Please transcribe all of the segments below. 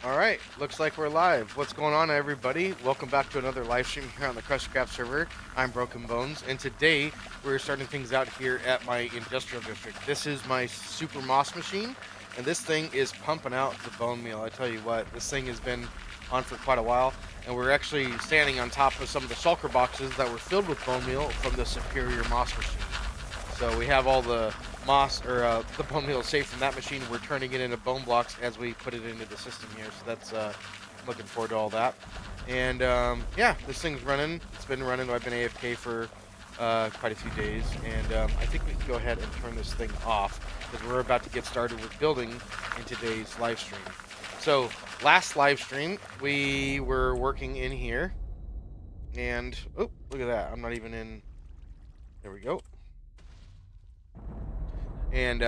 Alright, looks like we're live. What's going on, everybody? Welcome back to another live stream here on the Crushcraft server. I'm Broken Bones, and today we're starting things out here at my industrial district. This is my super moss machine, and this thing is pumping out the bone meal. I tell you what, this thing has been on for quite a while, and we're actually standing on top of some of the shulker boxes that were filled with bone meal from the superior moss machine. So we have all the moss or the bone meal safe from that machine. We're turning it into bone blocks as we put it into the system here. So that's looking forward to all that. And yeah, this thing's running. It's been running. I've been AFK for quite a few days, and I think we can go ahead and turn this thing off because we're about to get started with building in today's live stream. So last live stream we were working in here, and oh, look at that! I'm not even in. There we go. And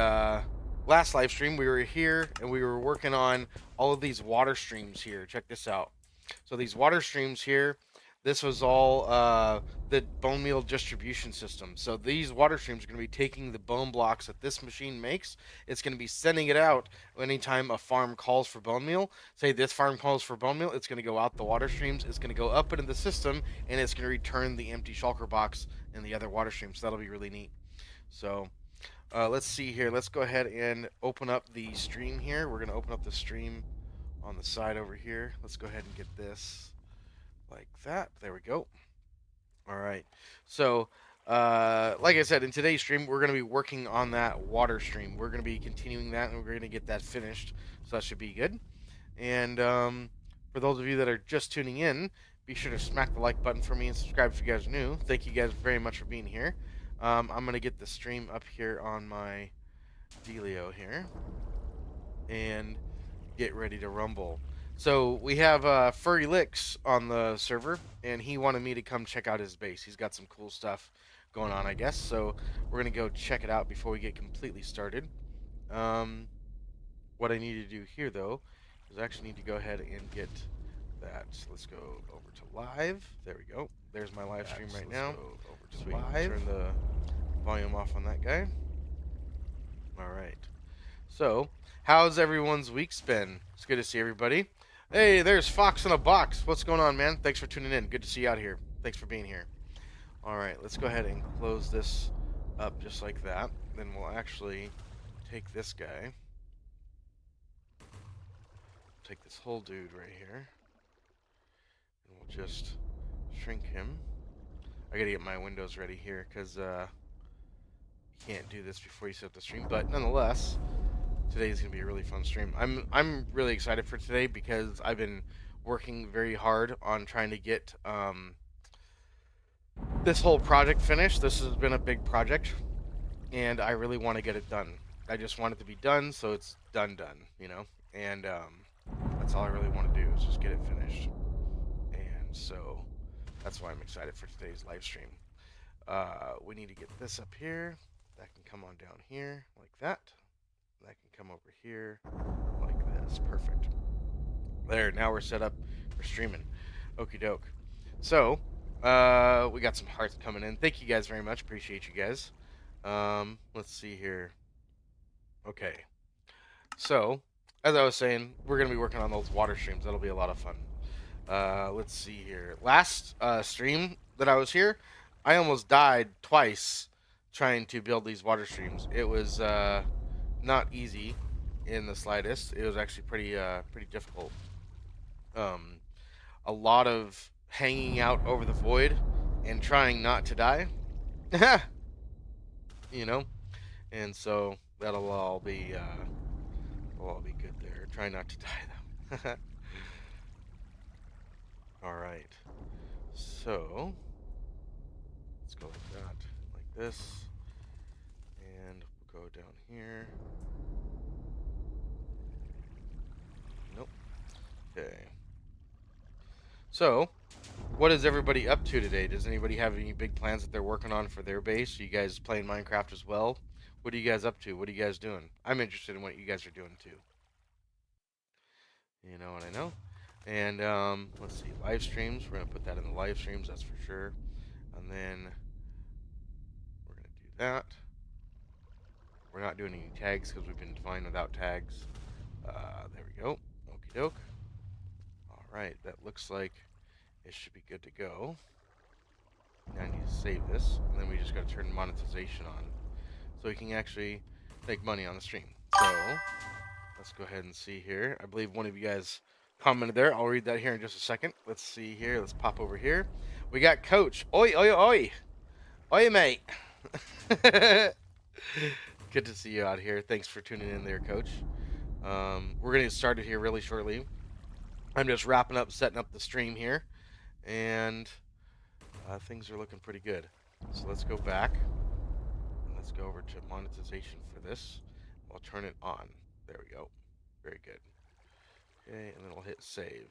last live stream, we were here and we were working on all of these water streams here. Check this out. So these water streams here, this was all the bone meal distribution system. So these water streams are going to be taking the bone blocks that this machine makes. It's going to be sending it out anytime a farm calls for bone meal. Say this farm calls for bone meal, it's going to go out the water streams. It's going to go up into the system, and it's going to return the empty shulker box in the other water streams. So that'll be really neat. So let's see here. Let's go ahead and open up the stream here. We're going to open up the stream on the side over here. Let's go ahead and get this like that. There we go. All right. So, like I said, in today's stream, we're going to be working on that water stream. We're going to be continuing that, and we're going to get that finished. So that should be good. And for those of you that are just tuning in, be sure to smack the like button for me and subscribe if you guys are new. Thank you guys very much for being here. I'm going to get the stream up here on my Delio here and get ready to rumble. So we have Furry Licks on the server, and he wanted me to come check out his base. He's got some cool stuff going on, I guess. So we're going to go check it out before we get completely started. What I need to do here, though, is I actually need to go ahead and get that. So let's go over to live. There we go. There's my live stream right now. Sweet. Turn the volume off on that guy. Alright. So, how's everyone's week's been? It's good to see everybody. Hey, there's Fox in a Box. What's going on, man? Thanks for tuning in. Good to see you out here. Thanks for being here. Alright, let's go ahead and close this up just like that. Then we'll actually take this guy. Take this whole dude right here. And we'll just shrink him. I gotta get my windows ready here because you can't do this before you set up the stream. But nonetheless, today is gonna be a really fun stream. I'm really excited for today because I've been working very hard on trying to get this whole project finished. This has been a big project, and I really want to get it done. I just want it to be done, so it's done, you know. And that's all I really want to do is just get it finished. And so that's why I'm excited for today's live stream. We need to get this up here. That can come on down here like that. That can come over here like this. Perfect. There, now we're set up for streaming. Okie doke. So, we got some hearts coming in. Thank you guys very much. Appreciate you guys. Let's see here. Okay. So, as I was saying, we're going to be working on those water streams. That'll be a lot of fun. Let's see here. Last stream that I was here, I almost died twice trying to build these water streams. It was not easy in the slightest. It was actually pretty difficult. A lot of hanging out over the void and trying not to die. You know, and so that'll all be good there. Try not to die though. All right, so let's go like that, like this, and we'll go down here. Nope. Okay. So, what is everybody up to today? Does anybody have any big plans that they're working on for their base? Are you guys playing Minecraft as well? What are you guys up to? What are you guys doing? I'm interested in what you guys are doing too. You know what I know? And let's see, live streams. We're gonna put that in the live streams, that's for sure. And then we're gonna do that. We're not doing any tags because we've been fine without tags. There we go. Okie doke. Alright, that looks like it should be good to go. Now I need to save this, and then we just gotta turn monetization on. So we can actually make money on the stream. So, let's go ahead and see here. I believe one of you guys commented there. I'll read that here in just a second. Let's see here. Let's pop over here. We got Coach. Oi, oi, oi. Oi, mate. Good to see you out here. Thanks for tuning in there, Coach. We're going to get started here really shortly. I'm just wrapping up, setting up the stream here. And things are looking pretty good. So let's go back. And let's go over to monetization for this. I'll turn it on. There we go. Very good. Okay, and then we'll hit save.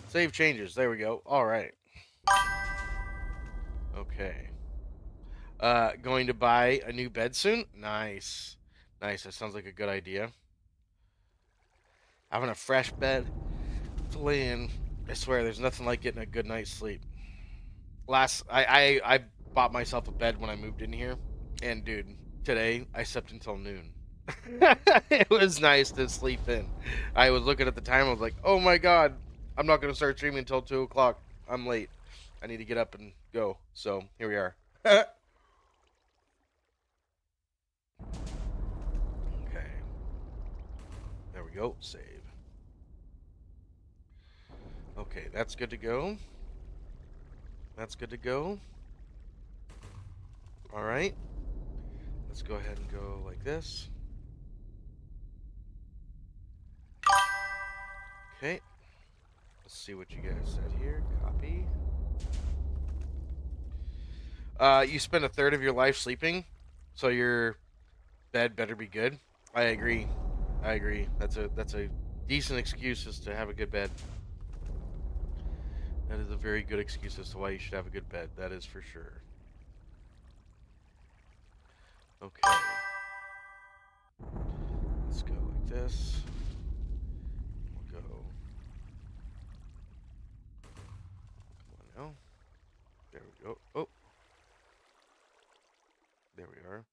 Save changes. There we go. All right. Okay. Going to buy a new bed soon? Nice. Nice. That sounds like a good idea. Having a fresh bed to lay in. I swear, there's nothing like getting a good night's sleep. I bought myself a bed when I moved in here. And, dude, today I slept until noon. It was nice to sleep in. I was looking at the time. I was like, oh my god, I'm not going to start streaming until 2 o'clock. I'm late. I need to get up and go. So here we are. Okay. There we go. Save. Okay, that's good to go. That's good to go. All right. Let's go ahead and go like this. Okay. Let's see what you guys said here. Copy. You spend a third of your life sleeping, so your bed better be good. I agree. I agree. That's a decent excuse as to have a good bed. That is a very good excuse as to why you should have a good bed. That is for sure. Okay. Let's go like this. We'll go. Come on now. There we go. Oh. There we are.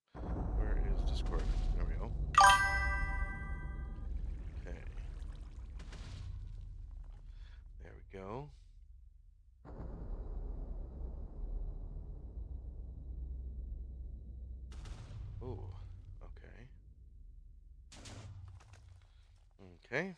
Where is Discord? There we go. Okay. There we go. Oh, okay. Okay.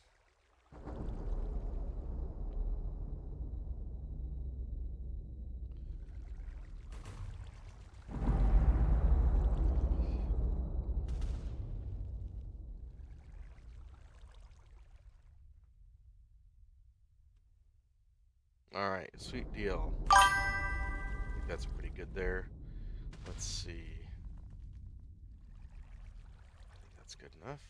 All right, sweet deal. I think that's pretty good there. Let's see. I think that's good enough.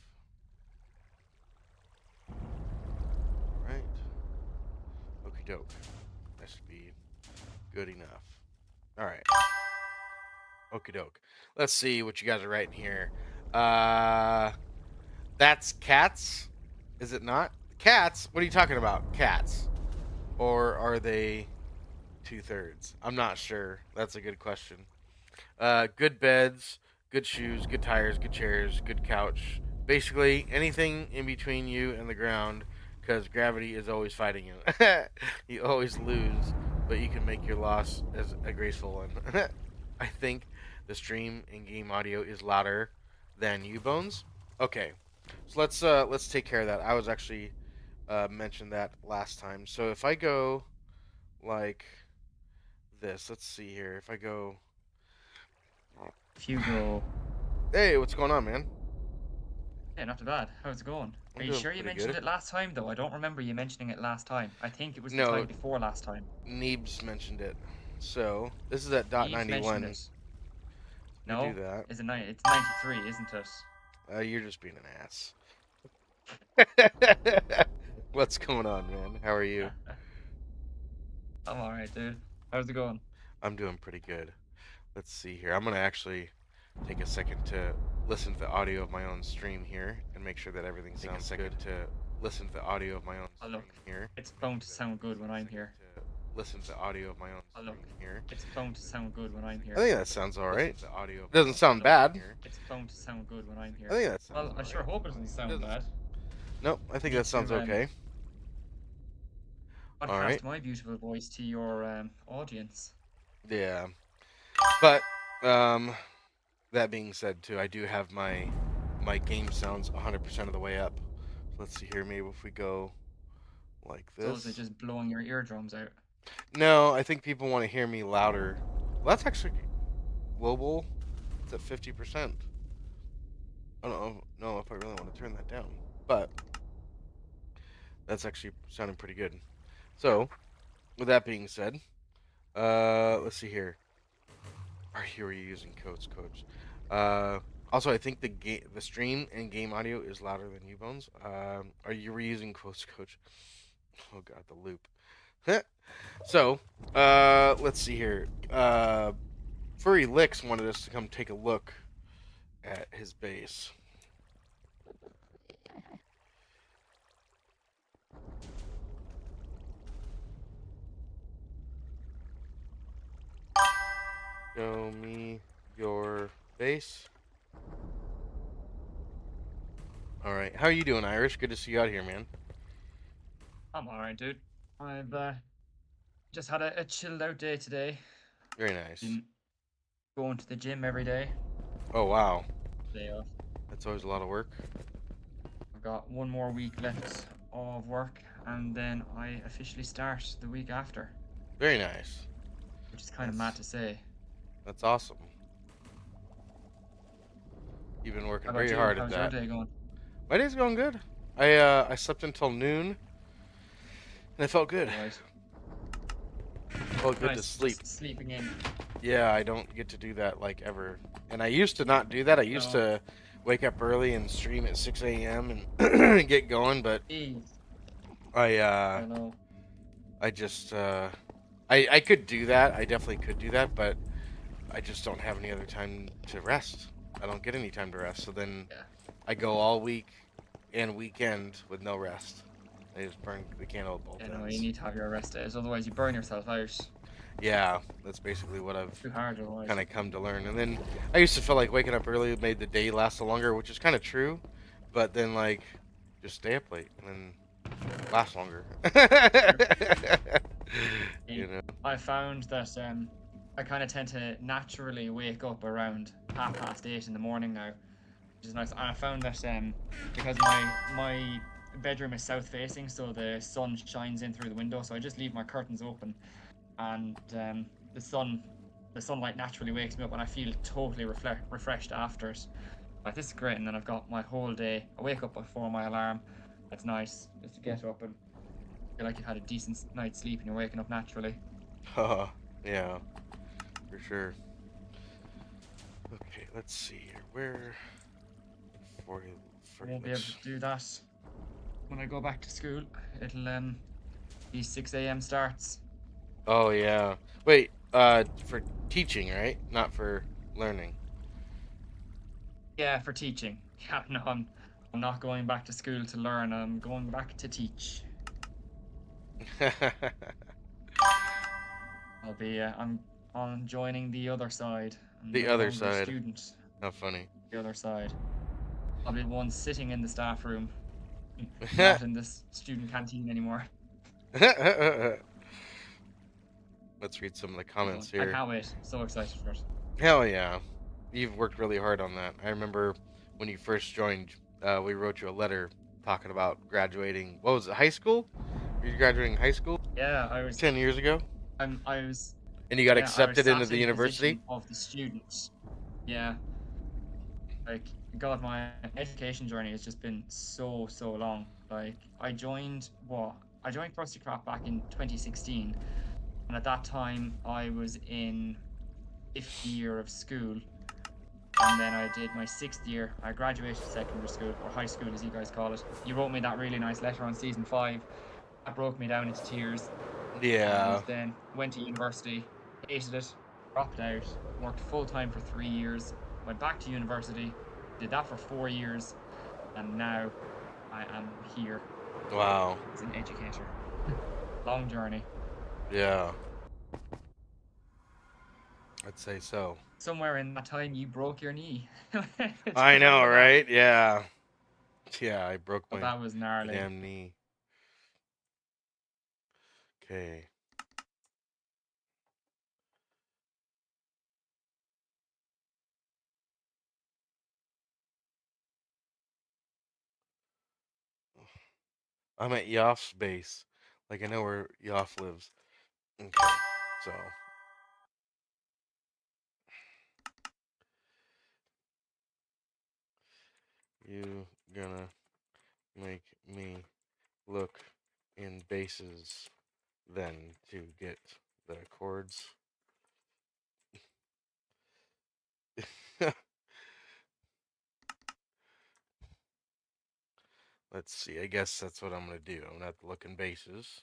All right. Okie doke. That should be good enough. All right. Okie doke. Let's see what you guys are writing here. That's cats, is it not? Cats? What are you talking about? Cats? Or are they 2/3? I'm not sure. That's a good question. Good beds, good shoes, good tires, good chairs, good couch. Basically, anything in between you and the ground, because gravity is always fighting you. You always lose, but you can make your loss as a graceful one. I think the stream in-game audio is louder than you, Bones. Okay, so let's take care of that. I was actually mentioned that last time. So if I go like this, let's see here. If I go, if you go, hey, what's going on, man? yeah, not too bad. How's it going? I'm Are you doing sure you pretty mentioned good. it last time though? I don't remember you mentioning it last time. I think it was the No. time before last time. Neebs mentioned it. So this is at dot Neebs 91. mentioned it. We No, do that. it's 93, isn't it? You're just being an ass. What's going on, man? How are you? I'm alright, dude. How's it going? I'm doing pretty good. Let's see here. I'm gonna actually take a second to listen to the audio of my own stream here and make sure that everything sounds good. To listen to the audio of my own stream here. It's bound to sound good when I'm here. Listen to the audio of my own stream here. It's bound to sound good when I'm here. I think that sounds alright. It doesn't sound bad. It's bound to sound good when I'm here. I think that sounds well, I sure hope it doesn't sound bad. Nope, I think that sounds okay. All right. Podcast my beautiful voice to your audience. Yeah. But um, that being said, too, I do have my game sounds 100% of the way up. Let's see here. Maybe if we go like So is it this. just blowing your eardrums out? No, I think people want to hear me louder. Well, that's actually global. It's at 50%. I don't know if I really want to turn that down, but that's actually sounding pretty good. So, with that being said, let's see here. Are you using codes, coach? Uh, Also, I think the stream and game audio is louder than you bones. Are you reusing quotes, coach? Oh god, the loop. So, let's see here. Furry Licks wanted us to come take a look at his base. Show me your base. All right, how are you doing, Irish? Good to see you out here, man. I'm alright, dude. I've just had a chilled out day today. Very nice. Been going to the gym every day. Oh wow, Day off. that's always a lot of work. I've got one more week left of work, and then I officially start the week after, Very nice. which is kind of mad That's to say. that's awesome. You've been How working about very you? hard at How's your that. day going? My day's going good. I slept until noon, and I felt good. Alright. Felt good to Nice, sleep. just sleeping in. Yeah, I don't get to do that like ever. And I used to not do that. I used No. to wake up early and stream at 6 a.m. and get going, but Jeez. I I know. I just I could do that. I definitely could do that, but I just don't have any other time to rest. I don't get any time to rest. So then Yeah. I go all week and weekend with no rest. I just burn the candle at both You know, you ends. need to have your rest days, otherwise you burn yourself out. Yeah, that's basically what I've Too hard otherwise. kind of come to learn. And then I used to feel like waking up early made the day last longer, which is kind of true. But then like just stay up late and then last longer. You know. I found that I kind of tend to naturally wake up around 8:30 in the morning now, which is nice. And I found that because my bedroom is south facing, so the sun shines in through the window, so I just leave my curtains open, and the sunlight naturally wakes me up, and I feel totally refreshed after it. Like, this is great, and then I've got my whole day. I wake up before my alarm. That's nice, just to get up and feel like you've had a decent night's sleep and you're waking up naturally. Yeah, for sure. Okay, let's see here. Where for I won't be able to do that when I go back to school. It'll be 6 a.m. starts. Oh yeah. Wait, for teaching, right? Not for learning. Yeah, for teaching. Yeah, no, I'm not going back to school to learn. I'm going back to teach. I'm joining the other side. I'm The no other longer a side. student. How funny. The other side. I'll be the one sitting in the staff room, not in this student canteen anymore. Let's read some of the Oh comments God, I here. can't wait. So excited for it. Hell yeah. You've worked really hard on that. I remember when you first joined, we wrote you a letter talking about graduating. What was it, high school? Were you graduating high school Yeah, 10 years ago? I was And you got yeah, I was accepted into sat the in the university? position of the student. Yeah, like, God, my education journey has just been so long. Like, I joined Krusty Krab back in 2016, and at that time I was in fifth year of school, and then I did my sixth year. I graduated secondary school, or high school as you guys call it. You wrote me that really nice letter on season 5. That broke me down into tears. And Yeah. then went to university, hated it, dropped out, worked full time for 3 years, went back to university, did that for 4 years, and now I am here Wow. as an educator. Long journey. Yeah. I'd say so. Somewhere in that time, you broke your knee. I know, right? Yeah. Yeah, I broke But my that was gnarly. damn knee. Okay. I'm at Yoff's base. Like I know where Yoff lives. Okay. So you gonna make me look in bases then to get the chords. Let's see. I guess that's what I'm gonna do. I'm gonna have to look in bases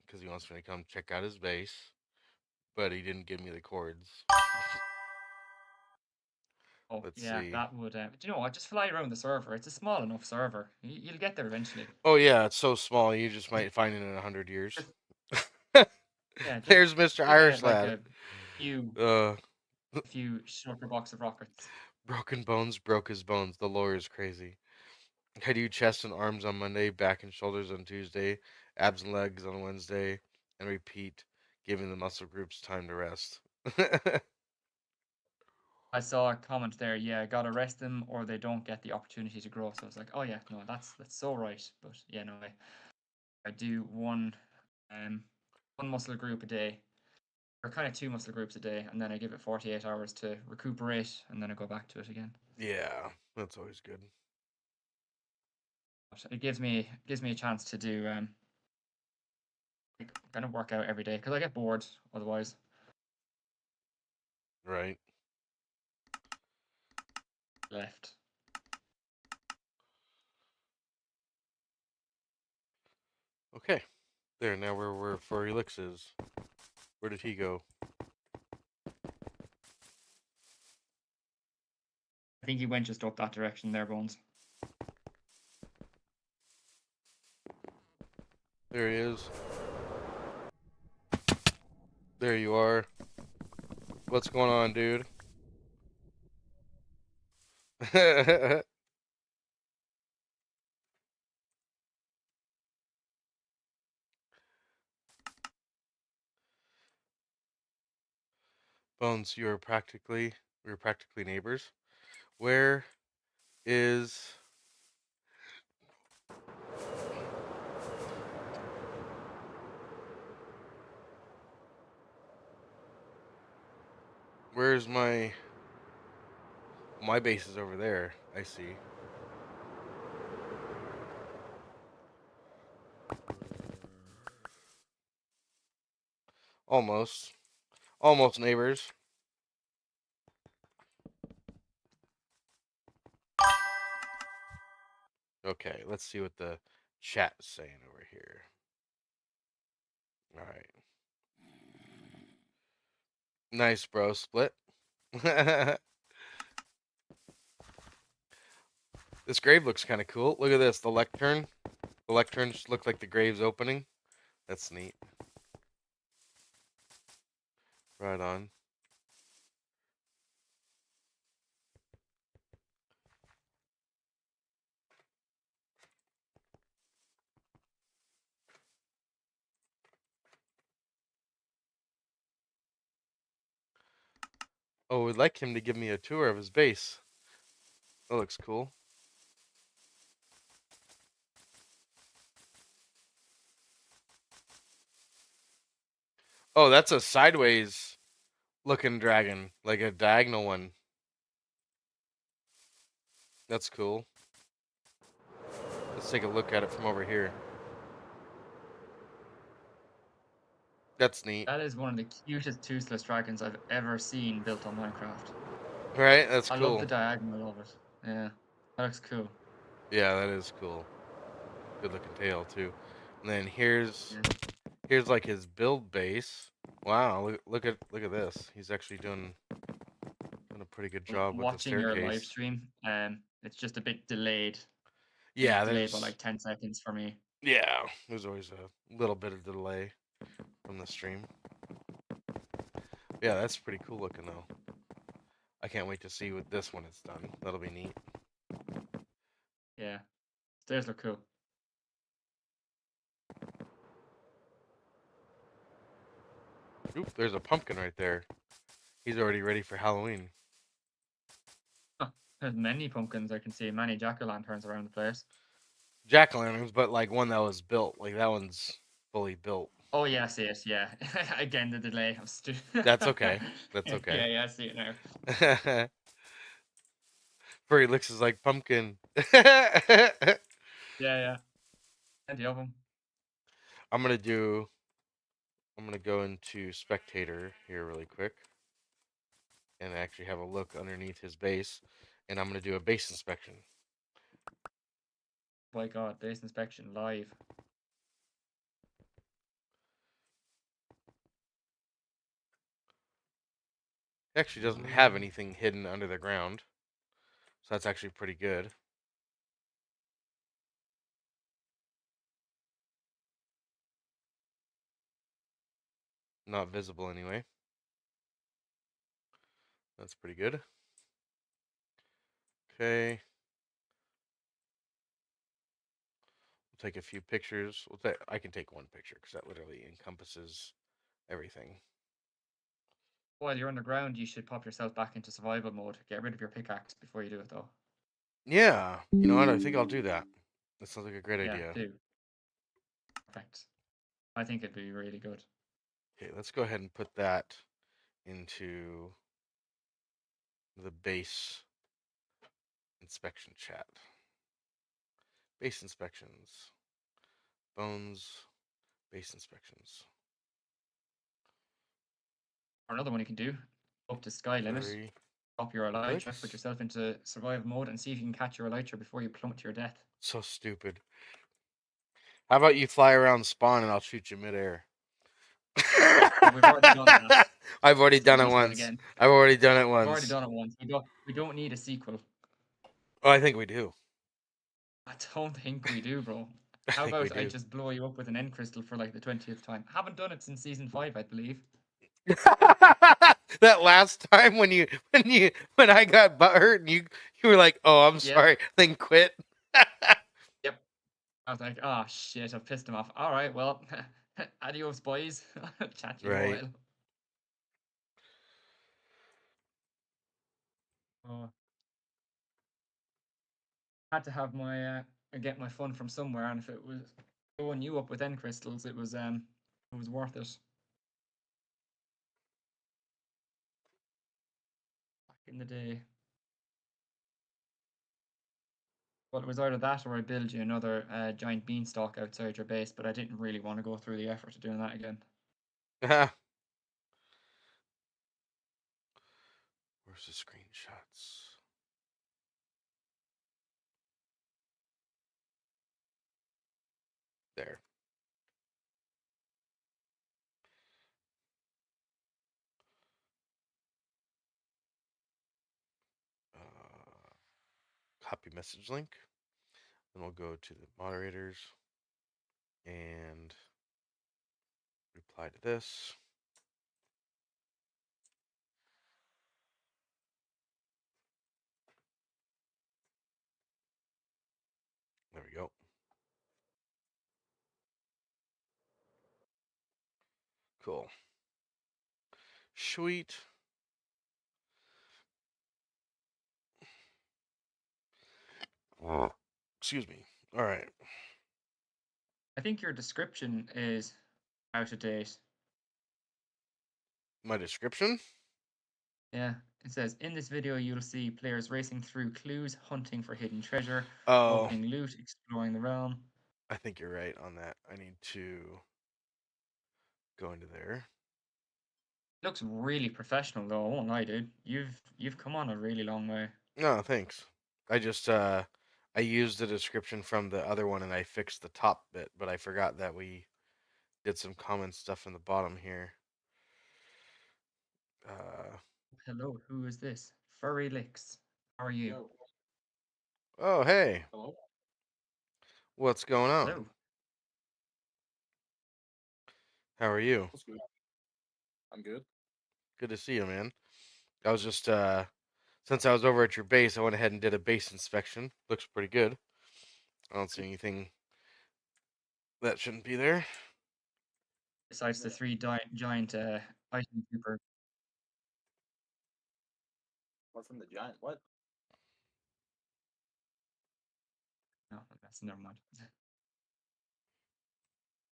because he wants me to come check out his base, but he didn't give me the chords. Oh, Let's yeah, see. that would. Do you know what? Just fly around the server. It's a small enough server. You'll get there eventually. Oh yeah, it's so small. You just might find it in 100 years. Just, yeah, just There's Mr. give Irish it like lad. a few, Uh, a few shulker box of rockets. broken bones broke his bones. The lawyer's crazy. I do chest and arms on Monday, back and shoulders on Tuesday, abs and legs on Wednesday, and repeat, giving the muscle groups time to rest. I saw a comment there. Yeah, gotta rest them or they don't get the opportunity to grow. So I was like, oh yeah, no, that's so right. But yeah, no, I do one muscle group a day, or kind of two muscle groups a day, and then I give it 48 hours to recuperate, and then I go back to it again. Yeah, that's always good. But it gives me a chance to do like, kind of work out every day because I get bored otherwise. Right. Left. Okay. There, now we're where Felix is. Where did he go? I think he went just up that direction there, Bones. There he is. There you are. What's going on, dude? Bones, we're practically neighbors. Where is where's my base is over there. I see. Almost. Almost neighbors. Okay, let's see what the chat is saying over here. All right. Nice, bro. Split. This grave looks kind of cool. Look at this. The lectern. The lecterns look like the grave's opening. That's neat. Right on. Oh, we'd like him to give me a tour of his base. That looks cool. Oh, that's a sideways looking dragon, like a diagonal one. That's cool. Let's take a look at it from over here. That's neat. That is one of the cutest toothless dragons I've ever seen built on Minecraft. Right? That's I love cool. the diagonal of it. Yeah, that looks cool. Yeah, that is cool. Good looking tail too. And then here's Yeah. here's like his build base. Wow, look at this. He's actually doing a pretty good job with the Watching your live staircase. stream, it's just a bit delayed. Maybe Yeah, delayed by there's like 10 seconds for me. yeah, there's always a little bit of delay from the stream. Yeah, that's pretty cool looking though. I can't wait to see what this one is done. That'll be neat. Yeah, stairs look cool. Oop, there's a pumpkin right there. He's already ready for Halloween. Huh. There's many pumpkins I can see, many jack-o'-lanterns around the place. Jack-o'-lanterns, but like one that was built. Like that one's fully built. Oh yeah, I see it. Yeah, again the delay. I'm stupid. That's okay. That's Yeah, okay. yeah, I see it now. Furry looks is like pumpkin. Yeah, yeah. Plenty of them. I'm gonna go into spectator here really quick and actually have a look underneath his base, and I'm gonna do a base inspection. My God, base inspection live. He actually doesn't have anything hidden under the ground, so that's actually pretty good. Not visible anyway. That's pretty good. Okay. We'll take a few pictures. I can take one picture because that literally encompasses everything. While you're underground, you should pop yourself back into survival mode. Get rid of your pickaxe before you do it, though. Yeah, you know what? I think I'll do that. That sounds like a great Yeah, idea. do. Perfect. I think it'd be really good. Okay, let's go ahead and put that into the base inspection chat. Base inspections. Bones. Base inspections. Or another one you can do, up to sky limit, Furry drop your elytra, put looks yourself into survival mode, and see if you can catch your elytra before you plummet to your death. so stupid. How about you fly around spawn and I'll shoot you midair? Well, we've already done that, I've already so done it don't do that once. again. I've already done it We've already once. done it once. We don't need a sequel. Oh, I think we do. I don't think we do, bro. I How think we about I do. just blow you up with an end crystal for like the 20th time? Haven't done it since season 5, I believe. That last time when I got butthurt and you were like, "Oh, I'm Yeah. sorry," then quit. Yep. I was like, oh shit, I've pissed him off. All right, well, adios, boys. Chat to you in a Right. while. Oh, had to have my get my fun from somewhere, and if it was blowing you up with end crystals, it was worth it. Back in the day. Well, it was either that or I build you another giant beanstalk outside your base, but I didn't really want to go through the effort of doing that again. Where's the screenshots? There. Copy message link. Then we'll go to the moderators and reply to this. There we go. Cool. Sweet. Excuse me. All right. I think your description is out of date. My description? Yeah, it says in this video you'll see players racing through clues, hunting for hidden treasure, Oh, opening loot, exploring the realm. I think you're right on that. I need to go into there. Looks really professional though, I won't lie, dude. You've come on a really long way. No, thanks. I just I used the description from the other one and I fixed the top bit, but I forgot that we did some common stuff in the bottom here. Uh Hello, who is this? Furry Licks. How are you? Yo, oh, hey. hello? What's going on? Hello. How are you? What's good? I'm good. Good to see you, man. I was just since I was over at your base, I went ahead and did a base inspection. Looks pretty good. I don't see anything that shouldn't be there. Besides the three giant Fighting Cooper. What from the giant? What? No, that's never mind.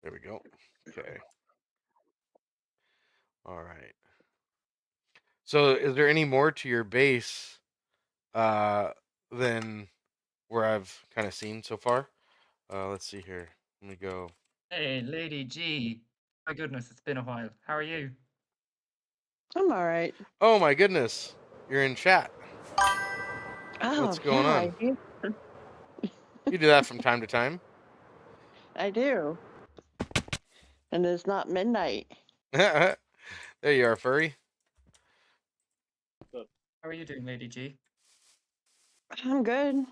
There we go. Okay. All right. So, is there any more to your base than where I've kind of seen so far? Let's see here. Let me go. Hey, Lady G. My goodness, it's been a while. How are you? I'm all right. Oh my goodness, you're in chat. Oh, What's going yeah, on? You do that from time to time. I do. And it's not midnight. There you are, furry. How are you doing, Lady G? I'm good.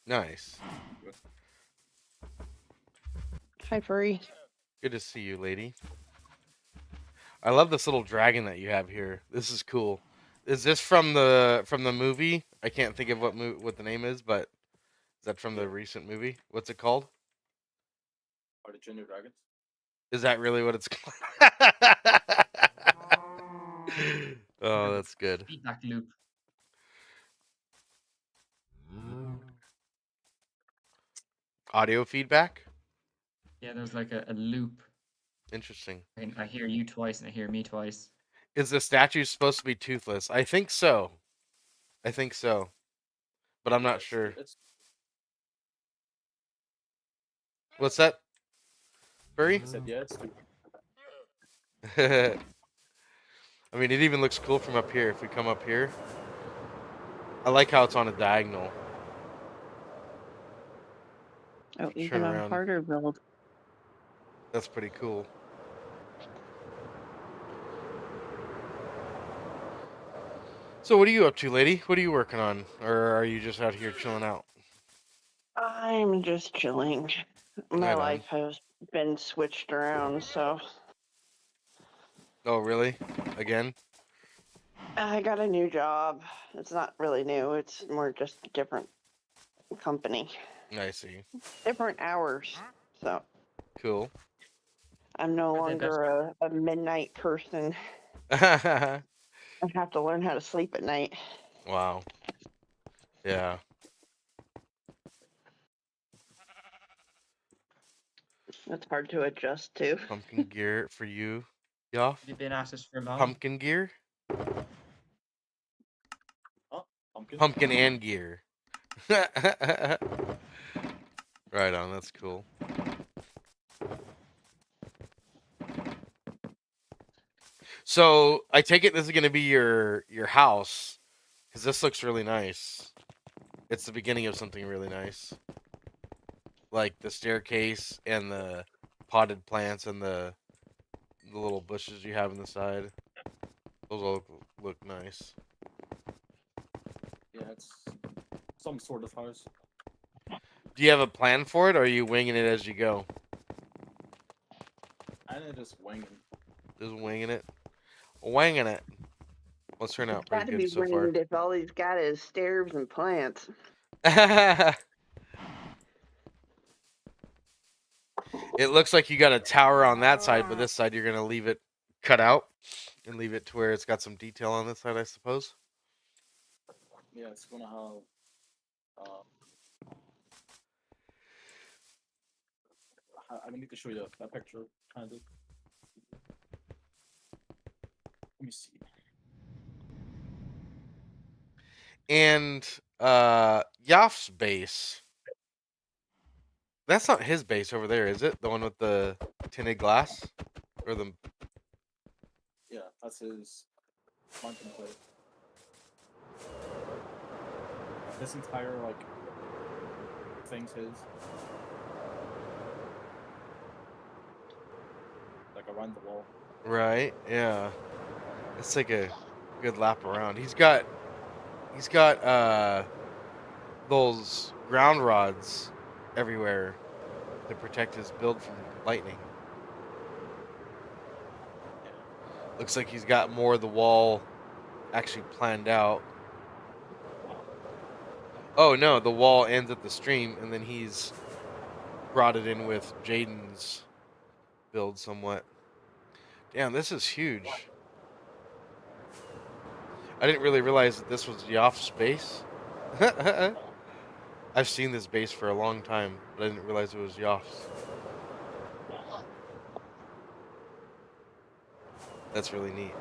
Nice. Hi, furry. Good to see you, lady. I love this little dragon that you have here. This is cool. Is this from the movie? I can't think of what the name is, but is that from the recent movie? What's it called? Are the Junior Dragons? Is that really what it's called? Oh, that's good. Feedback loop. Audio feedback? Yeah, there's like a loop. Interesting. I hear you twice and I hear me twice. Is the statue supposed to be toothless? I think so. I think so. But I'm not sure. What's that? Furry? I said yeah, it's too. I mean, it even looks cool from up here. If we come up here, I like how it's on a diagonal. Oh, Turn even on around. harder build. That's pretty cool. So, what are you up to, lady? What are you working on, or are you just out here chilling out? I'm just chilling. My Right on. life has been switched around, so Oh, really? Again? I got a new job. It's not really new. It's more just a different company, I see. different hours. So Cool. I'm no Are they better? longer a midnight person. I have to learn how to sleep at night. Wow. Yeah. It's hard to adjust to. Pumpkin gear for you, Yoff. Have you been at it for long? Pumpkin gear? Oh, pumpkin. Pumpkin and gear. Right on. That's cool. So I take it this is gonna be your house, because this looks really nice. It's the beginning of something really nice, like the staircase and the potted plants and the little bushes you have on the side. Those all look nice. Yeah, it's some sort of house. Do you have a plan for it, or are you winging it as you go? And it is winging. Just winging it. Winging it. Let's turn out It's got pretty to be good so far. winged if all he's got is stairs and plants. It looks like you got a tower on that side, but this side you're gonna leave it cut out and leave it to where it's got some detail on this side, I suppose. Yeah, it's gonna have. I need to show you a picture, kind of. Let me see. And Yoff's base. That's not his base over there, is it? The one with the tinted glass? Or the Yeah, that's his mountain plate. This entire like thing's his. Like around the wall. right, yeah. It's like a good lap around. He's got those ground rods everywhere to protect his build from lightning. Looks like he's got more of the wall actually planned out. Oh no, the wall ends at the stream, and then he's brought it in with Jaden's build somewhat. Damn, this is huge. I didn't really realize that this was Yoff's base. I've seen this base for a long time, but I didn't realize it was Yoff's. That's really neat.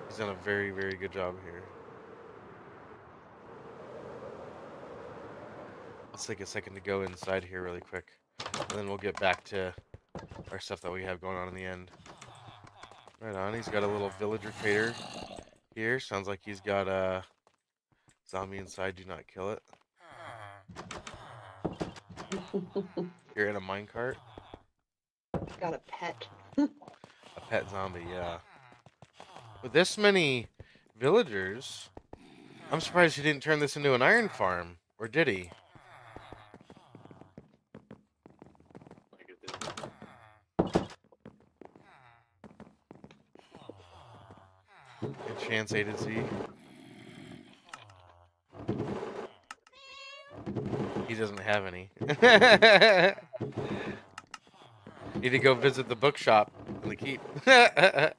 He's done a very, very good job here. Let's take a second to go inside here really quick, and then we'll get back to our stuff that we have going on in the end. Right on. He's got a little villager crater here. Sounds like he's got a zombie inside. Do not kill it. You're in a minecart. Got a pet. A pet zombie, yeah. With this many villagers, I'm surprised he didn't turn this into an iron farm. Or did he? Like it did. Good chance A to Z. He doesn't have any. Need to go visit the bookshop in the keep. The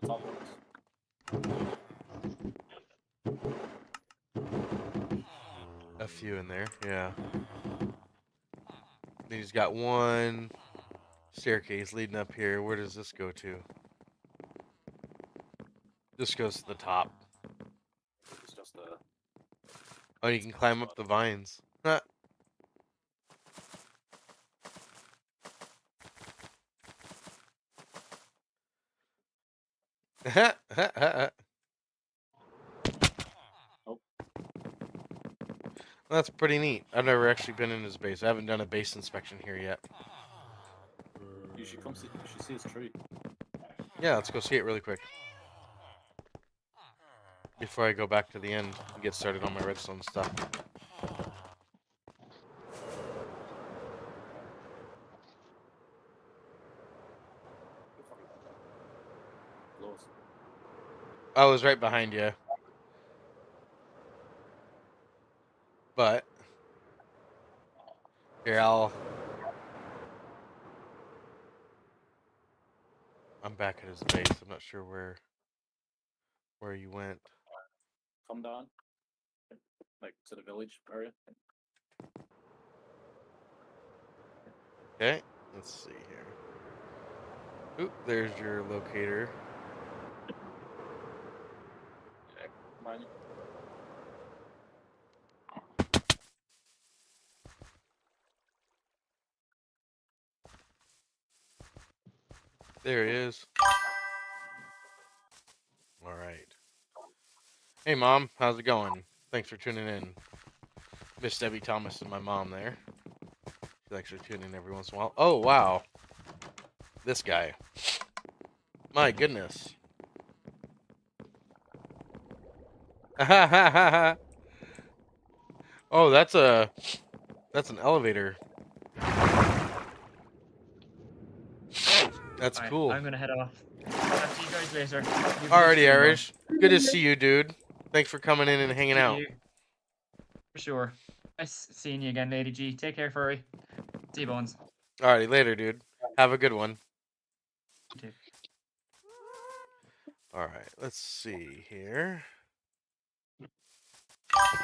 top ones. A few in there, yeah. Then he's got one staircase leading up here. Where does this go to? This goes to the top. It's just a. Oh, you can climb up the vines. Huh. Nope. That's pretty neat. I've never actually been in his base. I haven't done a base inspection here yet. You should come see. You should see his tree. Yeah, let's go see it really quick. Before I go back to the end and get started on my redstone stuff. Close. I was right behind you. But here, I'm back at his base. I'm not sure where you went. Come down. Like to the village area. Okay, let's see here. Oop, there's your locator. Mine. There he is. All right. Hey, Mom. How's it going? Thanks for tuning in. Miss Debbie Thomas and my mom there. She likes to tune in every once in a while. Oh, wow. This guy. My goodness. Oh, that's an elevator. That's Alright, cool. I'm gonna head off. I'll see you guys later. You have a good Alrighty, stream, Irish. Good to see you, dude. Thanks for coming in and hanging bud. out. See you. For sure. Nice seeing you again, Lady G. Take care, Furry. See you, Bones. Alrighty, later, dude. Have a good one. You too. Alright, let's see here.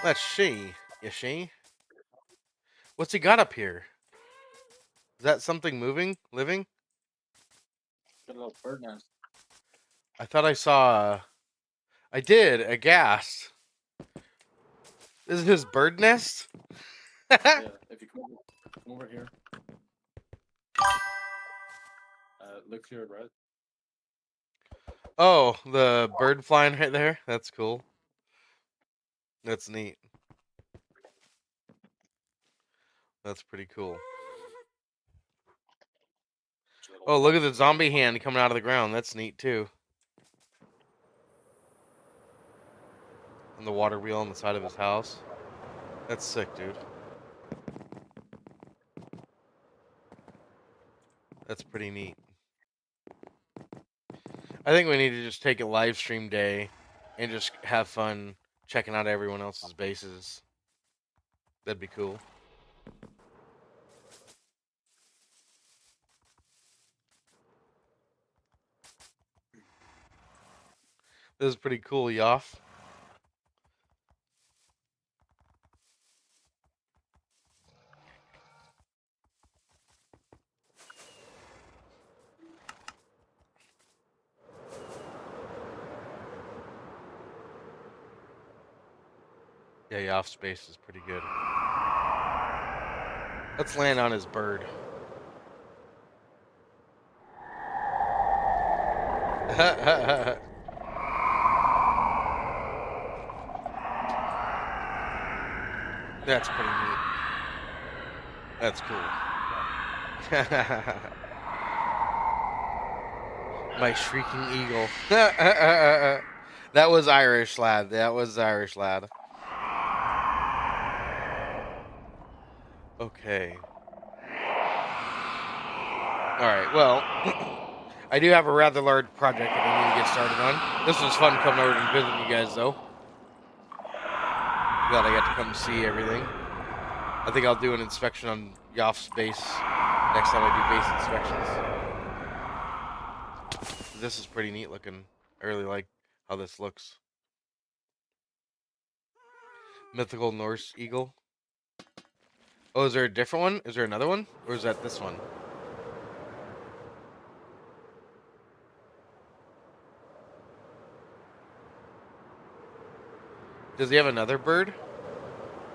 Let's see. You see? What's he got up here? Is that something moving? Living? Got a little bird nest. I thought I saw I did, a ghast. This is his bird nest? Yeah, if you come over here. Look here, right? Oh, the bird flying right there? That's cool. That's neat. That's pretty cool. Oh, look at the zombie hand coming out of the ground. That's neat, too. And the water wheel on the side of his house. That's sick, dude. That's pretty neat. I think we need to just take a live stream day and just have fun checking out everyone else's bases. That'd be cool. This is pretty cool, Yoff. Yeah, Yoff's space is pretty good. Let's land on his bird. That's pretty neat. That's cool. My shrieking eagle. That was Irish, lad. That was Irish, lad. Okay. Alright, well, I do have a rather large project that I need to get started on. This was fun coming over and visiting you guys, though. Glad I got to come see everything. I think I'll do an inspection on Yoff's base next time I do base inspections. This is pretty neat looking. I really like how this looks. Mythical Norse eagle. Oh, is there a different one? Is there another one? Or is that this one? Does he have another bird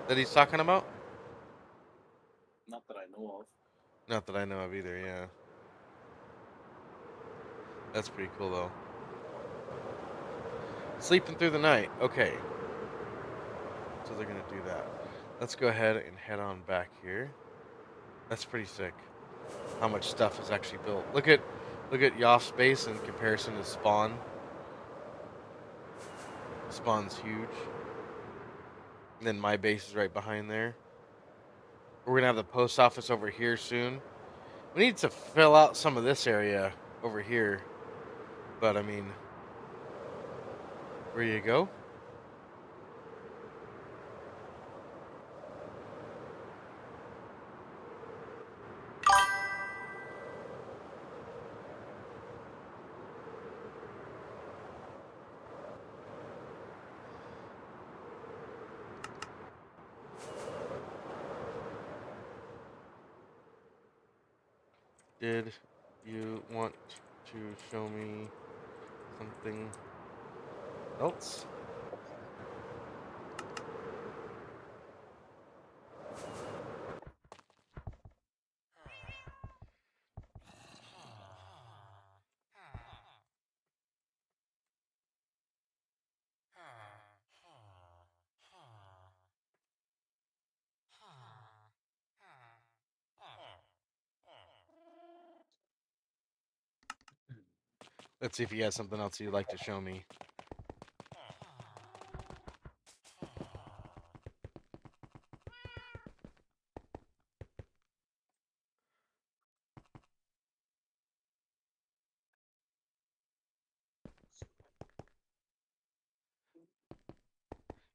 that he's talking about? Not that I know of. Not that I know of either, yeah. That's pretty cool, though. Sleeping through the night. Okay. So they're going to do that. Let's go ahead and head on back here. That's pretty sick. How much stuff is actually built. Look at Yoff's base in comparison to Spawn. Spawn's huge. And then my base is right behind there. We're going to have the post office over here soon. We need to fill out some of this area over here. But, I mean, where you go? Did you want to show me something else? Let's see if he has something else he'd like to show me.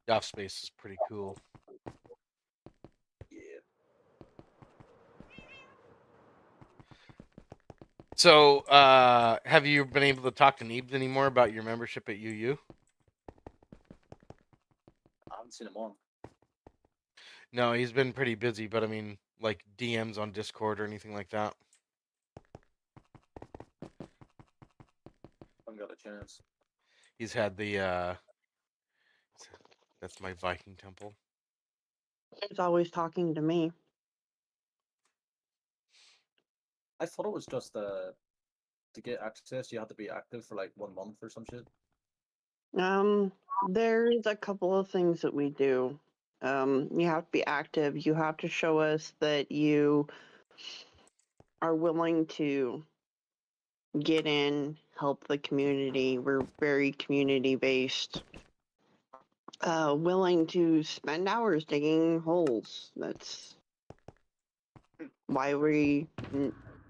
Off space is pretty cool. Yeah. So, have you been able to talk to Neebs anymore about your membership at UU? I haven't seen him on. No, he's been pretty busy, but I mean, like DMs on Discord or anything like that. Haven't got a chance. He's had the, that's my Viking temple. He's always talking to me. I thought it was just to get access you had to be active for like 1 month or some shit. There's a couple of things that we do. You have to be active. You have to show us that you are willing to get in, help the community. We're very community based. Willing to spend hours digging holes. That's why we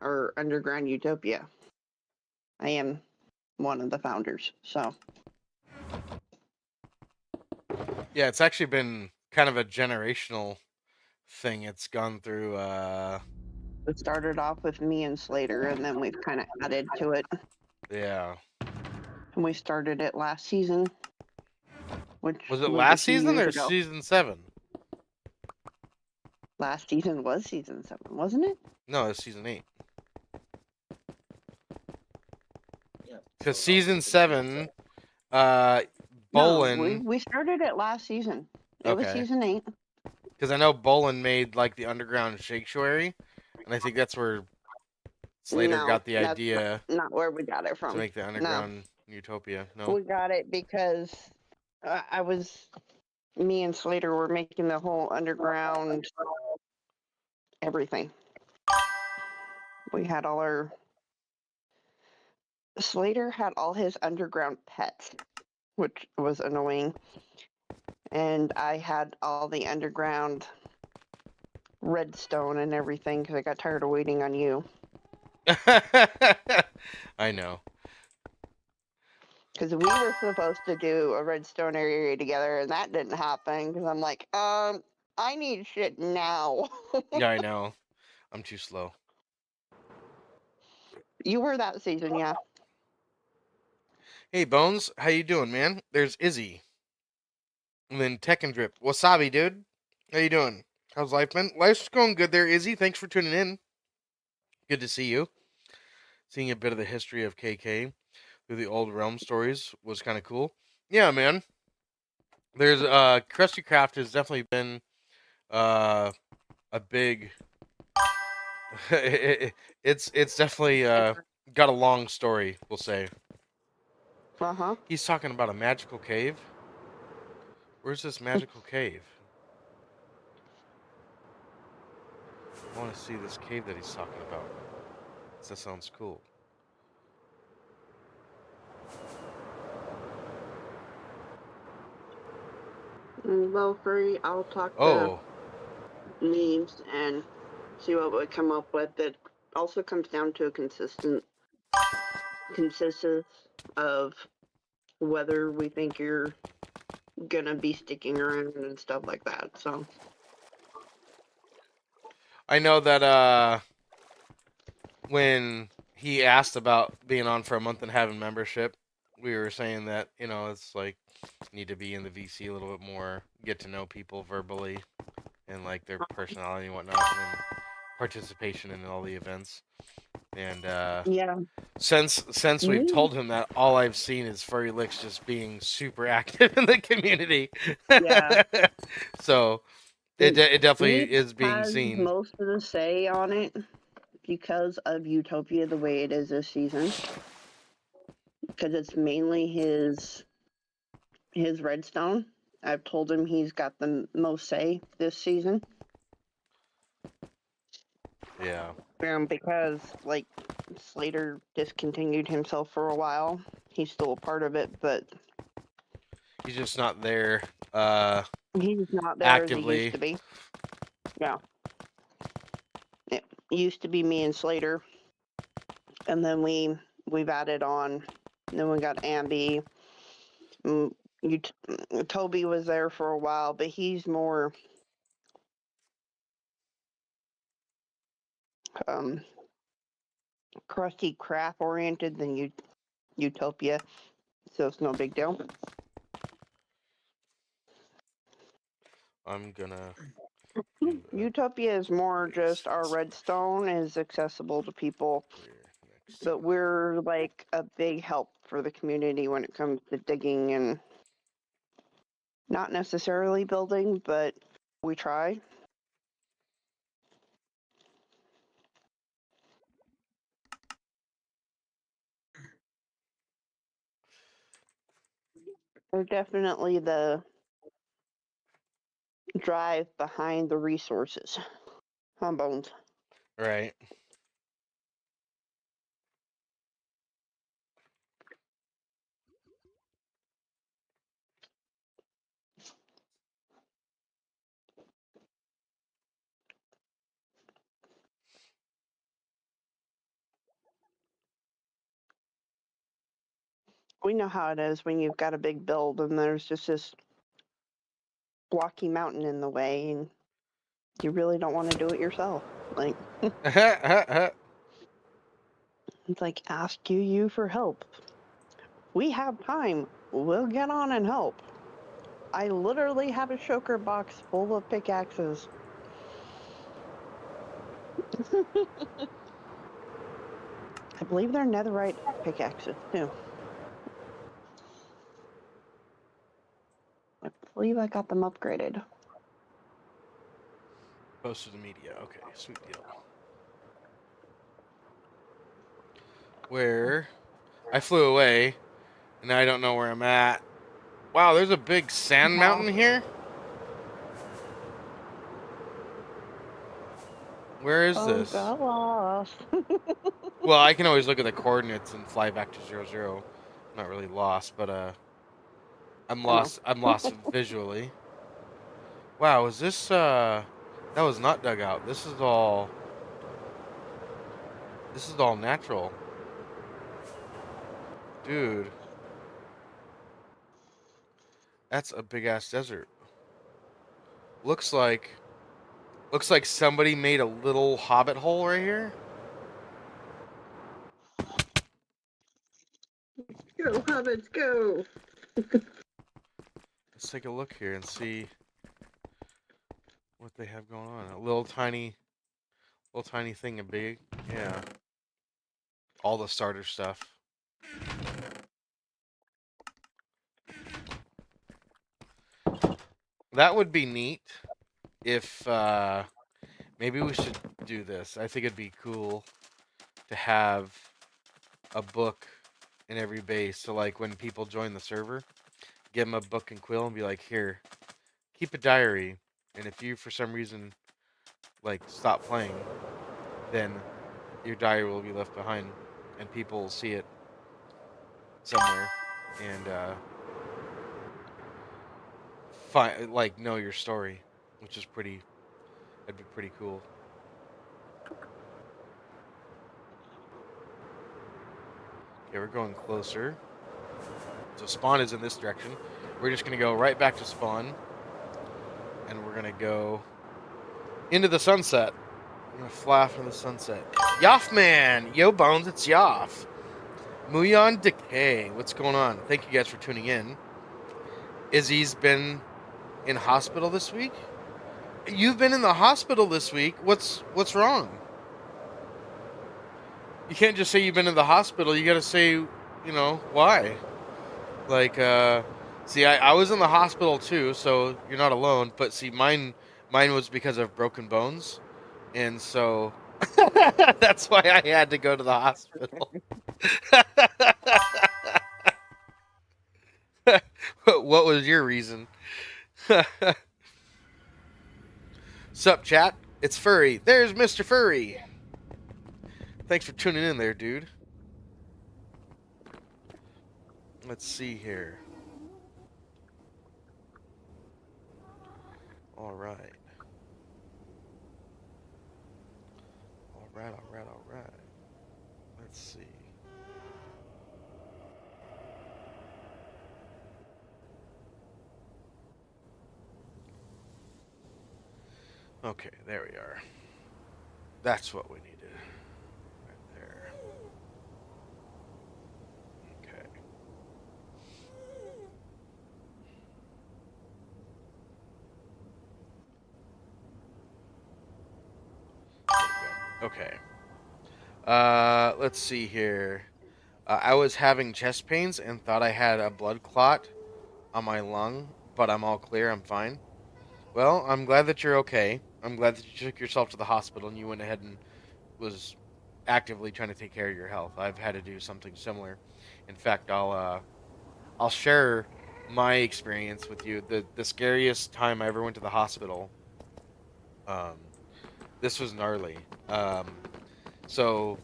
are Underground Utopia. I am one of the founders, so. Yeah, it's actually been kind of a generational thing. It's gone through, It started off with me and Slater, and then we've kind of added to it. yeah. and we started it last season. Which Was it a last few season years or ago. season 7? Last season was season 7, wasn't it? No, it's season 8. Yeah. Because so that season would've been 7, uh, No, Bolin. we started it last season. It was Okay. season 8. Because I know Bolin made like the underground sanctuary, and I think that's where Slater No, got the that's idea not where we got it to from. make the No, underground utopia. No. we got it because me and Slater were making the whole underground everything. We had all our. Slater had all his underground pets, which was annoying. And I had all the underground redstone and everything because I got tired of waiting on you. I know. Because we were supposed to do a redstone area together, and that didn't happen. Because I'm like, I need shit now. Yeah, I know. I'm too slow. You were that season, yeah. Hey Bones, how you doing, man? There's Izzy. And then Tech and Drip. Wasabi, dude. How you doing? How's life been? Life's going good there, Izzy. Thanks for tuning in. Good to see you. Seeing a bit of the history of KK through the old realm stories was kind of cool. Yeah, man. There's Krusty Craft has definitely been a big it's definitely got a long story, we'll say. Uh-huh. He's talking about a magical cave. Where's this magical cave? I want to see this cave that he's talking about. That sounds cool. Well, Furry, I'll talk to Oh, Neves and see what we come up with. It also comes down to a consists of whether we think you're gonna be sticking around and stuff like that. So I know that when he asked about being on for a month and having membership, we were saying that, it's like need to be in the VC a little bit more, get to know people verbally and like their personality and whatnot, and then participation in all the events. And yeah, since we've me, told him that, all I've seen is Furry Licks just being super active in the community. yeah, So it definitely Neves is being has seen. most of the say on it because of Utopia the way it is this season. Because it's mainly his redstone. I've told him he's got the most say this season. Yeah. Because like Slater discontinued himself for a while. He's still a part of it, but He's just not there he's not there as he actively. used to be. Yeah. It used to be me and Slater. And then we've added on. Then we got Ambi. Toby was there for a while, but he's more Krusty Krab oriented than Utopia, so it's no big deal. I'm gonna Utopia is more just our redstone is accessible to people, but we're like a big help for the community when it comes to digging and not necessarily building, but we try. We're definitely the drive behind the resources. Huh, Bones? Right. We know how it is when you've got a big build and there's just this blocky mountain in the way and you really don't want to do it yourself. Like, it's like ask you for help. we have time. We'll get on and help. I literally have a shulker box full of pickaxes. I believe they're netherite pickaxes, too. I believe I got them upgraded. Post to the media. Okay, sweet deal. Where I flew away, and I don't know where I'm at. Wow, there's a big sand mountain here. Where is Oh, this? got lost. Well, I can always look at the coordinates and fly back to 00. I'm not really lost, but I'm I know. lost. I'm lost visually. Wow, is this that was not dug out. This is all natural. Dude. That's a big ass desert. Looks like somebody made a little hobbit hole right here. Go, hobbits, go! Let's take a look here and see what they have going on. A little tiny thing, a big, yeah. All the starter stuff. That would be neat if maybe we should do this. I think it'd be cool to have a book in every base. So like when people join the server, give them a book and quill and be like, here, keep a diary. And if you for some reason like stop playing, then your diary will be left behind and people will see it somewhere and like know your story, which is that'd be pretty cool. Okay, we're going closer. So spawn is in this direction. We're just gonna go right back to spawn, and we're gonna go into the sunset. I'm gonna fly off into the sunset. Yoff man, yo Bones, it's Yoff. Muyon Decay, what's going on? Thank you guys for tuning in. Izzy's been in hospital this week. You've been in the hospital this week. What's wrong? You can't just say you've been in the hospital. You gotta say, why. Like, see, I was in the hospital too, so you're not alone. But see, mine was because of broken bones, and so that's why I had to go to the hospital. What was your reason? Sup, chat? It's Furry. There's Mr. Furry. Thanks for tuning in there, dude. Let's see here. All right. All right. Let's see. Okay, there we are. That's what we needed. Right there. Okay. Okay. Let's see here. I was having chest pains and thought I had a blood clot on my lung, but I'm all clear. I'm fine. Well, I'm glad that you're okay. I'm glad that you took yourself to the hospital and you went ahead and was actively trying to take care of your health. I've had to do something similar. In fact, I'll share my experience with you. The scariest time I ever went to the hospital. This was gnarly. So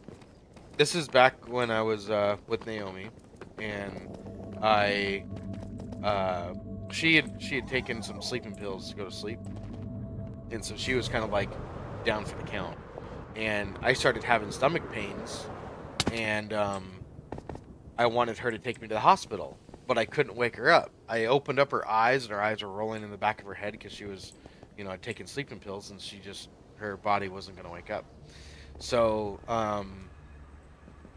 this is back when I was with Naomi, and she had taken some sleeping pills to go to sleep, and so she was kind of like down for the count, and I started having stomach pains, and I wanted her to take me to the hospital, but I couldn't wake her up. I opened up her eyes, and her eyes were rolling in the back of her head because she was, taking sleeping pills, and her body wasn't going to wake up. So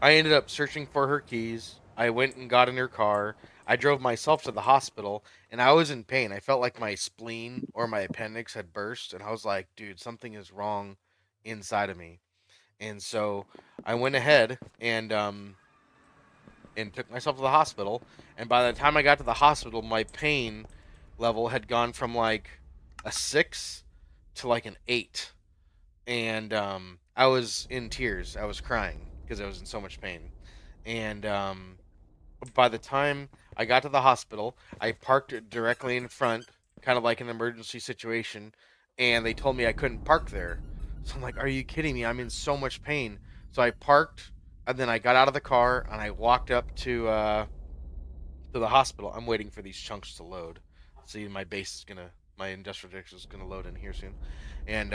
I ended up searching for her keys, I went and got in her car. I drove myself to the hospital, and I was in pain. I felt like my spleen or my appendix had burst, and I was like, dude, something is wrong inside of me. And so I went ahead and took myself to the hospital. And by the time I got to the hospital, my pain level had gone from like a 6 to like an 8. And I was in tears. I was crying because I was in so much pain. And by the time I got to the hospital, I parked directly in front, kind of like an emergency situation, and they told me I couldn't park there. So I'm like, are you kidding me? I'm in so much pain. So I parked, and then I got out of the car and I walked up to the hospital. I'm waiting for these chunks to load. See, my industrial district is gonna load in here soon, and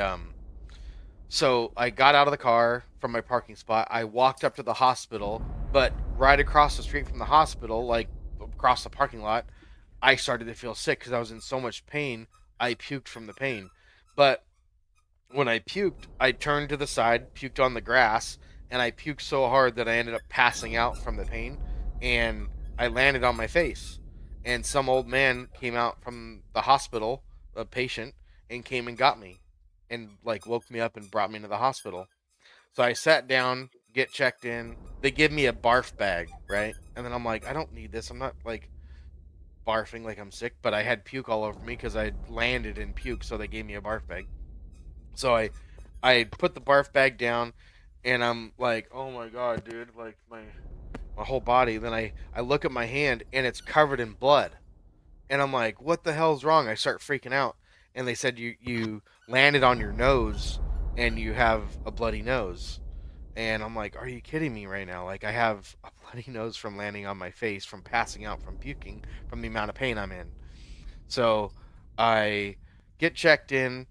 so I got out of the car from my parking spot. I walked up to the hospital, but right across the street from the hospital, like across the parking lot, I started to feel sick because I was in so much pain. I puked from the pain. But when I puked, I turned to the side, puked on the grass, and I puked so hard that I ended up passing out from the pain, and I landed on my face. And some old man came out from the hospital, a patient, and came and got me and like woke me up and brought me to the hospital. So I sat down, get checked in. They give me a barf bag, right? And then I'm like, I don't need this. I'm not like barfing like I'm sick, but I had puke all over me because I landed in puke, so they gave me a barf bag. So I put the barf bag down, and I'm like, oh my god, dude, like my whole body. Then I look at my hand, and it's covered in blood. And I'm like, what the hell's wrong? I start freaking out. And they said you landed on your nose and you have a bloody nose. And I'm like, are you kidding me right now? Like, I have a bloody nose from landing on my face, from passing out, from puking, from the amount of pain I'm in. So I get checked in.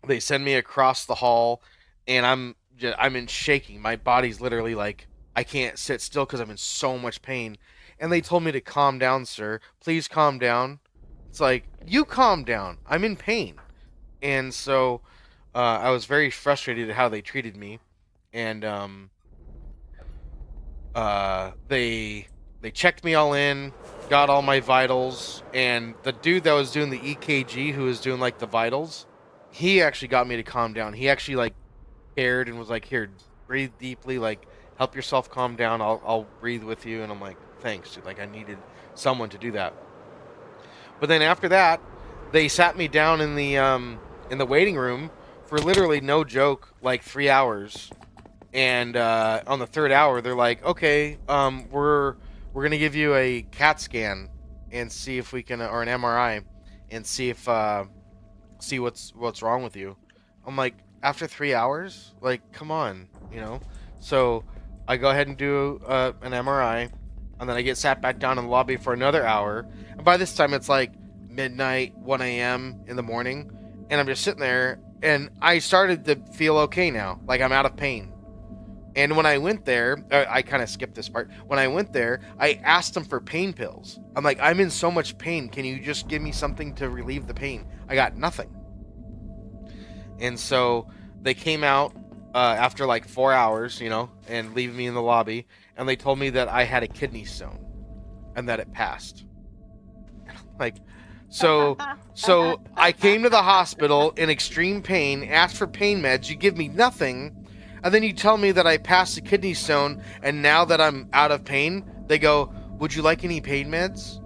They send me across the hall, and I'm in shaking. My body's literally like, I can't sit still because I'm in so much pain. And they told me to calm down, sir. Please calm down. It's like, you calm down. I'm in pain. And so I was very frustrated at how they treated me. And they checked me all in, got all my vitals, and the dude that was doing the EKG, who was doing like the vitals, he actually got me to calm down. He actually like cared and was like, here, breathe deeply, like help yourself calm down. I'll breathe with you. And I'm like, thanks, dude. Like, I needed someone to do that. But then after that, they sat me down in the waiting room for literally no joke, like 3 hours. And on the third hour, they're like, okay, we're gonna give you a CAT scan and see if we can, or an MRI, and see if see what's wrong with you. I'm like, after 3 hours, like, come on, you know. So I go ahead and do an MRI, and then I get sat back down in the lobby for another hour. And by this time, it's like midnight, 1 a.m. in the morning, and I'm just sitting there, and I started to feel okay now, like I'm out of pain. And when I went there, I kind of skipped this part. When I went there, I asked them for pain pills. I'm like, I'm in so much pain. Can you just give me something to relieve the pain? I got nothing. And so they came out after like 4 hours, you know, and leaving me in the lobby. And they told me that I had a kidney stone and that it passed. Like, so I came to the hospital in extreme pain, asked for pain meds. You give me nothing. And then you tell me that I passed the kidney stone, and now that I'm out of pain, they go, would you like any pain meds?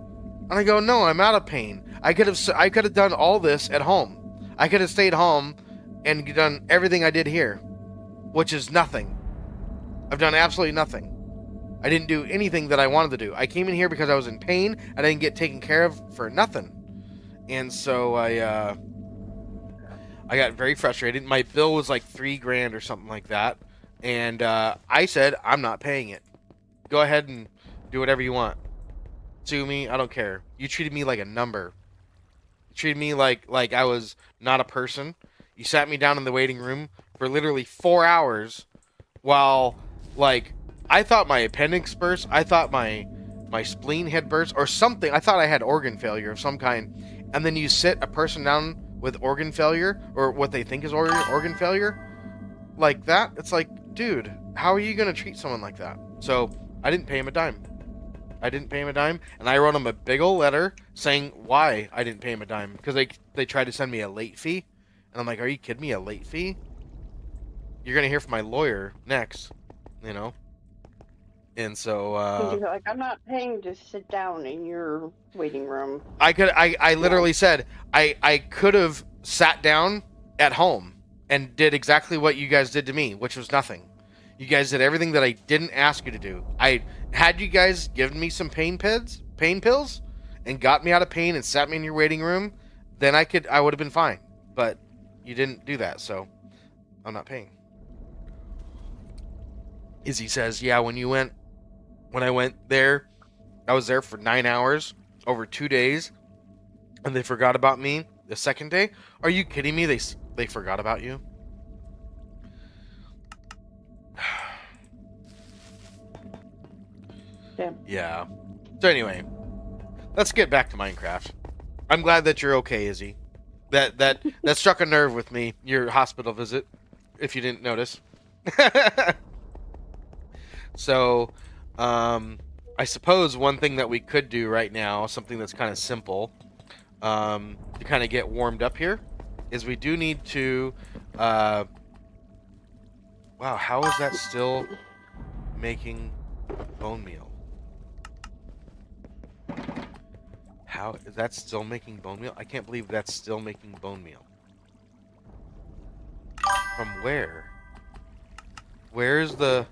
And I go, no, I'm out of pain. I could have done all this at home. I could have stayed home and done everything I did here, which is nothing. I've done absolutely nothing. I didn't do anything that I wanted to do. I came in here because I was in pain. I didn't get taken care of for nothing. And so I got very frustrated. My bill was like $3,000 or something like that. And I said, I'm not paying it. Go ahead and do whatever you want. Sue me. I don't care. You treated me like a number. You treated me like I was not a person. You sat me down in the waiting room for literally 4 hours while, like, I thought my appendix burst. I thought my spleen had burst or something. I thought I had organ failure of some kind. And then you sit a person down with organ failure, or what they think is organ failure, like that. It's like, dude, how are you going to treat someone like that? So I didn't pay him a dime. I didn't pay him a dime, and I wrote him a big ol' letter saying why I didn't pay him a dime, because they tried to send me a late fee, and I'm like, are you kidding me, a late fee? You're gonna hear from my lawyer next, you know. And so And you're like, I'm not paying to sit down in your waiting room. I literally said I could have sat down at home and did exactly what you guys did to me, which was nothing. You guys did everything that I didn't ask you to do. I had you guys given me some pain pills, and got me out of pain and sat me in your waiting room, then I would have been fine. But you didn't do that, so I'm not paying. Izzy says, yeah, when I went there, I was there for 9 hours over 2 days, and they forgot about me the second day. Are you kidding me? They forgot about you? Yeah. Yeah. So anyway, let's get back to Minecraft. I'm glad that you're okay, Izzy. That struck a nerve with me, your hospital visit, if you didn't notice. So, I suppose one thing that we could do right now, something that's kind of simple, to kind of get warmed up here, is we do need to, wow, how is that still making bone meal? How is that still making bone meal? I can't believe that's still making bone meal. From where? Where's the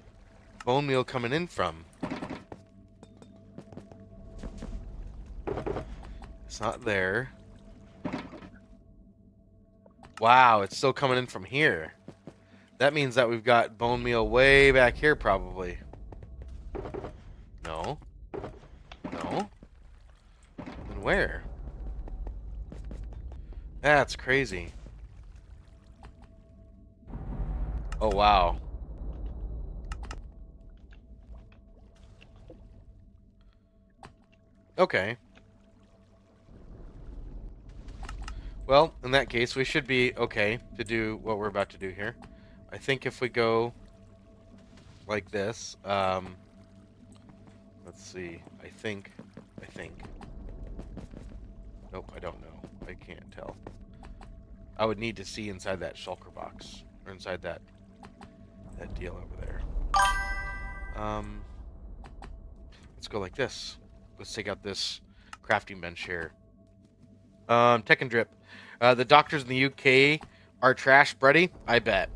bone meal coming in from? It's not there. Wow, it's still coming in from here. That means that we've got bone meal way back here, probably. No. No. Then where? That's crazy. Oh, wow. Okay. Well, in that case, we should be okay to do what we're about to do here. I think if we go like this, let's see. I think. Nope, I don't know. I can't tell. I would need to see inside that shulker box, or inside that deal over there. Let's go like this. Let's take out this crafting bench here. Tech and Drip. The doctors in the UK are trash, Brady? I bet.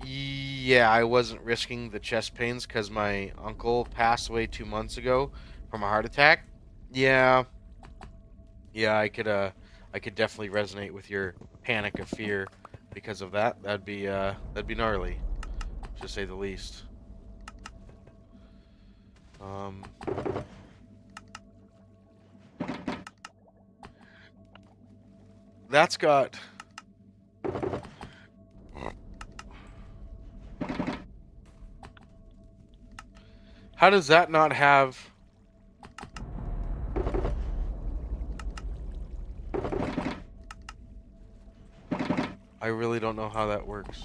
Yeah, I wasn't risking the chest pains because my uncle passed away 2 months ago from a heart attack. Yeah, I could definitely resonate with your panic of fear because of that. That'd be gnarly, to say the least. That's got... How does that not have... I really don't know how that works.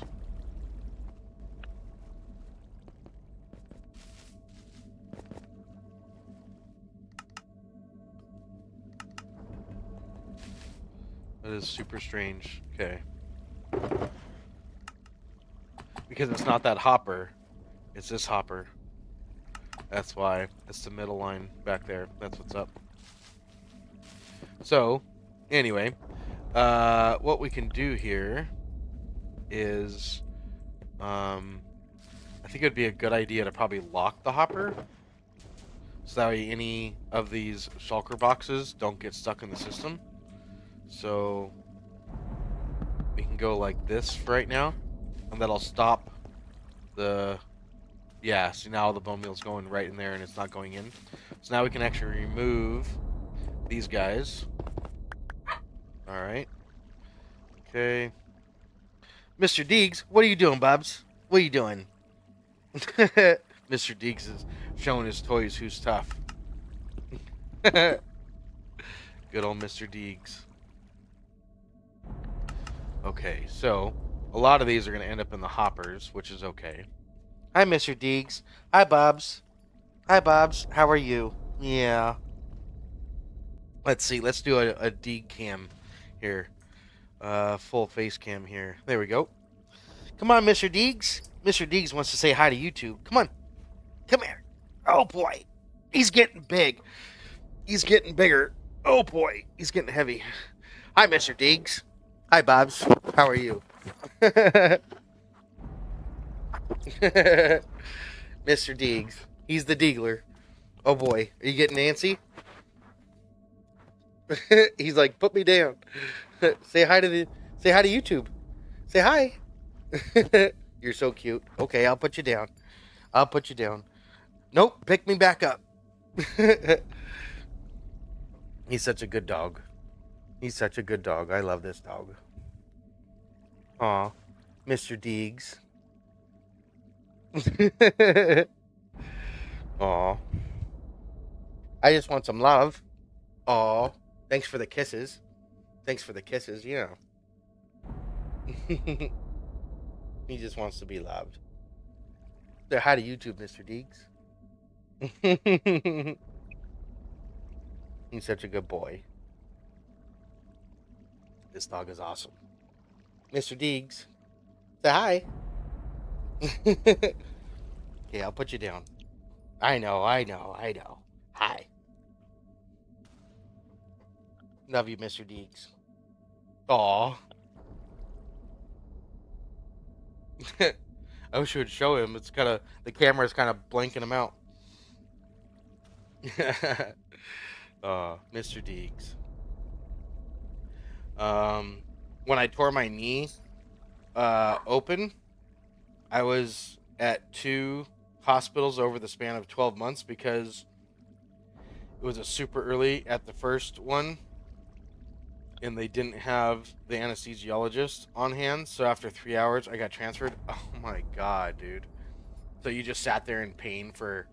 That is super strange. Okay. Because it's not that hopper. It's this hopper. That's why. It's the middle line back there. That's what's up. So, anyway. What we can do here is... I think it would be a good idea to probably lock the hopper. So that way any of these shulker boxes don't get stuck in the system. So we can go like this for right now, and that'll stop the... Yeah, see now the bone meal's going right in there and it's not going in. So now we can actually remove these guys. Alright. Okay. Mr. Deegs, what are you doing, Bubs? What are you doing? Mr. Deegs is showing his toys who's tough. Good old Mr. Deegs. Okay, so a lot of these are going to end up in the hoppers, which is okay. Hi, Mr. Deegs. Hi, Bubs. Hi, Bobs. How are you? Yeah. Let's see. Let's do a D cam here. Full face cam here. There we go. Come on, Mr. Deegs. Mr. Deegs wants to say hi to YouTube. Come on. Come here. Oh, boy. He's getting big. He's getting bigger. Oh, boy. He's getting heavy. Hi, Mr. Deegs. Hi, Bobs. How are you? Mr. Deegs. He's the Deegler. Oh, boy. Are you getting antsy? He's like, put me down. Say hi to YouTube. Say hi. You're so cute. Okay, I'll put you down. I'll put you down. Nope, pick me back up. He's such a good dog. He's such a good dog. I love this dog. Aw, Mr. Deegs. Aw. I just want some love. Aw. Thanks for the kisses. Thanks for the kisses, you know. He just wants to be loved. Say hi to YouTube, Mr. Deegs. He's such a good boy. This dog is awesome. Mr. Deegs. Say hi. Okay, I'll put you down. I know. Hi. Love you, Mr. Deegs. Aw. I wish we would show him. It's kind of, the camera's kind of blanking him out. Mr. Deegs. When I tore my knee open, I was at 2 hospitals over the span of 12 months because it was a super early at the first one and they didn't have the anesthesiologist on hand. So after 3 hours, I got transferred. Oh my God, dude. So you just sat there in pain for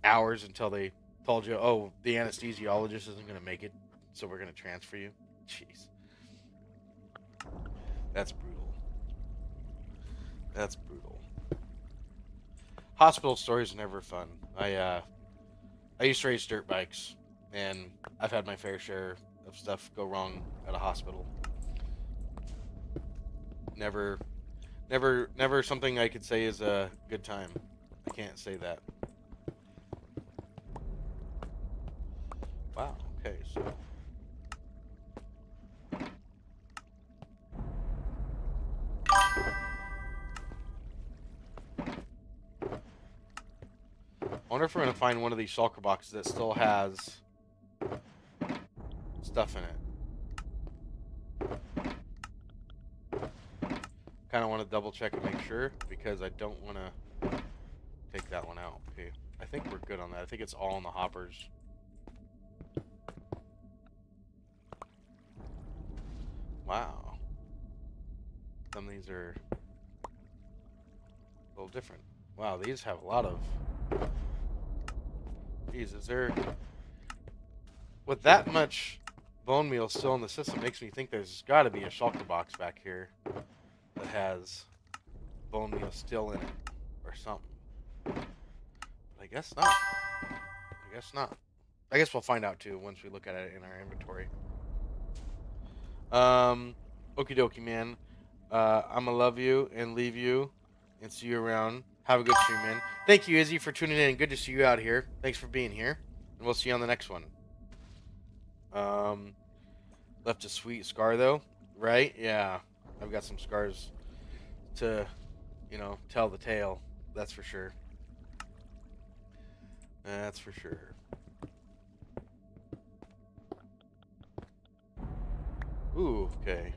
hours until they told you, oh, the anesthesiologist isn't going to make it, so we're going to transfer you. Jeez. That's brutal. That's brutal. Hospital stories are never fun. I used to race dirt bikes, and I've had my fair share of stuff go wrong at a hospital. Never something I could say is a good time. I can't say that. Wow. Okay, so. I wonder if we're gonna find one of these shulker boxes that still has stuff in it. Kind of want to double check and make sure because I don't want to take that one out. Okay, I think we're good on that. I think it's all in the hoppers. Wow. Some of these are a little different. Wow, these have a lot of... Geez, is there... With that much bone meal still in the system, makes me think there's got to be a shulker box back here that has bone meal still in it or something. But I guess not. I guess not. I guess we'll find out too once we look at it in our inventory. Okie dokie, man. I'ma love you and leave you and see you around. Have a good stream, man. Thank you, Izzy, for tuning in. Good to see you out here. Thanks for being here. And we'll see you on the next one. Left a sweet scar, though. Right? Yeah. I've got some scars to, you know, tell the tale. That's for sure. That's for sure. Ooh, okay.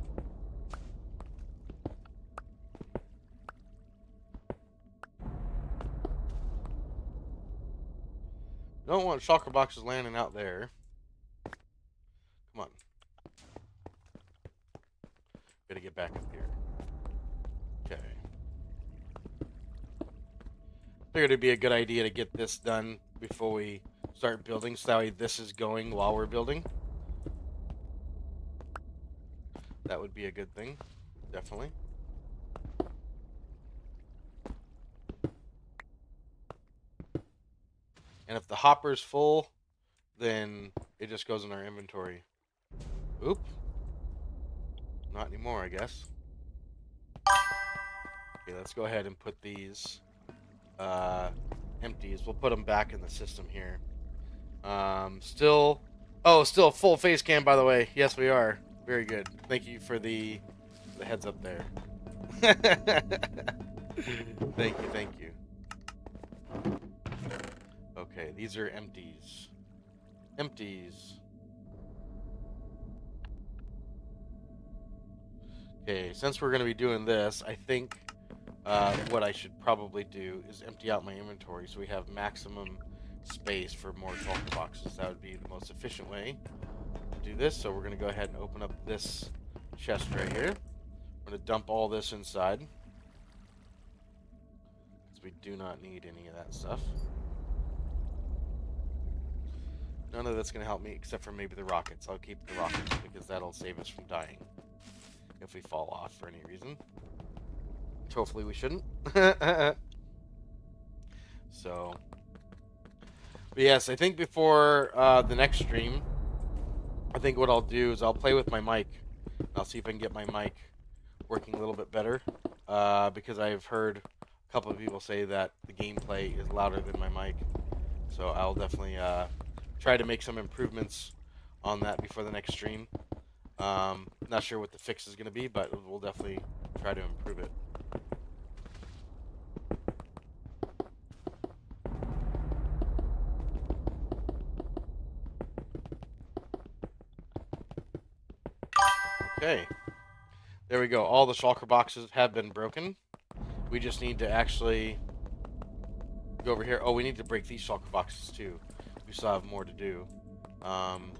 Don't want shulker boxes landing out there. Come on. Gotta get back up here. Okay. Figured it'd be a good idea to get this done before we start building, so that way this is going while we're building. That would be a good thing. Definitely. And if the hopper's full, then it just goes in our inventory. Oop. Not anymore, I guess. Okay, let's go ahead and put these empties. We'll put them back in the system here. Still a full face cam, by the way. Yes, we are. Very good. Thank you for the heads up there. Thank you. Okay, these are empties. Okay, since we're going to be doing this, I think what I should probably do is empty out my inventory so we have maximum space for more shulker boxes. That would be the most efficient way to do this. So we're going to go ahead and open up this chest right here. I'm going to dump all this inside, because we do not need any of that stuff. None of that's going to help me except for maybe the rockets. I'll keep the rockets because that'll save us from dying if we fall off for any reason. Hopefully we shouldn't. So, but yes, I think before the next stream, I think what I'll do is I'll play with my mic. I'll see if I can get my mic working a little bit better, because I've heard a couple of people say that the gameplay is louder than my mic. So I'll definitely try to make some improvements on that before the next stream. Not sure what the fix is going to be, but we'll definitely try to improve it. Okay, there we go. All the shulker boxes have been broken. We just need to actually go over here. Oh, we need to break these shulker boxes too. We still have more to do. And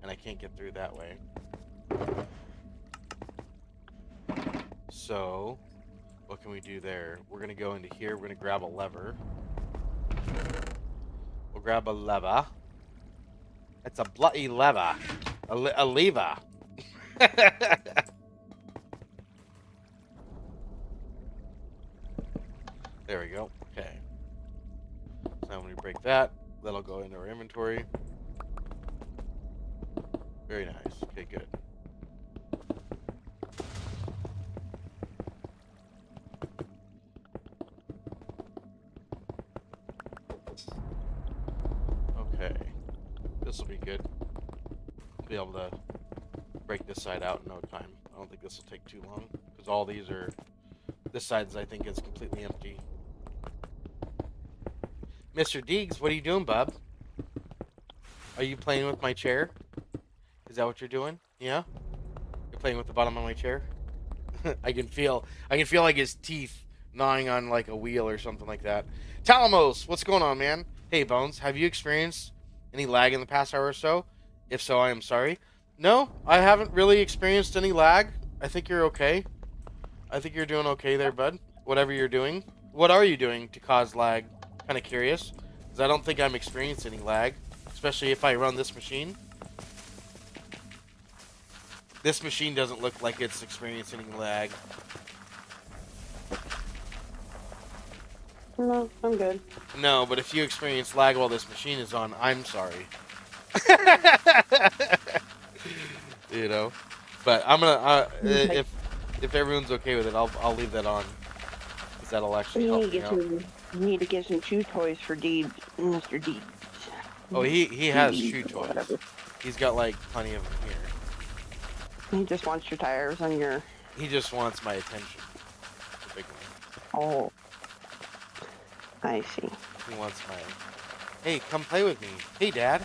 I can't get through that way. So, what can we do there? We're going to go into here. We're going to grab a lever. We'll grab a lever. It's a bloody lever. A lever. There we go. Okay. So now when we break that, that'll go into our inventory. Very nice. Okay, good. Okay. This will be good. Be able to break this side out in no time. I don't think this will take too long, because all these are... This side, I think, is completely empty. Mr. Deegs, what are you doing, bub? Are you playing with my chair? Is that what you're doing? Yeah? You're playing with the bottom of my chair? I can feel like his teeth gnawing on like a wheel or something like that. Talamos, what's going on, man? Hey, Bones, have you experienced any lag in the past hour or so? If so, I am sorry. No, I haven't really experienced any lag. I think you're okay. I think you're doing okay there, bud. Whatever you're doing. What are you doing to cause lag? Kind of curious. Because I don't think I'm experiencing any lag. Especially if I run this machine. This machine doesn't look like it's experiencing any lag. No, I'm good. No, but if you experience lag while this machine is on, I'm sorry. You know? But I'm gonna, if everyone's okay with it, I'll leave that on. Because that'll actually help me out. You need to get some chew toys for Deeds, Mr. Deeds. Oh, he has Deeds chew or toys. whatever. He's got like plenty of them here. He just wants your tires on your... He just wants my attention. The big one. Oh. I see. He wants my... Hey, come play with me. Hey, Dad.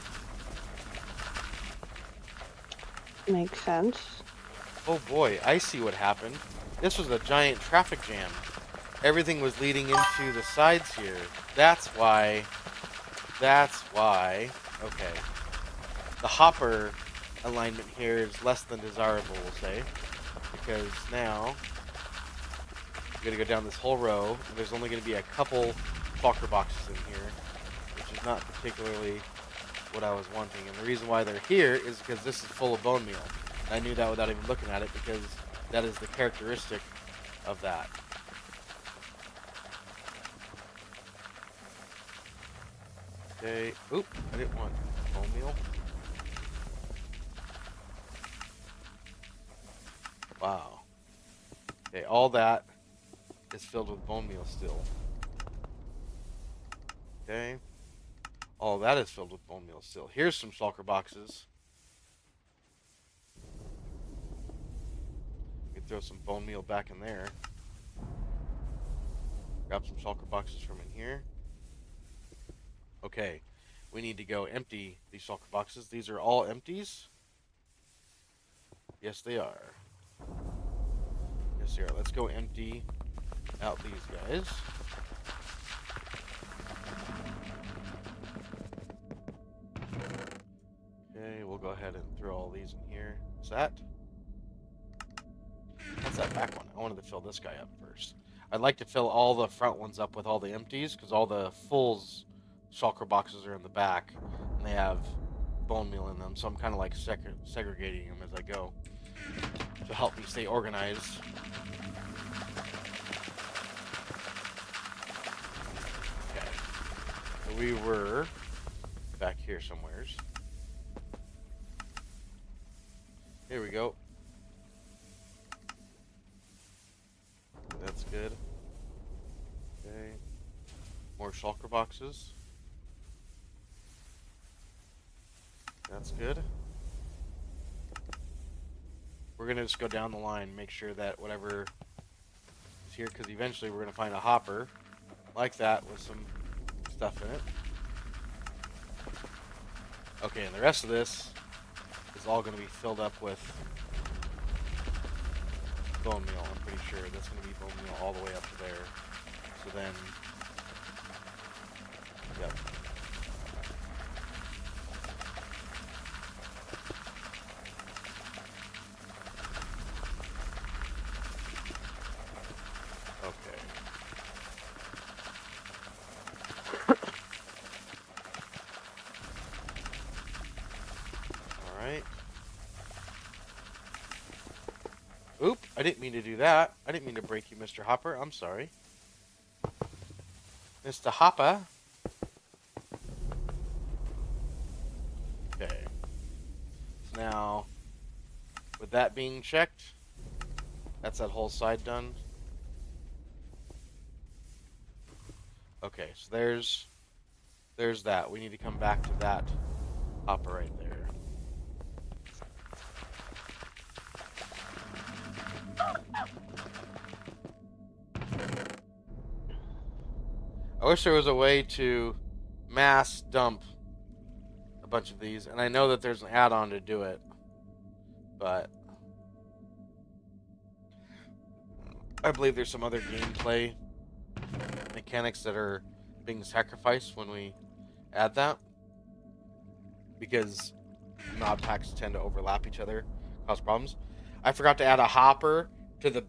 Makes sense. Oh boy, I see what happened. This was a giant traffic jam. Everything was leading into the sides here. That's why. Okay. The hopper alignment here is less than desirable, we'll say. Because now, we're going to go down this whole row, and there's only going to be a couple shulker boxes in here, which is not particularly what I was wanting. And the reason why they're here is because this is full of bone meal. I knew that without even looking at it, because that is the characteristic of that. Okay. Oop, I didn't want bone meal. Wow. Okay, all that is filled with bone meal still. Okay. All that is filled with bone meal still. Here's some shulker boxes. We can throw some bone meal back in there. Grab some shulker boxes from in here. Okay. We need to go empty these shulker boxes. These are all empties. Yes, they are. Yes, they are. Let's go empty out these guys. Okay, we'll go ahead and throw all these in here. What's that? What's that back one? I wanted to fill this guy up first. I'd like to fill all the front ones up with all the empties, because all the fulls shulker boxes are in the back, and they have bone meal in them, so I'm kind of like segregating them as I go to help me stay organized. Okay, so we were back here somewheres. Here we go. That's good. Okay. More shulker boxes. That's good. We're going to just go down the line, make sure that whatever is here, because eventually we're going to find a hopper like that with some stuff in it. Okay, and the rest of this is all going to be filled up with bone meal. I'm pretty sure that's going to be bone meal all the way up to there. So then, yep. Okay. All right. Oop, I didn't mean to do that. I didn't mean to break you, Mr. Hopper. I'm sorry. Mr. Hopper. Okay. So now, with that being checked, that's that whole side done. Okay, so there's that. We need to come back to that hopper right there. I wish there was a way to mass dump a bunch of these, and I know that there's an add-on to do it, but I believe there's some other gameplay mechanics that are being sacrificed when we add that, because mod packs tend to overlap each other, cause problems. I forgot to add a hopper to the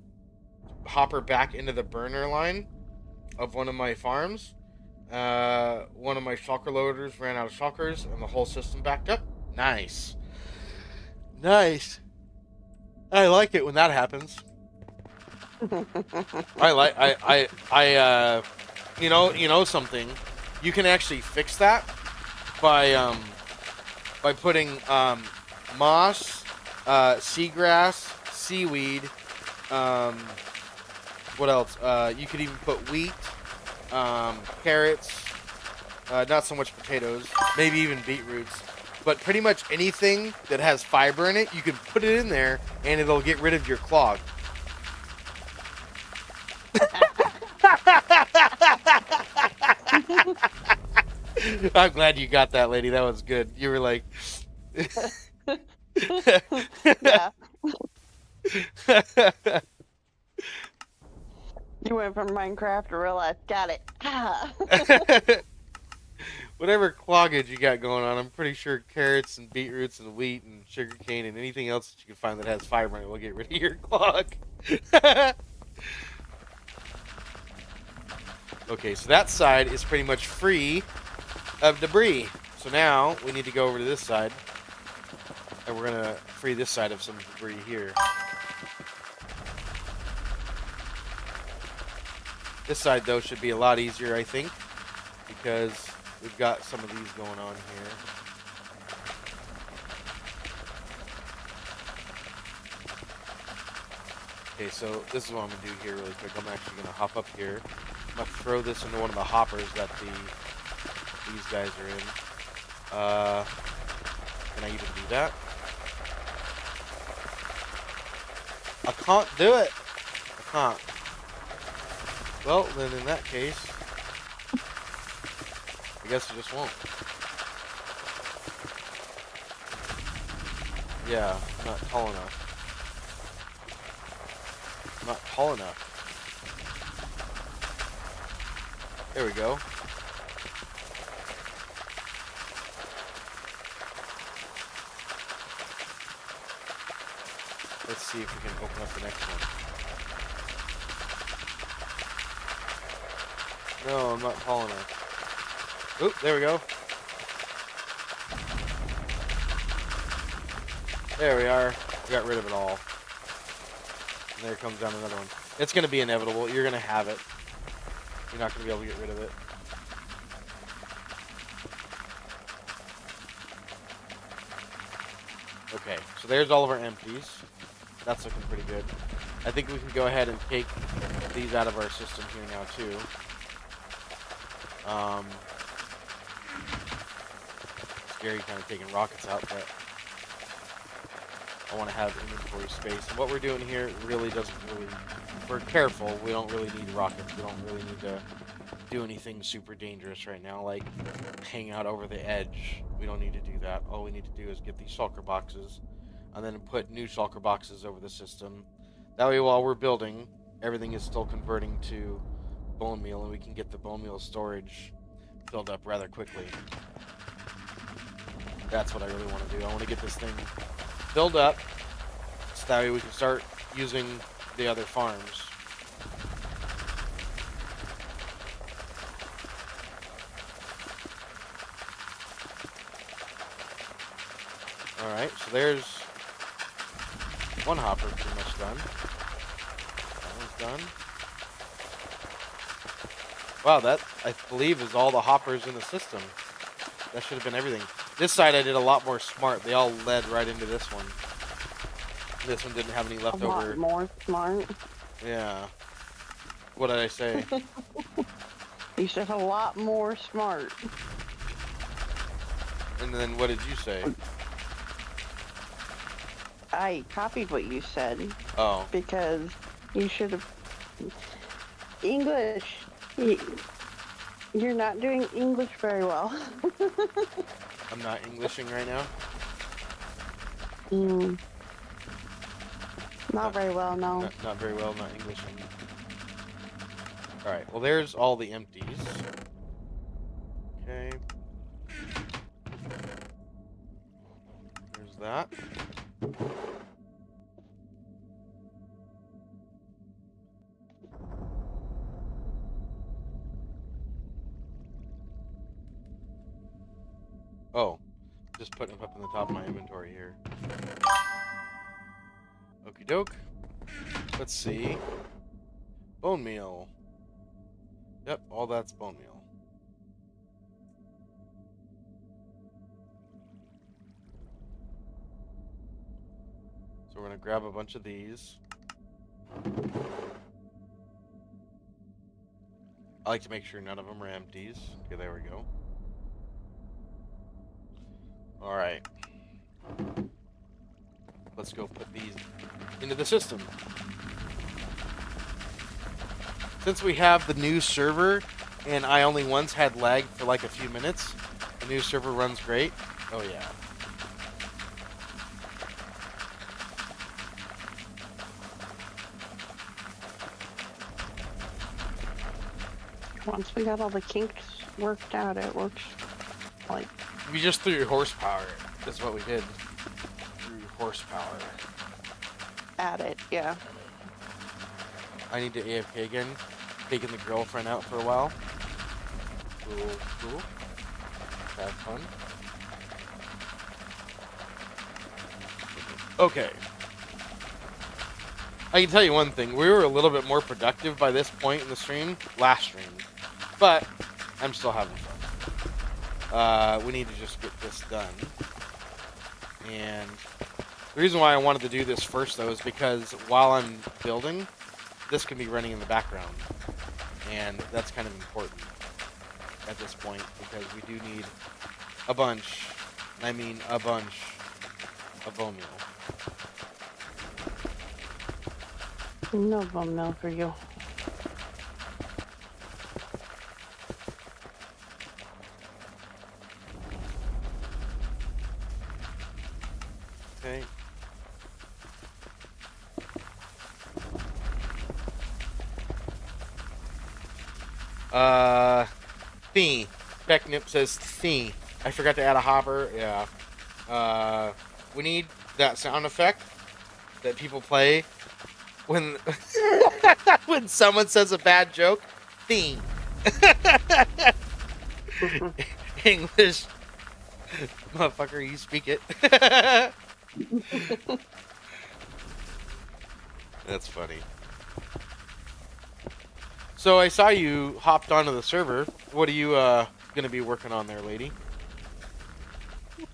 hopper back into the burner line of one of my farms. One of my shulker loaders ran out of shulkers and the whole system backed up. Nice. Nice. I like it when that happens. You know something. You can actually fix that by putting moss, seagrass, seaweed, what else? You could even put wheat, carrots, not so much potatoes, maybe even beetroots, but pretty much anything that has fiber in it, you can put it in there and it'll get rid of your clog. I'm glad you got that, lady. That was good. You were like... Yeah. You went from Minecraft to real life. Got it. Ah. Whatever cloggage you got going on, I'm pretty sure carrots and beetroots and wheat and sugarcane and anything else that you can find that has fiber in it will get rid of your clog. Okay, so that side is pretty much free of debris. So now we need to go over to this side, and we're gonna free this side of some debris here. This side though should be a lot easier, I think, because we've got some of these going on here. Okay, so this is what I'm gonna do here really quick. I'm actually gonna hop up here. I'm gonna throw this into one of the hoppers that these guys are in. Can I even do that? I can't do it. I can't. Well, then in that case, I guess I just won't. Yeah, I'm not tall enough. I'm not tall enough. There we go. Let's see if we can open up the next one. No, I'm not tall enough. Oop, there we go. There we are. We got rid of it all. And there comes down another one. It's going to be inevitable. You're going to have it. You're not going to be able to get rid of it. Okay, so there's all of our empties. That's looking pretty good. I think we can go ahead and take these out of our system here now, too. Scary kind of taking rockets out, but I want to have inventory space. And what we're doing here really doesn't really... We're careful. We don't really need rockets. We don't really need to do anything super dangerous right now, like hang out over the edge. We don't need to do that. All we need to do is get these shulker boxes and then put new shulker boxes over the system. That way, while we're building, everything is still converting to bone meal, and we can get the bone meal storage filled up rather quickly. That's what I really want to do. I want to get this thing filled up so that way we can start using the other farms. Alright, so there's one hopper pretty much done. That one's done. Wow, that, I believe, is all the hoppers in the system. That should have been everything. This side I did a lot more smart. They all led right into this one. This one didn't have any leftover. A lot more smart. Yeah. What did I say? You said a lot more smart. And then what did you say? I copied what you said. Oh. Because you should have... English. You're not doing English very well. I'm not Englishing right now? Not very well, no. Not very well, not Englishing. Alright, well there's all the empties. Okay. There's that. Oh, just putting them up in the top of my inventory here. Okie doke. Let's see. Bone meal. Yep, all that's bone meal. So we're gonna grab a bunch of these. I like to make sure none of them are empties. Okay, there we go. Alright. Let's go put these into the system. Since we have the new server, and I only once had lag for like a few minutes, the new server runs great. Oh yeah. Once we got all the kinks worked out, it works like... We just threw horsepower. That's what we did. Threw horsepower. At it, yeah. I need to AFK again. Taking the girlfriend out for a while. Cool, cool. Have fun. Okay. I can tell you one thing. We were a little bit more productive by this point in the stream. Last stream. But I'm still having fun. we need to just get this done. And the reason why I wanted to do this first, though, is because while I'm building, this can be running in the background. And that's kind of important at this point, because we do need a bunch, I mean a bunch, of bone meal. No bone meal for you. Okay. Thee. Becknip says thee. I forgot to add a hopper. Yeah. We need that sound effect that people play when when someone says a bad joke. Thee. English. Motherfucker, you speak it. That's funny. So I saw you hopped onto the server. What are you gonna be working on there, lady?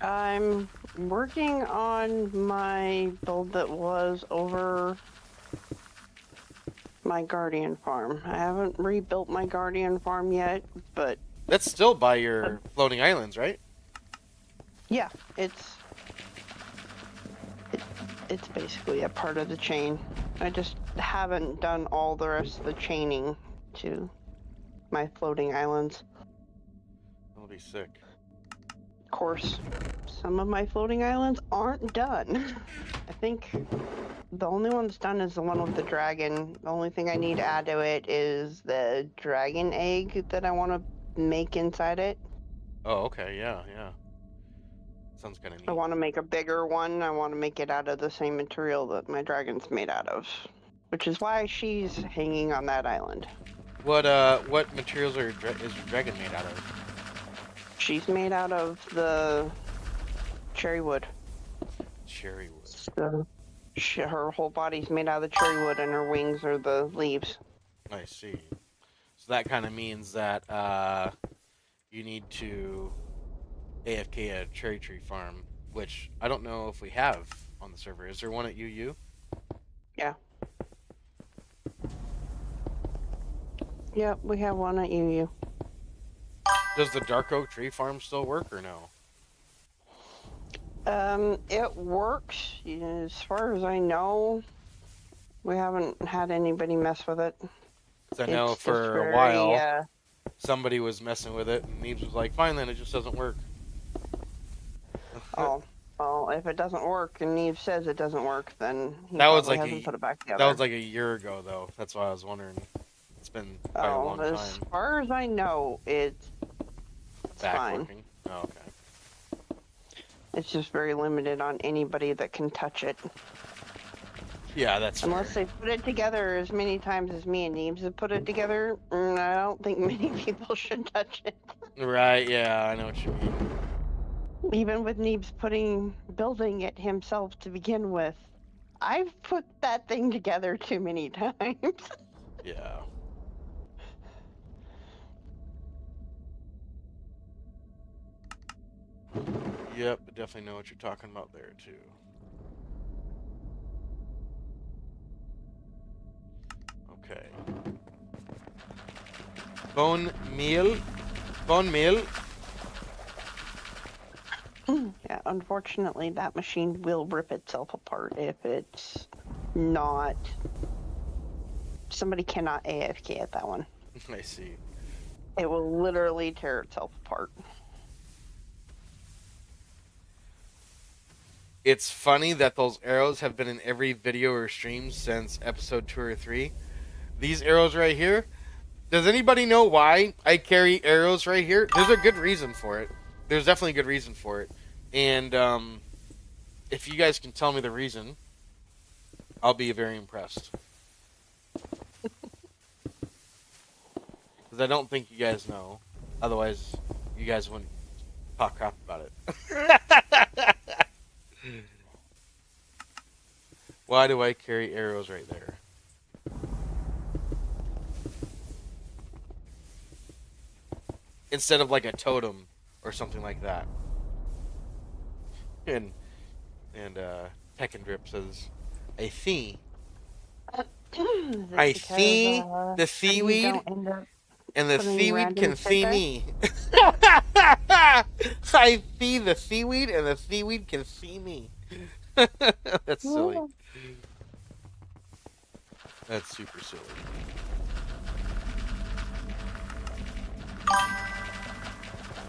I'm working on my build that was over my guardian farm. I haven't rebuilt my guardian farm yet, but That's still by your floating islands, right? yeah, it's basically a part of the chain. I just haven't done all the rest of the chaining to my floating islands. That'll be sick. Of course, some of my floating islands aren't done. I think the only one that's done is the one with the dragon. The only thing I need to add to it is the dragon egg that I want to make inside it. Oh, okay, yeah, yeah. Sounds kind of neat. I want to make a bigger one. I want to make it out of the same material that my dragon's made out of, which is why she's hanging on that island. What materials is your dragon made out of? She's made out of the cherry wood. Cherry wood. So her whole body's made out of the cherry wood, and her wings are the leaves. I see. So that kind of means that you need to AFK a cherry tree farm, which I don't know if we have on the server. Is there one at UU? Yeah. Yep, we have one at UU. Does the dark oak tree farm still work or no? It works. As far as I know, we haven't had anybody mess with it. 'Cause I know It's just for a very, while somebody was messing with it, and Neebs was like, "Fine, then it just doesn't work." Oh, well, if it doesn't work and Neve says it doesn't work, then he That was probably like hasn't a- put it back together. That was like a year ago, though. That's why I was wondering. It's been quite a long as time. far as I know, it's Back fine. working. Oh, okay. It's just very limited on anybody that can touch it. Yeah, that's Unless fair. they put it together as many times as me and Neebs have put it together, I don't think many people should touch it. Right, yeah, I know what you mean. Even with Neebs building it himself to begin with, I've put that thing together too many times. Yeah. Yep, I definitely know what you're talking about there, too. Okay. Bone meal. Bone meal. Yeah, unfortunately, that machine will rip itself apart if it's not. Somebody cannot AFK at that one. I see. It will literally tear itself apart. It's funny that those arrows have been in every video or stream since episode 2 or 3. These arrows right here. Does anybody know why I carry arrows right here? There's a good reason for it. There's definitely a good reason for it. And if you guys can tell me the reason, I'll be very impressed. Because I don't think you guys know. Otherwise, you guys wouldn't talk crap about it. Why do I carry arrows right there? Instead of like a totem or something like that. And Tekken Drip says, I see. Is it I because, see the then you seaweed, don't end up and the putting seaweed random can shit see there? me. I see the seaweed, and the seaweed can see me. That's silly. That's super silly.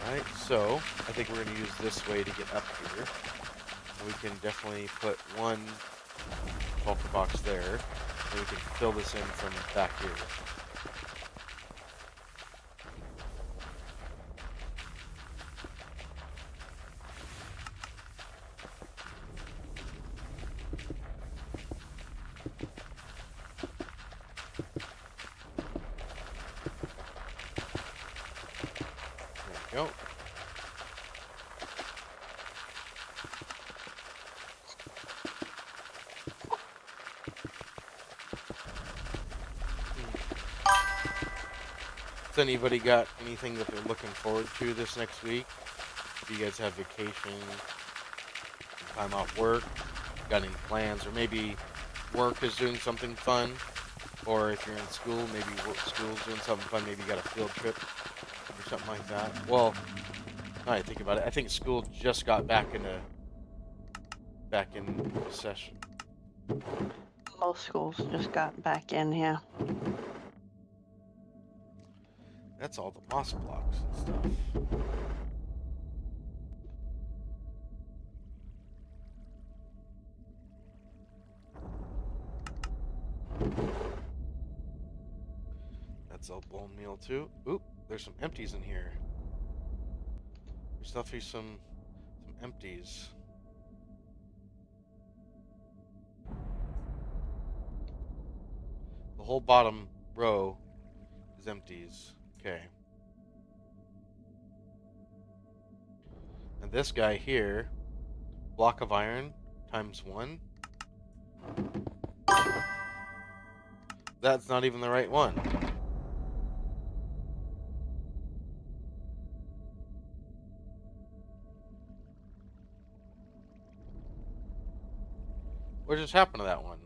Alright, so I think we're going to use this way to get up here. And we can definitely put one shulker box there. And we can fill this in from back here. There we go. Has anybody got anything that they're looking forward to this next week? Do you guys have vacation, time off work, got any plans, or maybe work is doing something fun, or if you're in school, maybe school's doing something fun, maybe you got a field trip or something like that. Well, now I think about it, I think school just got back in session. Most schools just got back in here. That's all the moss blocks and stuff. That's all bone meal too. Oop, there's some empties in here. There's definitely some empties. The whole bottom row is empties. Okay. And this guy here, block of iron times 1. That's not even the right one. What just happened to that one?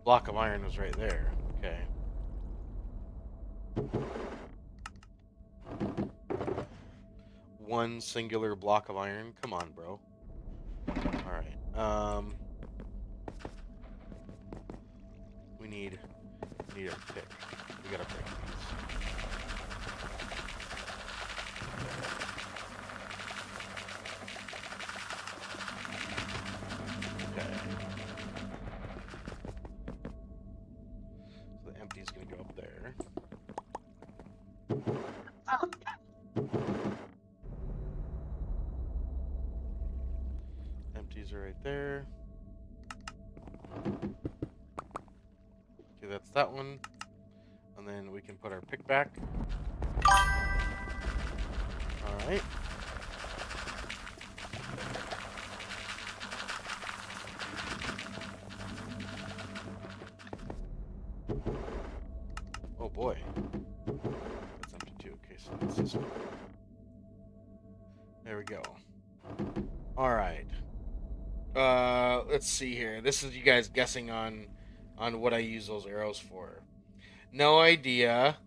Block of iron was right there. Okay. One singular block of iron. Come on, bro. Alright. We need a pick. We gotta pick these. Okay. So the empty's gonna go up there. Empties are right there. Okay, that's that one. And then we can put our pick back. Alright. Oh boy. That's empty too. Okay, so that's this one. There we go. Alright. Let's see here. This is you guys guessing on what I use those arrows for. No idea.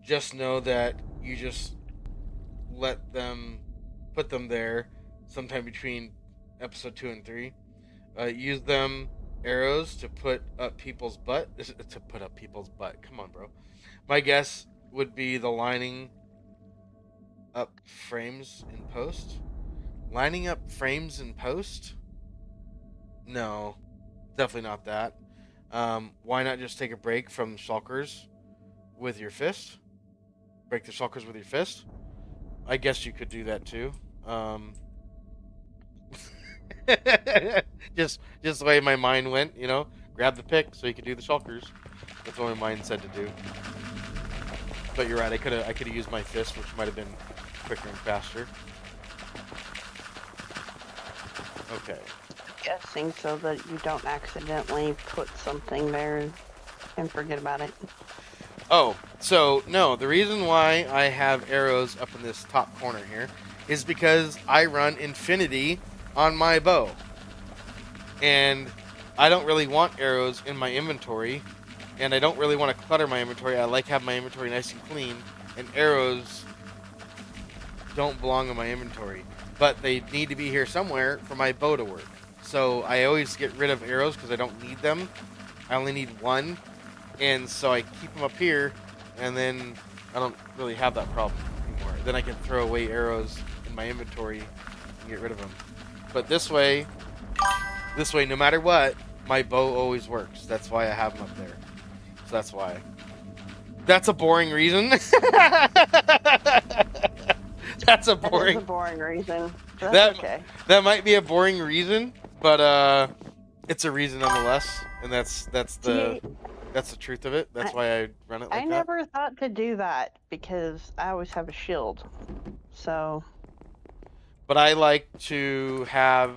Just know that you just put them there sometime between episode 2 and 3. Use them arrows to put up people's butt. To put up people's butt. Come on, bro. My guess would be the lining up frames in post. Lining up frames in post? No, definitely not that. Why not just take a break from shulkers with your fist? Break the shulkers with your fist? I guess you could do that too. just the way my mind went, you know, grab the pick so you could do the shulkers. That's what my mind said to do. But you're right. I could have used my fist, which might have been quicker and faster. Okay. Guessing so that you don't accidentally put something there and forget about it. Oh, so no, the reason why I have arrows up in this top corner here is because I run infinity on my bow. And I don't really want arrows in my inventory, and I don't really want to clutter my inventory. I like having my inventory nice and clean, and arrows don't belong in my inventory. But they need to be here somewhere for my bow to work. So I always get rid of arrows because I don't need them. I only need one, and so I keep them up here, and then I don't really have that problem anymore. Then I can throw away arrows in my inventory and get rid of them. But this way, no matter what, my bow always works. That's why I have them up there. So that's why. That's a boring reason. That's a boring. That is a boring reason. That's That- okay. That might be a boring reason, but it's a reason nonetheless, and that's the See, truth of it. That's why I run it like I that. never thought to do that because I always have a shield. So But I like to have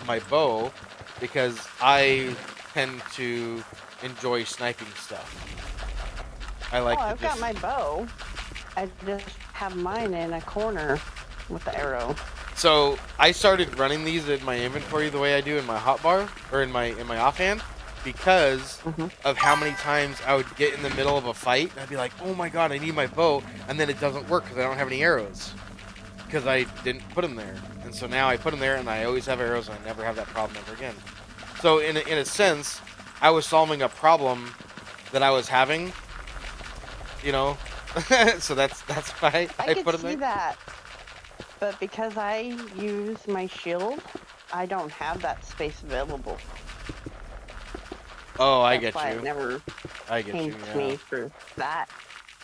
my bow because I tend to enjoy sniping stuff. I like to I've got my bow. I just have mine in a corner with the arrow. So I started running these in my inventory the way I do in my hotbar or in my offhand because of how many times I would get in the middle of a fight and I'd be like, oh my god, I need my bow, and then it doesn't work because I don't have any arrows because I didn't put them there. And so now I put them there and I always have arrows and I never have that problem ever again. So in a sense, I was solving a problem that I was having, you know. So that's why I could put them see there. that, but because I use my shield, I don't have that space available. Oh, I That's get why you. It never I get came you. to Yeah. me for that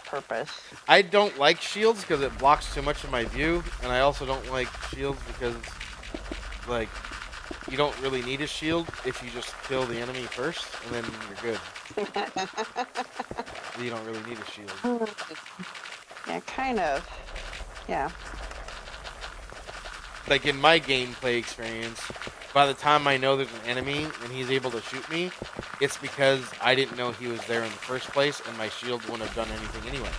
purpose. I don't like shields because it blocks too much of my view, and I also don't like shields because, like, you don't really need a shield if you just kill the enemy first, and then you're good. You don't really need a shield. Yeah, kind of. Yeah. Like, in my gameplay experience, by the time I know there's an enemy and he's able to shoot me, it's because I didn't know he was there in the first place, and my shield wouldn't have done anything anyway,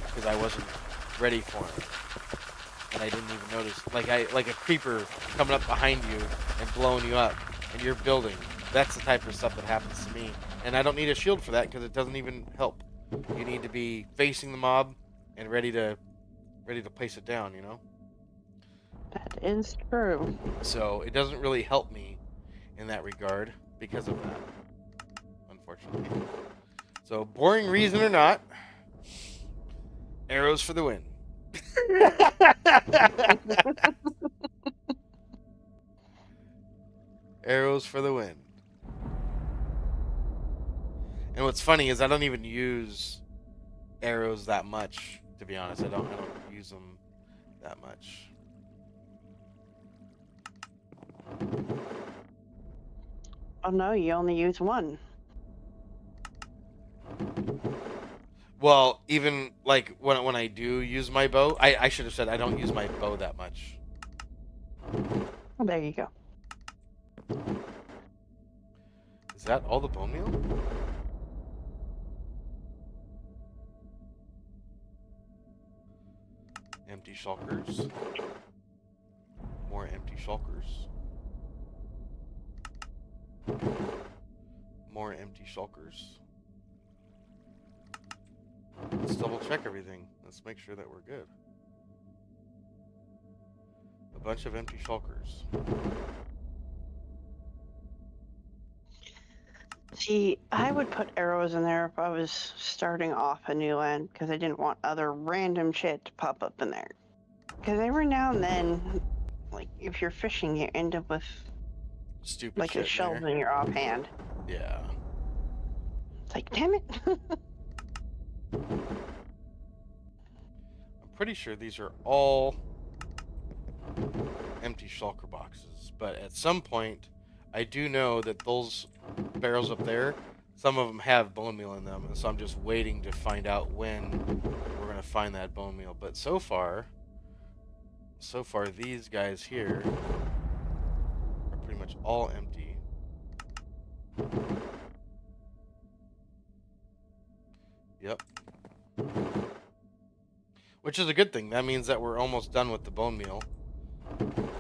because I wasn't ready for him. And I didn't even notice, like a creeper coming up behind you and blowing you up, and you're building. That's the type of stuff that happens to me, and I don't need a shield for that because it doesn't even help. You need to be facing the mob and ready to place it down, you know. That is true. So it doesn't really help me in that regard because of that, unfortunately. So boring reason or not, arrows for the win. Arrows for the win. And what's funny is I don't even use arrows that much, to be honest. I don't use them that much. Oh no, you only use one. Well, even like when I do use my bow, I should have said I don't use my bow that much. Oh, there you go. Is that all the bone meal? Empty shulkers. More empty shulkers. More empty shulkers. Let's double check everything. Let's make sure that we're good. A bunch of empty shulkers. See, I would put arrows in there if I was starting off a new land because I didn't want other random shit to pop up in there. Because every now and then, like if you're fishing, you end up with Stupid like shit a shells there. in your offhand. Yeah. It's like, damn it. I'm pretty sure these are all empty shulker boxes, but at some point, I do know that those barrels up there, some of them have bone meal in them, and so I'm just waiting to find out when we're gonna find that bone meal. But so far these guys here are pretty much all empty. Yep. Which is a good thing. That means that we're almost done with the bone meal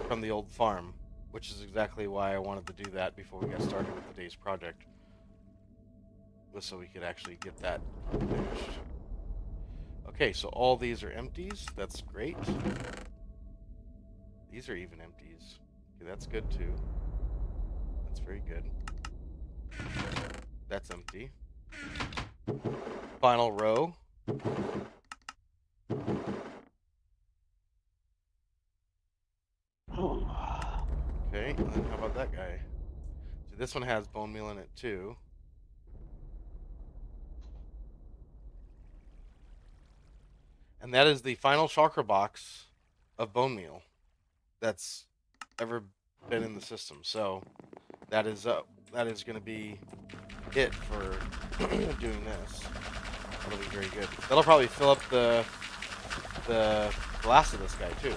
from the old farm, which is exactly why I wanted to do that before we got started with today's project. Just so we could actually get that finished. Okay, so all these are empties. That's great. These are even empties. Okay, that's good too. That's very good. That's empty. Final row. Okay, and then how about that guy? So this one has bone meal in it too. And that is the final shulker box of bone meal that's ever been in the system. So that is going to be it for doing this. That'll be very good. That'll probably fill up the glass of this guy too.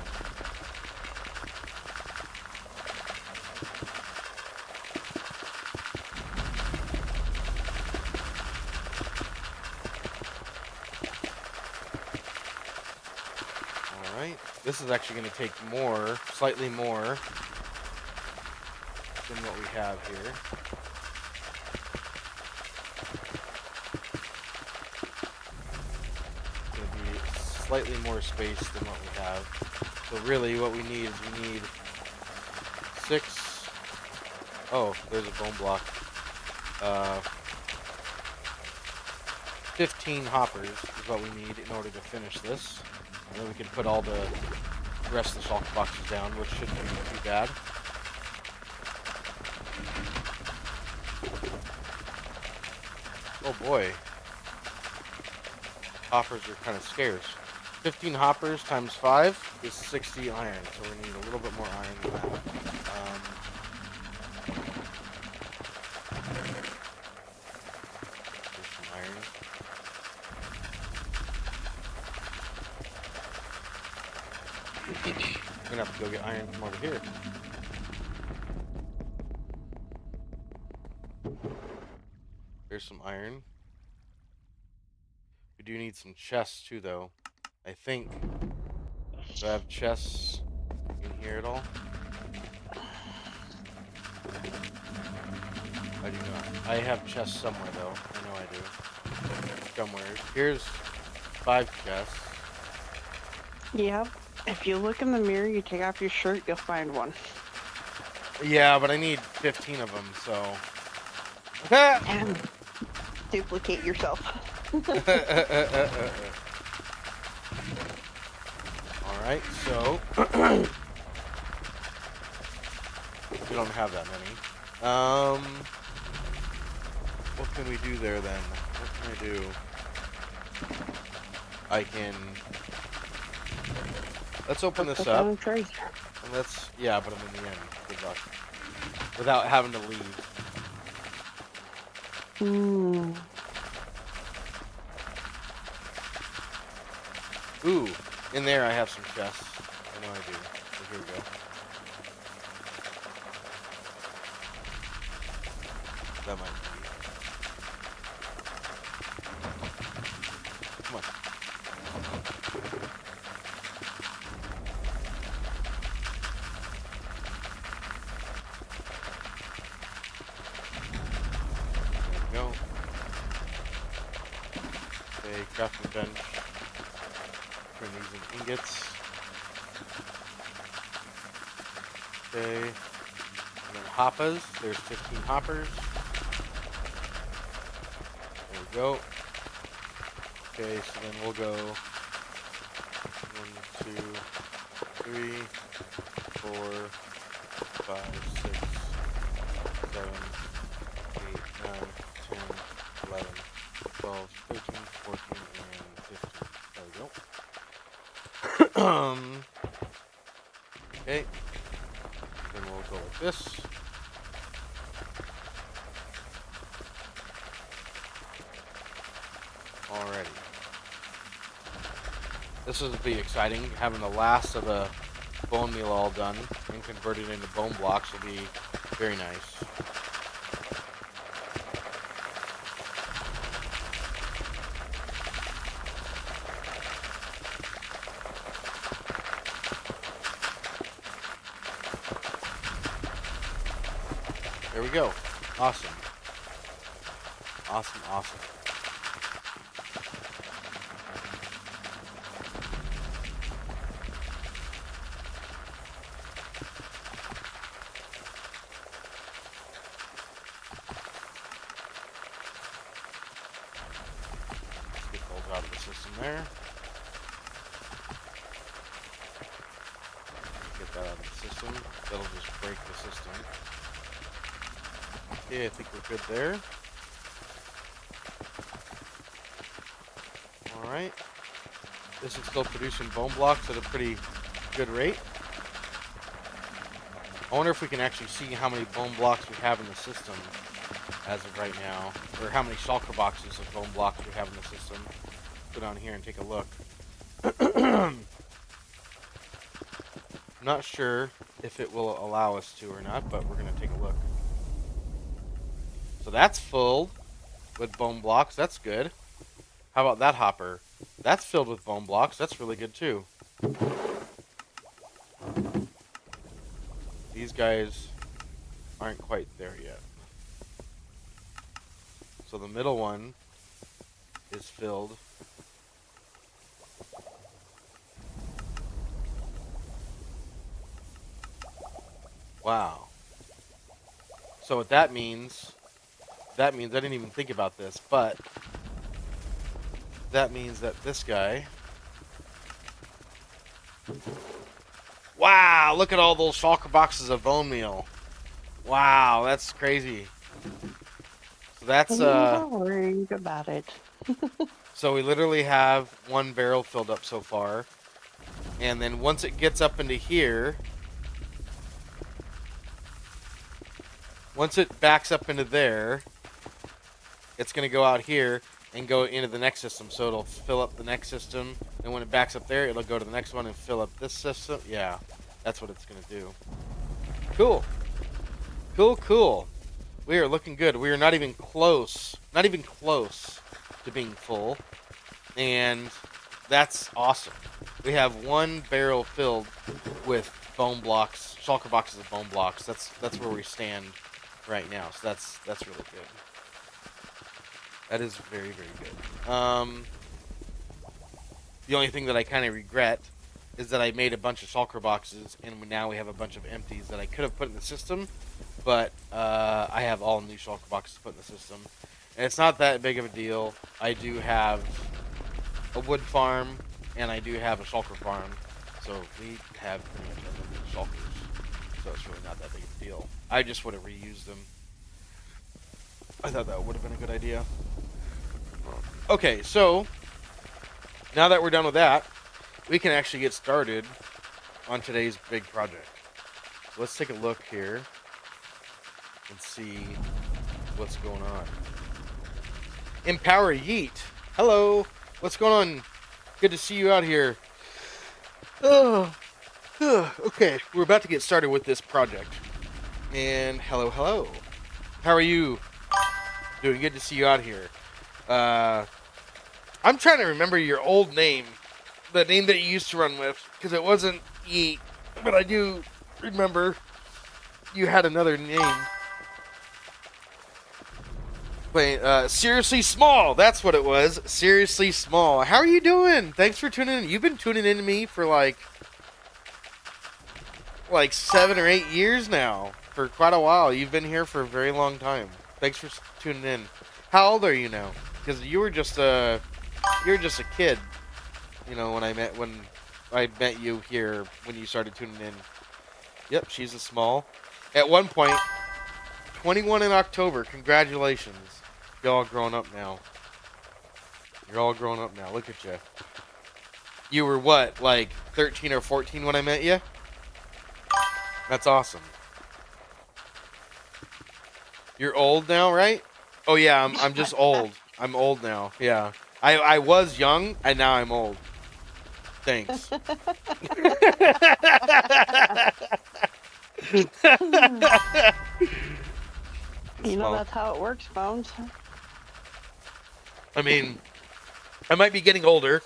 All right. This is actually going to take more, slightly more than what we have here. Slightly more space than what we have. So really what we need is we need 6. Oh, there's a bone block. 15 hoppers is what we need in order to finish this. And then we can put all the rest of the shulker boxes down, which shouldn't be too bad. Oh boy. Hoppers are kind of scarce. 15 hoppers times 5 is 60 iron, so we need a little bit more iron than that. There's some iron. I'm gonna have to go get iron from over here. There's some iron. We do need some chests too, though. I think. Do I have chests in here at all? I do not. I have chests somewhere, though. I know I do. Somewhere. Here's 5 chests. Yep. If you look in the mirror, you take off your shirt, you'll find one. Yeah, but I need 15 of them, so. And duplicate yourself. Alright, so. We don't have that many. What can we do there then? What can I do? I can. Let's open this up. And let's. Yeah, but I'm in the end. Good luck. Without having to leave. Hmm. Ooh, in there I have some chests. I know I do. So here we go. That might be. Come on. There we go. Okay, crafting bench. Turn these into ingots. Okay. And then hoppers. There's 15 hoppers. There we go. Okay, so then we'll go 1, 2, 3, 4, 5, 6, 7, 8, 9, 10, 11, 12, 13, 14, and 15. There we go. Okay. Then we'll go like this. Alrighty. This will be exciting. Having the last of the bone meal all done and converted into bone blocks will be very nice. There we go. Awesome. Awesome, awesome. Let's get those out of the system there. Get that out of the system. That'll just break the system. Okay, I think we're good there. Alright. This is still producing bone blocks at a pretty good rate. I wonder if we can actually see how many bone blocks we have in the system as of right now. Or how many shulker boxes of bone blocks we have in the system. Go down here and take a look. I'm not sure if it will allow us to or not, but we're going to take a look. So that's filled with bone blocks. That's good. How about that hopper? That's filled with bone blocks. That's really good too. These guys aren't quite there yet. So the middle one is filled. Wow. So what that means I didn't even think about this, but that means that this guy. Wow, look at all those shulker boxes of bone meal. Wow, that's crazy. So that's Don't worry about it. so we literally have one barrel filled up so far. And then once it gets up into here, once it backs up into there, it's going to go out here and go into the next system. So it'll fill up the next system. And when it backs up there, it'll go to the next one and fill up this system. Yeah, that's what it's going to do. Cool. Cool, cool. We are looking good. We are not even close. Not even close to being full. And that's awesome. We have one barrel filled with bone blocks, shulker boxes of bone blocks. That's where we stand right now. So that's really good. That is very, very good. The only thing that I kind of regret is that I made a bunch of shulker boxes, and now we have a bunch of empties that I could have put in the system, but I have all new shulker boxes to put in the system. And it's not that big of a deal. I do have a wood farm, and I do have a shulker farm, so we have pretty much unlimited shulkers. So it's really not that big of a deal. I just would have reused them. I thought that would have been a good idea. Okay, so now that we're done with that, we can actually get started on today's big project. So let's take a look here and see what's going on. Empower Yeet. Hello. What's going on? Good to see you out here. Okay, we're about to get started with this project. And hello, hello. How are you? Doing good to see you out here. I'm trying to remember your old name. The name that you used to run with. Because it wasn't Yeet. But I do remember you had another name. Seriously Small. That's what it was. Seriously Small. How are you doing? Thanks for tuning in. You've been tuning in to me for like 7 or 8 years now. For quite a while. You've been here for a very long time. Thanks for tuning in. How old are you now? Because you were just a kid, you know, when I met you here when you started tuning in. Yep, she's a small. At one point, 21 in October. Congratulations. You're all grown up now. You're all grown up now. Look at you. You were what, like 13 or 14 when I met you? That's awesome. You're old now, right? Oh yeah, I'm just old. I'm old now. Yeah. I was young and now I'm old. Thanks. You know, that's how it works, Bones. I mean, I might be getting older.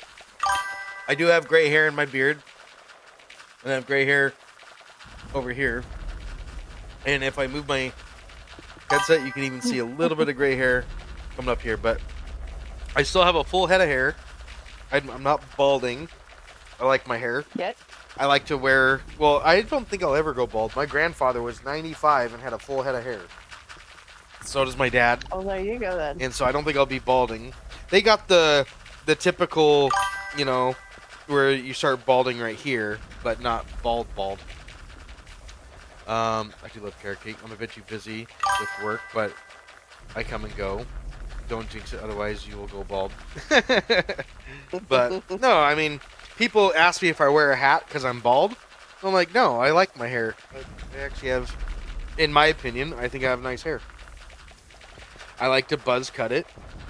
I do have gray hair in my beard. And I have gray hair over here. And if I move my headset, you can even see a little bit of gray hair coming up here, but I still have a full head of hair. I'm not balding. I like my hair. Yet. I like to wear. Well, I don't think I'll ever go bald. My grandfather was 95 and had a full head of hair. So does my dad. Oh, there you go then. And so I don't think I'll be balding. They got the typical, you know, where you start balding right here, but not bald. I do love carrot cake. I'm a bit too busy with work, but I come and go. Don't jinx it, otherwise you will go bald. But no, I mean, people ask me if I wear a hat because I'm bald. I'm like, no, I like my hair. I actually have, in my opinion, I think I have nice hair. I like to buzz cut it,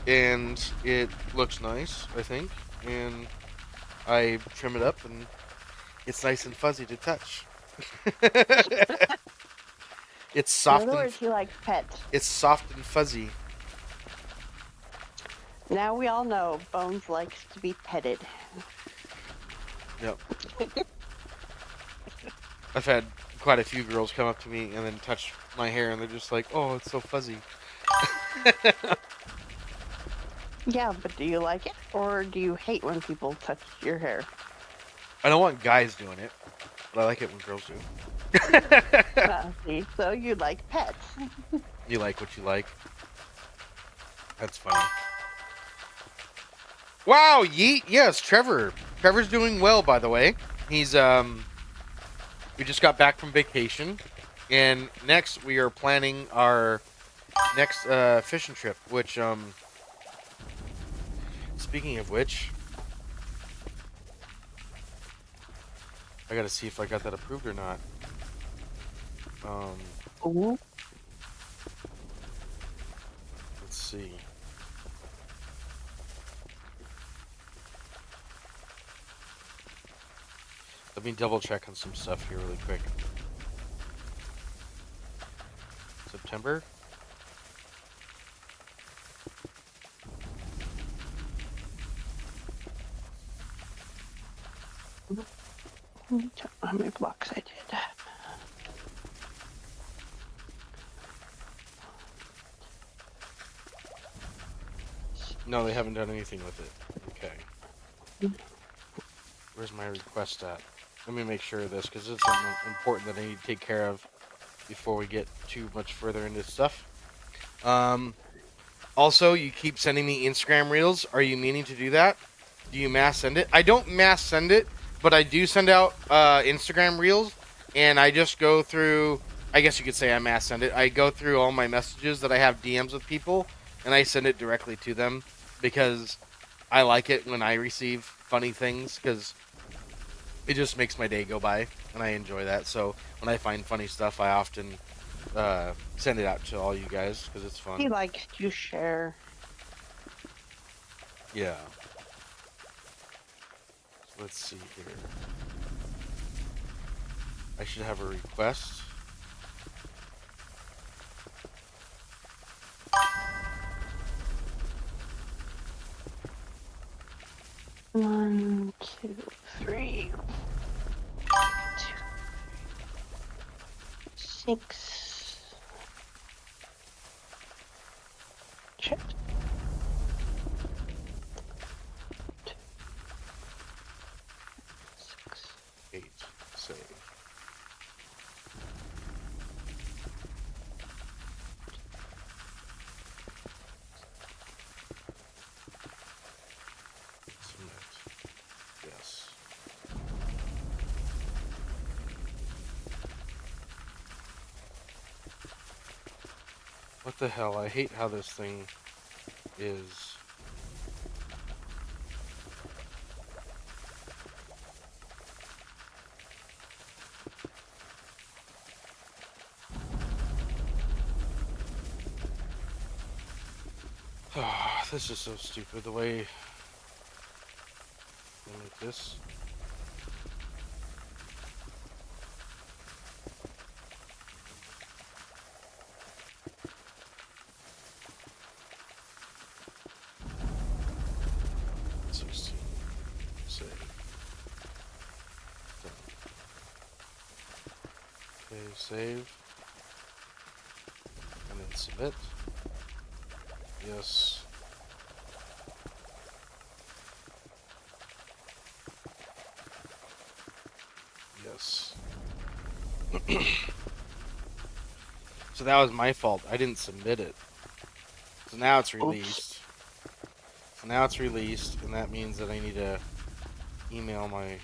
and it looks nice, I think. And I trim it up, and it's nice and fuzzy to touch. It's In soft other and words, you like pets. it's soft and fuzzy. Now we all know Bones likes to be petted. Yep. I've had quite a few girls come up to me and then touch my hair, and they're just like, "Oh, it's so fuzzy." Yeah, but do you like it, or do you hate when people touch your hair? I don't want guys doing it, but I like it when girls do. See, so you like pets. You like what you like. That's funny. Wow, yeet. Yes, Trevor. Trevor's doing well, by the way. He's we just got back from vacation, and next we are planning our next fishing trip, which speaking of which, I gotta see if I got that approved or not. Ooh. Let's see. Let me double check on some stuff here really quick. September? How many blocks I did? No, they haven't done anything with it. Okay. Where's my request at? Let me make sure of this, because it's something important that I need to take care of before we get too much further into stuff. Also, you keep sending me Instagram reels. Are you meaning to do that? Do you mass send it? I don't mass send it, but I do send out Instagram reels, and I just go through, I guess you could say I mass send it. I go through all my messages that I have DMs with people, and I send it directly to them, because I like it when I receive funny things, because it just makes my day go by, and I enjoy that. So when I find funny stuff, I often send it out to all you guys, because it's fun. He likes to share. Yeah. Let's see here. I should have a request. One, two, three. 6. Check. 6. 8. Save. Submit. Yes. What the hell? I hate how this thing is. Oh, this is so stupid. The way I make this. Save. Done. Okay, save. And then Submit. Yes. Yes. So that was my fault. I didn't submit it. So now it's released. So now it's released, and that means that I need to email my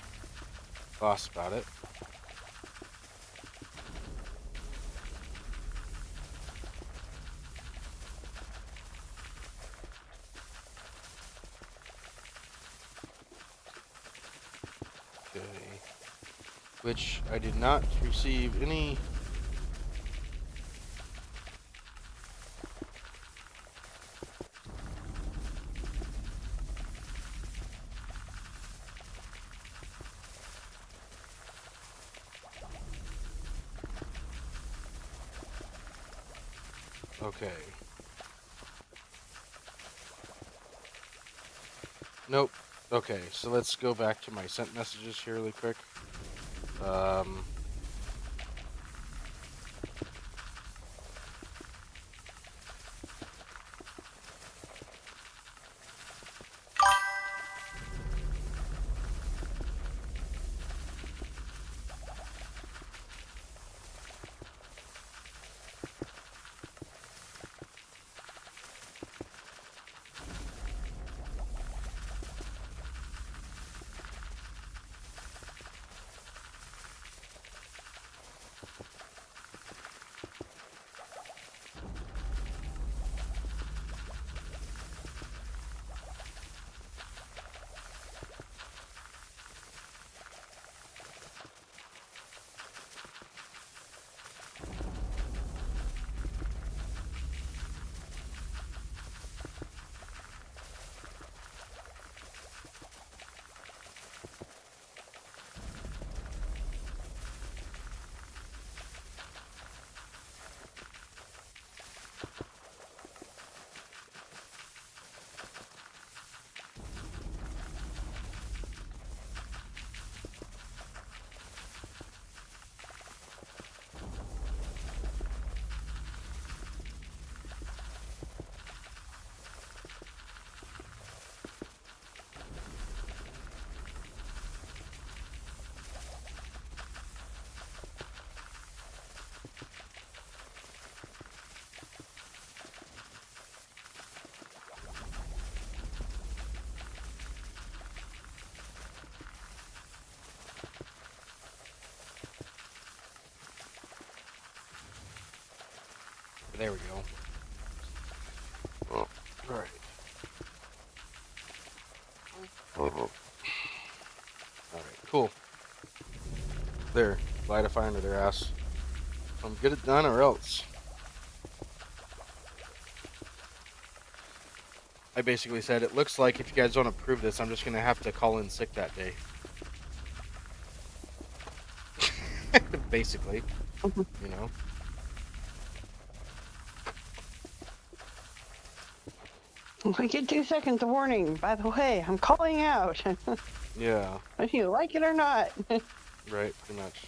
boss about it. Okay. Which I did not receive any. Okay. Nope. Okay, so let's go back to my sent messages here really quick. There we go. Oh, all right. All right, cool. There, light a fire under their ass. Get it done or else. I basically said, it looks like if you guys don't approve this, I'm just going to have to call in sick that day. Basically, you know. We get 2 seconds of warning. By the way, I'm calling out. Yeah. Whether you like it or not. Right, pretty much.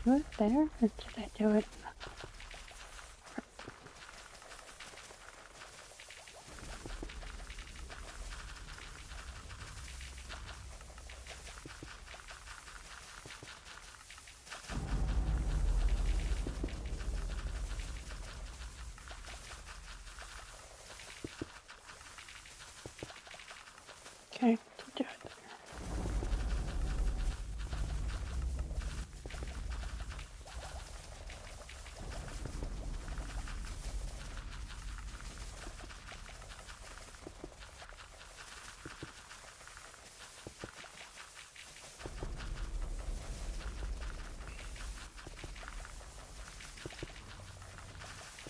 Do it there, or did I do it? Okay, do it.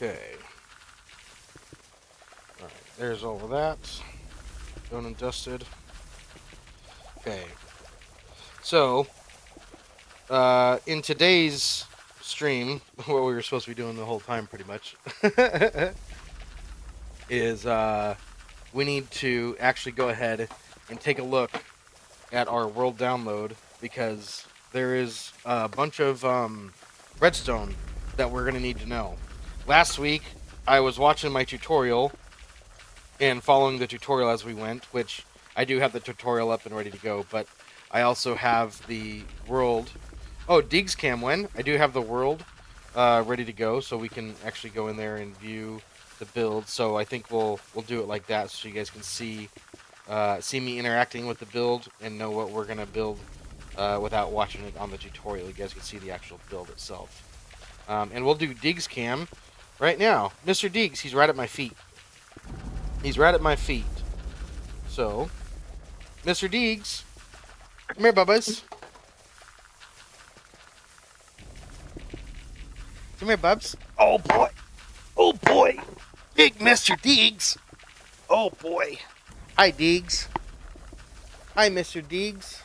Okay. Alright, there's all of that. Done and dusted. Okay. So, in today's stream, what we were supposed to be doing the whole time pretty much, is we need to actually go ahead and take a look at our world download, because there is a bunch of redstone that we're going to need to know. Last week, I was watching my tutorial and following the tutorial as we went, which I do have the tutorial up and ready to go, but I also have the world. Oh, Deegs Camwen. I do have the world ready to go, so we can actually go in there and view the build. So I think we'll do it like that, so you guys can see me interacting with the build and know what we're gonna build without watching it on the tutorial. You guys can see the actual build itself. And we'll do Deegs Cam right now. Mr. Deegs, he's right at my feet. He's right at my feet. So, Mr. Deegs, come here, Bubbas. Come here, Bubs. Oh boy. Oh boy. Big Mr. Deegs. Oh boy. Hi, Deegs. Hi, Mr. Deegs.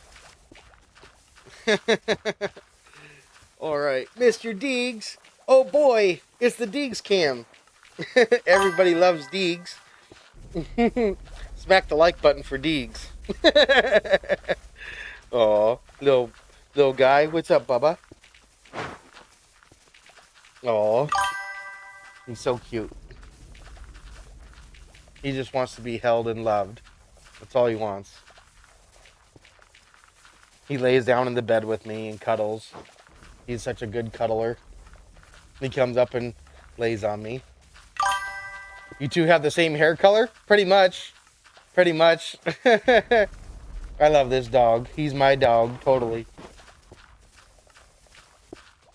All right, Mr. Deegs. Oh boy, it's the Deegs Cam. Everybody loves Deegs. Smack the like button for Deegs. Oh, little guy. What's up, Bubba? Oh, he's so cute. He just wants to be held and loved. That's all he wants. He lays down in the bed with me and cuddles. He's such a good cuddler. He comes up and lays on me. You two have the same hair color? Pretty much. Pretty much. I love this dog. He's my dog, totally.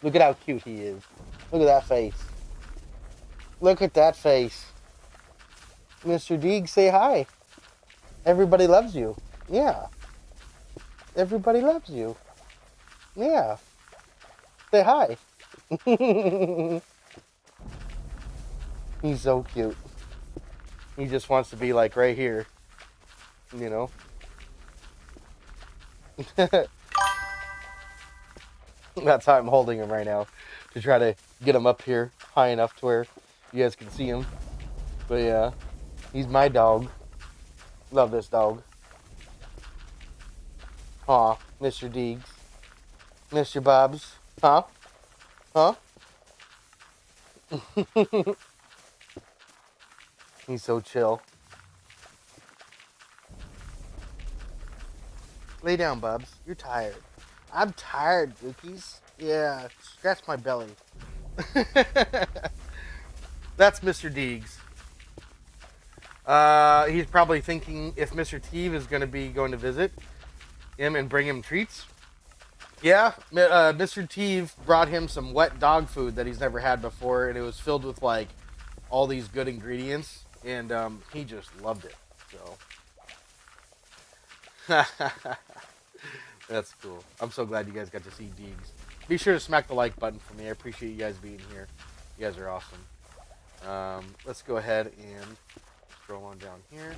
Look at how cute he is. Look at that face. Look at that face. Mr. Deeg, say hi. Everybody loves you. Yeah. Everybody loves you. Yeah. Say hi. He's so cute. He just wants to be like right here. You know? That's how I'm holding him right now. To try to get him up here high enough to where you guys can see him. But yeah. He's my dog. Love this dog. Aw, Mr. Deegs. Mr. Bobs. Huh? Huh? He's so chill. Lay down, Bubs. You're tired. I'm tired, Dookies. Yeah, scratch my belly. That's Mr. Deegs. He's probably thinking if Mr. Teeve is going to be going to visit him and bring him treats. Yeah, Mr. Teeve brought him some wet dog food that he's never had before, and it was filled with like all these good ingredients, and he just loved it. So that's cool. I'm so glad you guys got to see Deegs. Be sure to smack the like button for me. I appreciate you guys being here. You guys are awesome. Let's go ahead and scroll on down here.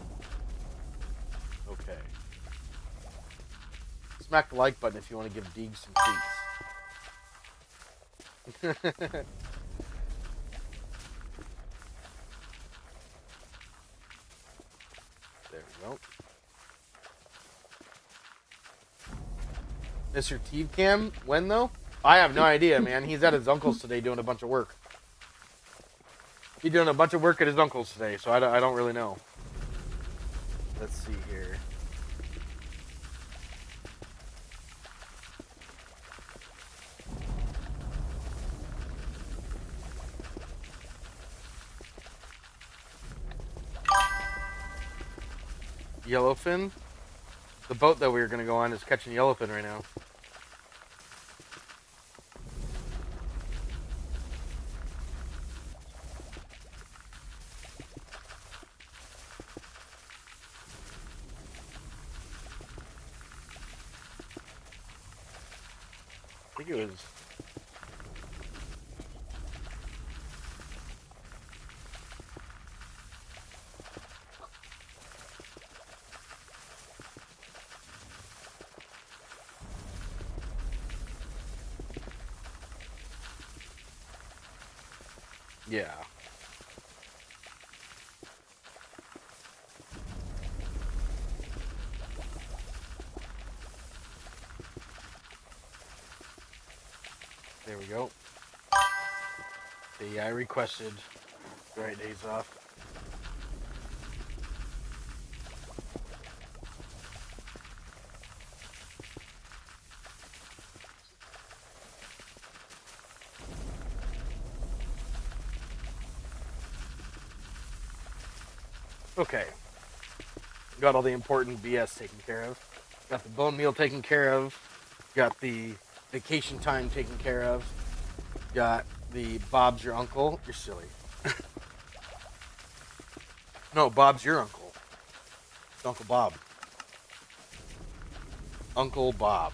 Okay. Smack the like button if you want to give Deegs some treats. There we go. Mr. Teevcam, when though? I have no idea, man. He's at his uncle's today doing a bunch of work. He's doing a bunch of work at his uncle's today, so I don't really know. Let's see here. Yellowfin? The boat that we were going to go on is catching yellowfin right now. I think it was... Yeah. There we go. Yeah, I requested right days off. Okay. Got all the important BS taken care of. Got the bone meal taken care of. Got the vacation time taken care of. Got the Bob's your uncle. You're silly. No, Bob's your uncle. It's Uncle Bob. Uncle Bob.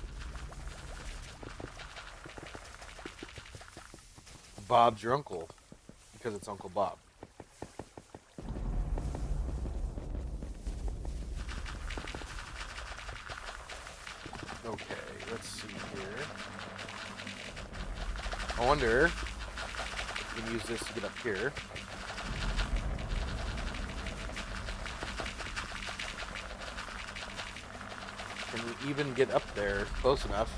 Bob's your uncle because it's Uncle Bob. Okay, let's see here. I wonder if we can use this to get up here. Can we even get up there close enough?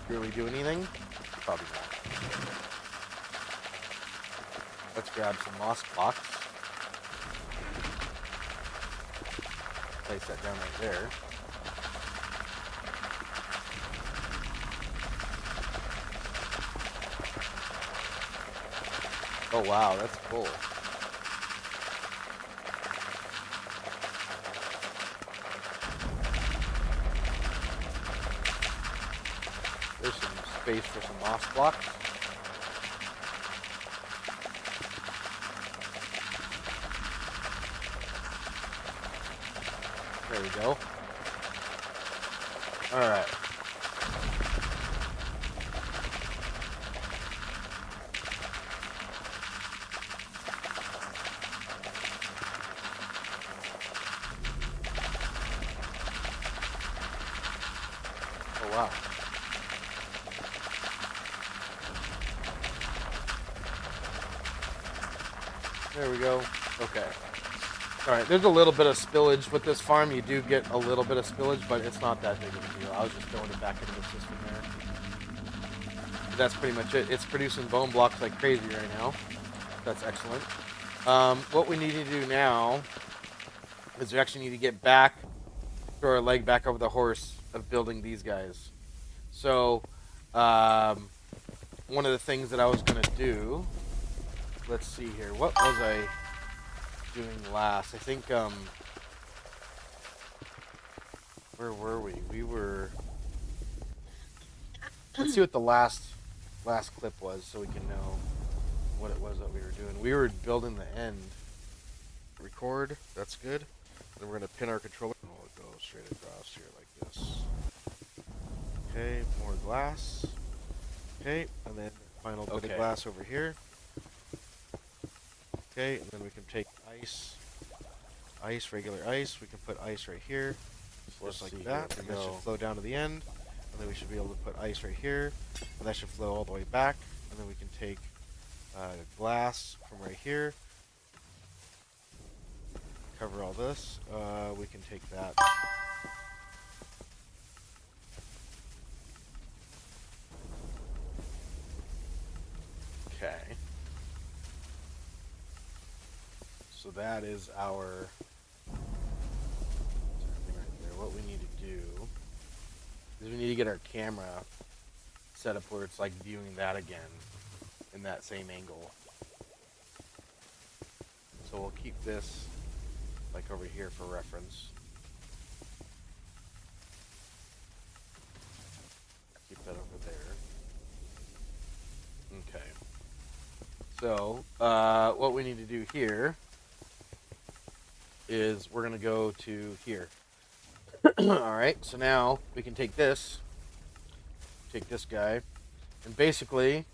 Really do anything? Probably not. Let's grab some moss blocks. Place that down right there. Oh wow, that's cool. There's some space for some moss blocks. There we go. Alright. Oh wow. There we go. Okay. Alright, there's a little bit of spillage with this farm. You do get a little bit of spillage, but it's not that big of a deal. I was just throwing it back into the system there. But that's pretty much it. It's producing bone blocks like crazy right now. That's excellent. What we need to do now is we actually need to get back, throw our leg back over the horse of building these guys. So, one of the things that I was going to do, let's see here. What was I doing last? I think, where were we? We were, let's see what the last clip was so we can know what it was that we were doing. We were building the end. Record, that's good. Then we're going to pin our controller and we'll go straight across here like this. Okay, more glass. Okay, and then final bit of glass over here. Okay, and then we can take ice, regular ice. We can put ice right here, just like that. And that should flow down to the end. And then we should be able to put ice right here, and that should flow all the way back. And then we can take glass from right here, cover all this. We can take that. Okay. So that is our thing right there. What we need to do is we need to get our camera set up where it's like viewing that again in that same angle. So we'll keep this like over here for reference. Keep that over there. Okay. So, what we need to do here is we're going to go to here. Alright, so now we can take this guy, and basically,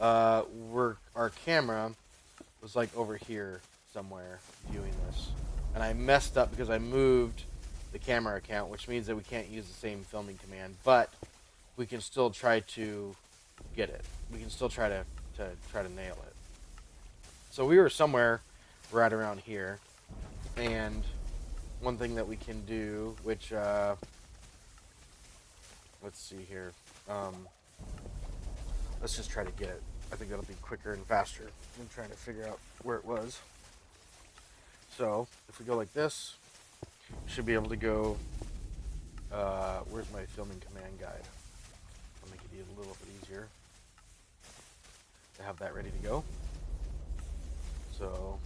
our camera was like over here somewhere viewing this. And I messed up because I moved the camera account, which means that we can't use the same filming command, but we can still try to get it. We can still try to nail it. So we were somewhere right around here, and one thing that we can do, which let's see here, let's just try to get it. I think that'll be quicker and faster than trying to figure out where it was. So if we go like this, we should be able to go. Where's my filming command guide? I'll make it a little bit easier to have that ready to go. So,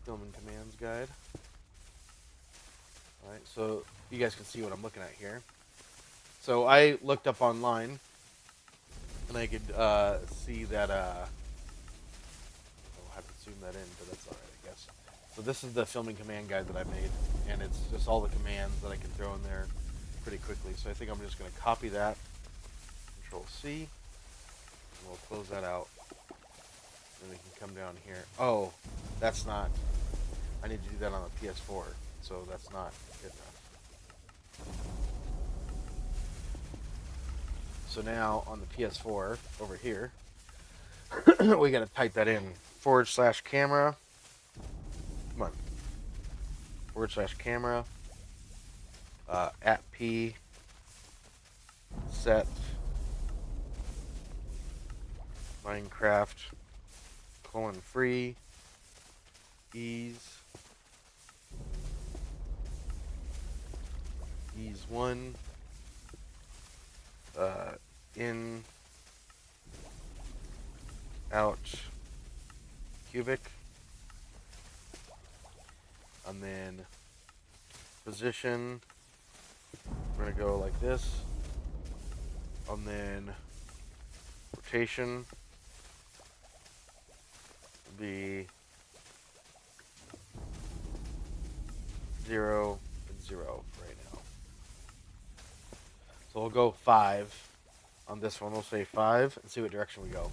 filming commands guide. Alright, so you guys can see what I'm looking at here. So I looked up online, and I could see that, I'll have to zoom that in, but that's alright, I guess. So this is the filming command guide that I made, and it's just all the commands that I can throw in there pretty quickly. So I think I'm just going to copy that, Control C, and we'll close that out. Then we can come down here. Oh, that's not, I need to do that on the PS4, so that's not good enough. So now on the PS4 over here, we got to type that in, /camera, come on, /camera, @p, set, Minecraft, :free, ease 1, in, out, cubic, and then position, we're going to go like this, and then rotation will be 0 and 0 right now. So we'll go 5 on this one. We'll say 5 and see what direction we go.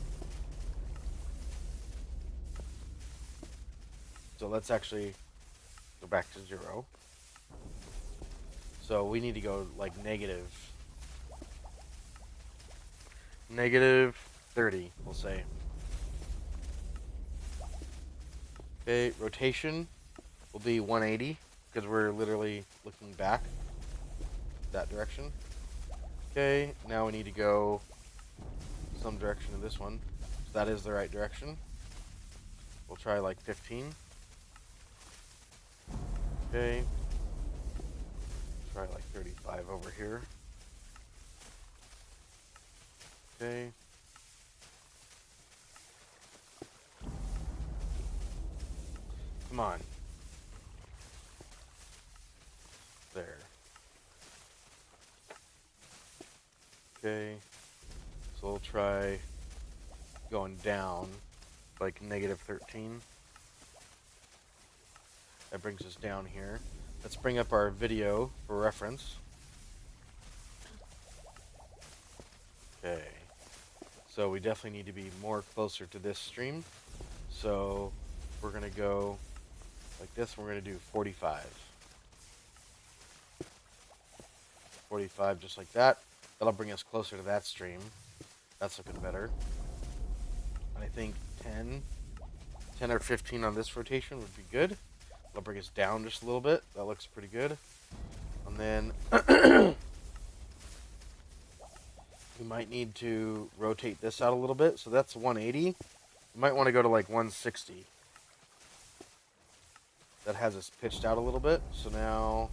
So let's actually go back to 0. So we need to go like negative 30, we'll say. Okay, rotation will be 180 because we're literally looking back that direction. Okay, now we need to go some direction in this one. So that is the right direction. We'll try like 15. Okay. Try like 35 over here. Okay. Come on. There. Okay. So we'll try going down like -13. That brings us down here. Let's bring up our video for reference. Okay. So we definitely need to be more closer to this stream. So we're going to go like this. We're going to do 45. 45 just like that. That'll bring us closer to that stream. That's looking better. I think 10 or 15 on this rotation would be good. That'll bring us down just a little bit. That looks pretty good. And then we might need to rotate this out a little bit. So that's 180. We might want to go to like 160. That has us pitched out a little bit. So now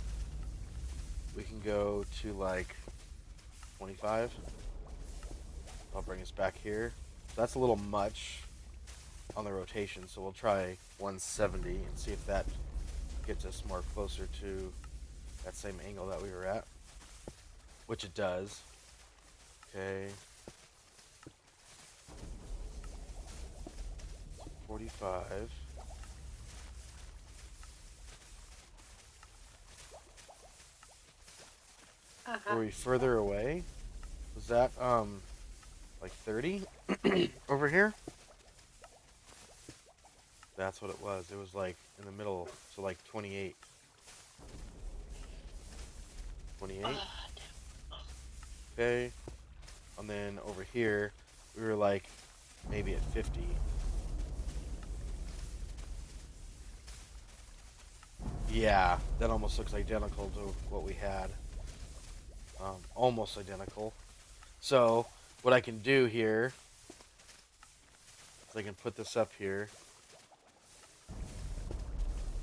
we can go to like 25. I'll bring us back here. So that's a little much on the rotation. So we'll try 170 and see if that gets us more closer to that same angle that we were at, which it does. Okay. 45. Were we further away? Was that like 30 over here? That's what it was. It was like in the middle, so like 28. 28. Okay. And then over here, we were like maybe at 50. Yeah, that almost looks identical to what we had. Almost identical. So what I can do here is I can put this up here.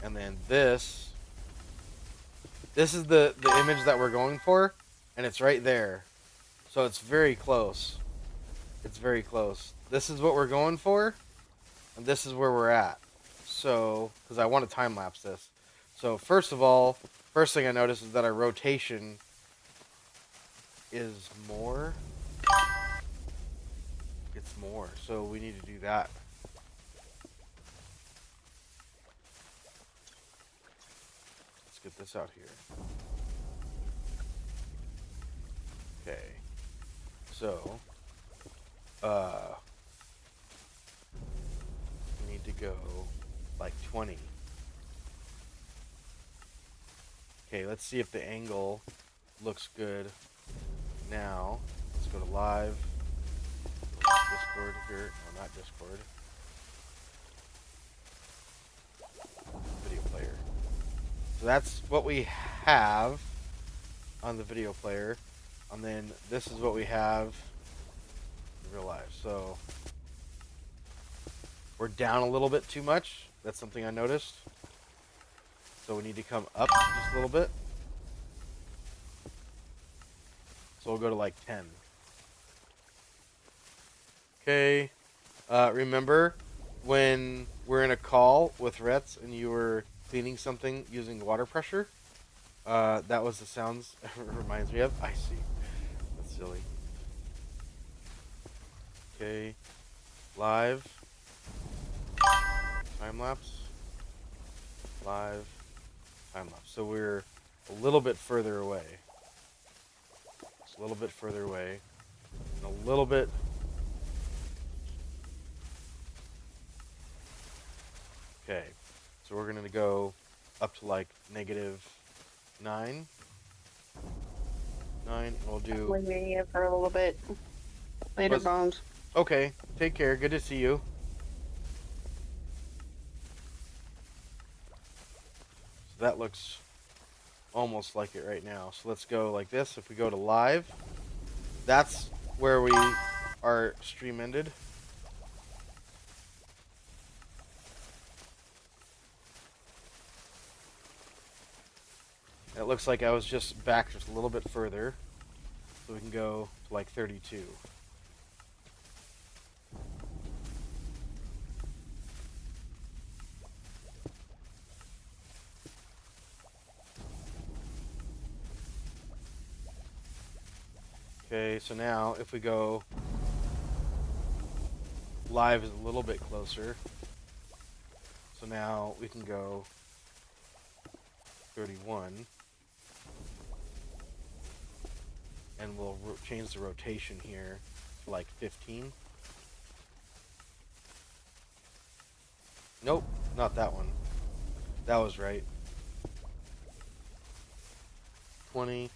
And then this is the image that we're going for, and it's right there. So it's very close. It's very close. This is what we're going for, and this is where we're at. So, because I want to time lapse this. So first of all, first thing I notice is that our rotation is more. It's more, so we need to do that. Let's get this out here. Okay. So, we need to go like 20. Okay, let's see if the angle looks good now. Let's go to live. Discord here. No, not Discord. Video player. So that's what we have on the video player. And then this is what we have in real life. So we're down a little bit too much. That's something I noticed. So we need to come up just a little bit. So we'll go to like 10. Okay. Remember when we're in a call with Rets and you were cleaning something using water pressure? That was the sounds it reminds me of. I see. That's silly. Okay. Live. Time lapse. Live. Time lapse. So we're a little bit further away. Just a little bit further away. And a little bit. Okay. So we're going to go up to like -9. 9. And we'll do. Leaving you for a little bit. Later, Was- Bones. Okay. Take care. Good to see you. So that looks almost like it right now. So let's go like this. If we go to live, that's where we our stream ended. It looks like I was just back just a little bit further. So we can go to like 32. Okay, so now if we go live is a little bit closer. So now we can go 31. And we'll change the rotation here to like 15. Nope, not that one. That was right. 20.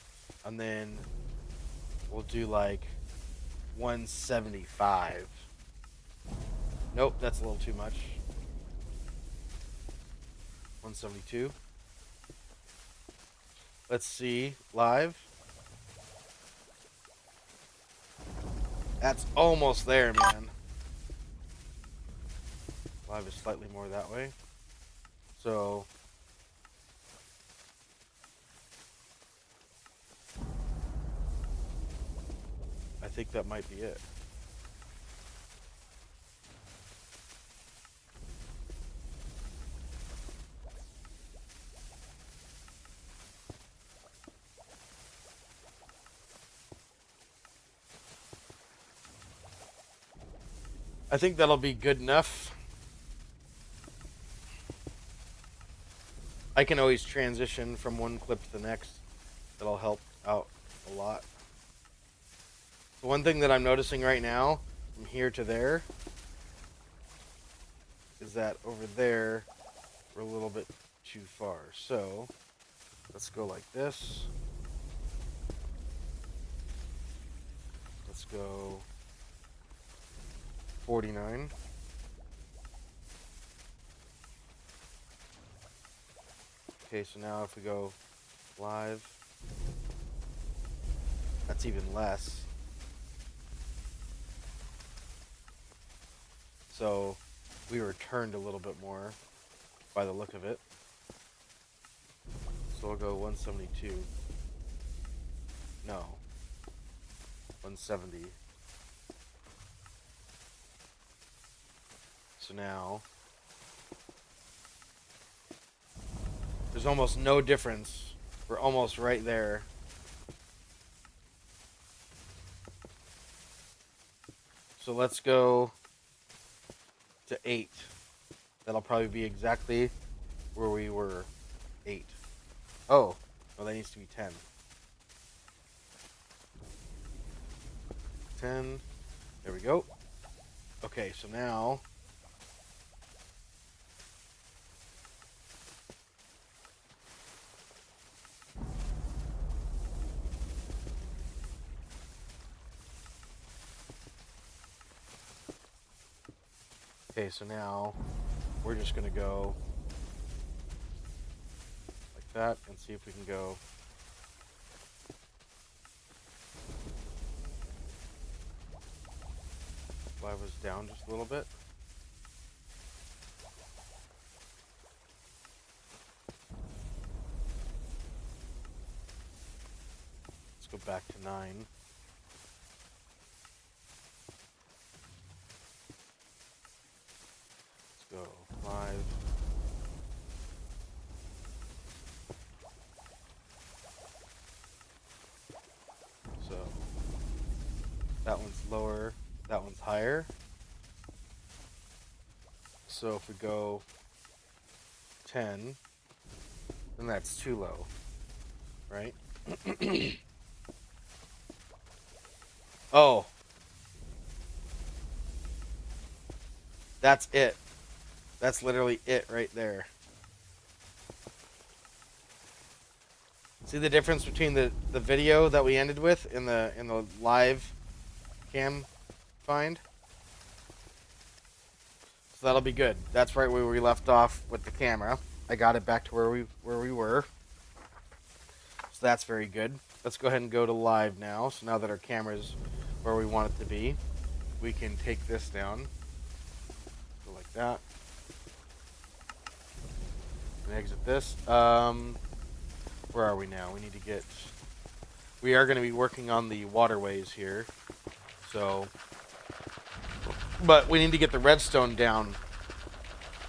And then we'll do like 175. Nope, that's a little too much. 172. Let's see, live. That's almost there, man. Live is slightly more that way. So I think that might be it. I think that'll be good enough. I can always transition from one clip to the next. That'll help out a lot. The one thing that I'm noticing right now, from here to there, is that over there, we're a little bit too far. So, let's go like this. Let's go 49. Okay, so now if we go live, that's even less. So we were turned a little bit more by the look of it. So we'll go 172. No. 170. So now there's almost no difference. We're almost right there. So let's go to 8. That'll probably be exactly where we were. 8. Oh, well, that needs to be 10. 10. There we go. Okay, so now we're just gonna go like that and see if we can go. Fly was down just a little bit. Let's go back to 9. Let's go 5. So that one's lower, that one's higher. So if we go 10, then that's too low, right? Oh. That's it. That's literally it right there. See the difference between the video that we ended with in the live cam find? So that'll be good. That's right where we left off with the camera. I got it back to where we were. So that's very good. Let's go ahead and go to live now. So now that our camera's where we want it to be, we can take this down. Go like that. And exit this. Where are we now? We are going to be working on the waterways here. So, but we need to get the redstone down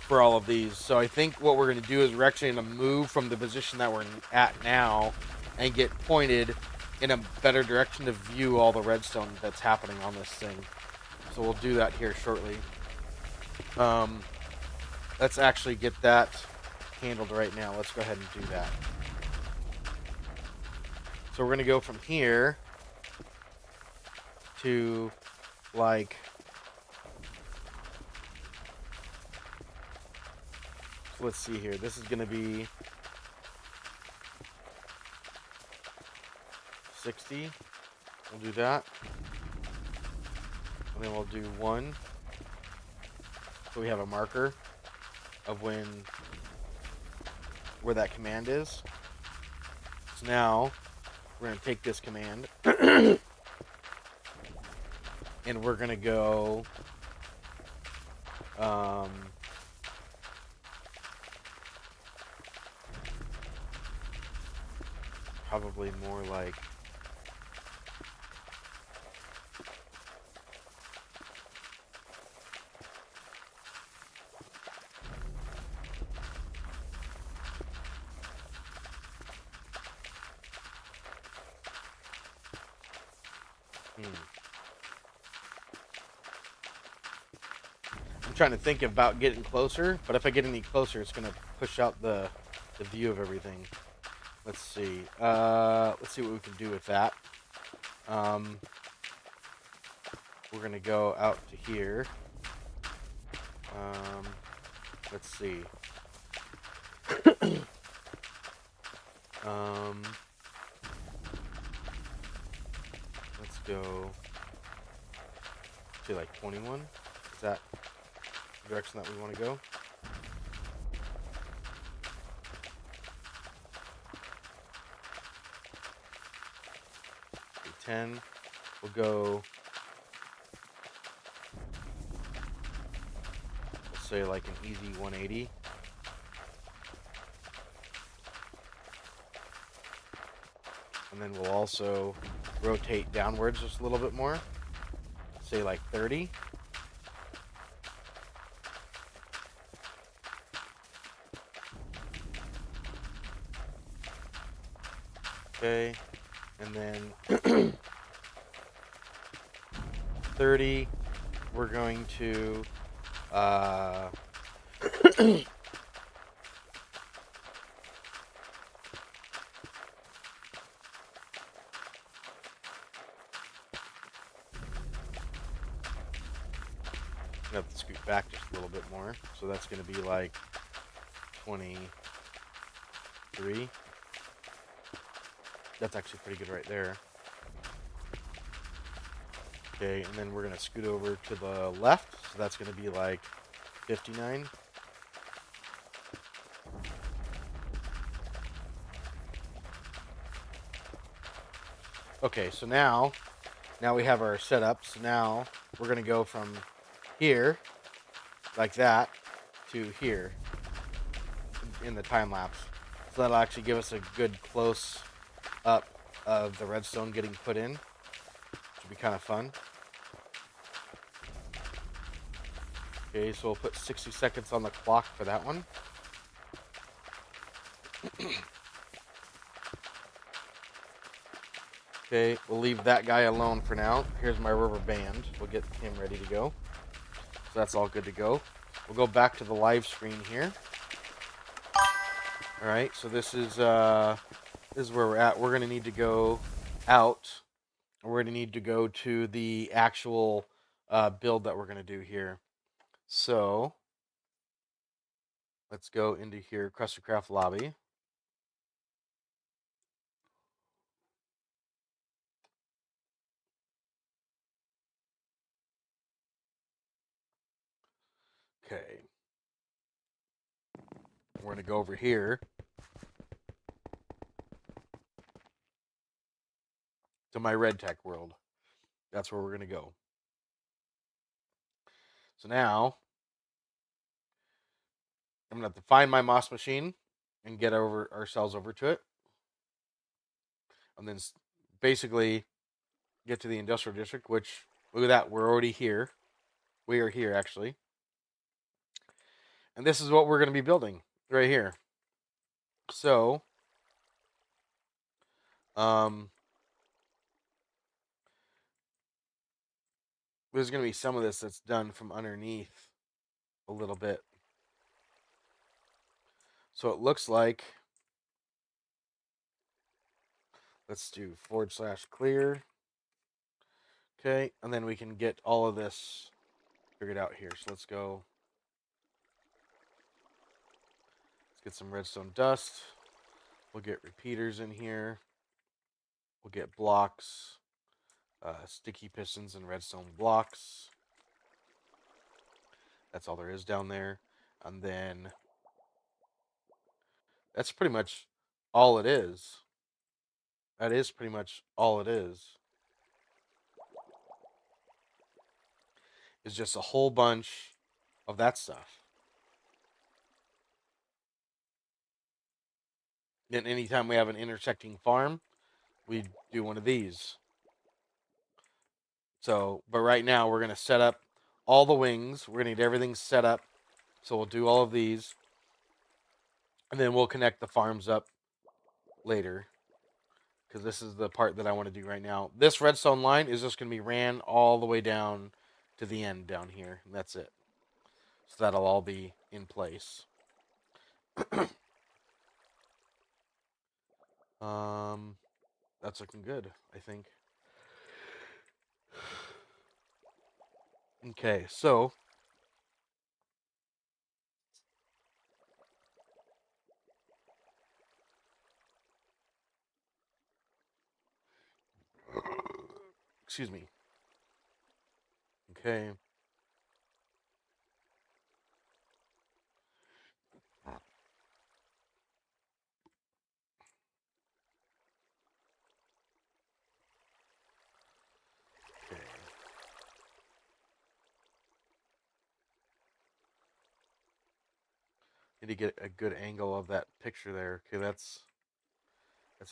for all of these. So I think what we're going to do is we're actually going to move from the position that we're at now and get pointed in a better direction to view all the redstone that's happening on this thing. So we'll do that here shortly. Let's actually get that handled right now. Let's go ahead and do that. So we're going to go from here to, like, so let's see here. This is going to be 60. We'll do that. And then we'll do 1. So we have a marker of where that command is. So now we're going to take this command and we're going to go probably more like I'm trying to think about getting closer, but if I get any closer, it's going to push out the view of everything. Let's see. Let's see what we can do with that. We're going to go out to here. Let's see. Let's go to like 21. Is that the direction that we want to go? Okay, 10. We'll go say like an easy 180. And then we'll also rotate downwards just a little bit more. Say like 30. Okay, and then 30, we're going to have to scoot back just a little bit more. So that's going to be like 23. That's actually pretty good right there. Okay, and then we're going to scoot over to the left. So that's going to be like 59. Okay, so now we have our setup. So now we're going to go from here, like that, to here in the time lapse. So that'll actually give us a good close up of the redstone getting put in. Should be kind of fun. Okay, so we'll put 60 seconds on the clock for that one. Okay, we'll leave that guy alone for now. Here's my rubber band. We'll get him ready to go. So that's all good to go. We'll go back to the live screen here. All right, so this is where we're at. We're going to need to go out. We're going to need to go to the actual build that we're going to do here. So let's go into here, Craft lobby. Okay. We're going to go over here to my red tech world. That's where we're going to go. So now I'm going to have to find my moss machine and get ourselves over to it. And then basically get to the industrial district, which, look at that, we're already here. We are here, actually. And this is what we're going to be building right here. So, there's going to be some of this that's done from underneath a little bit. So it looks like, let's do /clear. Okay, and then we can get all of this figured out here. So let's go. Let's get some redstone dust. We'll get repeaters in here. We'll get blocks, sticky pistons and redstone blocks. That's all there is down there. And then that's pretty much all it is. That is pretty much all it is. It's just a whole bunch of that stuff. Then anytime we have an intersecting farm, we do one of these. So, but right now we're going to set up all the wings. We're going to need everything set up. So we'll do all of these. And then we'll connect the farms up later. Because this is the part that I want to do right now. This redstone line is just going to be ran all the way down to the end down here. And that's it. So that'll all be in place. That's looking good, I think. Okay, so excuse me. Okay. Okay. Need to get a good angle of that picture there. Okay, that's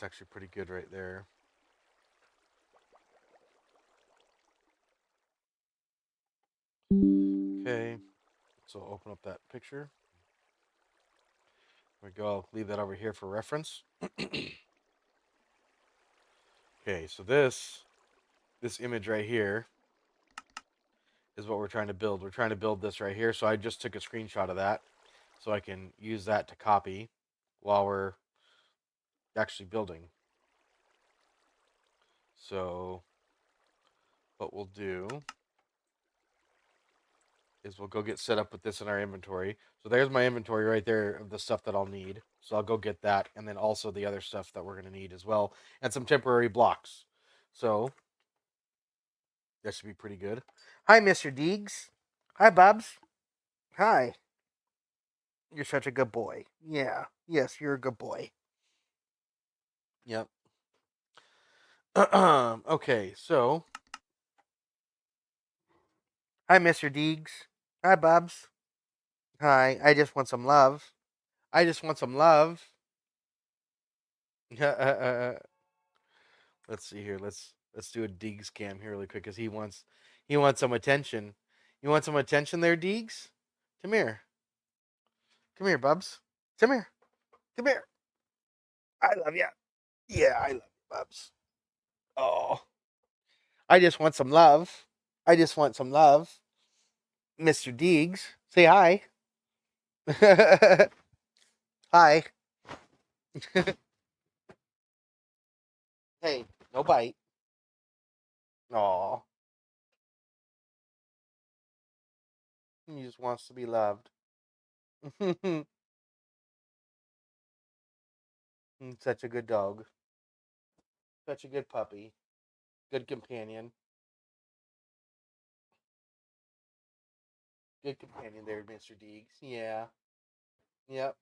actually pretty good right there. Okay, so open up that picture. There we go. I'll leave that over here for reference. Okay, so this image right here is what we're trying to build. We're trying to build this right here. So I just took a screenshot of that so I can use that to copy while we're actually building. So what we'll do is we'll go get set up with this in our inventory. So there's my inventory right there of the stuff that I'll need. So I'll go get that, and then also the other stuff that we're going to need as well, and some temporary blocks. So that should be pretty good. Hi, Mr. Deegs. Hi, Bubs. Hi. You're such a good boy. Yeah. Yes, you're a good boy. Yep. Okay, so. Hi, Mr. Deegs. Hi, Bubs. Hi. I just want some love. I just want some love. Let's see here. Let's do a Deegs cam here really quick because he wants some attention. You want some attention there, Deegs? Come here. Come here, Bubs. Come here. Come here. I love you. Yeah, I love you, Bubs. Oh. I just want some love. I just want some love. Mr. Deegs. Say hi. Hi. Hey, no bite. Aw. He just wants to be loved. Such a good dog. Such a good puppy. Good companion. Good companion there, Mr. Deegs. Yeah. Yep.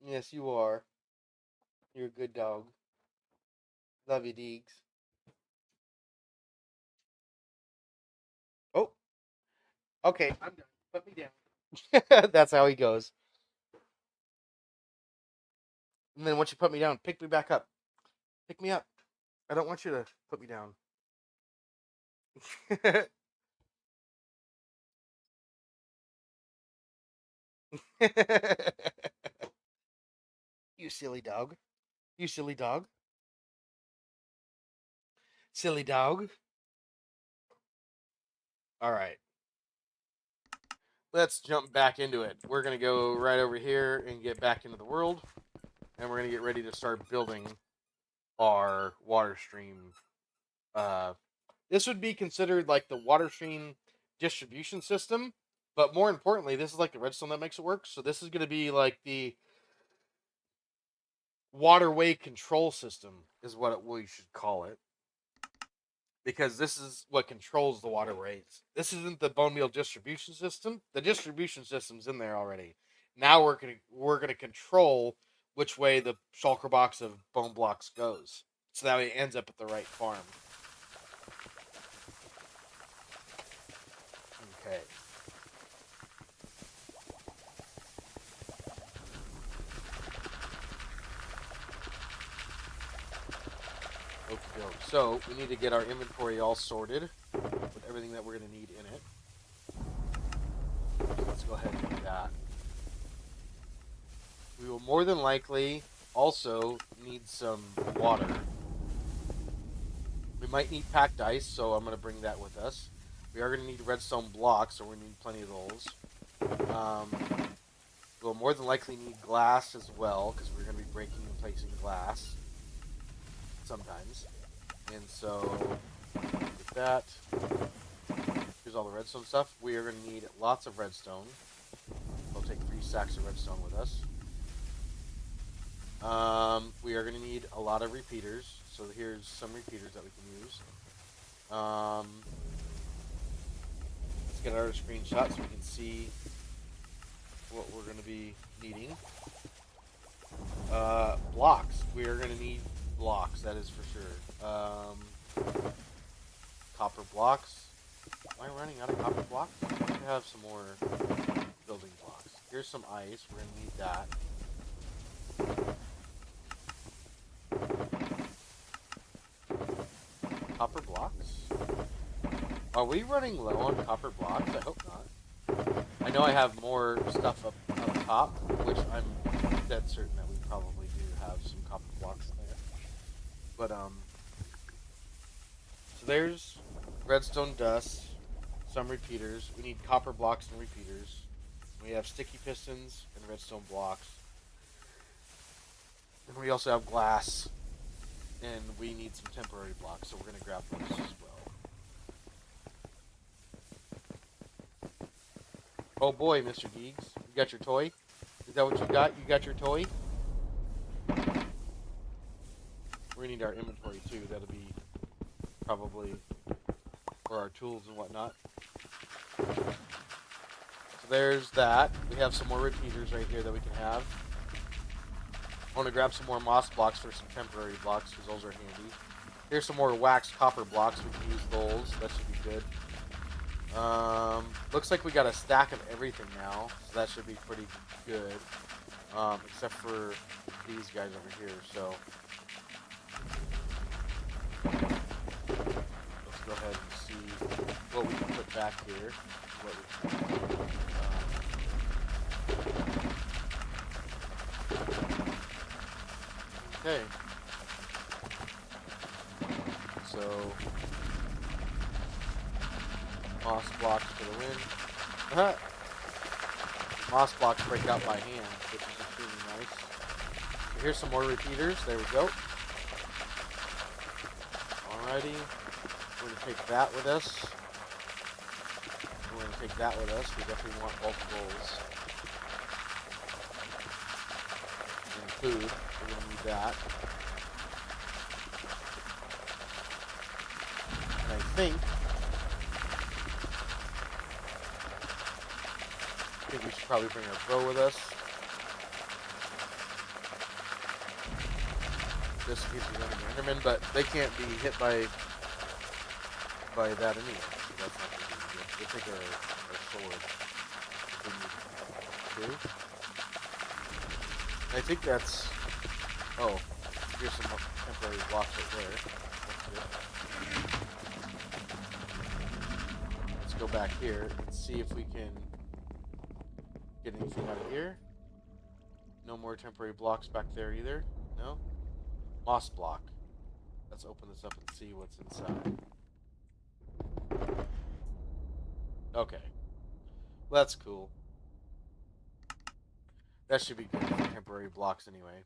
Yes, you are. You're a good dog. Love you, Deegs. Oh. Okay, I'm done. Put me down. That's how he goes. And then once you put me down, pick me back up. Pick me up. I don't want you to put me down. You silly dog. You silly dog. Silly dog. All right. Let's jump back into it. We're going to go right over here and get back into the world. And we're going to get ready to start building our water stream. This would be considered like the water stream distribution system. But more importantly, this is like the redstone that makes it work. So this is going to be like the waterway control system is what we should call it. Because this is what controls the waterways. This isn't the bone meal distribution system. The distribution system's in there already. Now we're gonna control which way the shulker box of bone blocks goes, so that way it ends up at the right farm. Okay. Okay. So we need to get our inventory all sorted with everything that we're gonna need in it. So let's go ahead and do that. We will more than likely also need some water. We might need packed ice, so I'm going to bring that with us. We are going to need redstone blocks, so we need plenty of those. We'll more than likely need glass as well, because we're going to be breaking and placing glass sometimes. And so, with that, here's all the redstone stuff. We are going to need lots of redstone. We'll take 3 sacks of redstone with us. We are going to need a lot of repeaters. So here's some repeaters that we can use. Let's get our screenshot so we can see what we're going to be needing. Blocks. We are going to need blocks, that is for sure. Copper blocks. Am I running out of copper blocks? I have some more building blocks. Here's some ice. We're gonna need that. Copper blocks? Are we running low on copper blocks? I hope not. I know I have more stuff up top, which I'm dead certain that we probably do have some copper blocks in there. But, so there's redstone dust, some repeaters. We need copper blocks and repeaters. We have sticky pistons and redstone blocks. And we also have glass. And we need some temporary blocks, so we're going to grab those as well. Oh boy, Mr. Deegs. You got your toy? Is that what you got? You got your toy? We're going to need our inventory too. That'll be probably for our tools and whatnot. So there's that. We have some more repeaters right here that we can have. I want to grab some more moss blocks for some temporary blocks because those are handy. Here's some more waxed copper blocks. We can use those. That should be good. Looks like we got a stack of everything now, so that should be pretty good. Except for these guys over here. So let's go ahead and see what we can put back here. Okay. So moss blocks for the win. Moss blocks break out by hand, which is extremely nice. So here's some more repeaters. There we go. Alrighty. We're going to take that with us. We're going to take that with us. We definitely want both of those. And food. We're going to need that. And I think we should probably bring our bow with us. Just in case we run into Endermen, but they can't be hit by that anyway. So that's not going to be good. We'll take our sword if we need to. I think that's... Oh, here's some temporary blocks right there. That's good. Let's go back here and see if we can get anything out of here. No more temporary blocks back there either. No? Moss block. Let's open this up and see what's inside. Okay. That's cool. That should be good for temporary blocks anyway.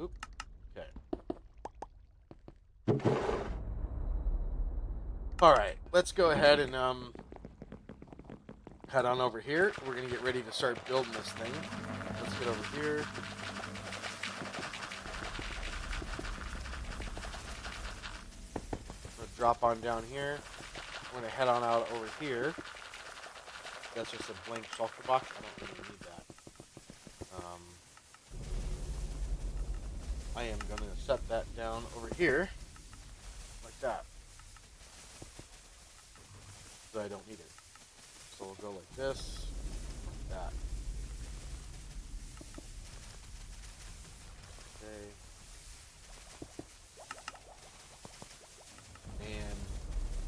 Oop. Okay. Alright, let's go ahead and head on over here. We're going to get ready to start building this thing. Let's get over here. Let's drop on down here. I'm going to head on out over here. That's just a blank sulfur box. I don't really need that. I am going to set that down over here. Like that. So I don't need it. So we'll go like this, like that. Okay. And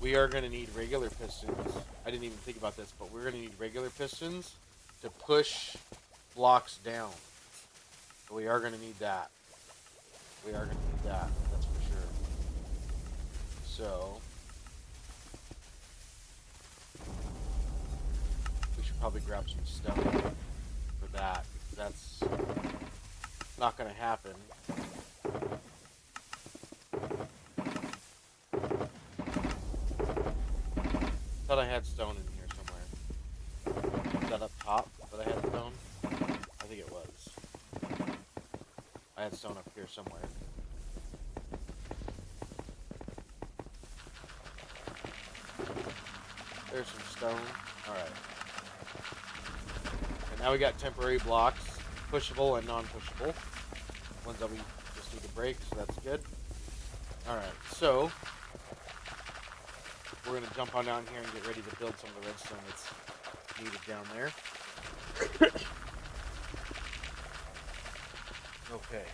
we are going to need regular pistons. I didn't even think about this, but we're going to need regular pistons to push blocks down. So we are going to need that. We are going to need that, that's for sure. So we should probably grab some stone for that. That's not going to happen. Thought I had stone in here somewhere. Is that up top that I had stone? I think it was. I had stone up here somewhere. There's some stone. Alright. And now we got temporary blocks. Pushable and non-pushable. Ones that we just need to break, so that's good. Alright, so we're gonna jump on down here and get ready to build some of the redstone that's needed down there. Okay.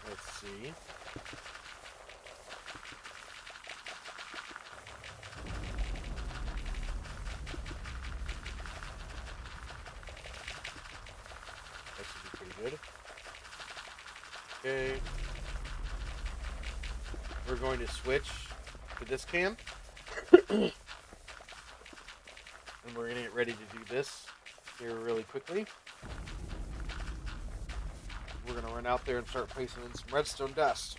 Let's see. That should be pretty good. Okay. We're going to switch to this cam. And we're going to get ready to do this here really quickly. We're going to run out there and start placing in some redstone dust.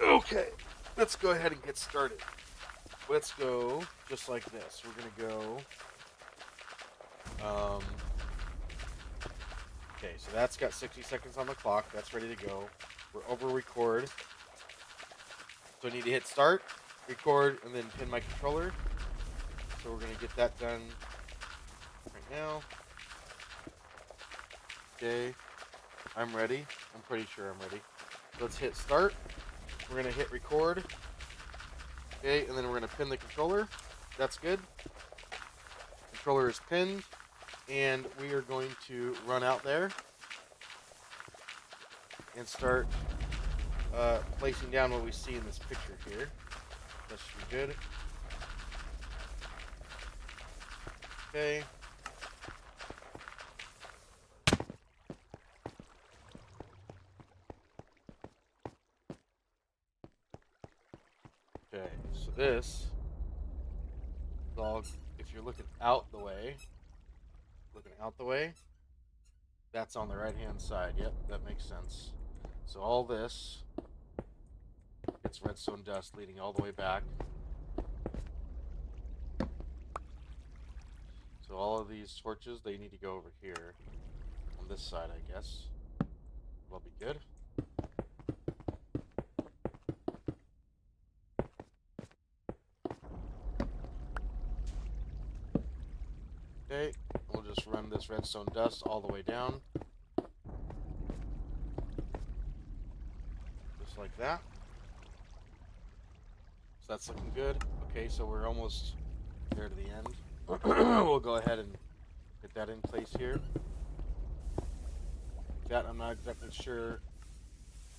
Okay, let's go ahead and get started. Let's go just like this. We're going to go... Okay, so that's got 60 seconds on the clock. That's ready to go. We're over record. So I need to hit start, record, and then pin my controller. So we're going to get that done right now. Okay, I'm ready. I'm pretty sure I'm ready. Let's hit start. We're going to hit record. Okay, and then we're going to pin the controller. That's good. Controller is pinned. And we are going to run out there and start placing down what we see in this picture here. That should be good. Okay. Okay, so this is all, if you're looking out the way, that's on the right hand side. Yep, that makes sense. So all this, it's redstone dust leading all the way back. So all of these torches, they need to go over here on this side, I guess. That'll be good. Okay, we'll just run this redstone dust all the way down. Just like that. So that's looking good. Okay, so we're almost there to the end. We'll go ahead and get that in place here. That I'm not exactly sure.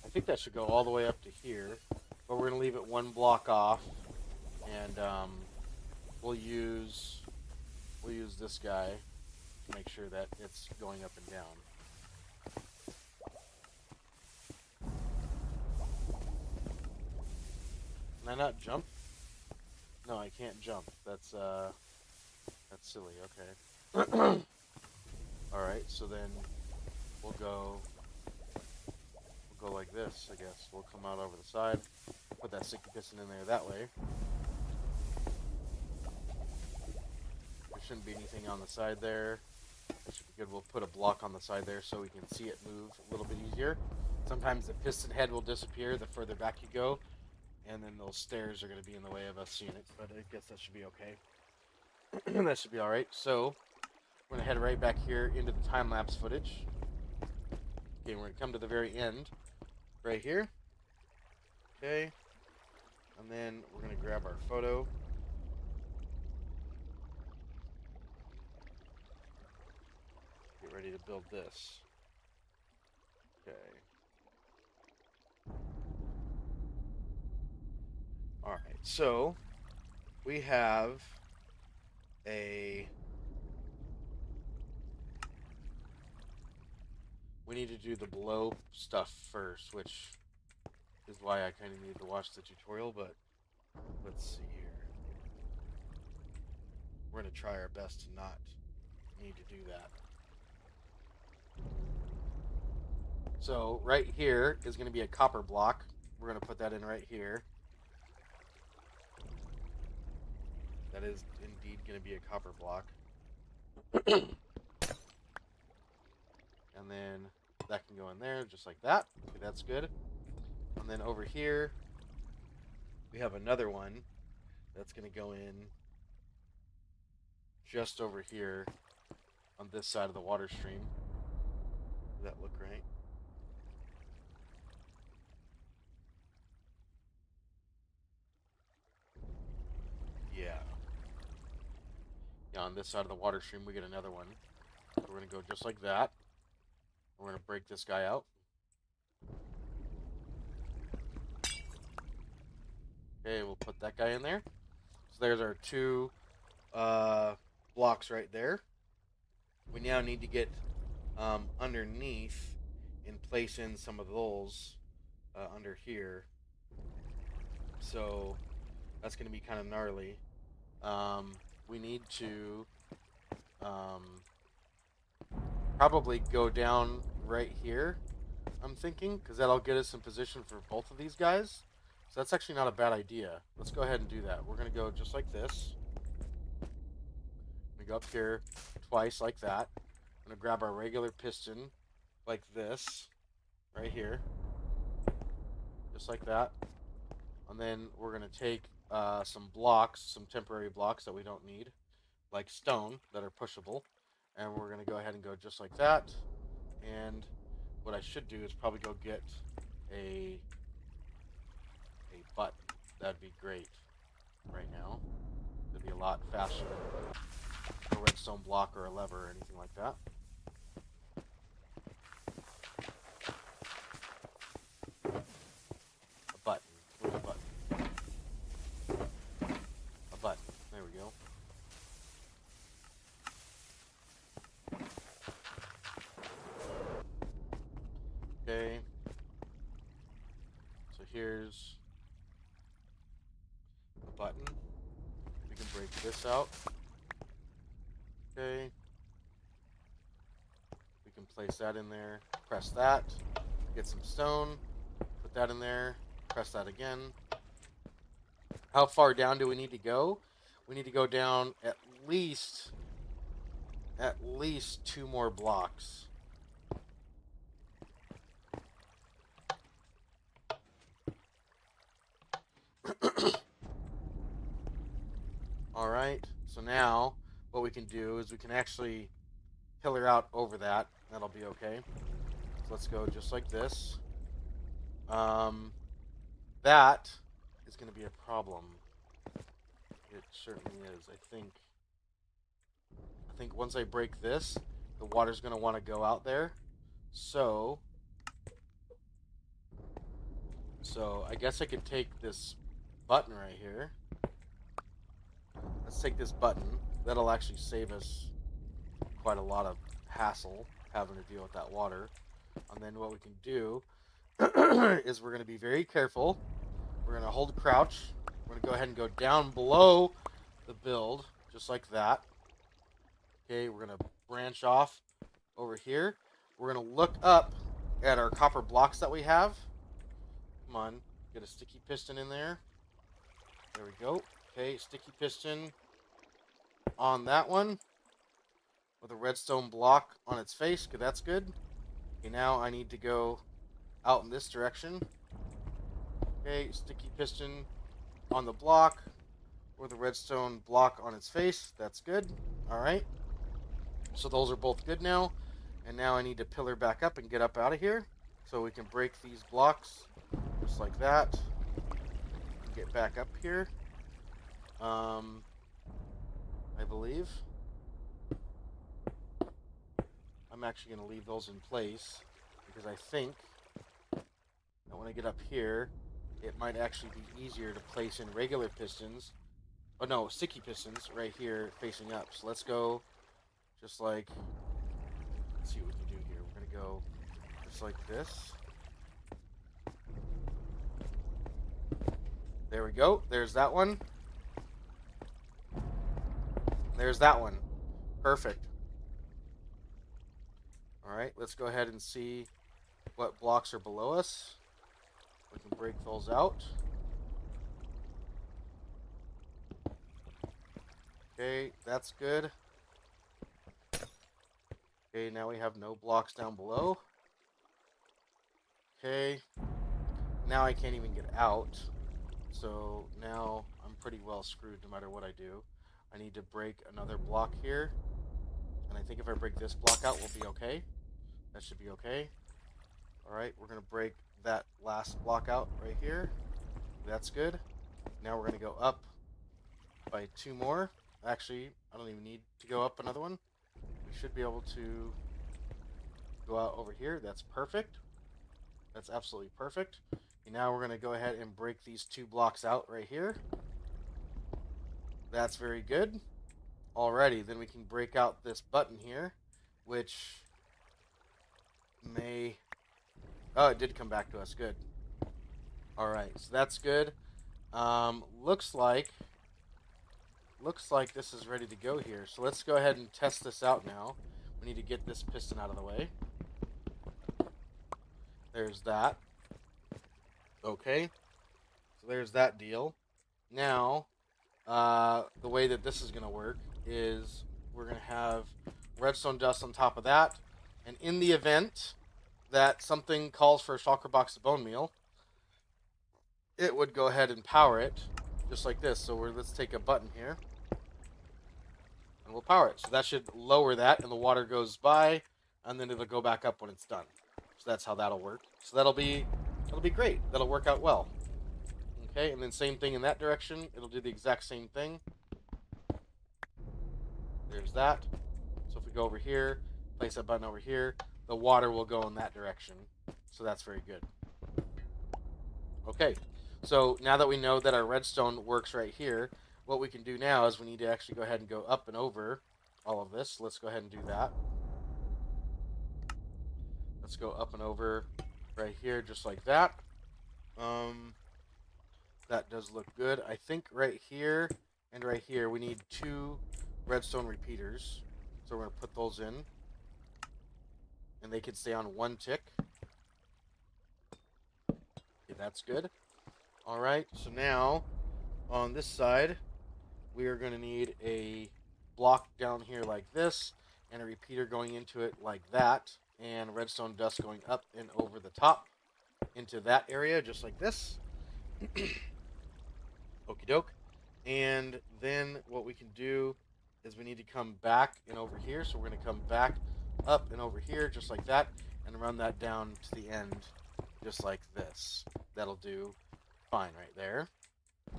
I think that should go all the way up to here, but we're gonna leave it one block off, and we'll use this guy to make sure that it's going up and down. Can I not jump? No, I can't jump. That's silly. Okay. All right, so then we'll go like this, I guess. We'll come out over the side, put that sticky piston in there that way. There shouldn't be anything on the side there. That should be good. We'll put a block on the side there so we can see it move a little bit easier. Sometimes the piston head will disappear the further back you go, and then those stairs are going to be in the way of us seeing it, but I guess that should be okay. That should be alright. So we're going to head right back here into the time-lapse footage. Okay, we're going to come to the very end right here. Okay, and then we're going to grab our photo. Get ready to build this. Okay. Alright, so we have we need to do the below stuff first, which is why I kind of need to watch the tutorial, but let's see here. We're going to try our best to not need to do that. So right here is going to be a copper block. We're going to put that in right here. That is indeed going to be a copper block. And then that can go in there just like that. Okay, that's good. And then over here, we have another one that's going to go in just over here on this side of the water stream. Does that look right? Now on this side of the water stream, we get another one. So we're going to go just like that. We're going to break this guy out. Okay, we'll put that guy in there. So there's our two blocks right there. We now need to get underneath and place in some of those under here. So that's going to be kind of gnarly. We need to probably go down right here, I'm thinking, because that'll get us in position for both of these guys. So that's actually not a bad idea. Let's go ahead and do that. We're going to go just like this. We go up here twice like that. I'm going to grab our regular piston like this, right here. Just like that. And then we're going to take some blocks, some temporary blocks that we don't need, like stone, that are pushable. And we're going to go ahead and go just like that. And what I should do is probably go get a button. That'd be great right now. It'd be a lot faster than a redstone block or a lever or anything like that. A button. Where's a button? A button. There we go. Okay. So here's a button. We can break this out. Okay. We can place that in there. Press that. Get some stone. Put that in there. Press that again. How far down do we need to go? We need to go down at least 2 more blocks. Alright, so now what we can do is we can actually pillar out over that. That'll be okay. So let's go just like this. That is going to be a problem. It certainly is. I think once I break this, the water's going to want to go out there. So I guess I could take this button right here. Let's take this button. That'll actually save us quite a lot of hassle having to deal with that water. And then what we can do is we're going to be very careful. We're going to hold crouch. We're going to go ahead and go down below the build, just like that. Okay, we're going to branch off over here. We're going to look up at our copper blocks that we have. Come on, get a sticky piston in there. There we go. Okay, sticky piston on that one with a redstone block on its face, because that's good. Okay, now I need to go out in this direction. Okay, sticky piston on the block with a redstone block on its face. That's good. Alright. So those are both good now. And now I need to pillar back up and get up out of here. So we can break these blocks just like that. And get back up here. I believe. I'm actually going to leave those in place because I think that when I get up here, it might actually be easier to place in regular pistons. Oh no, sticky pistons right here facing up. So let's go just like, let's see what we can do here. We're going to go just like this. There we go. There's that one. There's that one. Perfect. Alright, let's go ahead and see what blocks are below us. We can break those out. Okay, that's good. Okay, now we have no blocks down below. Okay. Now I can't even get out. So now I'm pretty well screwed no matter what I do. I need to break another block here. And I think if I break this block out, we'll be okay. That should be okay. Alright, we're going to break that last block out right here. That's good. Now we're going to go up by 2 more. Actually, I don't even need to go up another one. We should be able to go out over here. That's perfect. That's absolutely perfect. And now we're going to go ahead and break these 2 blocks out right here. That's very good. Alrighty, then we can break out this button here, which may... Oh, it did come back to us. Good. Alright, so that's good. Looks like this is ready to go here. So let's go ahead and test this out now. We need to get this piston out of the way. There's that. Okay. So there's that deal. Now, the way that this is going to work is we're going to have redstone dust on top of that. And in the event that something calls for a shulker box of bone meal, it would go ahead and power it just like this. So let's take a button here and we'll power it. So that should lower that, and the water goes by, and then it'll go back up when it's done. So that's how that'll work. So that'll be great. That'll work out well. Okay, and then same thing in that direction. It'll do the exact same thing. There's that. So if we go over here, place that button over here, the water will go in that direction. So that's very good. Okay, so now that we know that our redstone works right here, what we can do now is we need to actually go ahead and go up and over all of this. Let's go ahead and do that. Let's go up and over right here just like that. That does look good. I think right here and right here we need 2 redstone repeaters. So we're going to put those in. And they can stay on 1 tick. Okay, that's good. Alright, so now on this side we are going to need a block down here like this, and a repeater going into it like that, and redstone dust going up and over the top into that area just like this. Okie doke. And then what we can do is we need to come back and over here. So we're going to come back up and over here just like that, and run that down to the end just like this. That'll do fine right there.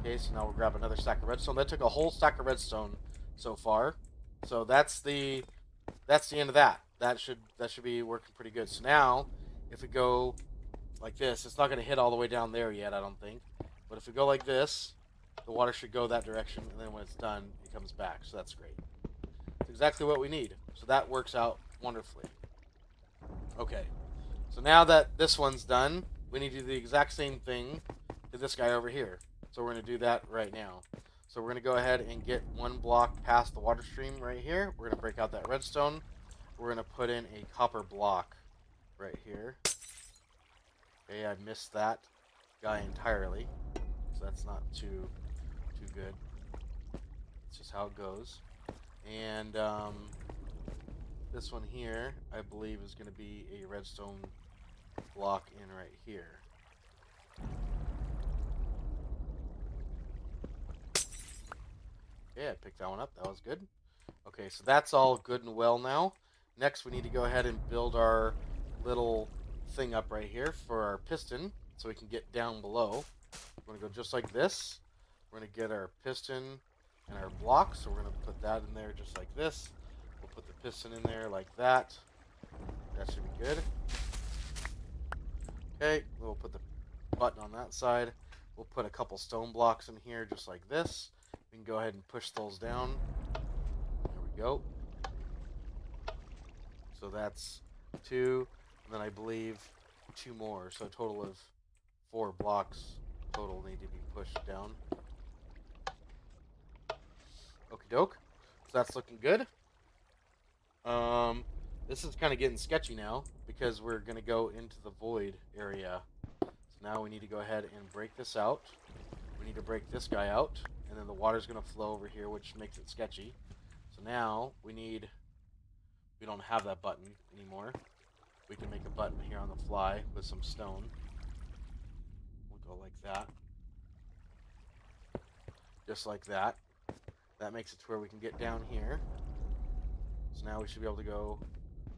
Okay, so now we'll grab another stack of redstone. That took a whole stack of redstone so far. So that's the end of that. That should be working pretty good. So now, if we go like this, it's not going to hit all the way down there yet, I don't think. But if we go like this, the water should go that direction, and then when it's done, it comes back. So that's great. It's exactly what we need. So that works out wonderfully. Okay. So now that this one's done, we need to do the exact same thing to this guy over here. So we're going to do that right now. So we're going to go ahead and get 1 block past the water stream right here. We're going to break out that redstone. We're going to put in a copper block right here. Okay, I missed that guy entirely. So that's not too good. It's just how it goes. And this one here, I believe, is going to be a redstone block in right here. Okay, I picked that one up. That was good. Okay, so that's all good and well now. Next, we need to go ahead and build our little thing up right here for our piston so we can get down below. We're going to go just like this. We're going to get our piston and our block, so we're going to put that in there just like this. We'll put the piston in there like that. That should be good. Okay, we'll put the button on that side. We'll put a couple stone blocks in here just like this. We can go ahead and push those down. There we go. So that's 2, and then I believe 2 more. So a total of 4 blocks total need to be pushed down. Okie doke. So that's looking good. This is kind of getting sketchy now because we're going to go into the void area. So now we need to go ahead and break this out. We need to break this guy out, and then the water's going to flow over here, which makes it sketchy. So now we don't have that button anymore. We can make a button here on the fly with some stone. We'll go like that. Just like that. That makes it to where we can get down here. So now we should be able to go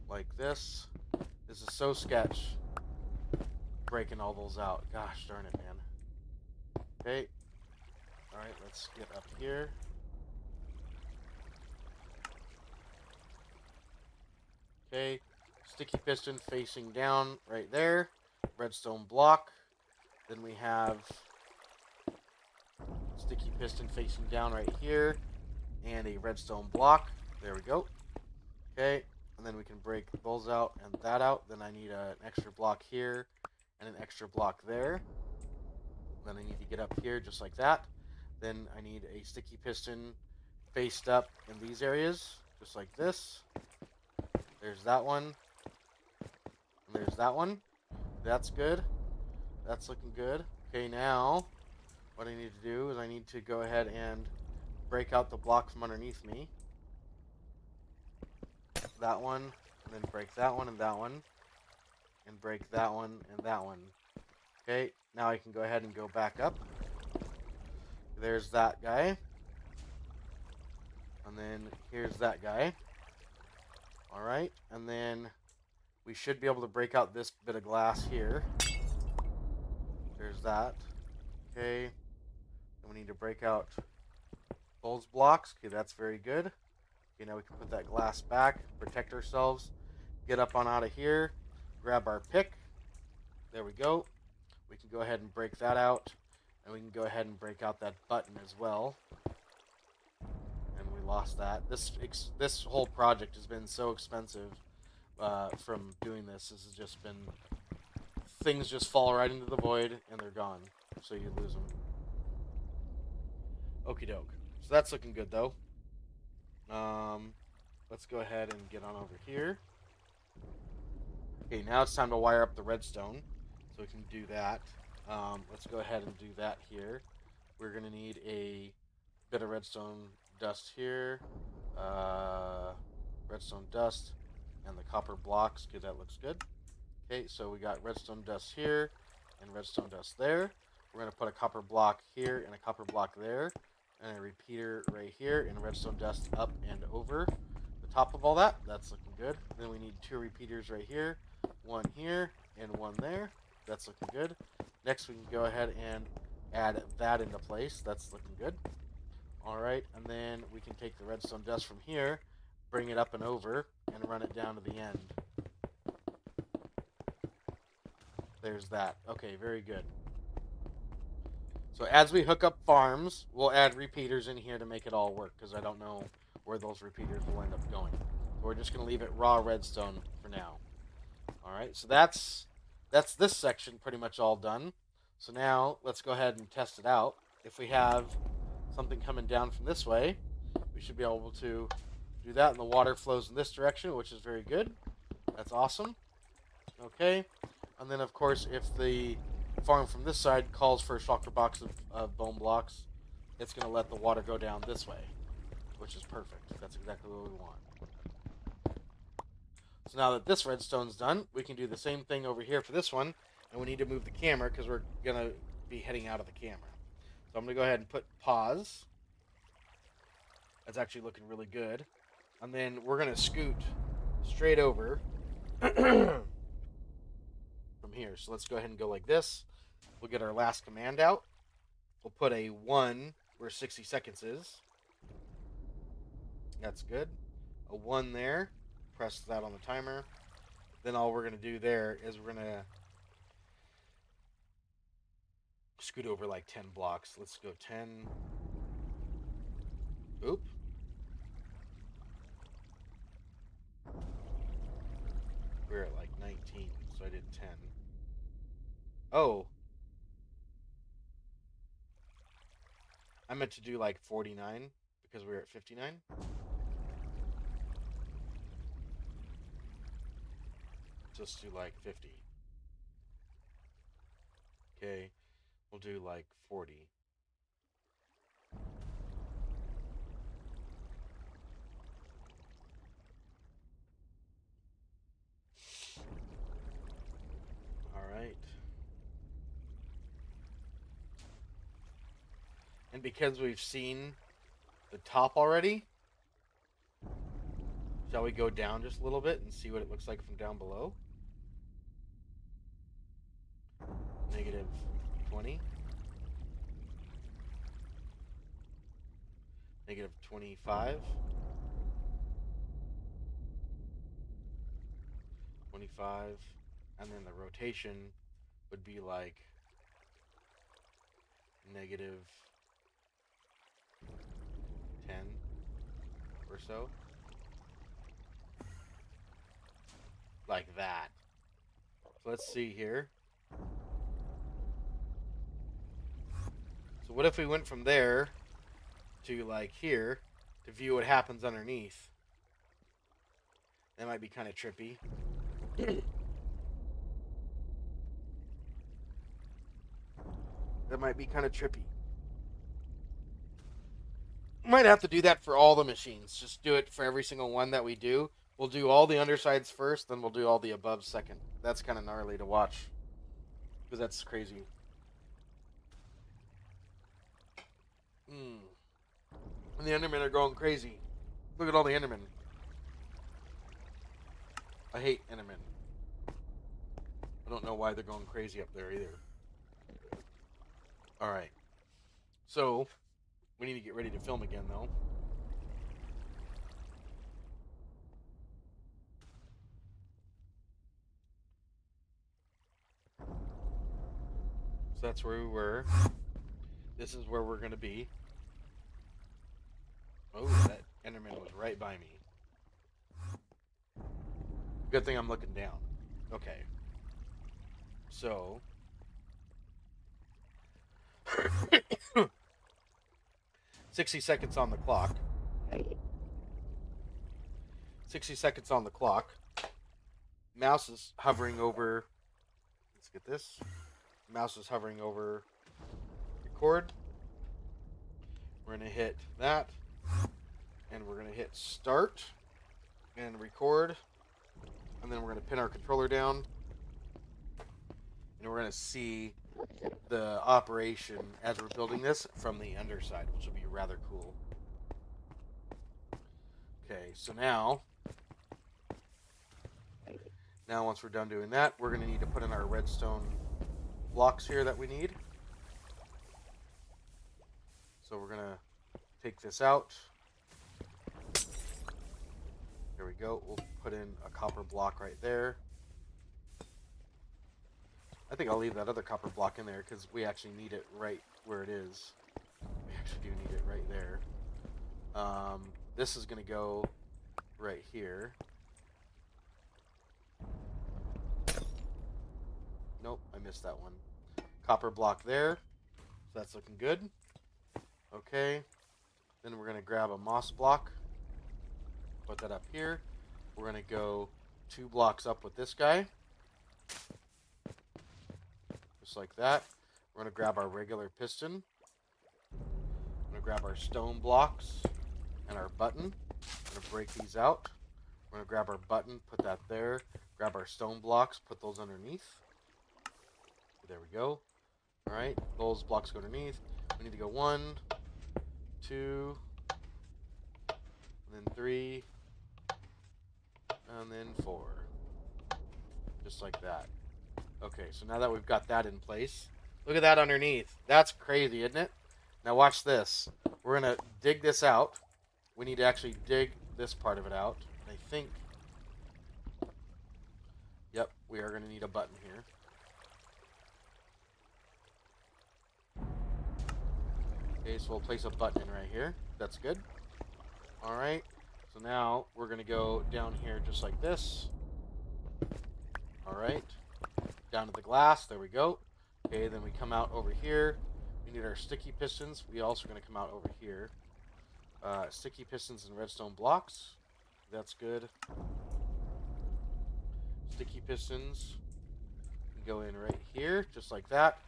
like this. This is so sketch. Breaking all those out. Gosh darn it, man. Okay. Alright, let's get up here. Okay, sticky piston facing down right there. Redstone block. Then we have sticky piston facing down right here. And a redstone block. There we go. Okay, and then we can break those out and that out. Then I need an extra block here and an extra block there. Then I need to get up here just like that. Then I need a sticky piston faced up in these areas, just like this. There's that one. And there's that one. That's good. That's looking good. Okay, now what I need to do is I need to go ahead and break out the block from underneath me. That one, and then break that one and that one. And break that one and that one. Okay, now I can go ahead and go back up. There's that guy. And then here's that guy. Alright, and then we should be able to break out this bit of glass here. There's that. Okay. And we need to break out those blocks. Okay, that's very good. Okay, now we can put that glass back, protect ourselves, get up on out of here, grab our pick. There we go. We can go ahead and break that out, and we can go ahead and break out that button as well. And we lost that. This whole project has been so expensive from doing this. This has just been... Things just fall right into the void, and they're gone. So you lose them. Okie doke. So that's looking good, though. Let's go ahead and get on over here. Okay, now it's time to wire up the redstone. So we can do that. Let's go ahead and do that here. We're going to need a bit of redstone dust here. Redstone dust and the copper blocks. Okay, that looks good. Okay, so we got redstone dust here and redstone dust there. We're going to put a copper block here and a copper block there. And a repeater right here and redstone dust up and over the top of all that. That's looking good. Then we need 2 repeaters right here. One here and one there. That's looking good. Next we can go ahead and add that into place. That's looking good. Alright, and then we can take the redstone dust from here, bring it up and over, and run it down to the end. There's that. Okay, very good. So as we hook up farms, we'll add repeaters in here to make it all work, because I don't know where those repeaters will end up going. So we're just going to leave it raw redstone for now. Alright, so that's this section pretty much all done. So now, let's go ahead and test it out. If we have something coming down from this way, we should be able to do that, and the water flows in this direction, which is very good. That's awesome. Okay, and then of course, if the farm from this side calls for a shulker box of bone blocks, it's going to let the water go down this way, which is perfect. That's exactly what we want. So now that this redstone's done, we can do the same thing over here for this one, and we need to move the camera because we're going to be heading out of the camera. So I'm going to go ahead and put pause. That's actually looking really good. And then we're going to scoot straight over from here. So let's go ahead and go like this. We'll get our last command out. We'll put a 1 where 60 seconds is. That's good. A 1 there. Press that on the timer. Then all we're going to do there is we're going to scoot over like 10 blocks. Let's go 10. Oop. We're at like 19, so I did 10. Oh. I meant to do like 49 because we were at 59. Just do like 50. Okay. We'll do like 40. Alright. And because we've seen the top already, shall we go down just a little bit and see what it looks like from down below? Negative 20. Negative 25. 25, and then the rotation would be like negative 10 or so. Like that. So let's see here. So what if we went from there to like here to view what happens underneath? That might be kind of trippy. That might be kind of trippy. Might have to do that for all the machines. Just do it for every single one that we do. We'll do all the undersides first, then we'll do all the above second. That's kind of gnarly to watch. Because that's crazy. And the Endermen are going crazy. Look at all the Endermen. I hate Endermen. I don't know why they're going crazy up there either. Alright. So, we need to get ready to film again, though. So that's where we were. This is where we're going to be. Oh, that Enderman was right by me. Good thing I'm looking down. Okay. So... 60 seconds on the clock. 60 seconds on the clock. Mouse is hovering over... Let's get this. Mouse is hovering over record. We're going to hit that. And we're going to hit start. And record. And then we're going to pin our controller down. And we're going to see the operation as we're building this from the underside, which will be rather cool. Okay, so now once we're done doing that, we're going to need to put in our redstone blocks here that we need. So we're going to take this out. There we go. We'll put in a copper block right there. I think I'll leave that other copper block in there because we actually need it right where it is. We actually do need it right there. This is going to go right here. Nope, I missed that one. Copper block there. So that's looking good. Okay. Then we're going to grab a moss block. Put that up here. We're going to go 2 blocks up with this guy. Just like that. We're going to grab our regular piston. We're going to grab our stone blocks and our button. We're going to break these out. We're going to grab our button, put that there. Grab our stone blocks, put those underneath. There we go. Alright, those blocks go underneath. We need to go 1, 2, and then 3, and then 4. Just like that. Okay, so now that we've got that in place, look at that underneath. That's crazy, isn't it? Now watch this. We're going to dig this out. We need to actually dig this part of it out. I think... Yep, we are going to need a button here. Okay, so we'll place a button in right here. That's good. Alright, so now we're going to go down here just like this. Alright. Down to the glass. There we go. Okay, then we come out over here. We need our sticky pistons. We also are going to come out over here. Sticky pistons and redstone blocks. That's good. Sticky pistons can go in right here, just like that.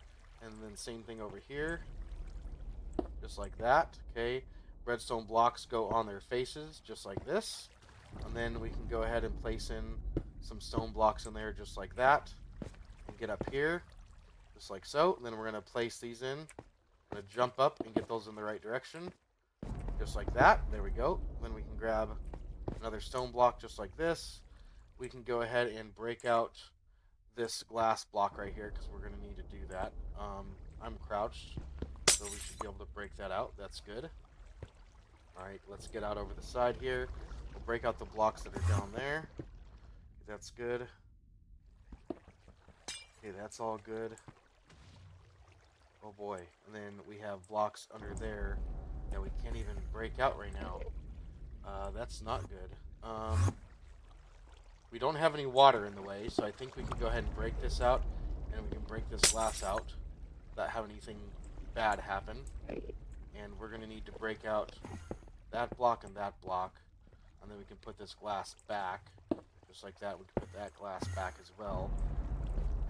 And then same thing over here. Just like that. Okay. Redstone blocks go on their faces, just like this. And then we can go ahead and place in some stone blocks in there, just like that. And get up here, just like so. And then we're going to place these in. I'm going to jump up and get those in the right direction. Just like that. There we go. Then we can grab another stone block just like this. We can go ahead and break out this glass block right here because we're going to need to do that. I'm crouched, so we should be able to break that out. That's good. Alright, let's get out over the side here. We'll break out the blocks that are down there. That's good. Okay, that's all good. Oh boy. And then we have blocks under there that we can't even break out right now. That's not good. We don't have any water in the way, so I think we can go ahead and break this out, and we can break this glass out without having anything bad happen. And we're going to need to break out that block and that block, and then we can put this glass back, just like that. We can put that glass back as well.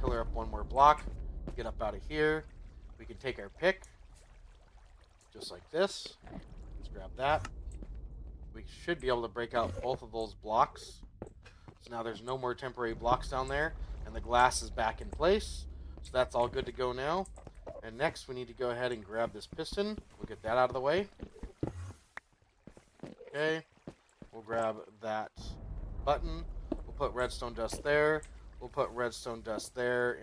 Pillar up one more block, get up out of here. We can take our pick, just like this. Let's grab that. We should be able to break out both of those blocks. So now there's no more temporary blocks down there, and the glass is back in place. So that's all good to go now. And next we need to go ahead and grab this piston. We'll get that out of the way. Okay. We'll grab that button. We'll put redstone dust there. We'll put redstone dust there,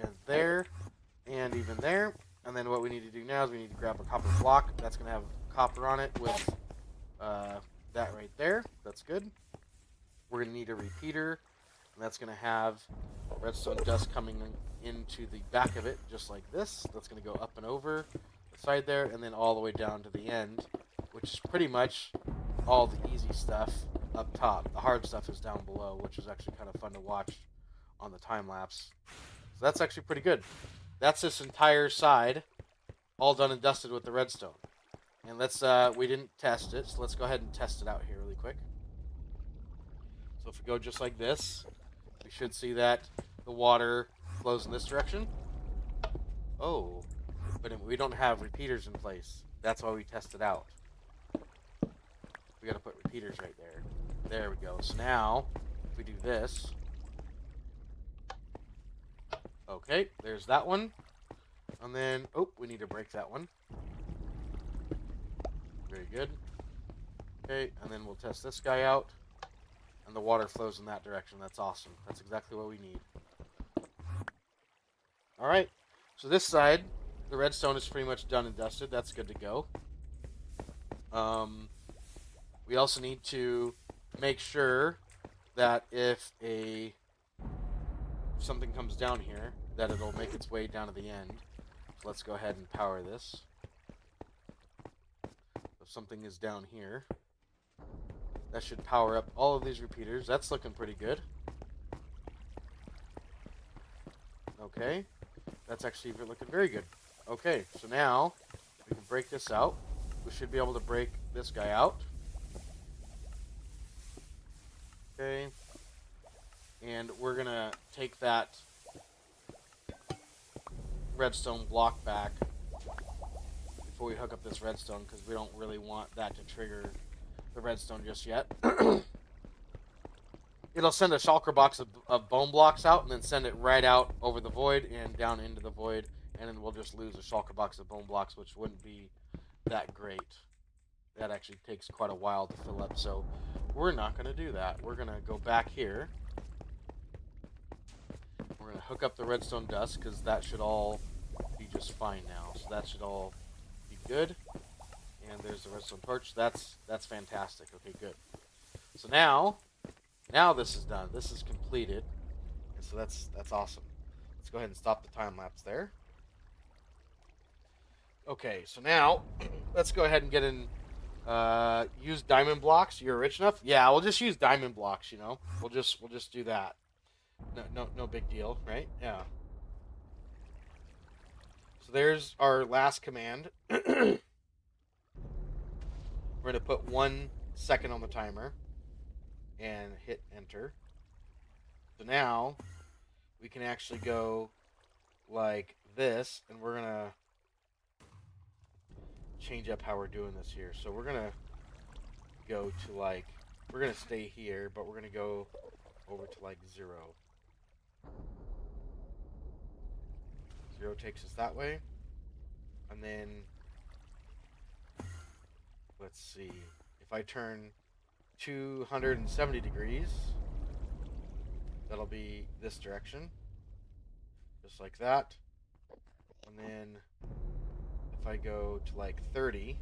and even there. And then what we need to do now is we need to grab a copper block. That's going to have copper on it with that right there. That's good. We're going to need a repeater, and that's going to have redstone dust coming into the back of it, just like this. That's going to go up and over the side there, and then all the way down to the end, which is pretty much all the easy stuff up top. The hard stuff is down below, which is actually kind of fun to watch on the time lapse. So that's actually pretty good. That's this entire side all done and dusted with the redstone. And let's we didn't test it, so let's go ahead and test it out here really quick. So if we go just like this, we should see that the water flows in this direction. Oh, but we don't have repeaters in place. That's why we test it out. We gotta put repeaters right there. There we go. So now, if we do this, okay, there's that one. And then, oh, we need to break that one. Very good. Okay, and then we'll test this guy out. And the water flows in that direction. That's awesome. That's exactly what we need. Alright, so this side, the redstone is pretty much done and dusted. That's good to go. We also need to make sure that if something comes down here, that it'll make its way down to the end. So let's go ahead and power this. If something is down here, that should power up all of these repeaters. That's looking pretty good. Okay, that's actually looking very good. Okay, so now we can break this out. We should be able to break this guy out. Okay, and we're gonna take that redstone block back before we hook up this redstone, because we don't really want that to trigger the redstone just yet. It'll send a shulker box of bone blocks out, and then send it right out over the void and down into the void, and then we'll just lose a shulker box of bone blocks, which wouldn't be that great. That actually takes quite a while to fill up, so we're not going to do that. We're going to go back here. We're going to hook up the redstone dust, because that should all be just fine now. So that should all be good. And there's the redstone torch. That's fantastic. Okay, good. So now this is done. This is completed. And so that's awesome. Let's go ahead and stop the time lapse there. Okay, so now let's go ahead and get in. Use diamond blocks. You're rich enough? Yeah, we'll just use diamond blocks. You know, we'll just do that. No big deal, right? Yeah. So there's our last command. We're gonna put 1 second on the timer and hit enter. So now we can actually go like this, and we're gonna change up how we're doing this here. So we're gonna go to like, we're gonna stay here, but we're gonna go over to like 0. 0 takes us that way, and then let's see, if I turn 270 degrees, that'll be this direction, just like that. And then if I go to like 30,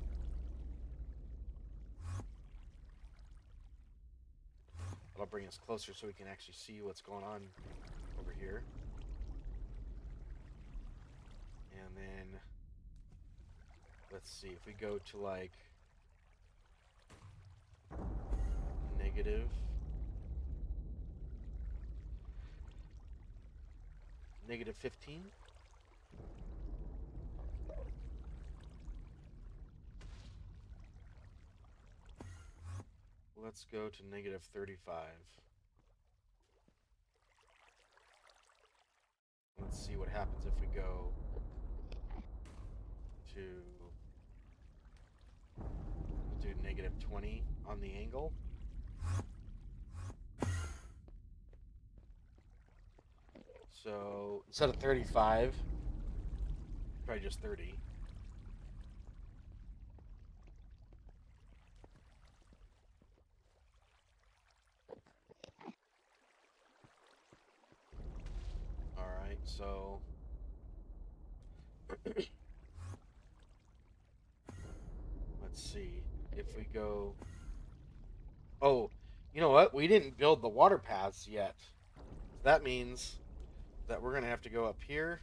that'll bring us closer so we can actually see what's going on over here. then let's see if we go to like negative -15. Let's go to -35. Let's see what happens if we go to do -20 on the angle. So instead of 35, try just 30. Alright, so let's see if we go. Oh, you know what? We didn't build the water paths yet. That means that we're gonna have to go up here.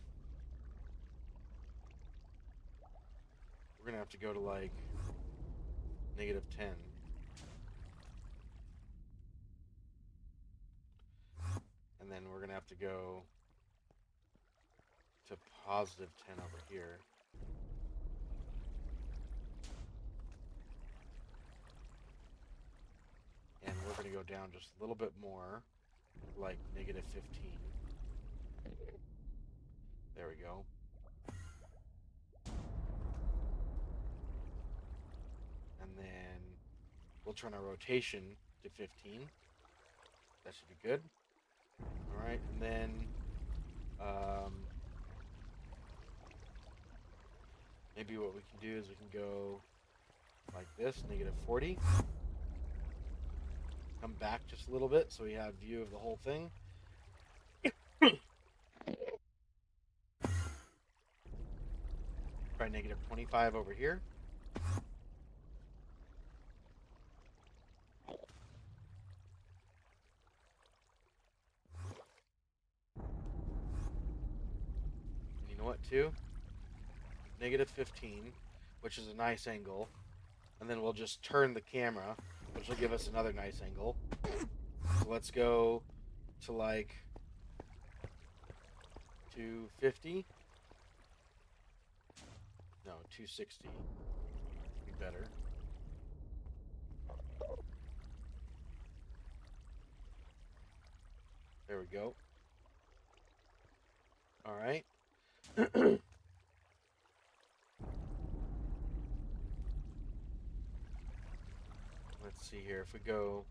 We're gonna have to go to like -10. And then we're gonna have to go to +10 over here. And we're gonna go down just a little bit more, like -15. There we go. And then we'll turn our rotation to 15. That should be good. Alright, and then maybe what we can do is we can go like this, -40. Come back just a little bit so we have view of the whole thing. Try -25 over here. And you know what, too? -15, which is a nice angle. And then we'll just turn the camera, which will give us another nice angle. So let's go to like 250. No, 260. Be better. There we go. All right. Let's see here. If we go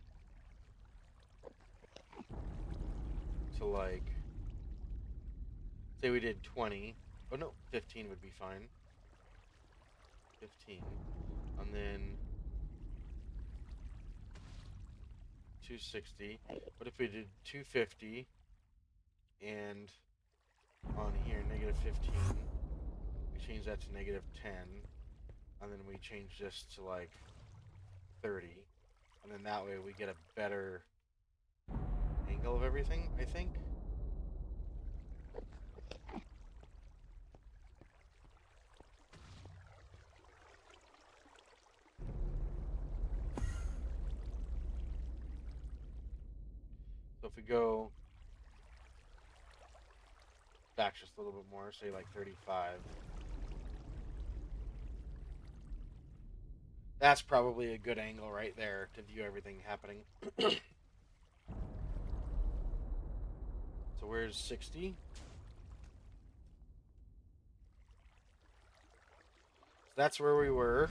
to like, say we did 20. Oh no, 15 would be fine. 15. And then 260. What if we did 250 and on here -15? We change that to -10. And then we change this to like 30. And then that way we get a better angle of everything, I think. So if we go back just a little bit more, say like 35. That's probably a good angle right there to view everything happening. So where's 60? So that's where we were.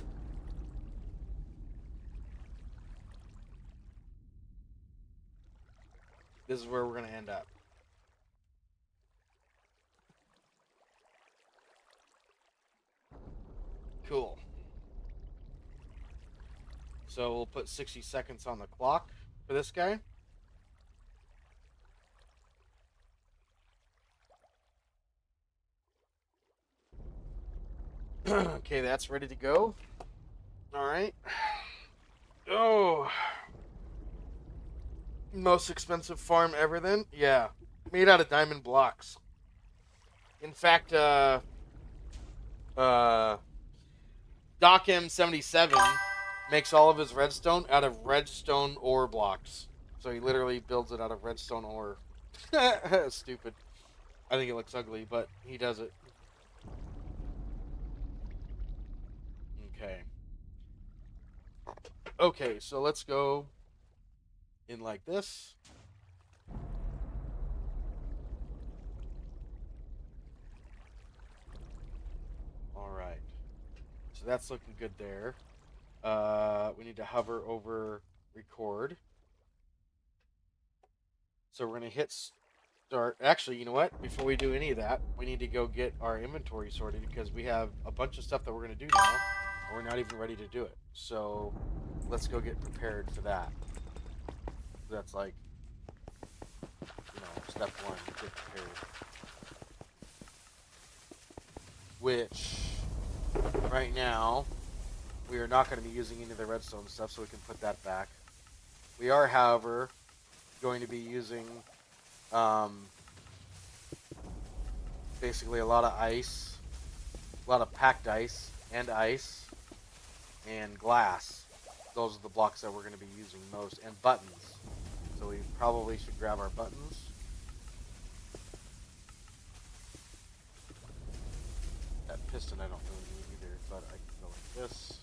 This is where we're going to end up. Cool. So we'll put 60 seconds on the clock for this guy. Okay, that's ready to go. All right. Oh. Most expensive farm ever then? Yeah. Made out of diamond blocks. In fact, Doc M77 makes all of his redstone out of redstone ore blocks. So he literally builds it out of redstone ore. Stupid. I think it looks ugly, but he does it. Okay. Okay, so let's go in like this. All right. So that's looking good there. We need to hover over record. So we're going to hit start. Actually, you know what? Before we do any of that, we need to go get our inventory sorted because we have a bunch of stuff that we're going to do now, and we're not even ready to do it. So let's go get prepared for that. That's like, step one, get prepared. Which, right now, we are not going to be using any of the redstone stuff, so we can put that back. We are, however, going to be using basically a lot of ice, a lot of packed ice, and glass. Those are the blocks that we're going to be using most, and buttons. So we probably should grab our buttons. That piston I don't really need either, but I can go like this.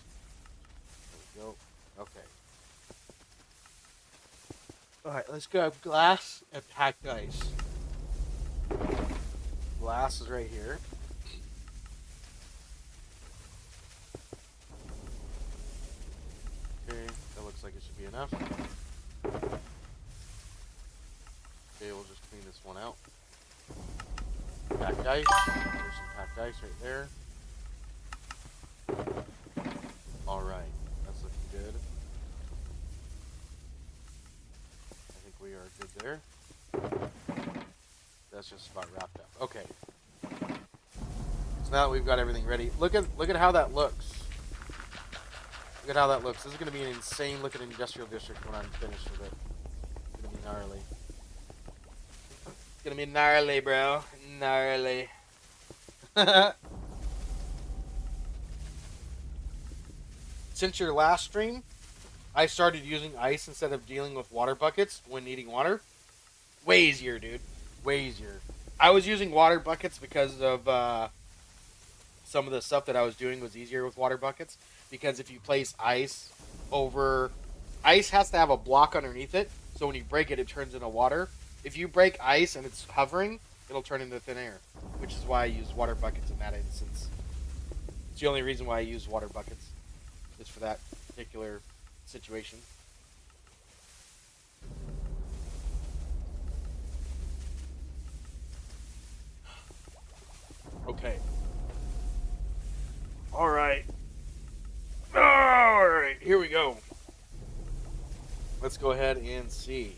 There we go. Okay. Alright, let's grab glass and packed ice. Glass is right here. Okay, that looks like it should be enough. Okay, we'll just clean this one out. Packed ice. There's some packed ice right there. Alright, that's looking good. I think we are good there. That's just about wrapped up. Okay. So now that we've got everything ready, look at how that looks. Look at how that looks. This is going to be an insane looking industrial district when I'm finished with it. It's going to be gnarly. It's going to be gnarly, bro. Gnarly. Since your last stream, I started using ice instead of dealing with water buckets when needing water. Way easier, dude. Way easier. I was using water buckets because of some of the stuff that I was doing was easier with water buckets. Because if you place ice over... Ice has to have a block underneath it, so when you break it, it turns into water. If you break ice and it's hovering, it'll turn into thin air. Which is why I use water buckets in that instance. It's the only reason why I use water buckets. Is for that particular situation. Okay. Alright. Alright, here we go. Let's go ahead and see.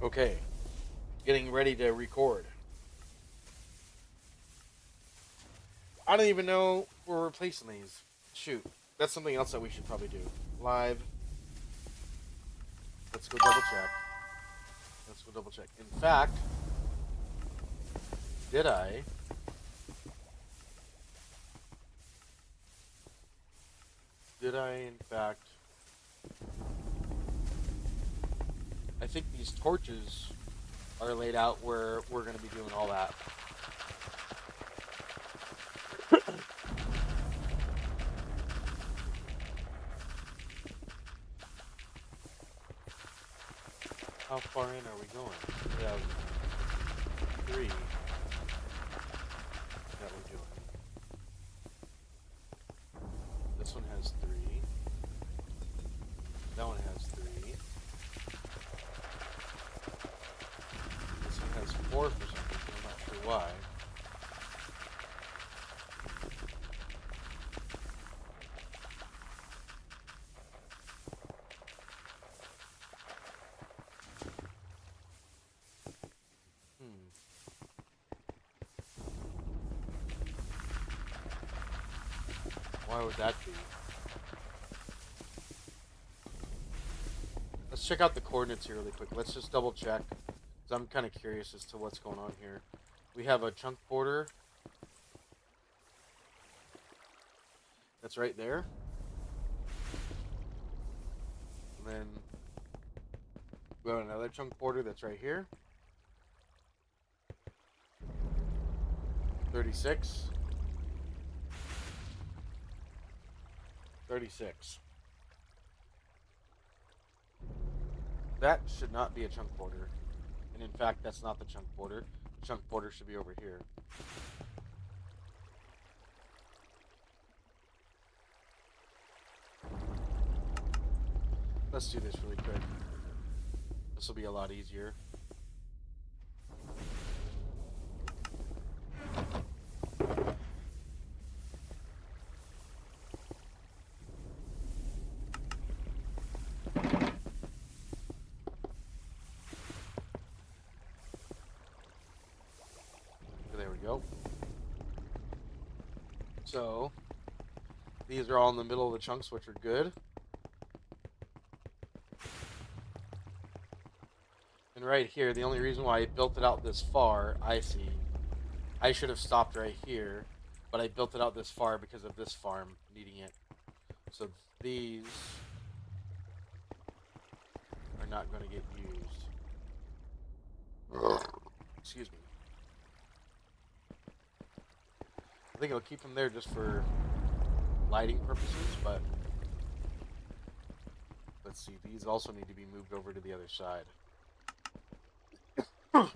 Okay. Getting ready to record. I don't even know we're replacing these. Shoot. That's something else that we should probably do. Live. Let's go double check. Let's go double check. In fact, did I? Did I, in fact... I think these torches are laid out where we're going to be doing all that. How far in are we going? We have 3 that we're doing. This one has 3. That one has 3. This one has 4 for some reason. I'm not sure why. Why would that be? Let's check out the coordinates here really quick. Let's just double check. So I'm kind of curious as to what's going on here. We have a chunk porter. That's right there. And then we have another chunk porter that's right here. 36. 36. That should not be a chunk porter. And in fact, that's not the chunk porter. The chunk porter should be over here. Let's do this really quick. This will be a lot easier. There we go. So, these are all in the middle of the chunks, which are good. And right here, the only reason why I built it out this far, I see. I should have stopped right here, but I built it out this far because of this farm needing it. So these are not going to get used. Excuse me. I think I'll keep them there just for lighting purposes, but let's see. These also need to be moved over to the other side. Right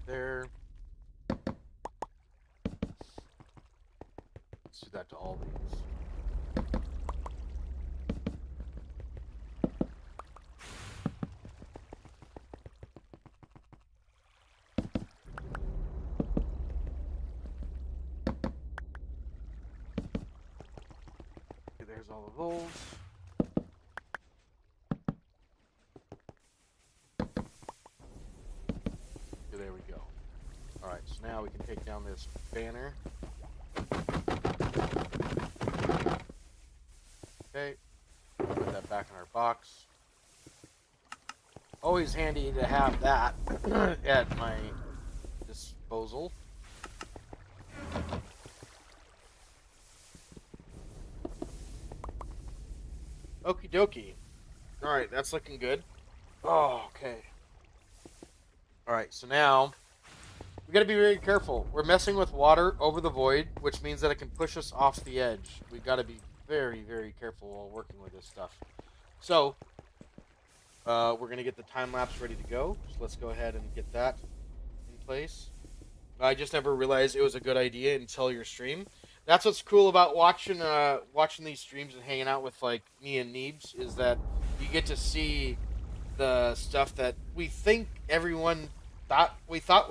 there. Let's do that to all these. Okay, there's all of those. Okay, there we go. Alright, so now we can take down this banner. Okay, put that back in our box. Always handy to have that at my disposal. Okie dokie. Alright, that's looking good. Oh, okay. Alright, so now we gotta be very careful. We're messing with water over the void, which means that it can push us off the edge. We've got to be very, very careful while working with this stuff. So, we're gonna get the time lapse ready to go. So let's go ahead and get that in place. I just never realized it was a good idea until your stream. That's what's cool about watching these streams and hanging out with like me and Neebs, is that you get to see the stuff that we think everyone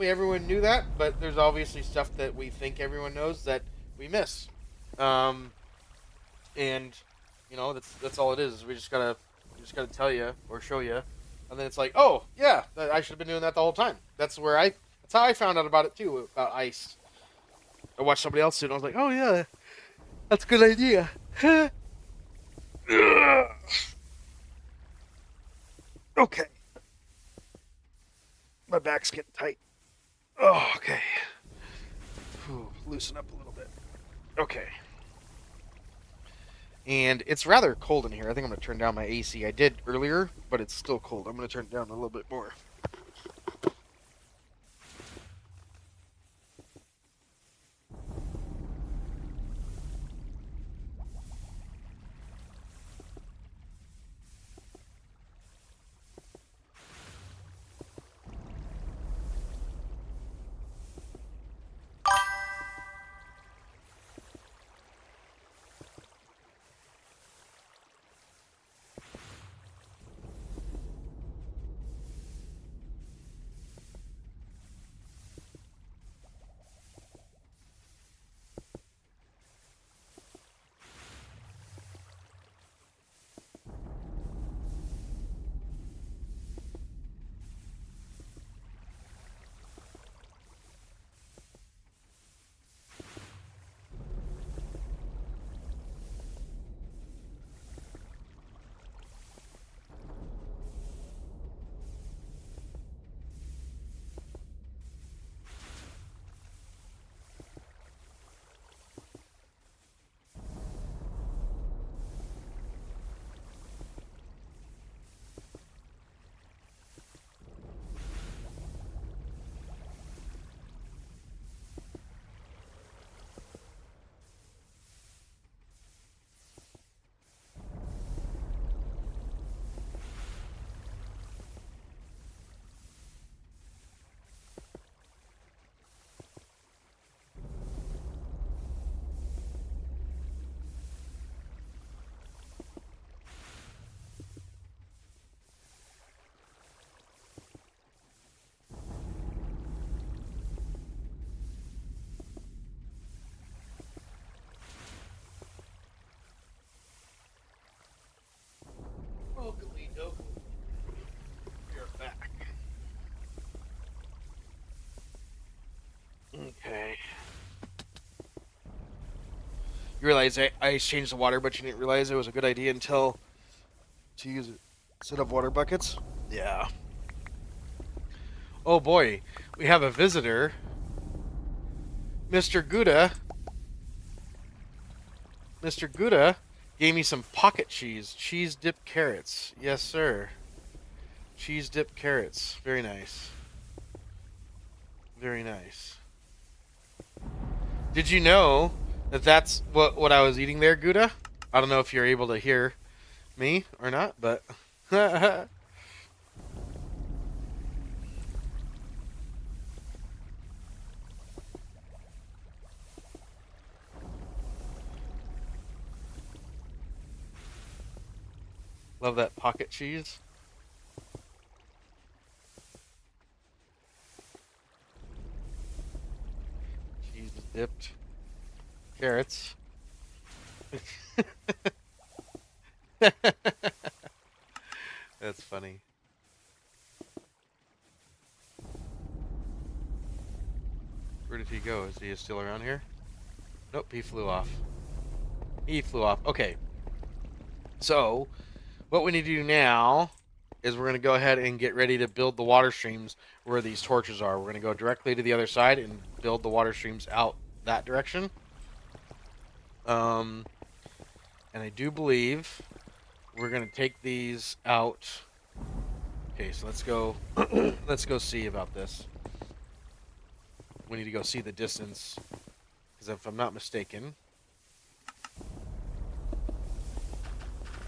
everyone knew that, but there's obviously stuff that we think everyone knows that we miss. And you know, that's all it is. We just gotta tell you or show you, and then it's like, oh yeah, I should have been doing that the whole time. That's how I found out about it too, about ice. I watched somebody else do it, and I was like, oh yeah, that's a good idea. Okay. My back's getting tight. Oh, okay. Loosen up a little bit. Okay. And it's rather cold in here. I think I'm going to turn down my AC. I did earlier, but it's still cold. I'm going to turn it down a little bit more. You realize I changed the water, but you didn't realize it was a good idea until to use it instead of water buckets. Yeah. Oh boy, we have a visitor. Mr. Gouda. Mr. Gouda gave me some pocket cheese. Cheese dipped carrots. Yes, sir. Cheese dipped carrots. Very nice. Very nice. Did you know that that's what I was eating there, Gouda? I don't know if you're able to hear me or not, but love that pocket cheese. Cheese dipped carrots. That's funny. Where did he go? Is he still around here? Nope, he flew off. He flew off. Okay. So, what we need to do now is we're going to go ahead and get ready to build the water streams where these torches are. We're going to go directly to the other side and build the water streams out that direction. And I do believe we're going to take these out. Okay, so let's go let's go see about this. We need to go see the distance, because if I'm not mistaken,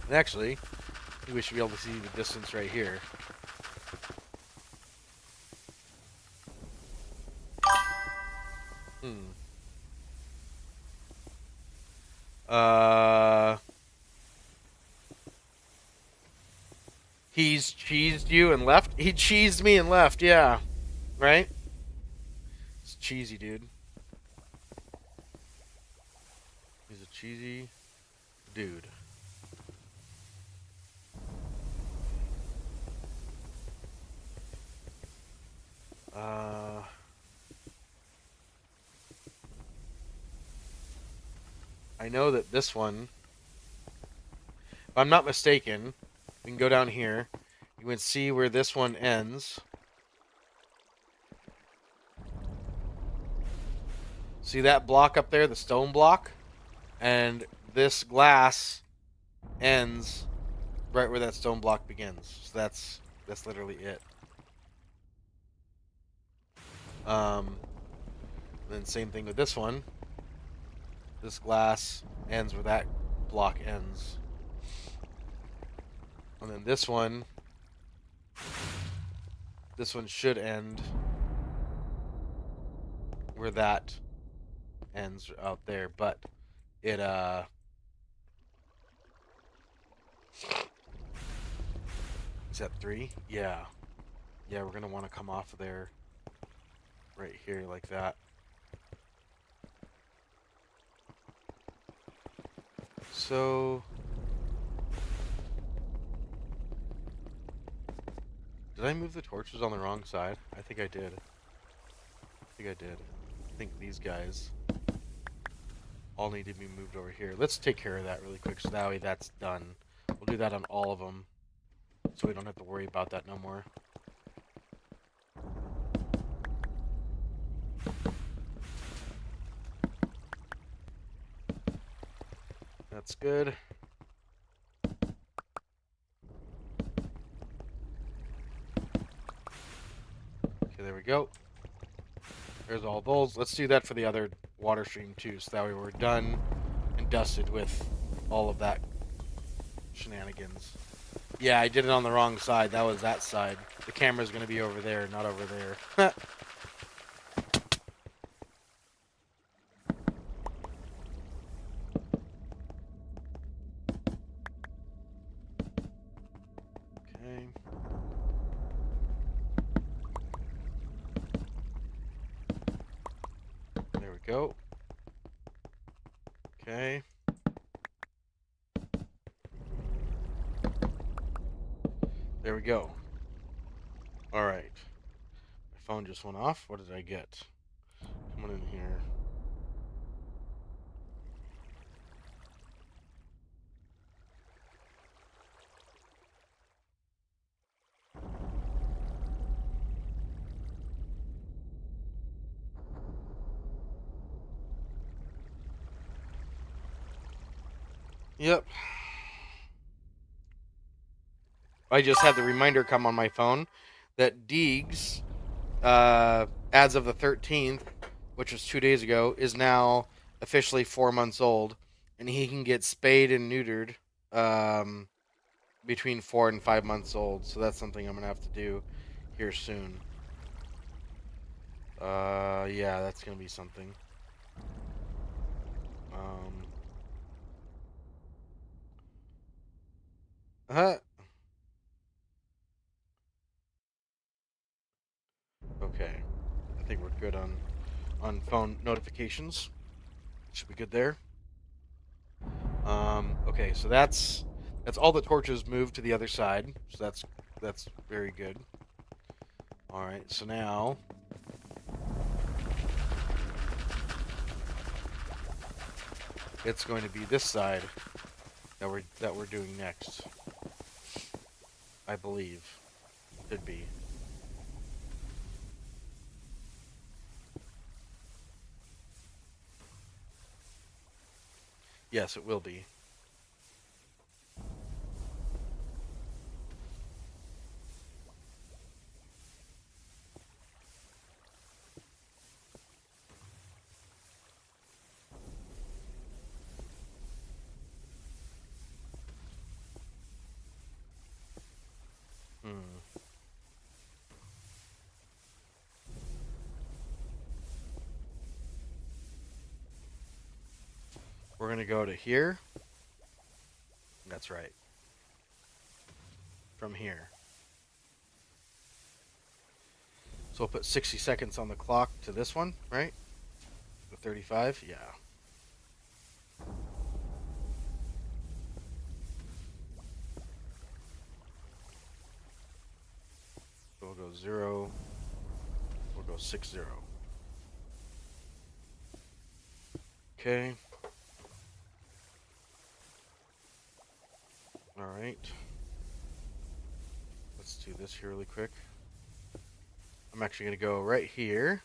and actually we should be able to see the distance right here. He's cheesed you and left? He cheesed me and left, yeah. Right? It's cheesy, dude. He's a cheesy dude. I know that this one, if I'm not mistaken, we can go down here. You can see where this one ends. See that block up there, the stone block? And this glass ends right where that stone block begins. So that's literally it. Then same thing with this one. This glass ends where that block ends. And then this one should end where that ends out there, but it is that 3? Yeah. Yeah, we're gonna want to come off of there right here like that. So did I move the torches on the wrong side? I think I did. I think these guys all need to be moved over here. Let's take care of that really quick so that way that's done. We'll do that on all of them so we don't have to worry about that no more. That's good. Okay, there we go. There's all those. Let's do that for the other water stream too, so that way we're done and dusted with all of that shenanigans. Yeah, I did it on the wrong side. That was that side. The camera's gonna be over there, not over there. Okay. There we go. Okay. There we go. All right. My phone just went off. What did I get? Come on in here. Yep. I just had the reminder come on my phone that Deegs, as of the 13th, which was 2 days ago, is now officially 4 months old, and he can get spayed and neutered between 4 and 5 months old. So that's something I'm gonna have to do here soon. Yeah, that's gonna be something. Uh, okay. I think we're good on phone notifications. Should be good there. Okay, so that's all the torches moved to the other side. So that's very good. All right, so now it's going to be this side that we're doing next. I believe could be. Yes, it will be. Hmm. We're gonna go to here. That's right. From here. So we'll put 60 seconds on the clock to this one, right? The 35, yeah. So we'll go 0. We'll go 6-0. Okay. All right. Let's do this here really quick. I'm actually going to go right here.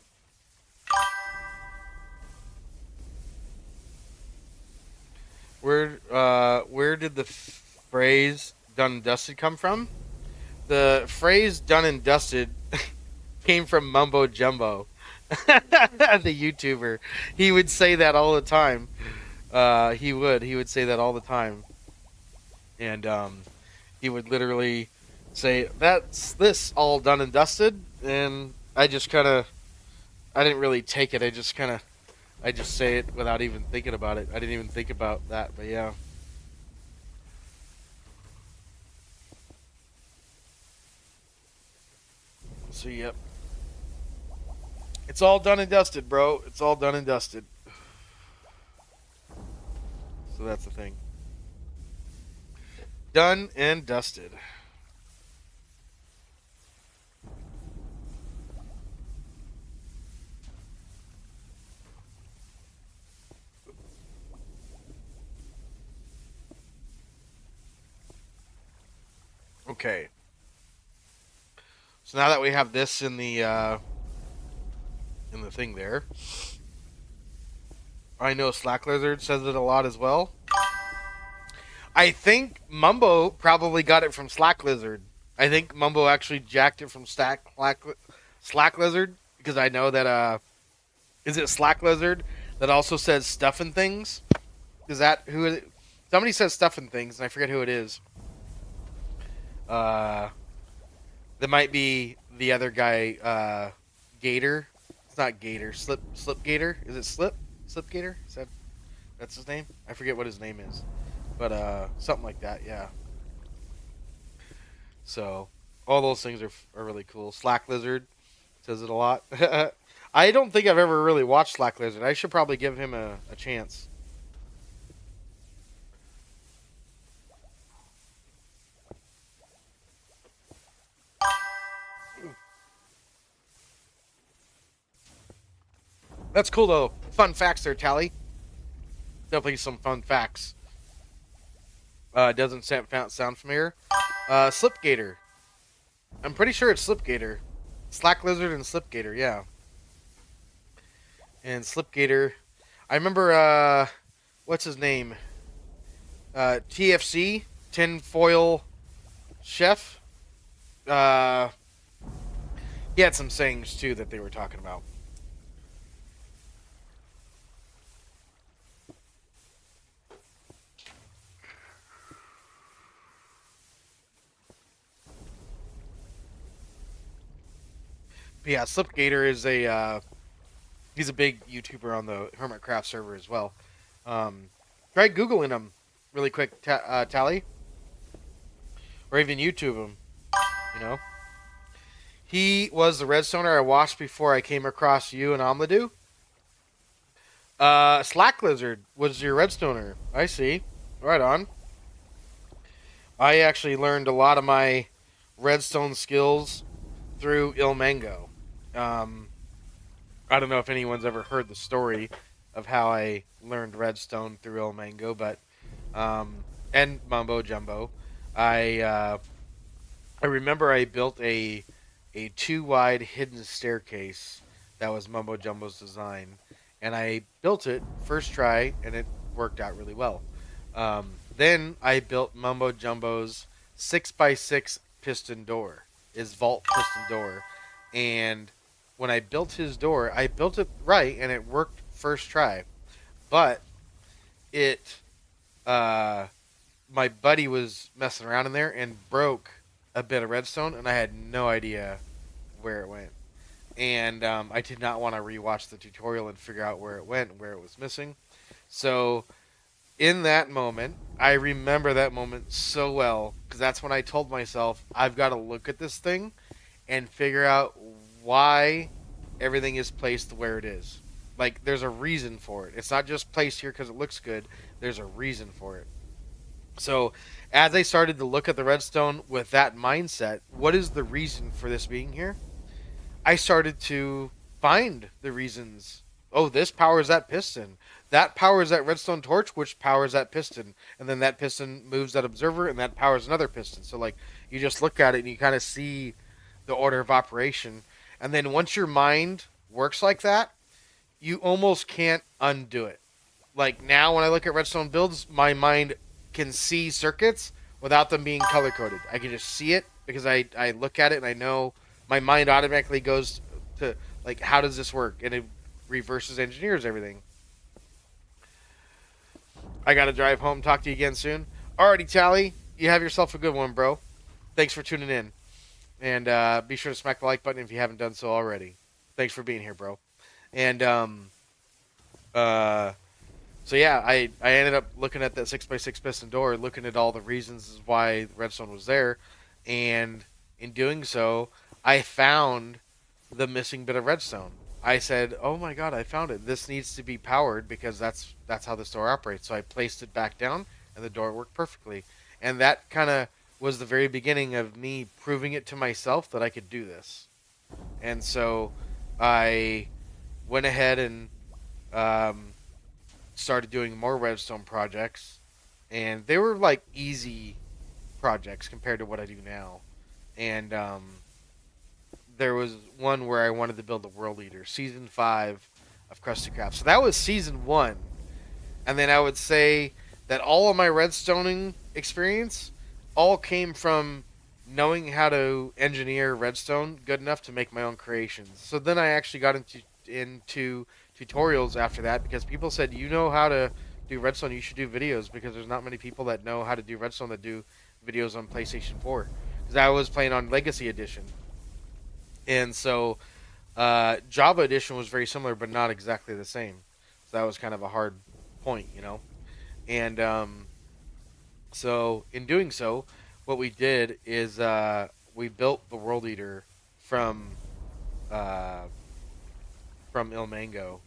Where did the phrase "done and dusted" come from? The phrase "done and dusted" came from Mumbo Jumbo, the YouTuber. He would say that all the time. He would say that all the time, and he would literally say, "That's this all done and dusted," and I just kind of, I didn't really take it. I just say it without even thinking about it. I didn't even think about that, but yeah. So yep, it's all done and dusted, bro. It's all done and dusted. So that's the thing. Done and dusted. Okay. So now that we have this in the thing there, I know Slack Lizard says it a lot as well. I think Mumbo probably got it from Slack Lizard. I think Mumbo actually jacked it from Slack Lizard because I know that is it Slack Lizard that also says stuff and things? Is that who it, somebody says stuff and things and I forget who it is. That might be the other guy, Gator. It's not Gator. Slip Gator. Is it Slip Gator? That's his name? I forget what his name is, but something like that. Yeah. So all those things are really cool. Slack Lizard says it a lot. I don't think I've ever really watched Slack Lizard. I should probably give him a chance. That's cool though. Fun facts there, Tally. Definitely some fun facts. Doesn't sound familiar. Slipgator. I'm pretty sure it's Slipgator. Slack Lizard and Slipgator, yeah. And Slipgator. I remember, what's his name? TFC, Tinfoil Chef. Uh, he had some sayings too that they were talking about. But yeah, Slipgator is he's a big YouTuber on the Hermitcraft server as well. Try googling him really quick, Tally, or even YouTube him. You know, he was the redstoner I watched before I came across you and Omladu. Slack Lizard was your redstoner. I see. Right on. I actually learned a lot of my redstone skills through Ilmango. Um, I don't know if anyone's ever heard the story of how I learned redstone through Ilmango, but and Mumbo Jumbo. I I remember I built a two wide hidden staircase that was Mumbo Jumbo's design, and I built it first try, and it worked out really well. Then I built Mumbo Jumbo's 6x6 piston door, his vault piston door, and when I built his door, I built it right, and it worked first try, but it uh, my buddy was messing around in there and broke a bit of redstone, and I had no idea where it went. And I did not want to rewatch the tutorial and figure out where it went and where it was missing. So in that moment, I remember that moment so well because that's when I told myself I've got to look at this thing and figure out why everything is placed where it is. Like there's a reason for it. It's not just placed here because it looks good. There's a reason for it. So, as I started to look at the redstone with that mindset, what is the reason for this being here? I started to find the reasons. Oh, this powers that piston. That powers that redstone torch, which powers that piston. And then that piston moves that observer, and that powers another piston. So, like, you just look at it and you kind of see the order of operation. And then once your mind works like that, you almost can't undo it. Like now when I look at redstone builds, my mind can see circuits without them being color coded. I can just see it because I look at it and I know my mind automatically goes to like how does this work, and it reverses engineers everything. I gotta drive home. Talk to you again soon. Alrighty, Tally, you have yourself a good one, bro. Thanks for tuning in, and be sure to smack the like button if you haven't done so already. Thanks for being here, bro. And uh So yeah, I ended up looking at that 6x6 piston door, looking at all the reasons why redstone was there, and in doing so, I found the missing bit of redstone. I said, "Oh my god, I found it! This needs to be powered because that's how this door operates." So I placed it back down, and the door worked perfectly. And that kind of was the very beginning of me proving it to myself that I could do this. And so I went ahead and um, started doing more redstone projects, and they were like easy projects compared to what I do now. And there was one where I wanted to build a world leader, season 5 of Krusty Krab. So that was season 1, and then I would say that all of my redstoning experience all came from knowing how to engineer redstone good enough to make my own creations. So then I actually got into tutorials after that because people said, you know how to do redstone, you should do videos because there's not many people that know how to do redstone that do videos on PlayStation 4. Because I was playing on Legacy Edition. And so Java Edition was very similar but not exactly the same. So that was kind of a hard point, you know? And so in doing so, what we did is we built the World Eater from uh, Il Mango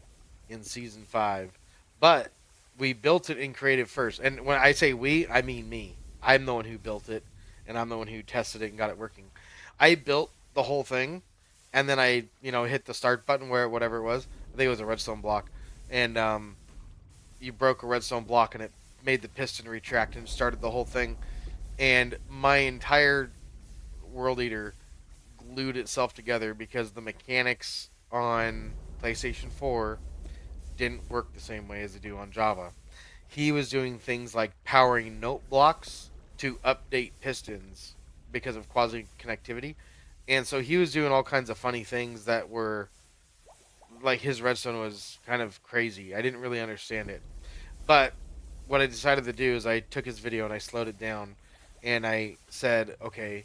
in season 5, but we built it in creative first. And when I say we, I mean me. I'm the one who built it, and I'm the one who tested it and got it working. I built the whole thing, and then I, hit the start button where whatever it was. I think it was a redstone block, and you broke a redstone block, and it made the piston retract and started the whole thing. And my entire World Eater glued itself together because the mechanics on PlayStation 4 didn't work the same way as they do on Java. he was doing things like powering note blocks to update pistons because of quasi connectivity. And so he was doing all kinds of funny things that were like his redstone was kind of crazy. I didn't really understand it. But what I decided to do is I took his video and I slowed it down and I said, okay,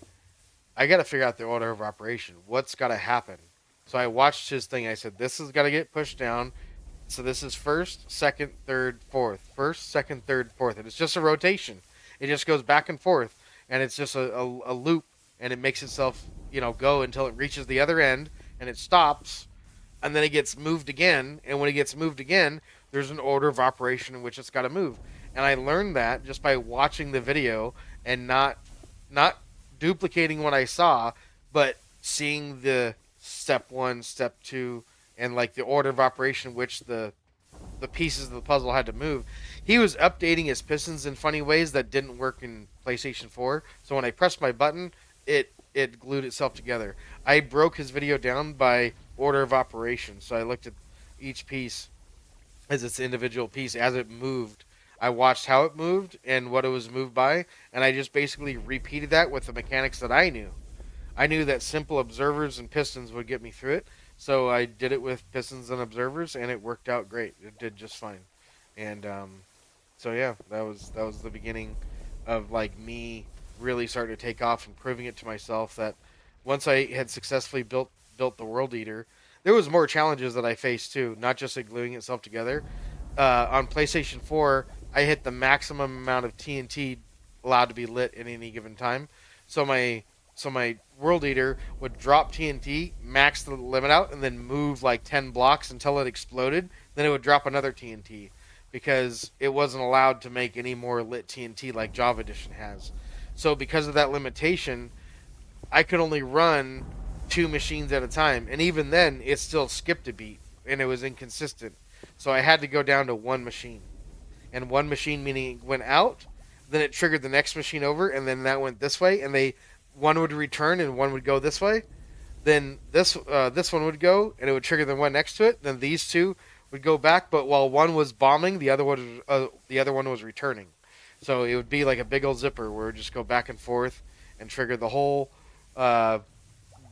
I got to figure out the order of operation. What's got to happen? So I watched his thing. I said, this has got to get pushed down. So this is first, second, third, fourth. First, second, third, fourth. And it's just a rotation. It just goes back and forth. And it's just a loop. And it makes itself, go until it reaches the other end. And it stops. And then it gets moved again. And when it gets moved again, there's an order of operation in which it's got to move. And I learned that just by watching the video and not duplicating what I saw, but seeing the step one, step two, and like the order of operation which the pieces of the puzzle had to move. He was updating his pistons in funny ways that didn't work in PlayStation 4. So when I pressed my button, it glued itself together. I broke his video down by order of operation. So I looked at each piece as its individual piece as it moved. I watched how it moved and what it was moved by, and I just basically repeated that with the mechanics that I knew. I knew that simple observers and pistons would get me through it, so I did it with pistons and observers, and it worked out great. It did just fine, and so yeah, that was the beginning of like me really starting to take off and proving it to myself that once I had successfully built the World Eater, there was more challenges that I faced too, not just it gluing itself together. On PlayStation 4, I hit the maximum amount of TNT allowed to be lit at any given time. So my World Eater would drop TNT, max the limit out, and then move like 10 blocks until it exploded. Then it would drop another TNT because it wasn't allowed to make any more lit TNT like Java Edition has. So because of that limitation, I could only run two machines at a time, and even then, it still skipped a beat, and it was inconsistent. So I had to go down to one machine, and one machine meaning it went out, then it triggered the next machine over, and then that went this way, and one would return and one would go this way. Then this one would go, and it would trigger the one next to it. Then these two would go back, but while one was bombing, the other one was returning. So it would be like a big old zipper where it would just go back and forth and trigger the whole uh,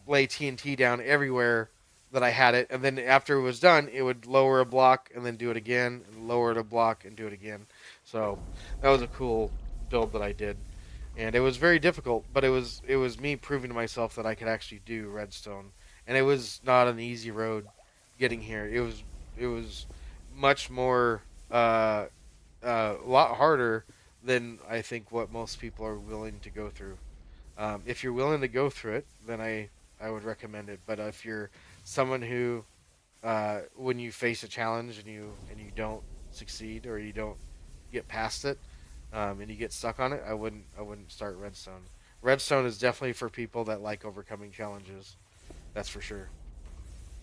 lay TNT down everywhere that I had it, and then after it was done, it would lower a block and then do it again, and lower it a block and do it again. So that was a cool build that I did, and it was very difficult, but it was me proving to myself that I could actually do redstone, and it was not an easy road getting here. It was much more a lot harder than I think what most people are willing to go through. If you're willing to go through it, then I would recommend it. But if you're someone who, when you face a challenge and you don't succeed or you don't get past it, and you get stuck on it, I wouldn't start Redstone. Redstone is definitely for people that like overcoming challenges. That's for sure.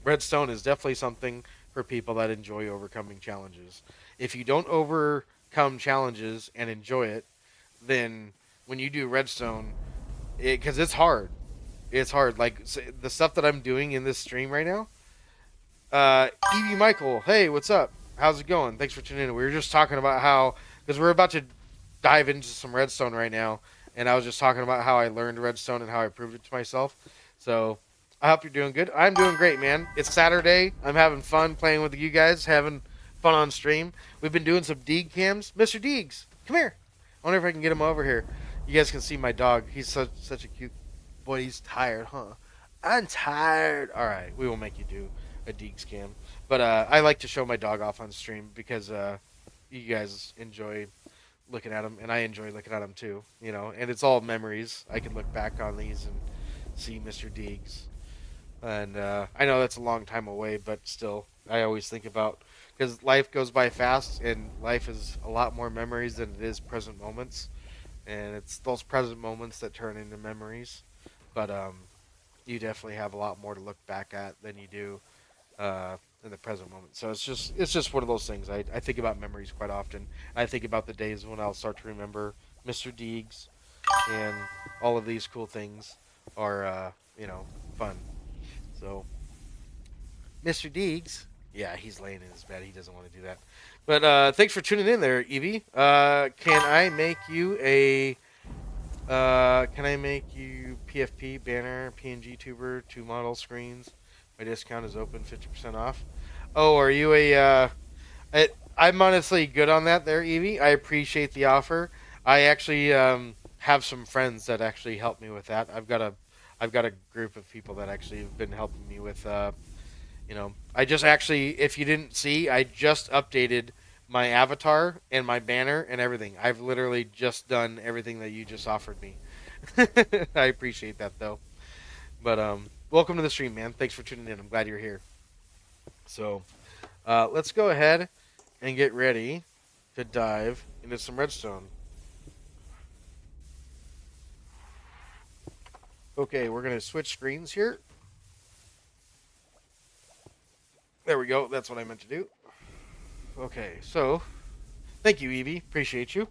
Redstone is definitely something for people that enjoy overcoming challenges. If you don't overcome challenges and enjoy it, then when you do Redstone, because it's hard. It's hard. Like the stuff that I'm doing in this stream right now. Evie Michael, hey, what's up? How's it going? Thanks for tuning in. We were just talking about how, because we're about to dive into some Redstone right now, and I was just talking about how I learned Redstone and how I proved it to myself. So I hope you're doing good. I'm doing great, man. It's Saturday. I'm having fun playing with you guys, having fun on stream. We've been doing some Deeg cams. Mr. Deegs, come here. I wonder if I can get him over here. You guys can see my dog. He's such a cute boy. He's tired, huh? I'm tired. All right, we will make you do a Deeg cam. But I like to show my dog off on stream because you guys enjoy looking at him, and I enjoy looking at him too. And it's all memories. I can look back on these and see Mr. Deegs. And I know that's a long time away, but still, I always think about, because life goes by fast, and life is a lot more memories than it is present moments, and it's those present moments that turn into memories. But you definitely have a lot more to look back at than you do in the present moment. So it's just one of those things. I think about memories quite often. I think about the days when I'll start to remember Mr. Deegs, and all of these cool things are fun. So, Mr. Deegs, Yeah, he's laying in his bed. He doesn't want to do that. But thanks for tuning in there, Evie. Can I make you a can I make you PFP banner, PNG tuber, 2 model screens? My discount is open, 50% off. Oh, are you a I'm honestly good on that there, Evie. I appreciate the offer. I actually have some friends that actually help me with that. I've got a group of people that actually have been helping me with I just actually, if you didn't see, I just updated my avatar and my banner and everything. I've literally just done everything that you just offered me. I appreciate that though. But welcome to the stream, man. Thanks for tuning in. I'm glad you're here. So, let's go ahead and get ready to dive into some redstone. Okay, we're gonna switch screens here. There we go. That's what I meant to do. Okay, so thank you, Evie. Appreciate you.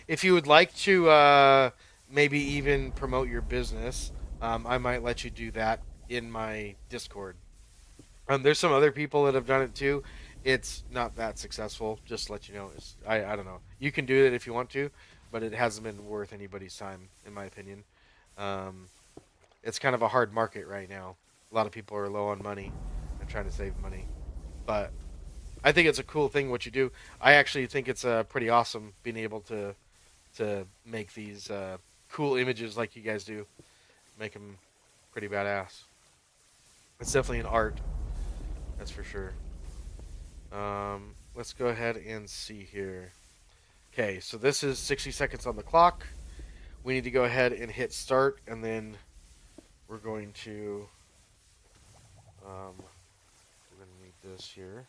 If you would like to maybe even promote your business, I might let you do that in my Discord. There's some other people that have done it too. It's not that successful. Just to let you know. I don't know. You can do it if you want to, but it hasn't been worth anybody's time, in my opinion. Um, it's kind of a hard market right now. A lot of people are low on money and trying to save money. But I think it's a cool thing what you do. I actually think it's pretty awesome being able to make these cool images like you guys do. Make them pretty badass. It's definitely an art, that's for sure. Let's go ahead and see here. Okay, so this is 60 seconds on the clock. We need to go ahead and hit start, and then we're going to need this here.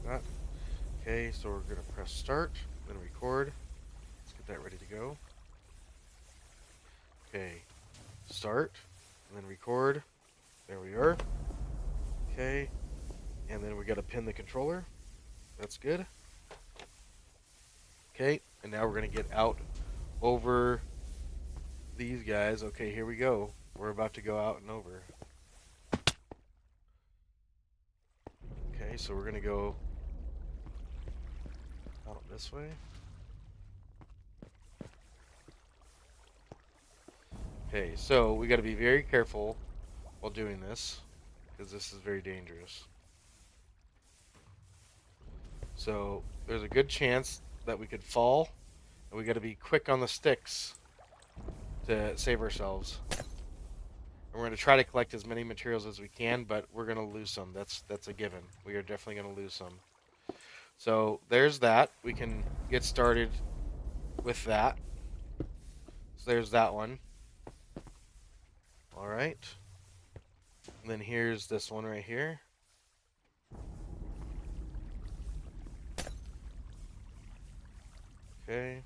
That. Okay, so we're gonna press start, then record. Let's get that ready to go. Okay, start, and then record. There we are. Okay, and then we gotta pin the controller. That's good. Okay, and now we're gonna get out over these guys. Okay, here we go. We're about to go out and over. Okay, so we're gonna go out this way. Okay, so we gotta be very careful while doing this, because this is very dangerous. So there's a good chance that we could fall, and we got to be quick on the sticks to save ourselves. And we're going to try to collect as many materials as we can, but we're going to lose some. That's a given. We are definitely going to lose some. So there's that. We can get started with that. So there's that one. All right. And then here's this one right here. Okay.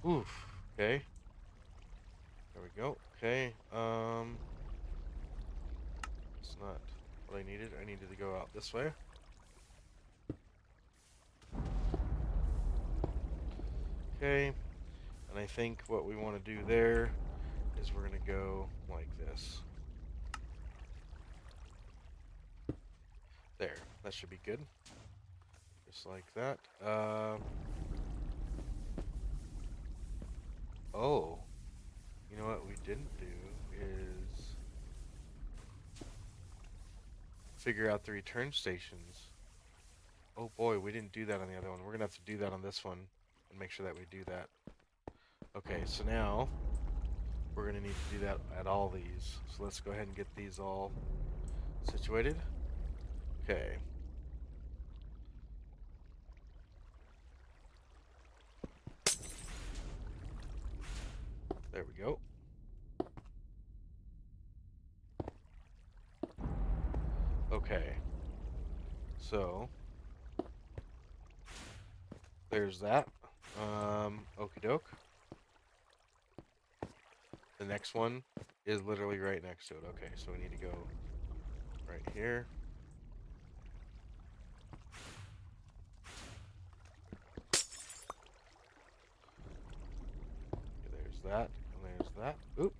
Oof. Okay. There we go. Okay. It's not what I needed. I needed to go out this way. Okay. And I think what we want to do there is we're going to go like this. There. That should be good. Just like that. Oh. You know what we didn't do is figure out the return stations. Oh boy, we didn't do that on the other one. We're gonna have to do that on this one and make sure that we do that. Okay, so now we're gonna need to do that at all these. So let's go ahead and get these all situated. Okay. There we go. Okay. So there's that. Okie doke. The next one is literally right next to it. Okay, so we need to go right here. Okay, there's that, and there's that. Oop.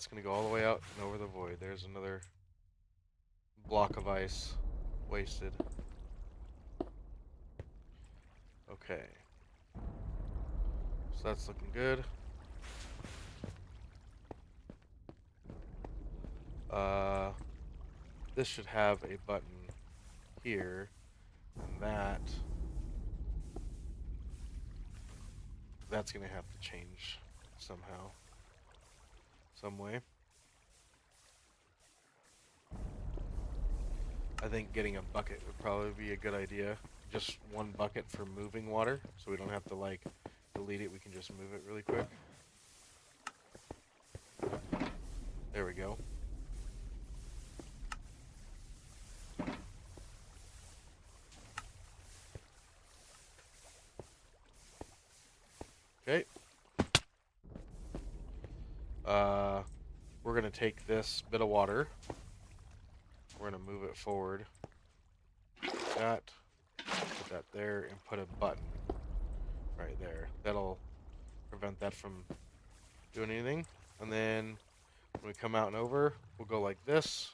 that's gonna go all the way out and over the void. There's another block of ice wasted. Okay. So that's looking good. This should have a button here, and that's gonna have to change somehow, some way. I think getting a bucket would probably be a good idea. Just one bucket for moving water, so we don't have to like delete it. We can just move it really quick. There we go. Okay. We're gonna take this bit of water. We're gonna move it forward. Like that. Put that there and put a button right there. That'll prevent that from doing anything. And then when we come out and over, we'll go like this.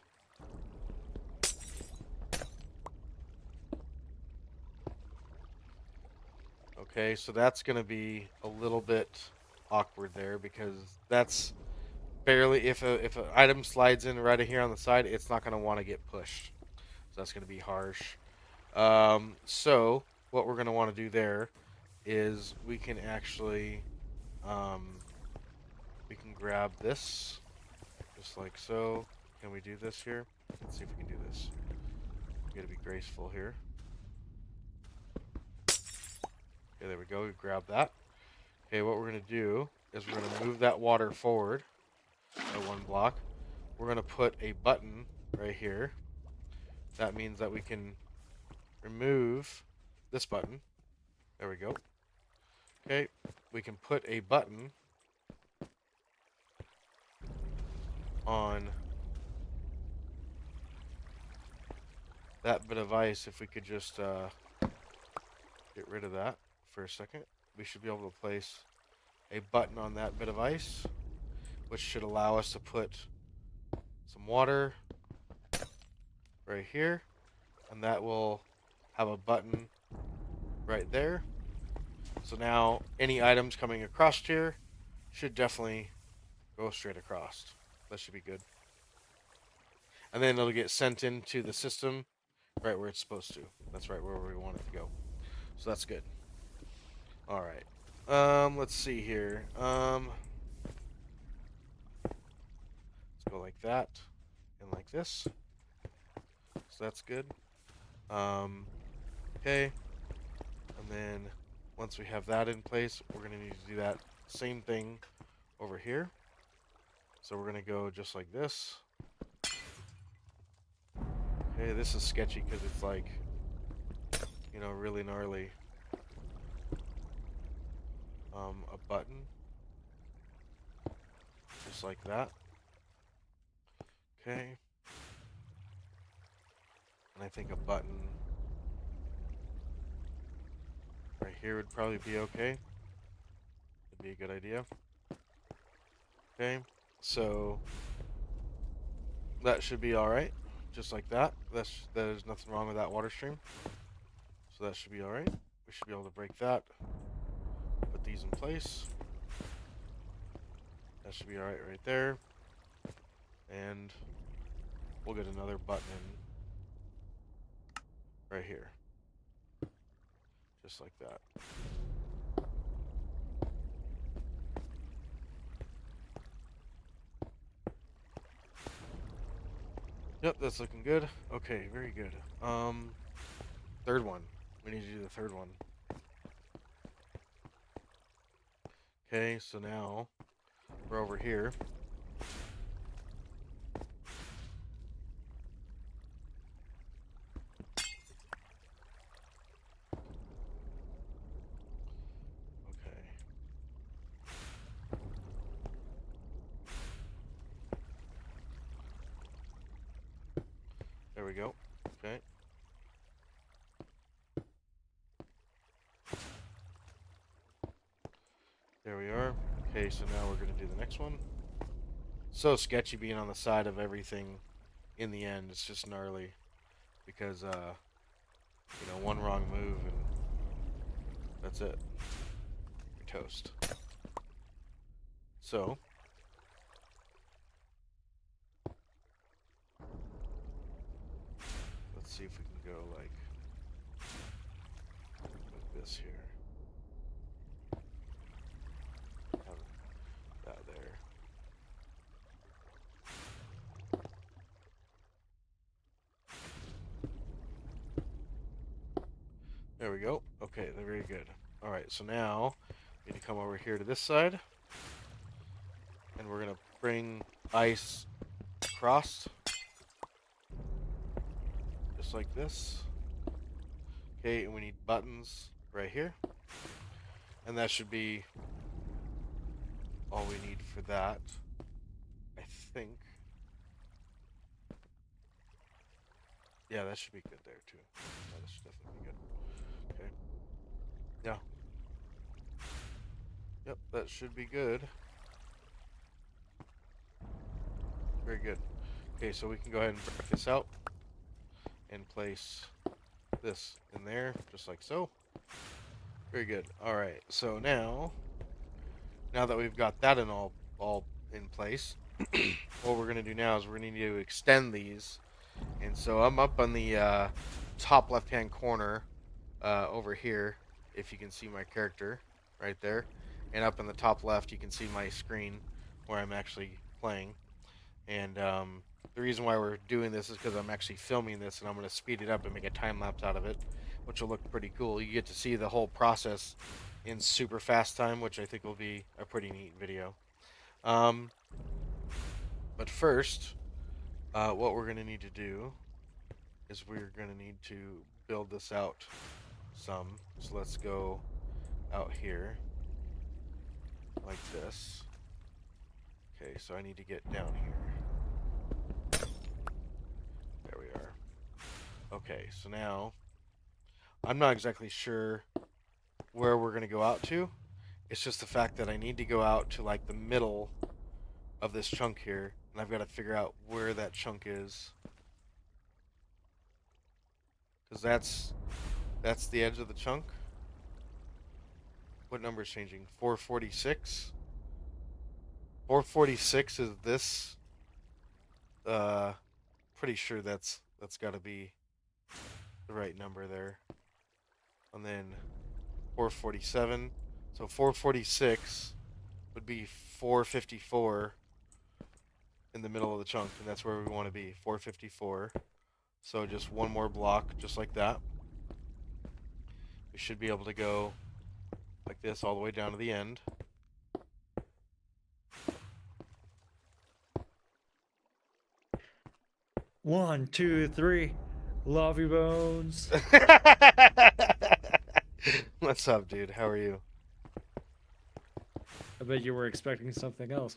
Okay, so that's gonna be a little bit awkward there because that's barely, if an item slides in right here on the side, it's not gonna want to get pushed. So that's gonna be harsh. So what we're gonna want to do there is we can actually we can grab this just like so. Can we do this here? Let's see if we can do this. We gotta be graceful here. Okay, there we go. We grab that. Okay, what we're gonna do is we're gonna move that water forward by one block. We're gonna put a button right here. That means that we can remove this button. There we go. Okay, we can put a button on that bit of ice. If we could just get rid of that for a second, we should be able to place a button on that bit of ice, which should allow us to put some water right here, and that will have a button right there. So now any items coming across here should definitely go straight across. That should be good. And then it'll get sent into the system right where it's supposed to. That's right where we want it to go. So that's good. All right. Let's see here. Let's go like that and like this. So that's good. Okay. And then once we have that in place, we're going to need to do that same thing over here. So we're going to go just like this. Okay, this is sketchy because it's like, you know, really gnarly. A button. Just like that. Okay. And I think a button right here would probably be okay. Would be a good idea. Okay. So that should be alright. Just like that. There's nothing wrong with that water stream. So that should be alright. We should be able to break that. Put these in place. That should be alright right there. And we'll get another button in right here. Just like that. Yep, that's looking good. Okay, very good. Third one. We need to do the third one. Okay, so now we're over here. Okay. There we go. Okay. There we are. Okay, so now we're going to do the next one. so sketchy being on the side of everything in the end. It's just gnarly because you know, one wrong move and that's it. You're toast. So let's see if we can go like this here. Have that there. There we go. Okay, they're very good. Alright, so now we need to come over here to this side. And we're gonna bring ice across. Just like this. Okay, and we need buttons right here. And that should be all we need for that. I think. Yeah, that should be good there too. Yeah, that should definitely be good. Okay. Yeah. Yep, that should be good. Very good. Okay, so we can go ahead and break this out and place this in there, just like so. Very good. Alright, so now that we've got that in all in place, what we're gonna do now is we're gonna need to extend these. And so I'm up on the top left hand corner over here, if you can see my character right there. And up in the top left you can see my screen where I'm actually playing. And the reason why we're doing this is because I'm actually filming this, and I'm going to speed it up and make a time lapse out of it, which will look pretty cool. You get to see the whole process in super fast time, which I think will be a pretty neat video. But first, what we're going to need to do is we're going to need to build this out some. So let's go out here like this. Okay, so I need to get down here. There we are. Okay, so now I'm not exactly sure where we're going to go out to. It's just the fact that I need to go out to like the middle of this chunk here, and I've got to figure out where that chunk is. Because that's the edge of the chunk. What number is changing? 446? 446 is this. Pretty sure that's got to be the right number there. And then 447. So 446 would be 454 in the middle of the chunk, and that's where we want to be, 454. So just one more block, just like that. We should be able to go like this all the way down to the end. One, two, three. Love you, Bones. What's up, dude? How are you? I bet you were expecting something else,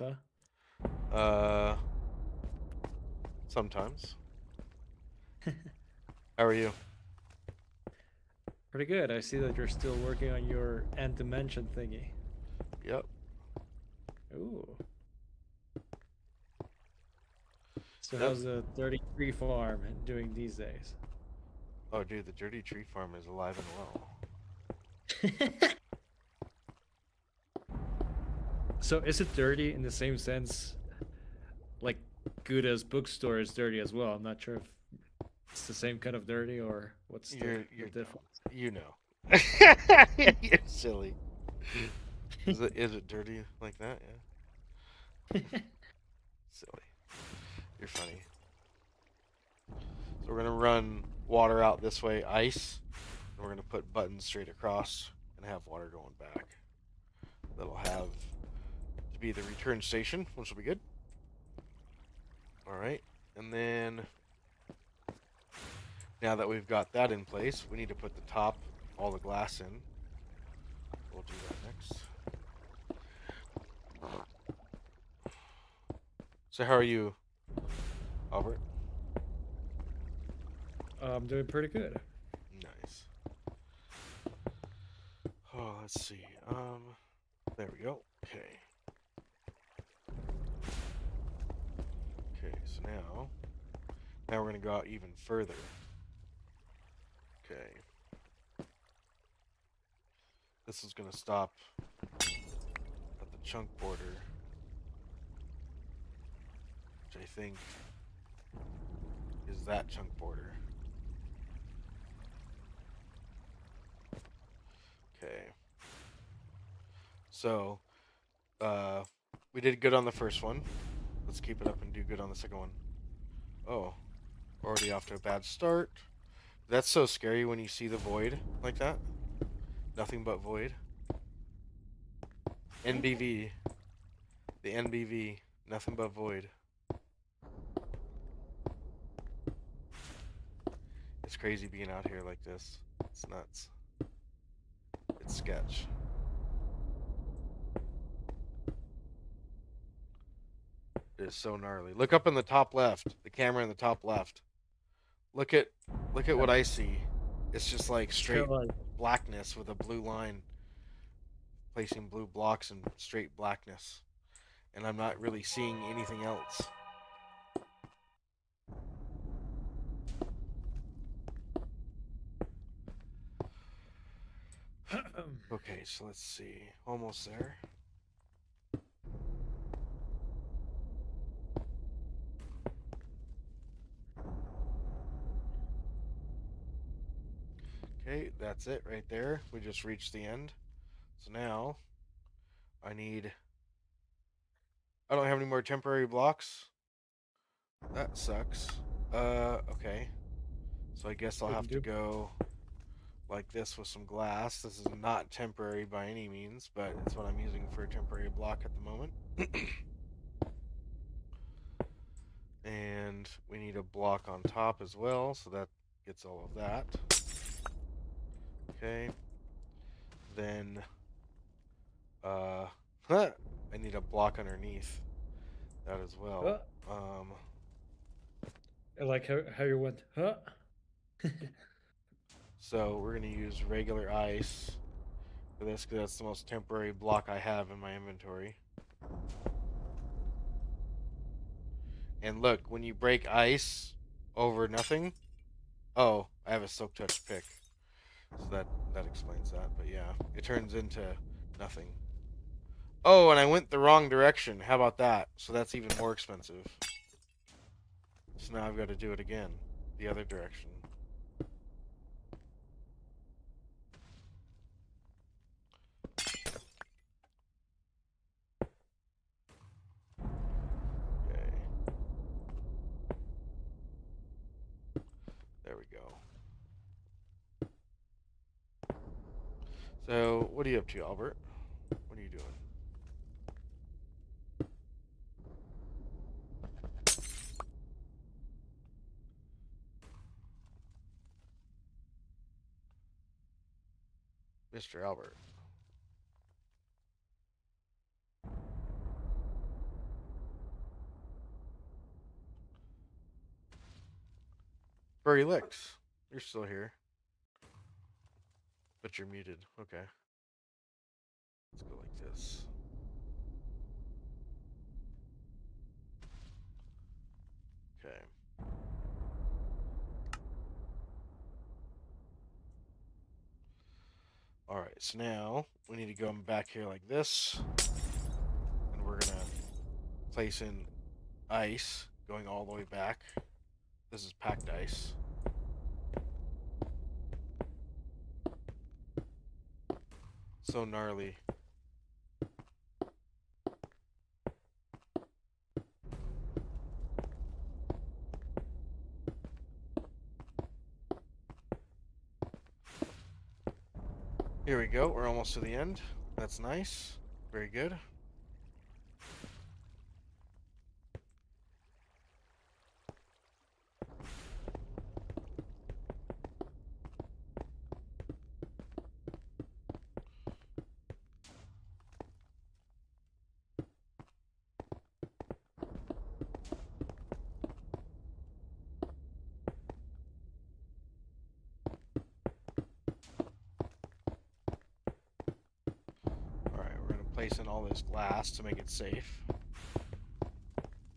huh? Sometimes. How are you? Pretty good. I see that you're still working on your end dimension thingy. Yep. Ooh. So Yep. how's the 33 farm doing these days? Oh, dude, the dirty tree farm is alive and well. So is it dirty in the same sense, like Gouda's bookstore is dirty as well? I'm not sure if it's the same kind of dirty or what's the difference. You know. You're silly. Is it dirty like that? Yeah. Silly. You're funny. So we're gonna run water out this way, ice, and we're gonna put buttons straight across and have water going back. That'll have to be the return station, which will be good. Alright, and then now that we've got that in place, we need to put the top, all the glass in. We'll do that next. So how are you, Albert? I'm doing pretty good. Nice. Oh, let's see. There we go. Okay. so now we're gonna go out even further. Okay. This is gonna stop at the chunk border, which I think is that chunk border. Okay. So, we did good on the first one. Let's keep it up and do good on the second one. Oh, already off to a bad start. That's so scary when you see the void like that. Nothing but void. NBV. The NBV. Nothing but void. It's crazy being out here like this. It's nuts. It's sketch. It is so gnarly. Look up in the top left. The camera in the top left. Look at what I see. It's just like straight blackness with a blue line. Placing blue blocks in straight blackness. And I'm not really seeing anything else. Okay, so let's see. Almost there. Okay, that's it right there. We just reached the end. So now I don't have any more temporary blocks. That sucks. Okay. So I guess I'll have to go like this with some glass. This is not temporary by any means, but it's what I'm using for a temporary block at the moment. And we need a block on top as well, so that gets all of that. Okay. Then I need a block underneath that as well. I like how you went, huh? So we're gonna use regular ice for this because that's the most temporary block I have in my inventory. And look, when you break ice over nothing, oh, I have a silk touch pick, so that explains that. But yeah, it turns into nothing. Oh, and I went the wrong direction. How about that? So that's even more expensive. So now I've got to do it again, the other direction. Okay. There we go. So, what are you up to, Albert? What are you doing? Mr. Albert. Furry Licks. You're still here. But you're muted. Okay. Let's go like this. Okay. Alright, so now we need to go back here like this. And we're gonna place in ice going all the way back. This is packed ice. So gnarly. Here we go. We're almost to the end. That's nice. Very good. Place in all this glass to make it safe.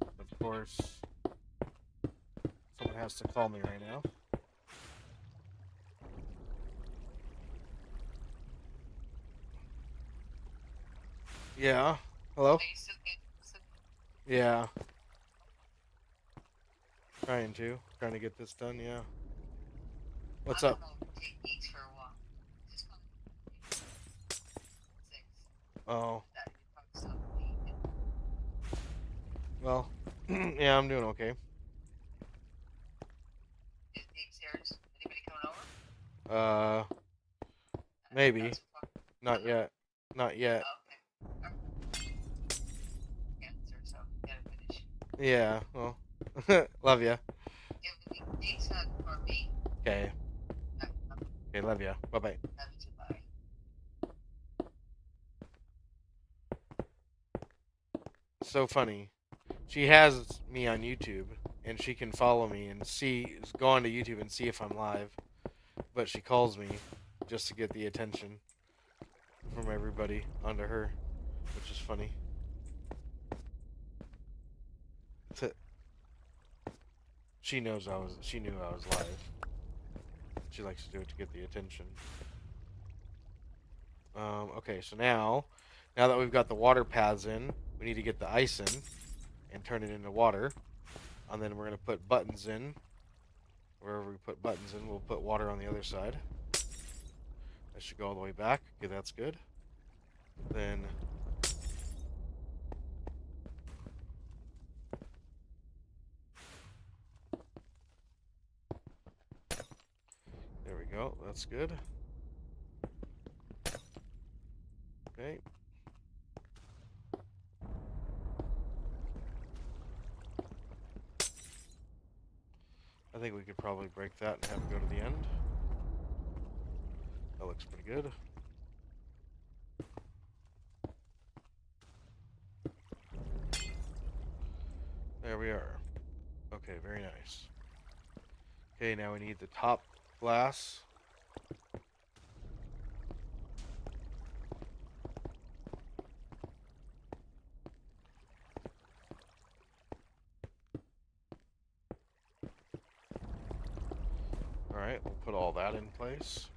Of course, Someone has to call me right now. Yeah. Hello? Yeah. Trying to get this done, yeah. What's up? Oh. Well, yeah, I'm doing okay. Uh, maybe. Not yet. Not yet. Yeah, well, love ya. Okay. Okay, love ya. Bye-bye. So funny. She has me on YouTube, and she can follow me and go onto YouTube and see if I'm live. But she calls me just to get the attention from everybody onto her, which is funny. She knew I was live. She likes to do it to get the attention. Okay, so now that we've got the water paths in, we need to get the ice in and turn it into water. And then we're going to put buttons in. Wherever we put buttons in, we'll put water on the other side. That should go all the way back. Okay, that's good. Then there we go. That's good. Okay. I think we could probably break that and have it go to the end. That looks pretty good. There we are. Okay, very nice. Okay, now we need the top glass. Alright, we'll put all that in place.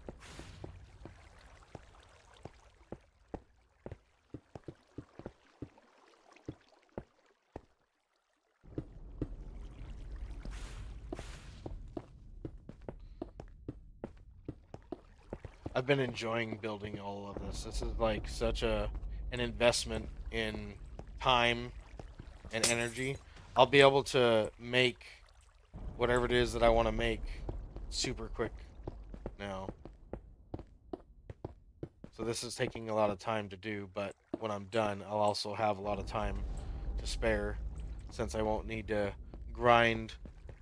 I've been enjoying building all of this. This is like such an investment in time and energy. I'll be able to make whatever it is that I want to make super quick now. So this is taking a lot of time to do, but when I'm done, I'll also have a lot of time to spare since I won't need to grind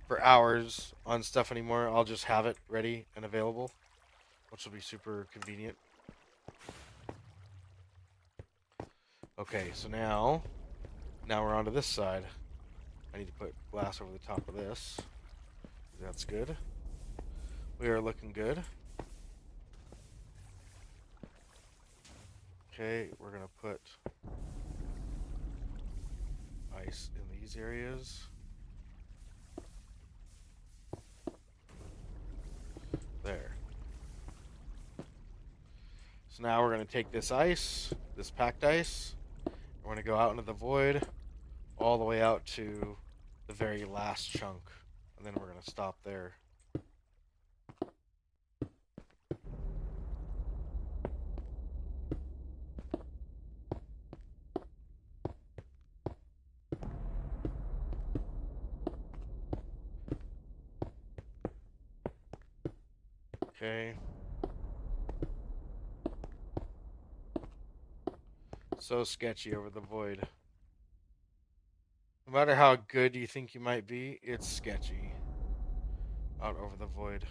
for hours on stuff anymore. I'll just have it ready and available, which will be super convenient. Okay, so now we're onto this side. I need to put glass over the top of this. That's good. We are looking good. Okay, we're gonna put ice in these areas. There. So now we're gonna take this ice, this packed ice, we're gonna go out into the void, all the way out to the very last chunk, and then we're gonna stop there. Okay. So sketchy over the void. No matter how good you think you might be, it's sketchy out over the void.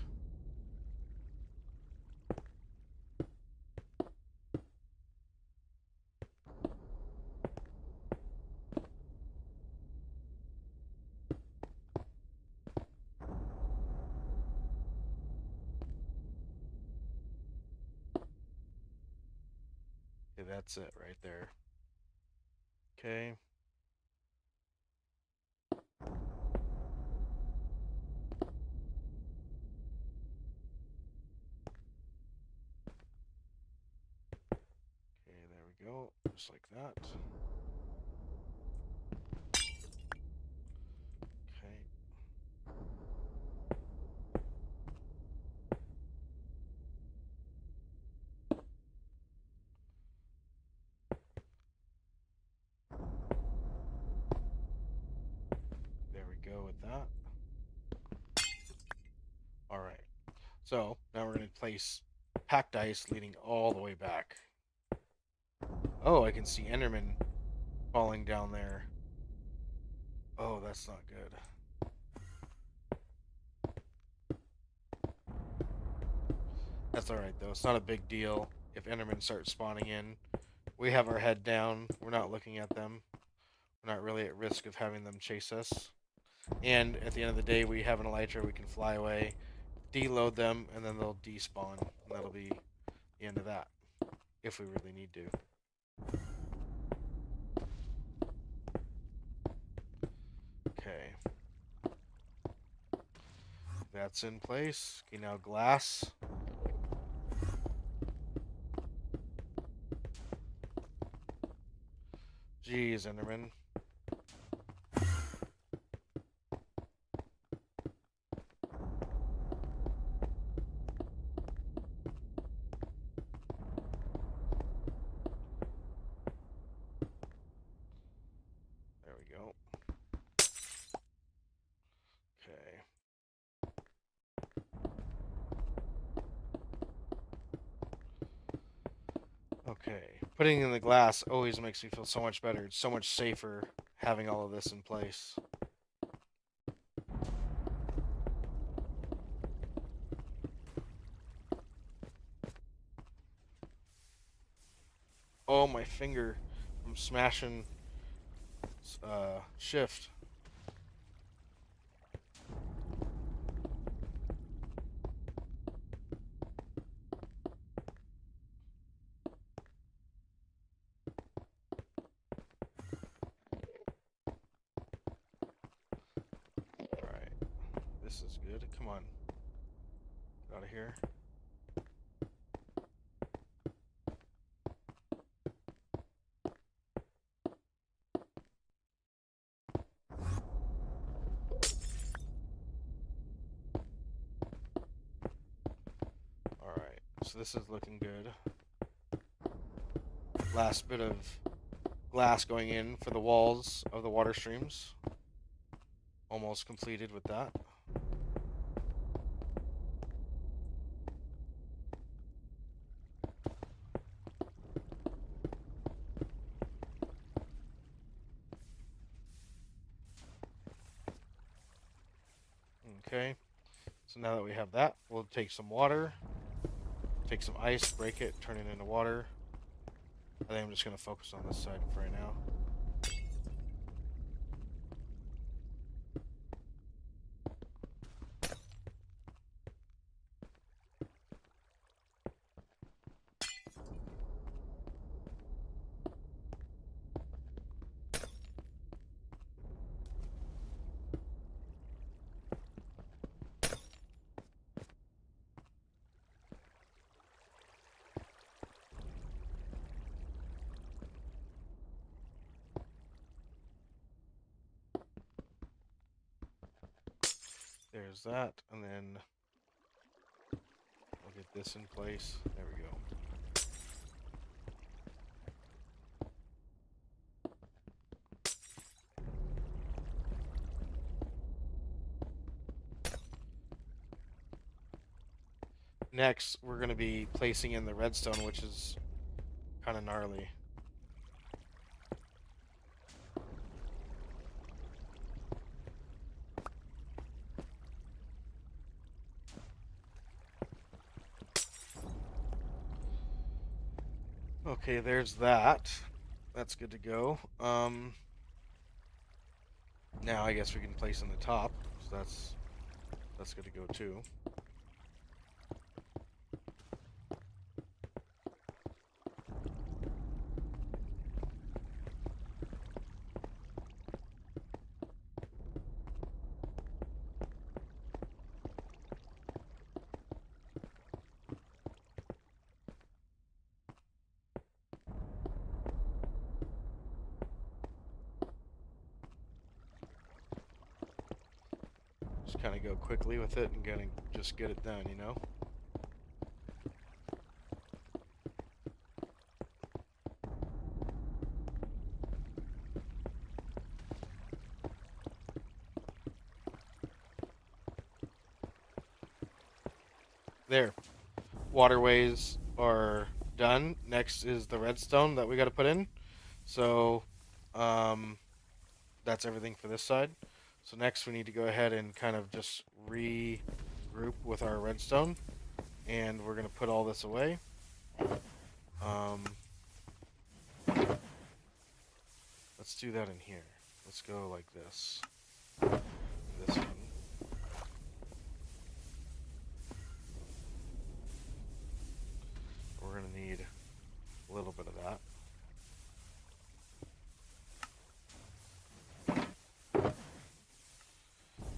Okay, that's it right there. Okay. go, just like that. Okay. There we go with that. All right. So now we're going to place packed ice leading all the way back. Oh, I can see Enderman falling down there. Oh, that's not good. That's alright though, it's not a big deal if Endermen start spawning in. We have our head down, we're not looking at them. We're not really at risk of having them chase us. And at the end of the day, we have an elytra, we can fly away, deload them, and then they'll despawn. And that'll be the end of that, if we really need to. Okay. That's in place. Okay, now glass. Jeez, Enderman. There we go. Okay. Okay. Putting in the glass always makes me feel so much better. It's so much safer having all of this in place. Oh, my finger from smashing shift. Alright. This is good. Come on. Get out of here. Alright. So this is looking good. Last bit of glass going in for the walls of the water streams. Almost completed with that. Okay, so now that we have that, we'll take some water, take some ice, break it, turn it into water. I think I'm just going to focus on this side for right now. There's that, and then I'll get this in place. There we go. Next, we're going to be placing in the redstone, which is kind of gnarly. Okay, there's that. That's good to go. Now I guess we can place in the top, so that's good to go too. Just kind of go quickly with it and gonna just get it done, you know? There. Waterways are done. Next is the redstone that we got to put in. So, that's everything for this side. So next we need to go ahead and kind of just regroup with our redstone, and we're gonna put all this away. Let's do that in here. Let's go like this. This one. We're gonna need a little bit of that.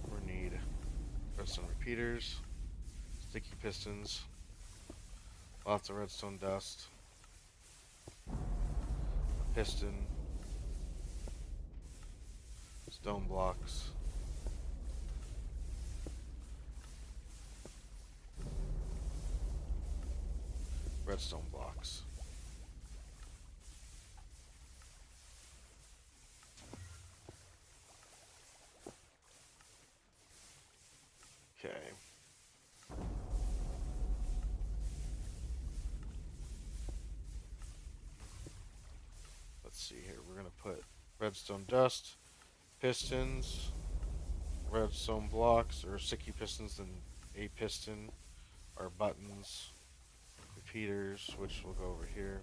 We need redstone repeaters, sticky pistons, lots of redstone dust, a piston, stone blocks, redstone blocks. Okay. Let's see here. We're gonna put redstone dust, pistons, redstone blocks, or sticky pistons, and a piston, our buttons, repeaters, which will go over here.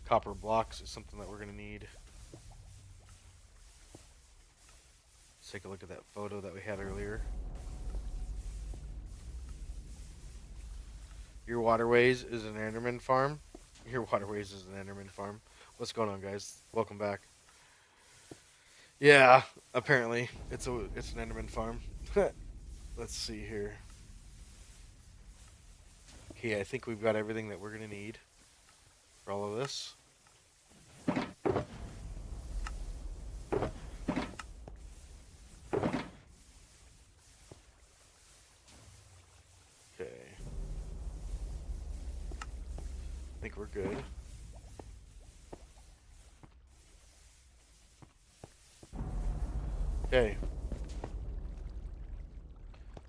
Copper blocks is something that we're gonna need. Let's take a look at that photo that we had earlier. Your waterways is an Enderman farm. Your waterways is an Enderman farm. What's going on, guys? Welcome back. Yeah, apparently it's an Enderman farm. Let's see here. Okay, I think we've got everything that we're gonna need for all of this. Okay. I think we're good. Okay.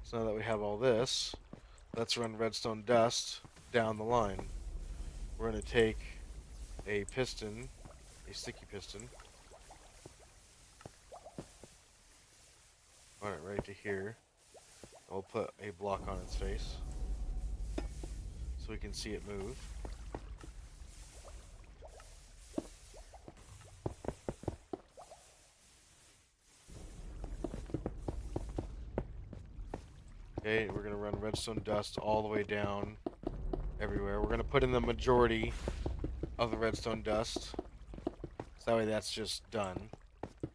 So now that we have all this, let's run redstone dust down the line. We're going to take a piston, a sticky piston, run it right to here. We'll put a block on its face so we can see it move. Okay, we're going to run redstone dust all the way down everywhere. We're going to put in the majority of the redstone dust. So that way that's just done.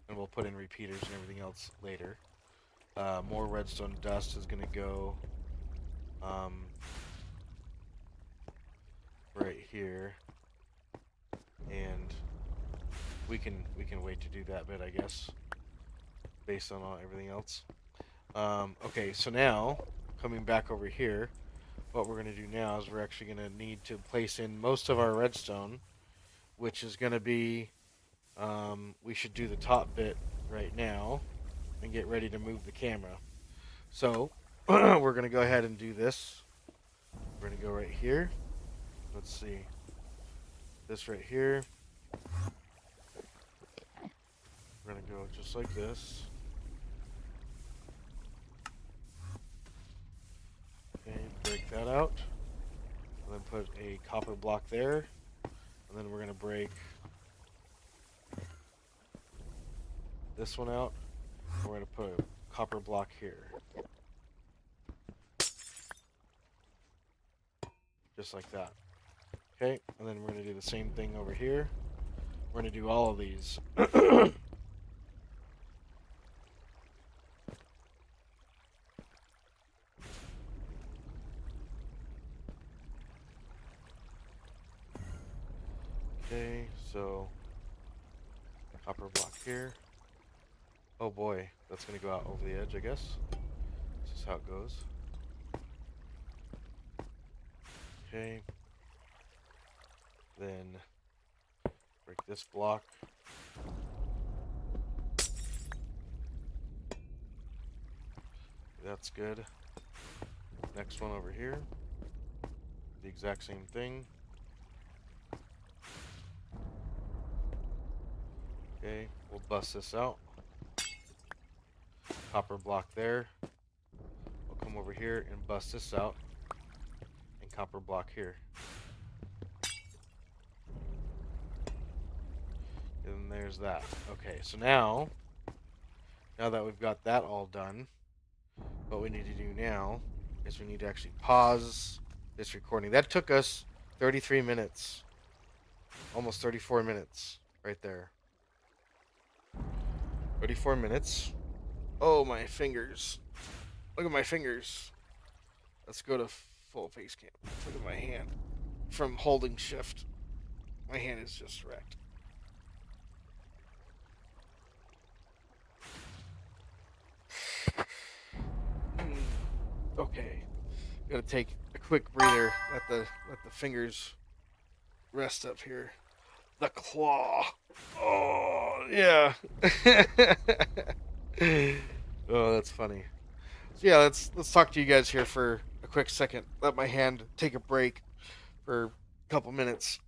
And we'll put in repeaters and everything else later. More redstone dust is going to go right here. And we can wait to do that bit, I guess, based on everything else. Okay, so now, coming back over here, what we're going to do now is we're actually going to need to place in most of our redstone, which is going to be, we should do the top bit right now and get ready to move the camera. So, we're going to go ahead and do this. We're going to go right here. Let's see. This right here. We're going to go just like this. Okay, break that out. And then put a copper block there. And then we're going to break this one out. And we're going to put a copper block here. Just like that. Okay, and then we're going to do the same thing over here. We're going to do all of these. Okay, so copper block here. Oh boy, that's gonna go out over the edge, I guess. This is how it goes. Okay. Then break this block. That's good. Next one over here. The exact same thing. Okay, we'll bust this out. Copper block there. I'll come over here and bust this out. And copper block here. And there's that. Okay, so now that we've got that all done, what we need to do now is we need to actually pause this recording. That took us 33 minutes. Almost 34 minutes right there. 34 minutes. Oh, my fingers. Look at my fingers. Let's go to full face cam. Look at my hand. From holding shift. My hand is just wrecked. Okay. Gotta take a quick breather. Let the fingers rest up here. The claw. Oh, yeah. Oh, that's funny. So yeah, let's talk to you guys here for a quick second. Let my hand take a break for a couple minutes.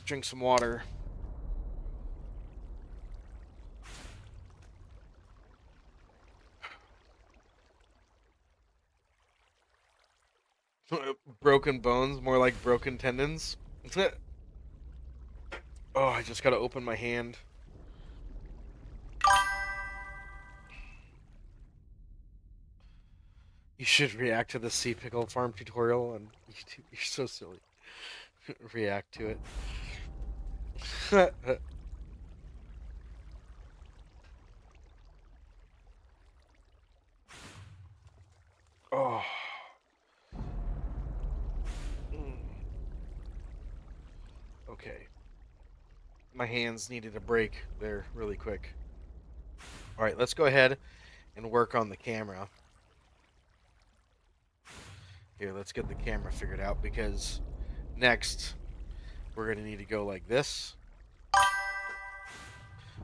Drink some water. Broken bones, more like broken tendons. Oh, I just gotta open my hand. You should react to the sea pickle farm tutorial on YouTube. You're so silly. React to it. Oh. Okay. My hands needed a break there really quick. All right, let's go ahead and work on the camera. Here, let's get the camera figured out because next we're going to need to go like this.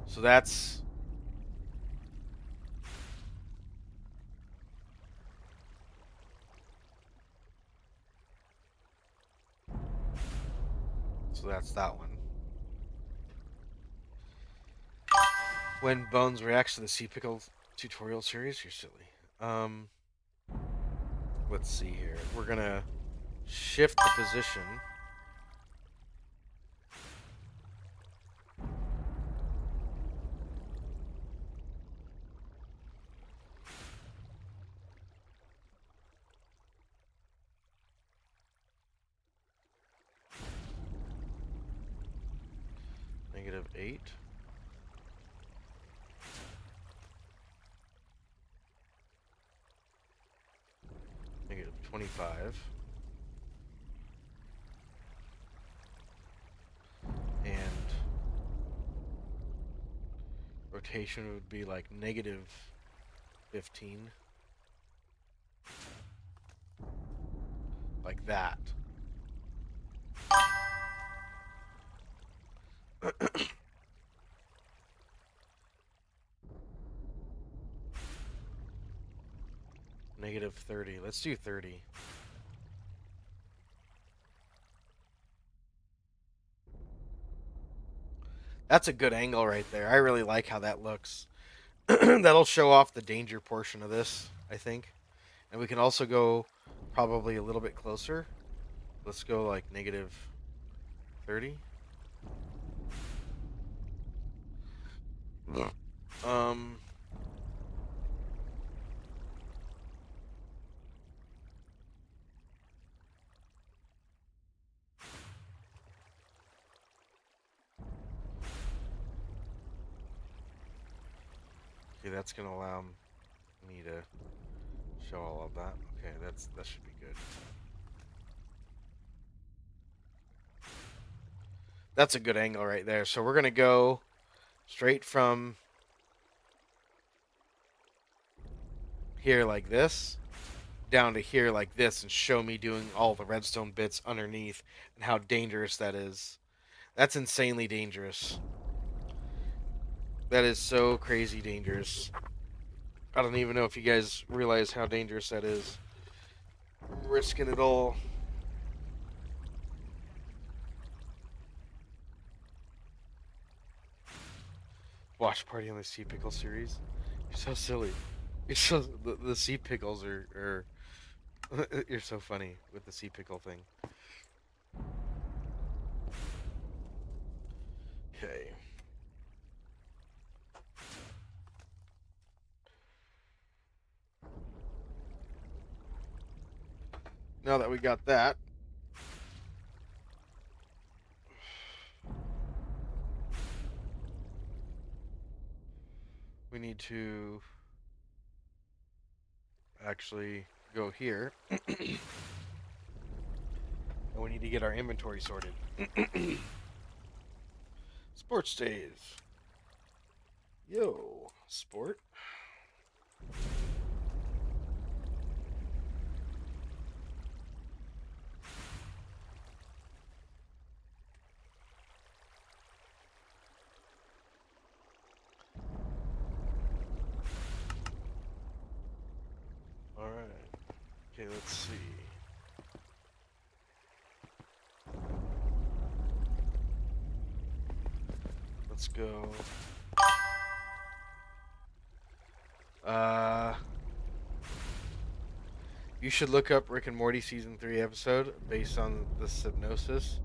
So that's that one. When Bones reacts to the Sea Pickle tutorial series, you're silly. Let's see here. We're gonna shift the position. -8. -25. And rotation would be like -15. Like that. -30. Let's do 30. That's a good angle right there. I really like how that looks. That'll show off the danger portion of this, I think. And we can also go probably a little bit closer. Let's go like -30. Um Okay, that's gonna allow me to show all of that. Okay, that should be good. That's a good angle right there. So we're gonna go straight from here like this down to here like this and show me doing all the redstone bits underneath and how dangerous that is. That's insanely dangerous. That is so crazy dangerous. I don't even know if you guys realize how dangerous that is. I'm risking it all. Watch party on the Sea Pickle series. You're so silly. You're so the Sea Pickles are you're so funny with the Sea Pickle thing. Okay. Now that we got that, we need to actually go here. And we need to get our inventory sorted. Sports days. Yo, sport. All right. Okay, let's see. Let's go. You should look up Rick and Morty season 3 episode based on the synopsis.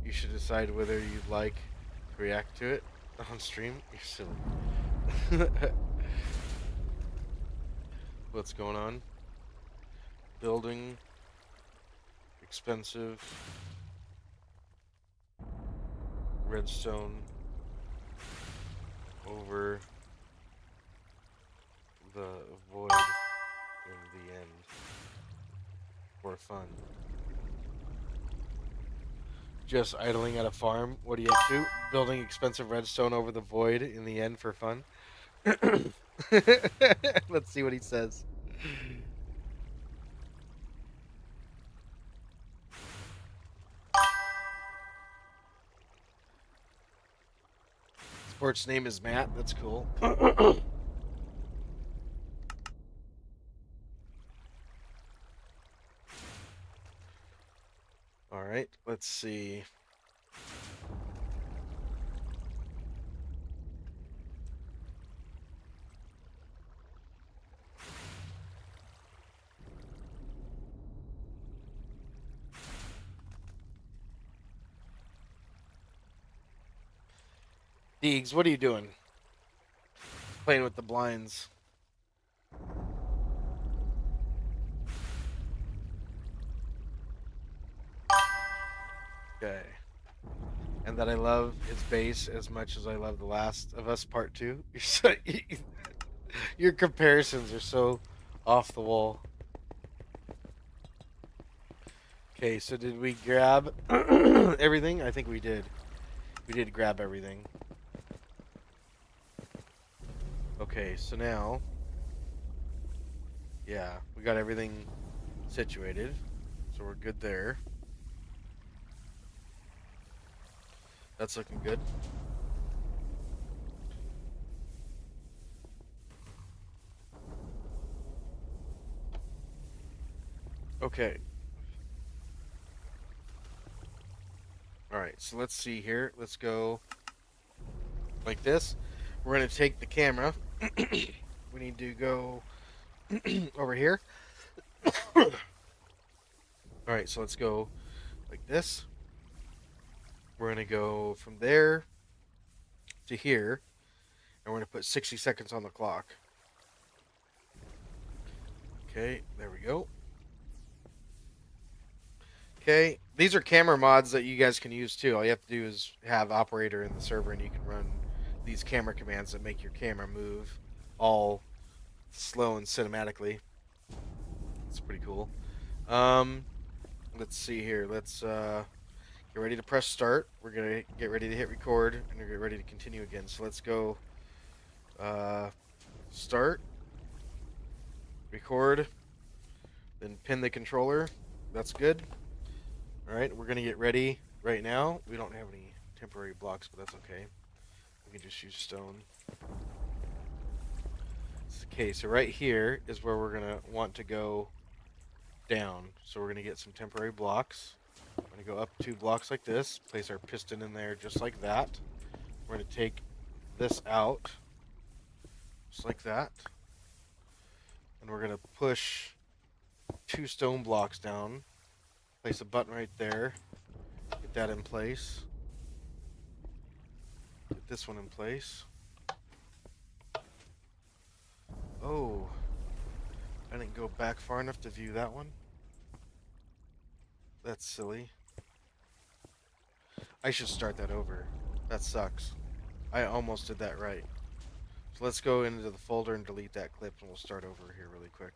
You should decide whether you'd like to react to it on stream. You're silly. What's going on? Building. Expensive. Redstone. Over the void in the end. For fun. Just idling at a farm. What are you up to? Building expensive redstone over the void in the end for fun. Let's see what he says. Sports name is Matt. That's cool. All right, let's see. Deegs, what are you doing? Playing with the blinds. Okay. And that I love his base as much as I love The Last of Us Part 2. You're so, your comparisons are so off the wall. Okay, so did we grab everything? I think we did. We did grab everything. Okay, so now, yeah, we got everything situated. So we're good there. That's looking good. Okay. Alright, so let's see here. Let's go like this. We're going to take the camera. We need to go over here. Alright, so let's go like this. We're going to go from there to here. And we're going to put 60 seconds on the clock. Okay, there we go. Okay, these are camera mods that you guys can use too. All you have to do is have operator in the server and you can run these camera commands that make your camera move all slow and cinematically. It's pretty cool. Let's see here. Let's get ready to press start. We're gonna get ready to hit record and we're gonna get ready to continue again. So let's go start. record, then pin the controller. That's good. All right, we're gonna get ready right now. We don't have any temporary blocks, but that's okay. We can just use stone. Okay, so right here is where we're gonna want to go down. So we're gonna get some temporary blocks. We're gonna go up 2 blocks like this, place our piston in there just like that. We're gonna take this out, just like that. And we're gonna push 2 stone blocks down. Place a button right there. Get that in place. Get this one in place. Oh, I didn't go back far enough to view that one. That's silly. I should start that over. That sucks. I almost did that right. So let's go into the folder and delete that clip, and we'll start over here really quick.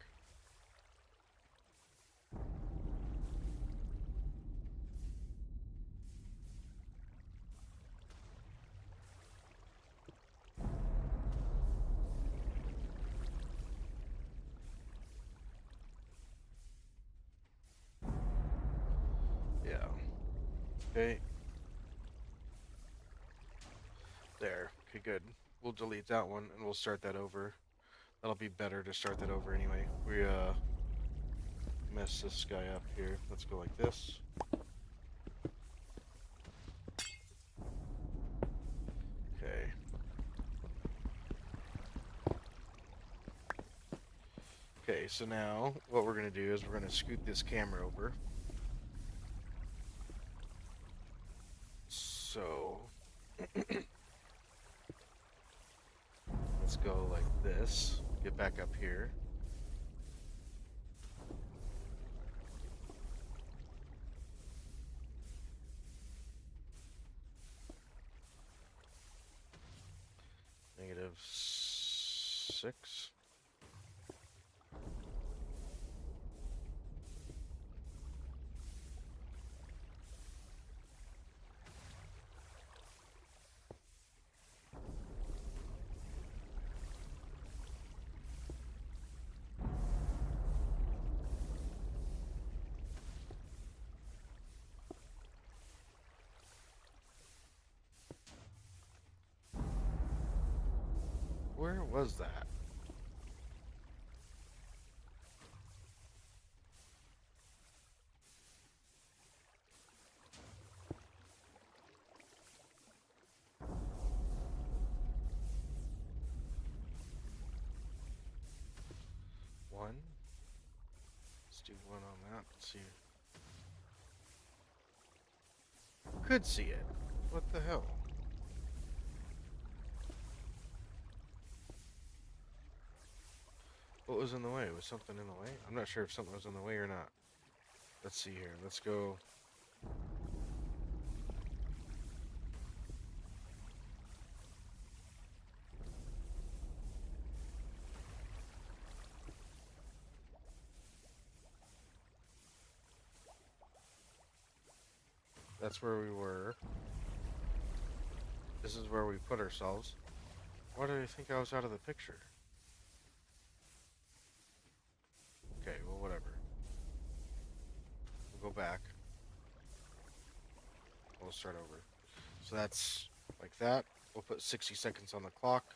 Yeah. Okay. There. Okay, good. We'll delete that one and we'll start that over. That'll be better to start that over anyway. We messed this guy up here. Let's go like this. Okay. Okay, so now what we're gonna do is we're gonna scoot this camera over. So let's go like this. Get back up here. -6. Where was that? One. Let's do one on that. Let's see. Could see it. What the hell? What was in the way? Was something in the way? I'm not sure if something was in the way or not. Let's see here. Let's go. That's where we were. This is where we put ourselves. Why did I think I was out of the picture? Okay, well, whatever. We'll go back. We'll start over. So that's like that. We'll put 60 seconds on the clock.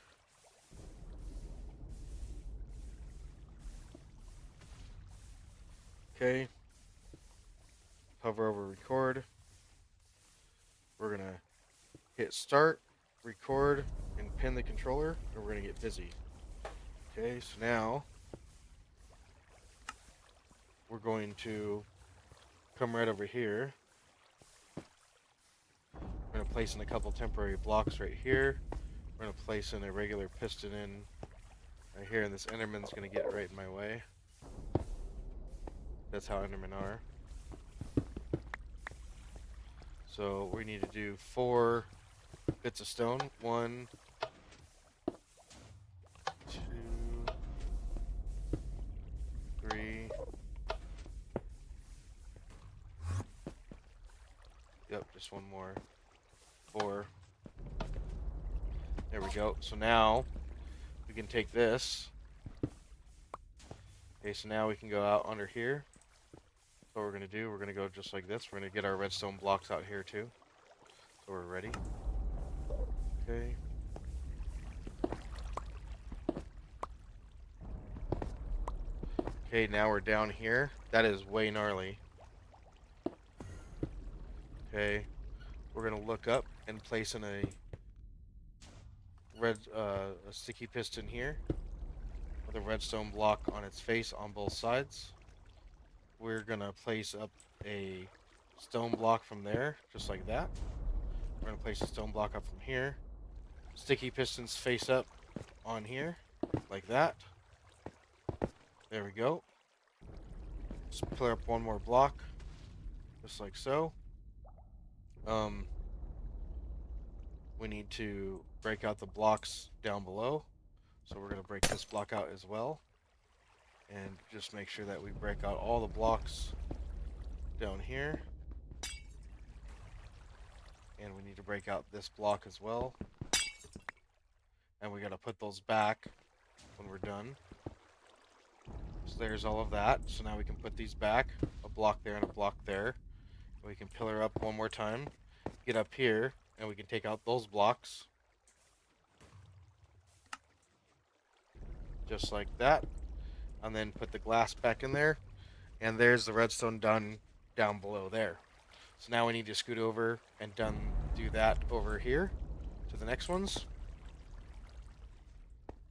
Okay. Hover over record. We're gonna hit start, record, and pin the controller, and we're gonna get busy. Okay, so now we're going to come right over here. We're gonna place in a couple temporary blocks right here. We're gonna place in a regular piston in right here, and this Enderman's gonna get right in my way. That's how Endermen are. So we need to do 4 bits of stone. 1, 2, 3. Yep, just one more. 4. There we go. So now we can take this Okay, so now we can go out under here. So what we're gonna do, we're gonna go just like this. We're gonna get our redstone blocks out here too. So we're ready. Okay. Okay, now we're down here. That is way gnarly. Okay, we're gonna look up and place in a a sticky piston here with a redstone block on its face on both sides. We're gonna place up a stone block from there, just like that. We're gonna place a stone block up from here. Sticky pistons face up on here, like that. There we go. Just pillar up one more block, just like so. We need to break out the blocks down below. So we're gonna break this block out as well. And just make sure that we break out all the blocks down here. And we need to break out this block as well. And we gotta put those back when we're done. So there's all of that. So now we can put these back, a block there and a block there. And we can pillar up one more time, get up here, and we can take out those blocks. Just like that. And then put the glass back in there. And there's the redstone done down below there. So now we need to scoot over and do that over here to the next ones.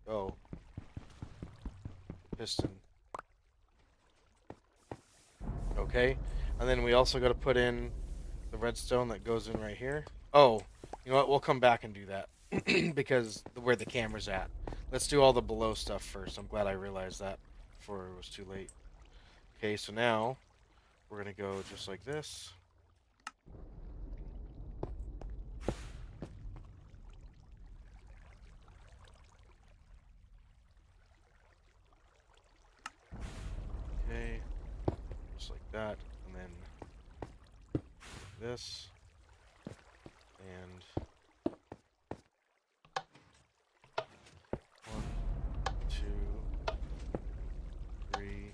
Oh. Piston. Okay. And then we also got to put in the redstone that goes in right here. Oh, you know what? We'll come back and do that because where the camera's at. Let's do all the below stuff first. I'm glad I realized that before it was too late. Okay, so now we're going to go just like this. Okay, just like that, and then this, and 1, 2, 3,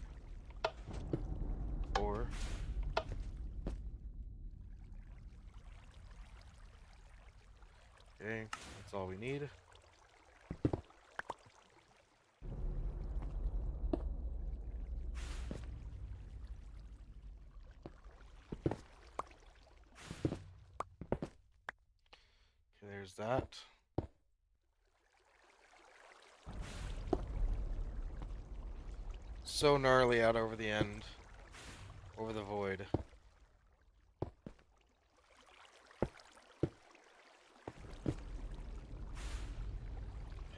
4. Okay, that's all we need. Okay, there's that. So gnarly out over the end, over the void.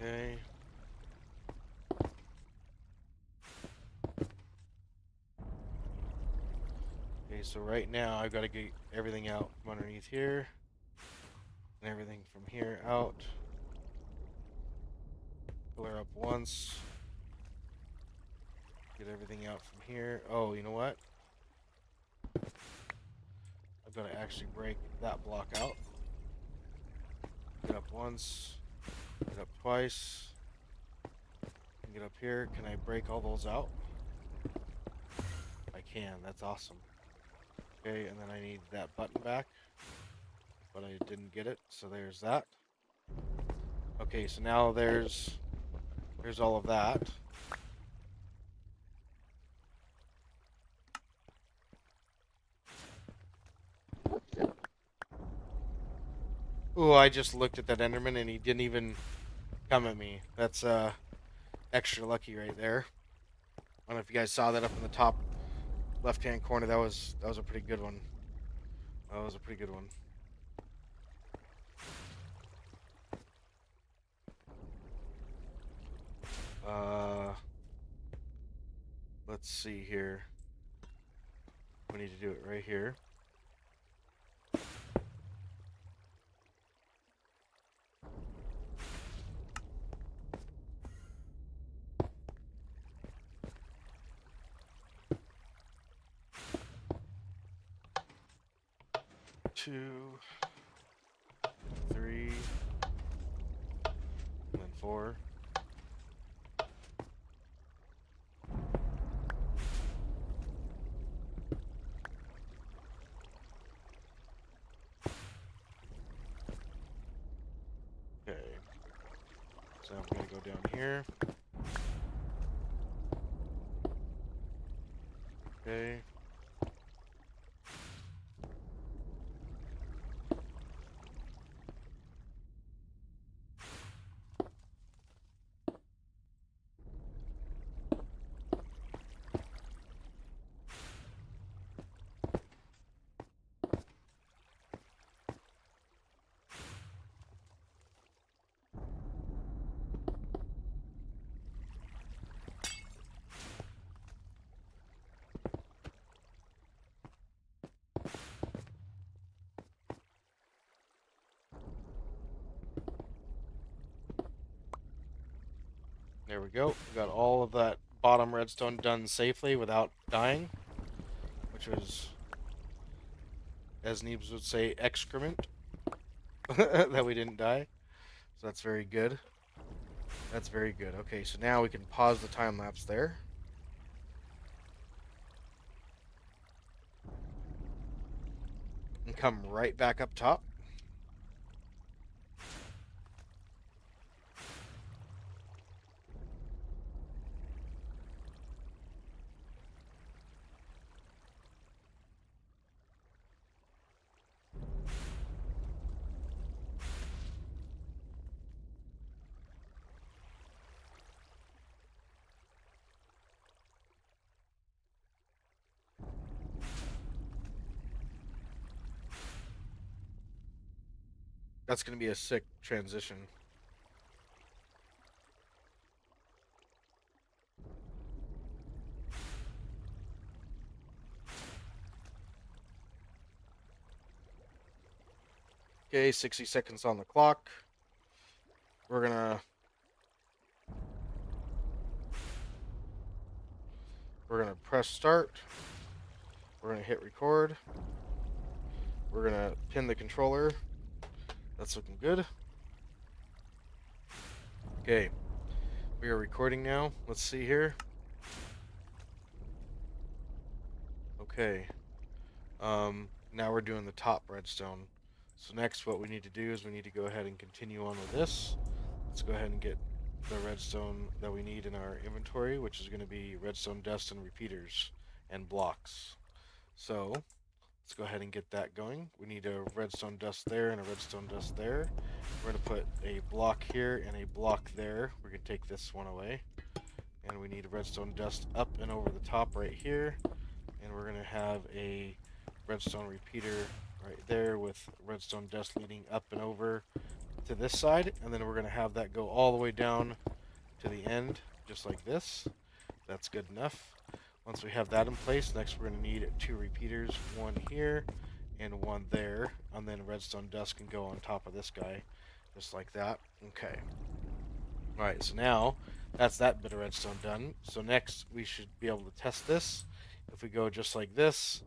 Okay. Okay, so right now I've got to get everything out from underneath here. And everything from here out. Pillar up once. Get everything out from here. Oh, you know what? I've got to actually break that block out. Get up once. Get up twice. And get up here. Can I break all those out? I can. That's awesome. Okay, and then I need that button back. But I didn't get it, so there's that. Okay, so now there's all of that. Ooh, I just looked at that Enderman and he didn't even come at me. That's extra lucky right there. I don't know if you guys saw that up in the top left-hand corner. That was a pretty good one. That was a pretty good one. Let's see here. We need to do it right here. Two, 3, and then 4. So now we're going to go down here. Okay. There we go. We got all of that bottom redstone done safely without dying, which was, as Neebs would say, excrement. That we didn't die. So that's very good. That's very good. Okay, so now we can pause the time lapse there. And come right back up top. That's going to be a sick transition. Okay, 60 seconds on the clock. We're gonna press start. We're gonna hit record. We're gonna pin the controller. That's looking good. Okay, we are recording now. Let's see here. Okay. Now we're doing the top redstone. So next what we need to do is we need to go ahead and continue on with this. Let's go ahead and get the redstone that we need in our inventory, which is going to be redstone dust and repeaters and blocks. So let's go ahead and get that going. We need a redstone dust there and a redstone dust there. We're going to put a block here and a block there. We're going to take this one away. And we need redstone dust up and over the top right here. And we're going to have a redstone repeater right there with redstone dust leading up and over to this side. And then we're going to have that go all the way down to the end, just like this. That's good enough. Once we have that in place, next we're going to need 2 repeaters, one here and one there, and then redstone dust can go on top of this guy, just like that. Okay. Alright, so now that's that bit of redstone done. So next we should be able to test this. If we go just like this,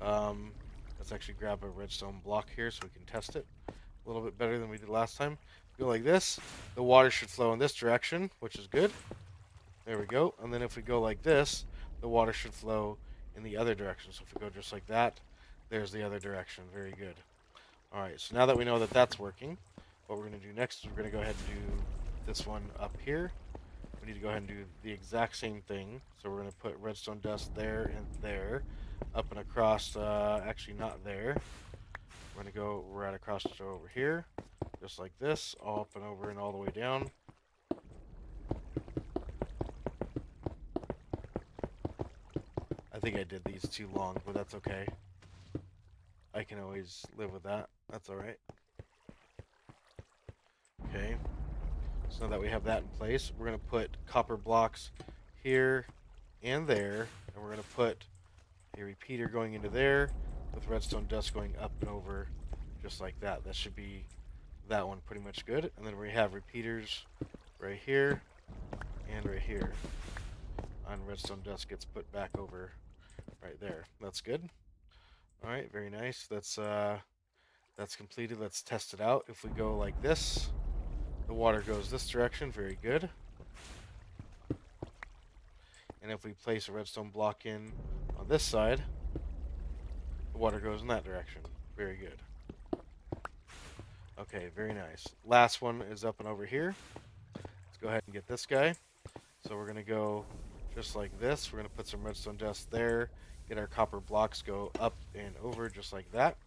let's actually grab a redstone block here so we can test it a little bit better than we did last time. Go like this, the water should flow in this direction, which is good. There we go. And then if we go like this, the water should flow in the other direction. So if we go just like that, there's the other direction. Very good. Alright, so now that we know that that's working, what we're going to do next is we're going to go ahead and do this one up here. We need to go ahead and do the exact same thing. So we're going to put redstone dust there and there, up and across, actually not there. We're going to go right across to over here, just like this, all up and over and all the way down. I think I did these too long, but that's okay. I can always live with that. That's alright. Okay. So now that we have that in place, we're going to put copper blocks here and there. And we're going to put a repeater going into there with redstone dust going up and over just like that. That should be that one pretty much good. And then we have repeaters right here and right here. And redstone dust gets put back over right there. That's good. Alright, very nice. That's completed. Let's test it out. If we go like this, the water goes this direction. Very good. And if we place a redstone block in on this side, the water goes in that direction. Very good. Okay, very nice. Last one is up and over here. go ahead and get this guy. So we're going to go just like this. We're going to put some redstone dust there. Get our copper blocks, go up and over just like that.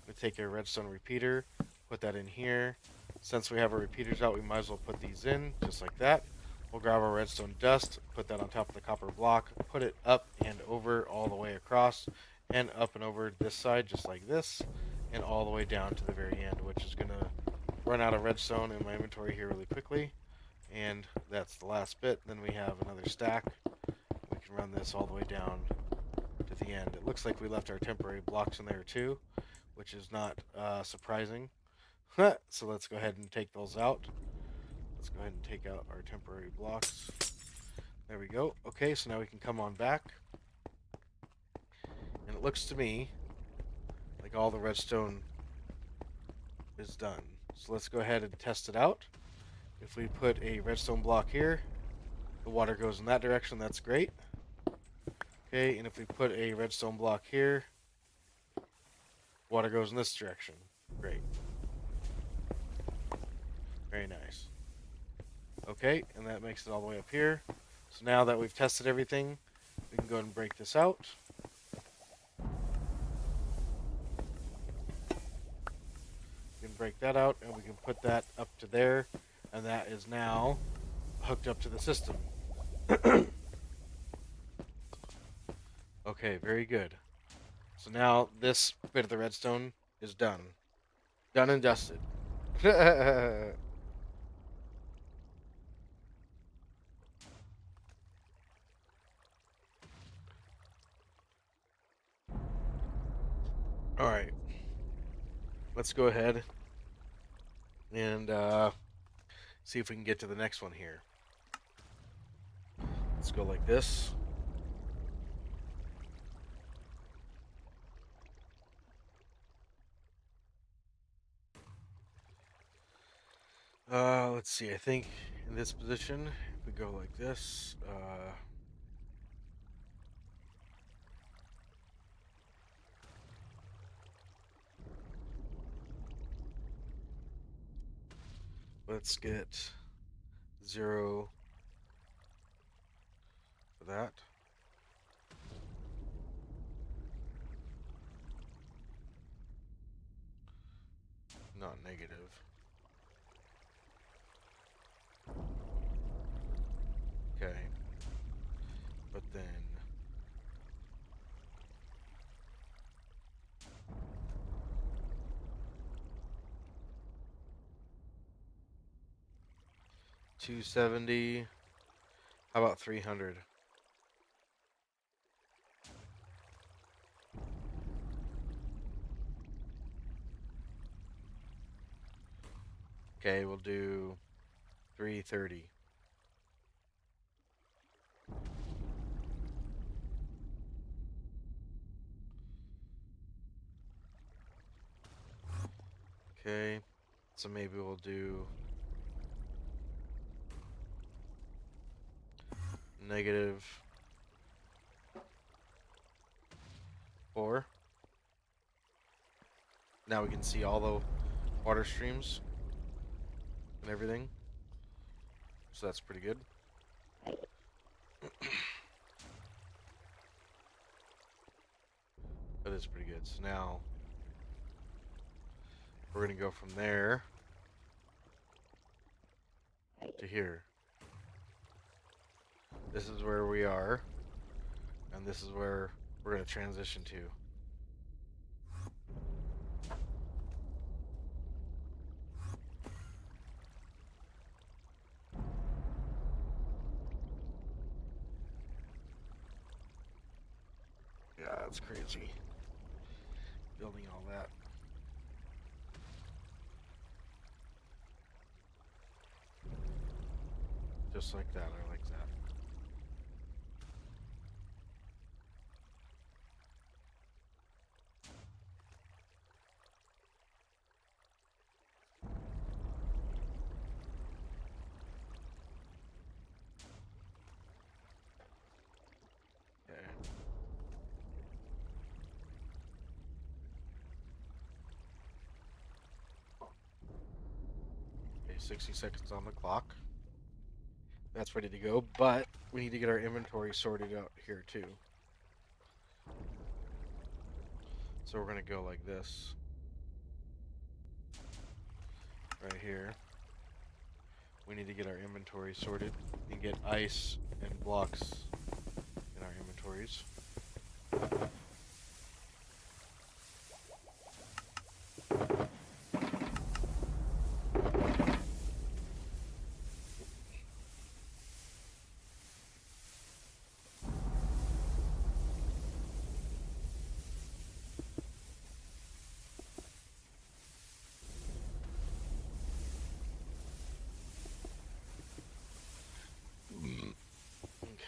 We take a redstone repeater, put that in here. Since we have our repeaters out, we might as well put these in just like that. We'll grab our redstone dust, put that on top of the copper block, put it up and over all the way across, and up and over this side just like this, and all the way down to the very end, which is going to run out of redstone in my inventory here really quickly. And that's the last bit. Then we have another stack. We can run this all the way down to the end. It looks like we left our temporary blocks in there too, which is not surprising. So let's go ahead and take those out. Let's go ahead and take out our temporary blocks. There we go. Okay, so now we can come on back. And it looks to me like all the redstone is done. So let's go ahead and test it out. If we put a redstone block here, the water goes in that direction. That's great. Okay, and if we put a redstone block here, water goes in this direction. Great. Very nice. Okay, and that makes it all the way up here. So now that we've tested everything, we can go ahead and break this out. We can break that out, and we can put that up to there, and that is now hooked up to the system. Okay, very good. So now this bit of the redstone is done. Done and dusted. Alright. Let's go ahead and see if we can get to the next one here. Let's go like this. Let's see. I think in this position, if we go like this, let's get 0 for that. Not negative. Okay. But then 270. How about 300? Okay, we'll do 330. Okay, so maybe we'll do negative 4. Now we can see all the water streams and everything. So that's pretty good. That is pretty good. So now we're going to go from there to here. This is where we are, and this is where we're going to transition to. Yeah, that's crazy. Building all that. Just like that, I like that. Okay. Okay, 60 seconds on the clock. That's ready to go, but we need to get our inventory sorted out here too. So we're gonna go like this. Right here. We need to get our inventory sorted and get ice and blocks in our inventories.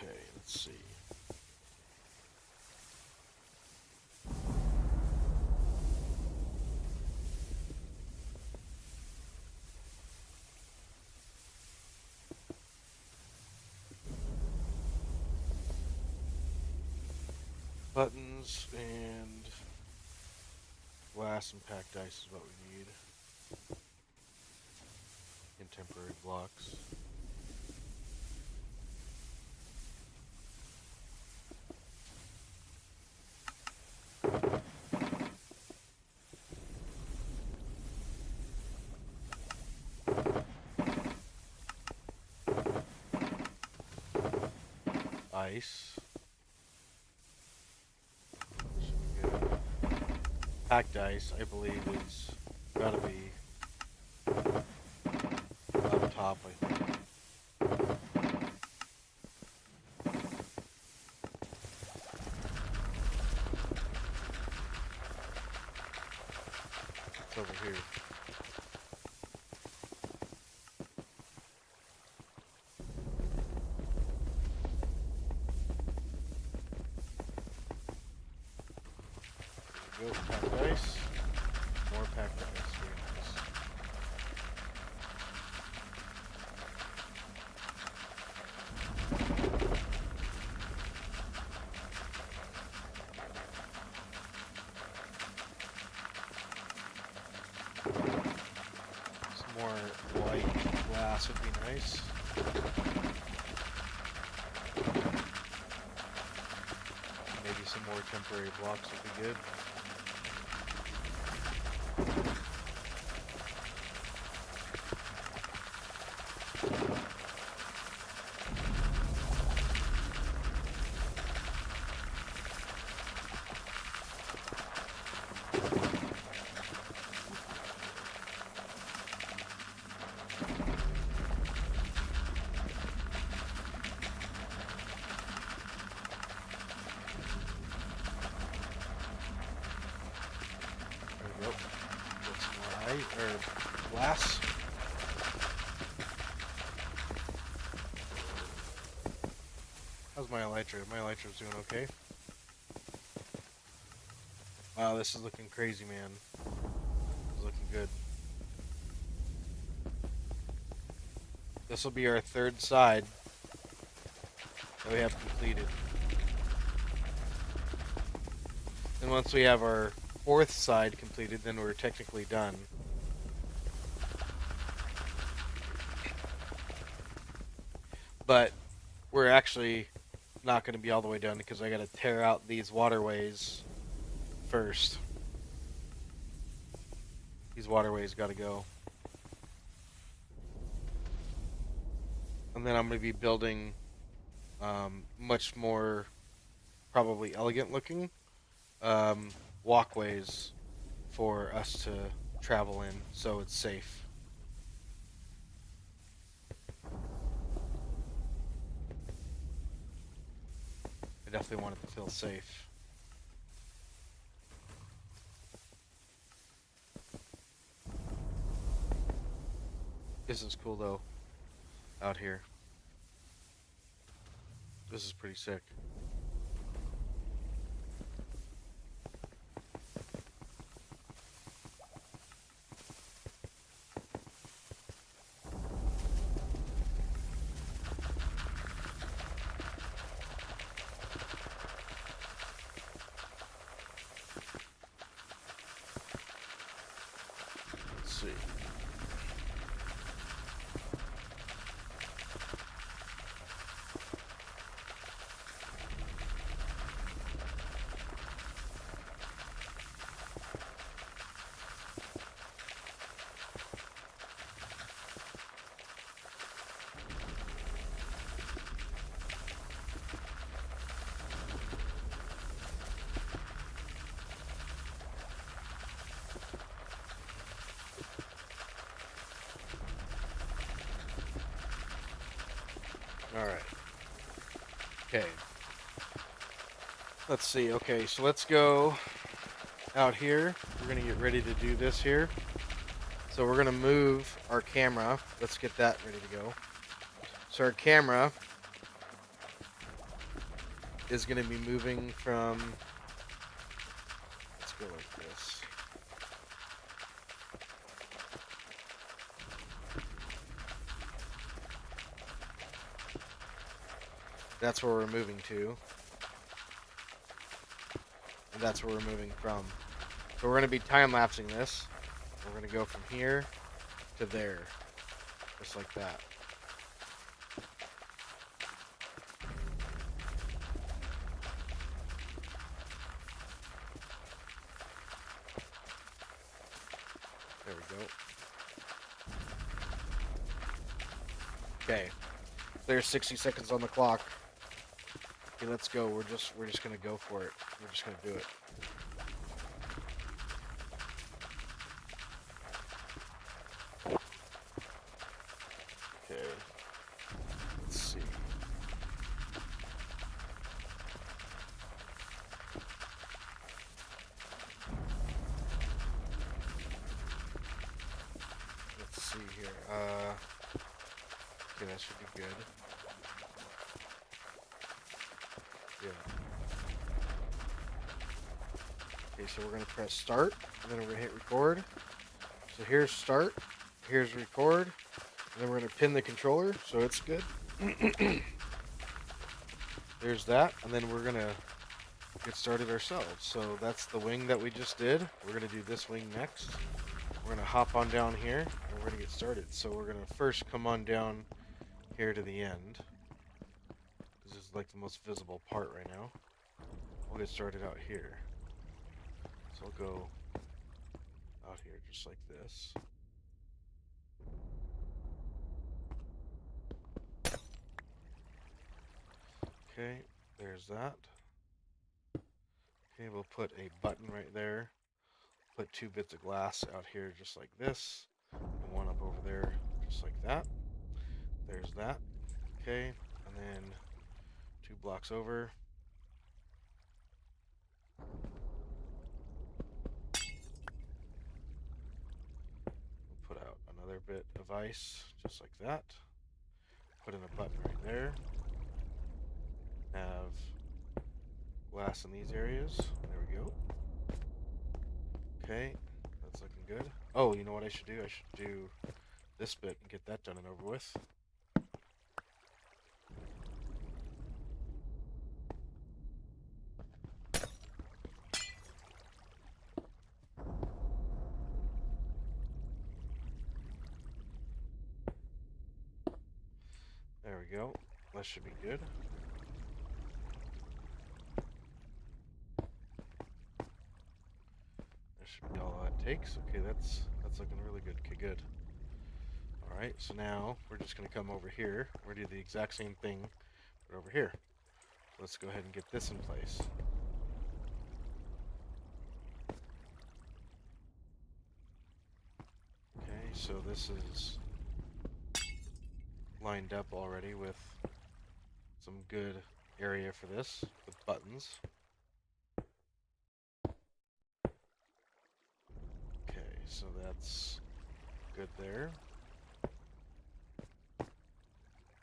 Okay, let's see. Buttons and glass and packed ice is what we need. And temporary blocks. Ice. Should be good. Packed ice, I believe, is gotta be up top, I think. It's over here. There we go, packed ice. More packed ice. Very nice. Some more white glass would be nice. Maybe some more temporary blocks would be good. There we go. Get some more ice or glass. How's my elytra? My elytra's doing okay. Wow, this is looking crazy, man. This is looking good. This will be our third side that we have completed. And once we have our fourth side completed, then we're technically done. But we're actually not going to be all the way done because I got to tear out these waterways first. These waterways got to go. And then I'm going to be building much more probably elegant looking walkways for us to travel in so it's safe. I definitely want it to feel safe. This is cool though, out here. This is pretty sick. Let's see. All right. Okay. Let's see. Okay, so let's go out here. We're gonna get ready to do this here. So we're gonna move our camera. Let's get that ready to go. So our camera is gonna be moving from. Let's go like this. That's where we're moving to. And that's where we're moving from. So we're going to be time-lapsing this. We're going to go from here to there. Just like that. There we go. Okay. There's 60 seconds on the clock. Okay, let's go. We're just gonna go for it. We're just gonna do it. Okay. Let's see. Let's see here. Okay, that should be good. Yeah. Okay, so we're gonna press start, and then we're gonna hit record. So here's start, here's record, and then we're gonna pin the controller, so it's good. There's that, and then we're gonna get started ourselves. So that's the wing that we just did. We're gonna do this wing next. We're gonna hop on down here, and we're gonna get started. So we're gonna first come on down here to the end. This is like the most visible part right now. We'll get started out here. So I'll go out here just like this. Okay, there's that. Okay, we'll put a button right there. Put 2 bits of glass out here just like this. And one up over there just like that. There's that. Okay, and then 2 blocks over. We'll put out another bit of ice just like that. Put in a button right there. Have glass in these areas. There we go. Okay, that's looking good. Oh, you know what I should do? I should do this bit and get that done and over with. There we go. That should be good. That should be all that takes. Okay, that's looking really good. Okay, good. Alright, so now we're just going to come over here. We're going to do the exact same thing, but over here. Let's go ahead and get this in place. Okay, so this is lined up already with some good area for this, with buttons. Okay, so that's good there.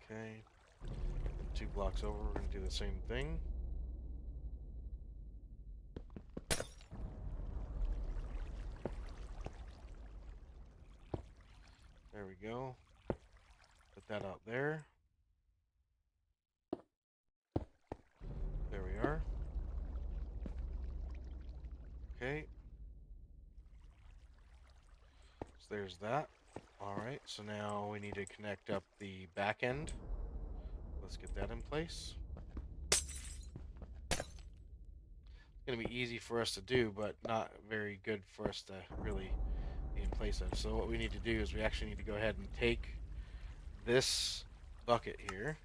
Okay, and 2 blocks over, we're going to do the same thing. There we go. Put that out there. There we are. Okay. So there's that. Alright, so now we need to connect up the back end. Let's get that in place. It's going to be easy for us to do, but not very good for us to really be in place of. So what we need to do is we actually need to go ahead and take this bucket here.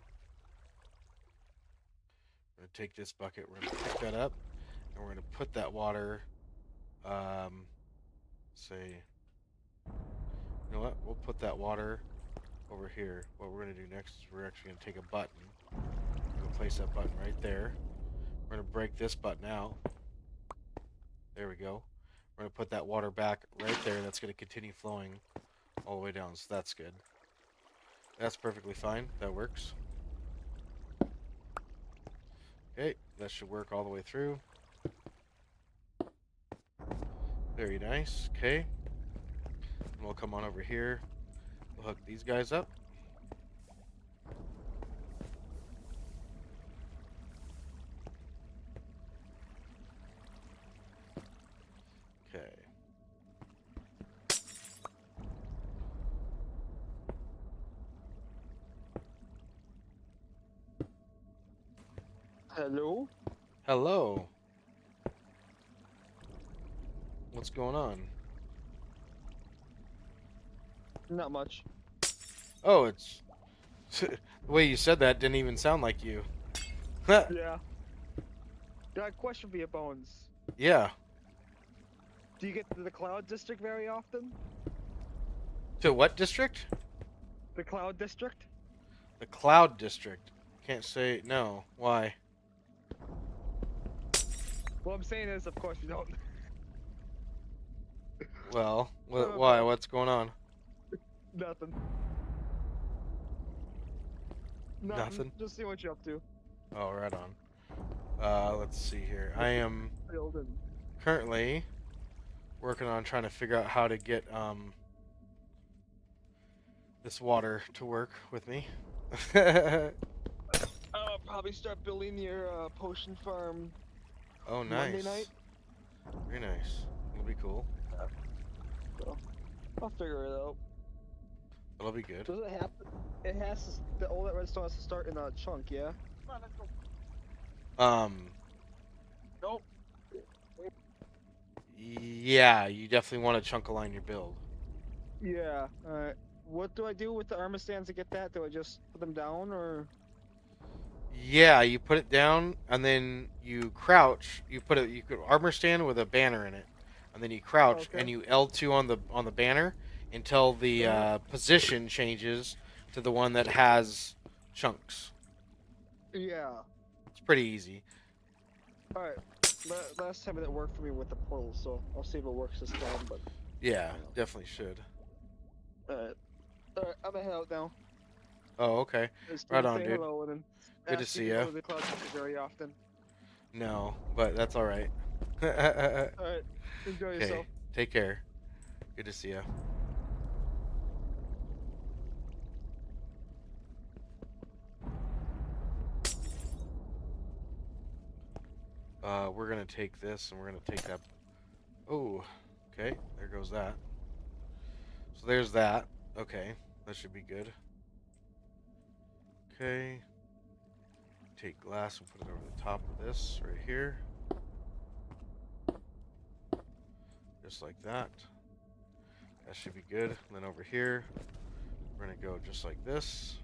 We're going to take this bucket, we're going to pick that up, and we're going to put that water, say, you know what, we'll put that water over here, what we're gonna do next is we're actually gonna take a button. We're gonna place that button right there. We're gonna break this button out. There we go. We're gonna put that water back right there. That's gonna continue flowing all the way down, so that's good. That's perfectly fine. That works. Okay, that should work all the way through. Very nice. Okay. And we'll come on over here. We'll hook these guys up. Okay. Hello? Hello. What's going on? Not much. Oh, it's the way you said that didn't even sound like you. Yeah. Got a question for you, Bones. Yeah. Do you get to the Cloud District very often? To what district? The Cloud District? The Cloud District. Can't say no. Why? What I'm saying is, of course, you don't. Well, why? What's going on? Nothing. Nothing? Just see what you're up to. Oh, right on. Let's see here. I am Filled in. currently working on trying to figure out how to get this water to work with me. I'll probably start building your potion farm Oh, nice. Monday night. Very nice. It'll be cool. So I'll figure it out. That'll be good. Does it have to? It has to. All that redstone has to start in a chunk, yeah. Come on, let's go. Nope. Yeah, you definitely want to chunk align your build. Yeah. Alright. What do I do with the armor stands to get that? Do I just put them down or? Yeah, you put it down and then you crouch. You could armor stand with a banner in it, and then you crouch Okay. and you L2 on the banner until the position changes to the one that has chunks. Yeah. It's pretty easy. Alright. Last time it worked for me with the portal, so I'll see if it works this time. But Yeah, definitely should. alright. Alright, I'm gonna head out now. Oh, okay. Just Right to on, say dude. hello and then Good to ask see you. ya. Go to the cloud district very often. No, but that's all right. Alright. Enjoy yourself. Okay, take care. Good to see you. We're gonna take this and we're gonna take that. Oh, okay. There goes that. So there's that. Okay, that should be good. Okay. Take glass and put it over the top of this right here. Just like that. That should be good. And then over here, we're gonna go just like this.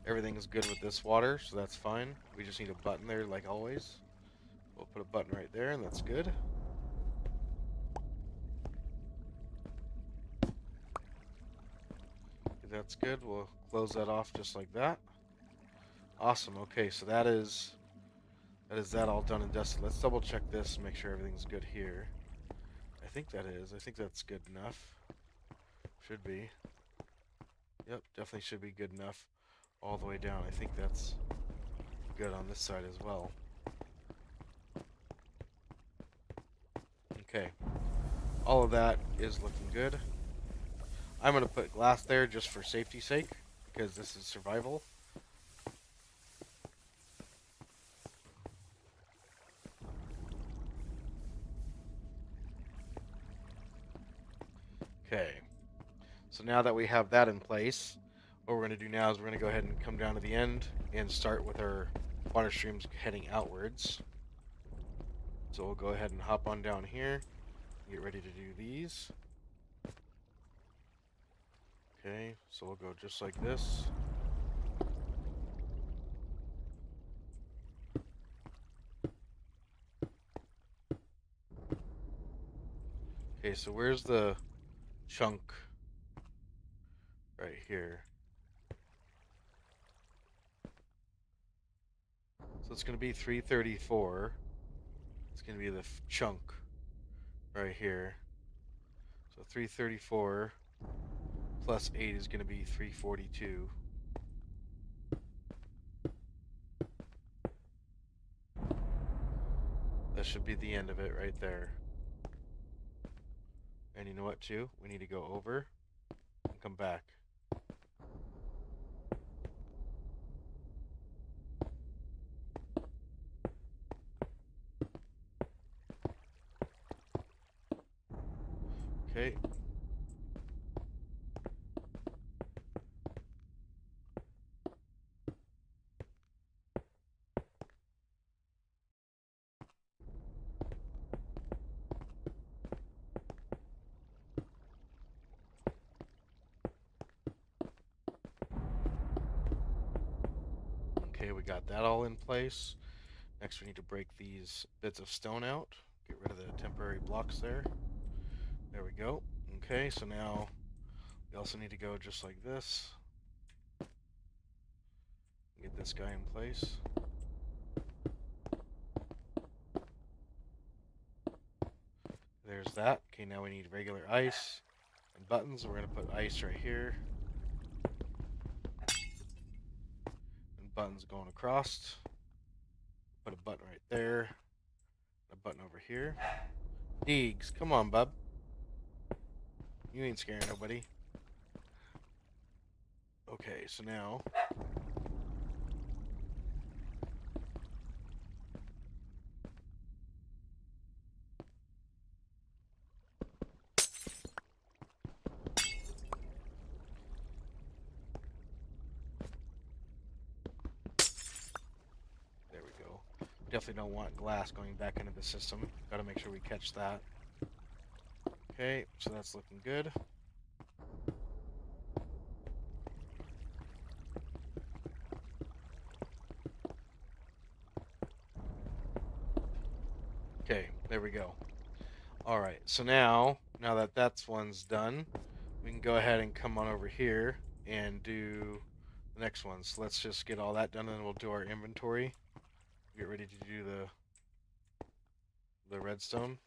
Everything's good with this water, so that's fine. We just need a button there like always. We'll put a button right there and that's good. If that's good, we'll close that off just like that. Awesome. Okay, so that is that all done and dusted. Let's double check this and make sure everything's good here. I think that is. I think that's good enough. Should be. Yep, definitely should be good enough all the way down. I think that's good on this side as well. Okay. All of that is looking good. I'm going to put glass there just for safety's sake, because this is survival. Okay. So now that we have that in place, what we're going to do now is we're going to go ahead and come down to the end and start with our water streams heading outwards. So we'll go ahead and hop on down here, get ready to do these. Okay, so we'll go just like this. Okay, so where's the chunk? right here. So it's going to be 334. It's going to be the chunk right here. So 334 plus 8 is going to be 342. That should be the end of it right there. And you know what, too? We need to go over and come back. Okay. Okay, we got that all in place. Next we need to break these bits of stone out. Get rid of the temporary blocks there. There we go. Okay, so now we also need to go just like this. Get this guy in place. There's that. Okay, now we need regular ice and buttons. We're going to put ice right here. And buttons going across. Put a button right there. A button over here. Deegs, come on, bub. You ain't scaring nobody. Okay, so now there we go. Definitely don't want glass going back into the system. Gotta make sure we catch that. Okay, so that's looking good. Okay, there we go. Alright, so now that that's one's done, we can go ahead and come on over here and do the next one. So let's just get all that done and then we'll do our inventory. Get ready to do the redstone.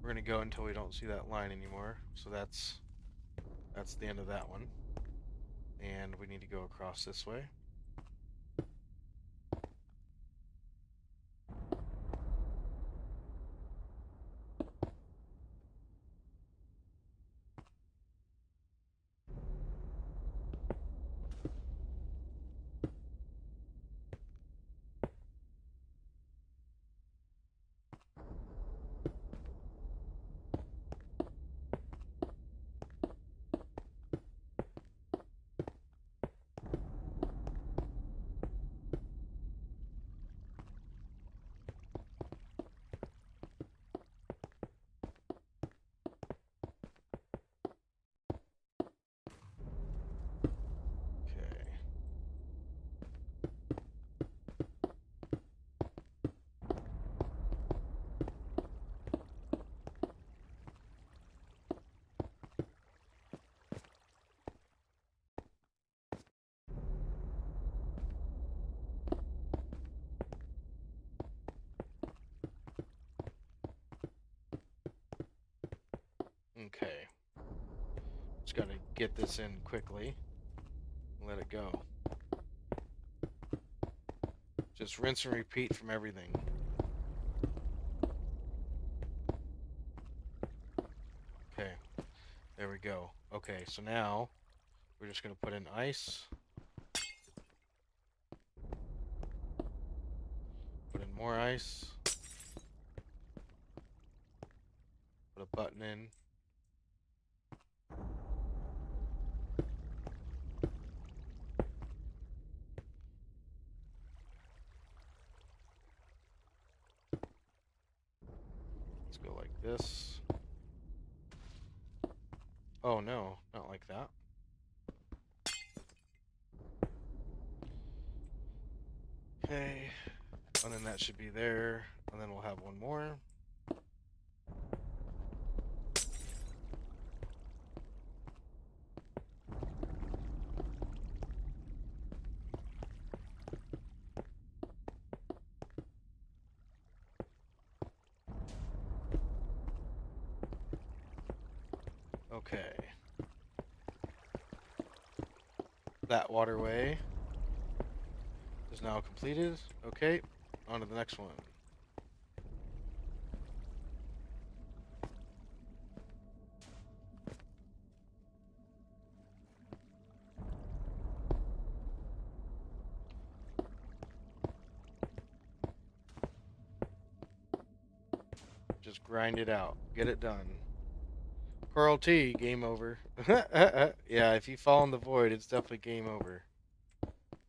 We're gonna go until we don't see that line anymore. So that's the end of that one. And we need to go across this way. Okay. Okay. Just gotta get this in quickly. Let it go. Just rinse and repeat from everything. Okay. There we go. Okay, so now we're just gonna put in ice. more ice. Put a button in. Let's go like this. Oh no, not like that. Okay, and then that should be there, and then we'll have one more. Okay. That waterway is now completed. Okay, on to the next one. Just grind it out. Get it done. Pearl T, game over. Yeah, if you fall in the void, it's definitely game over.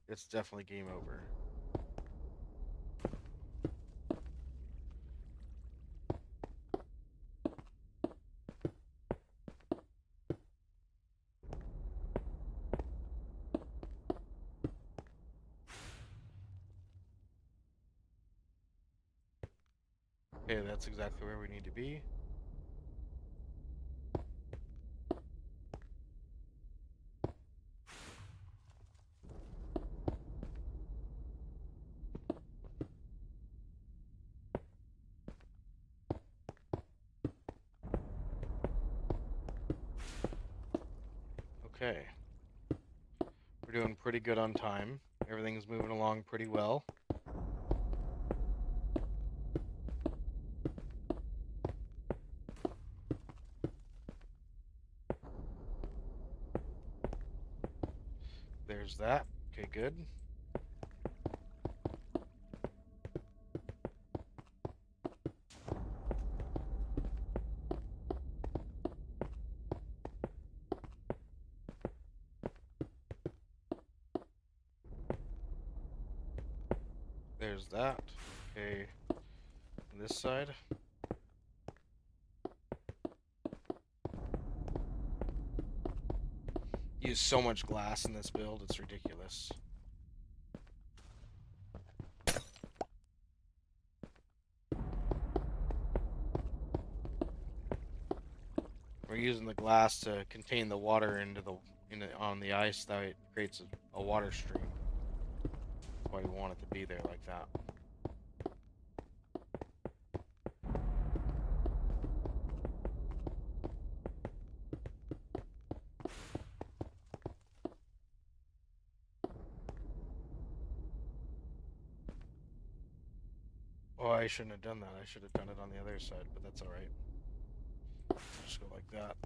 It's definitely game over. Okay, that's exactly where we need to be. Okay. We're doing pretty good on time. Everything's moving along pretty well. There's that. Okay, good. There's that. Okay. On this side. Use so much glass in this build, it's ridiculous. We're using the glass to contain the water on the ice, that it creates a water stream. That's why we want it to be there like that. Oh, I shouldn't have done that. I should have done it on the other side, but that's alright. Just go like that.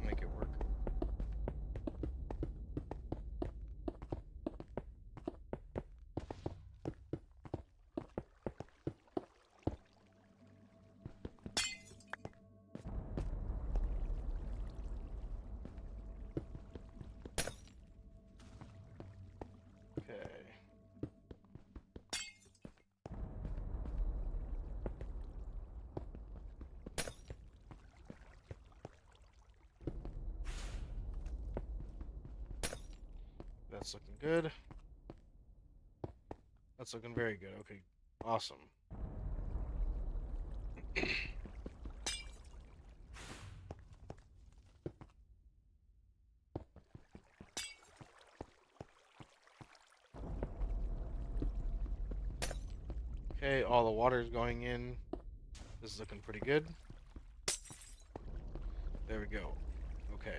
Make it work. Okay. That's looking good. That's looking very good. Okay, awesome. Okay, all the water is going in. This is looking pretty good. There we go. Okay.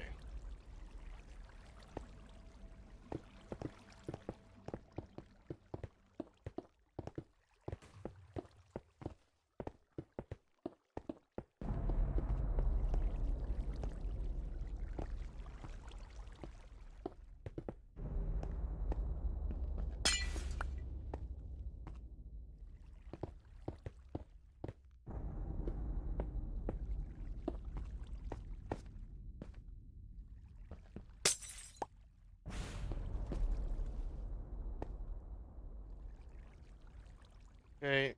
Okay,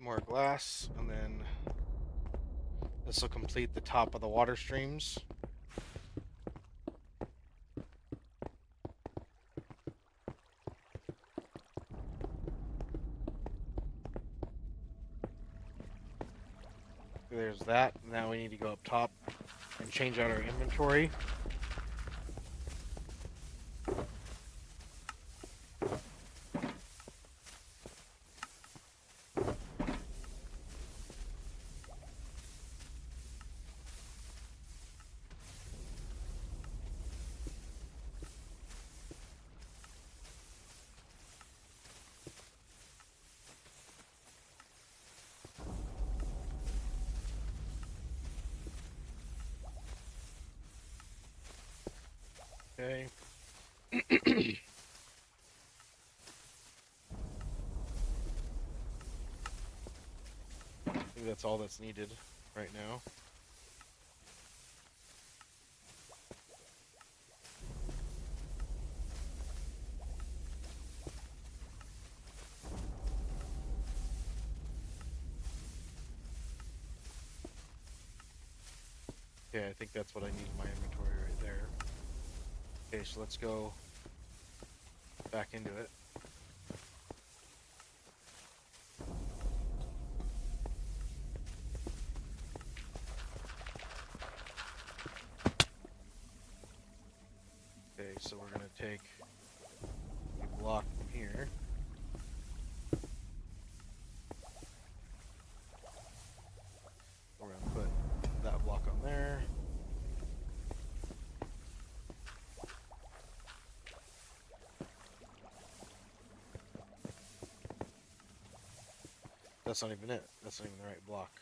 more glass, and then this will complete the top of the water streams. There's that. Now we need to go up top and change out our inventory. Okay. I think that's all that's needed right now. Okay, I think that's what I need in my inventory right there. Okay, so let's go back into it. Okay, so we're gonna take a block from here. We're gonna put that block on there. That's not even it. That's not even the right block.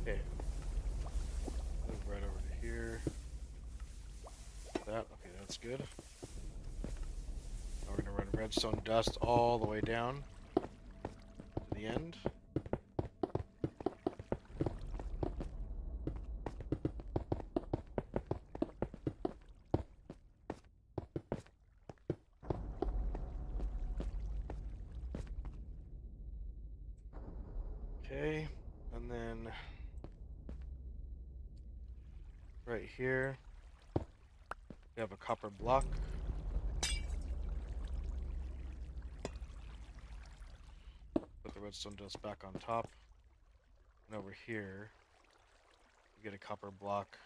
Okay. Move right over to here. That, okay, that's good. Now we're gonna run redstone dust all the way down to the end. Okay, and then right here we have a copper block. Put the redstone dust back on top. And over here we get a copper block.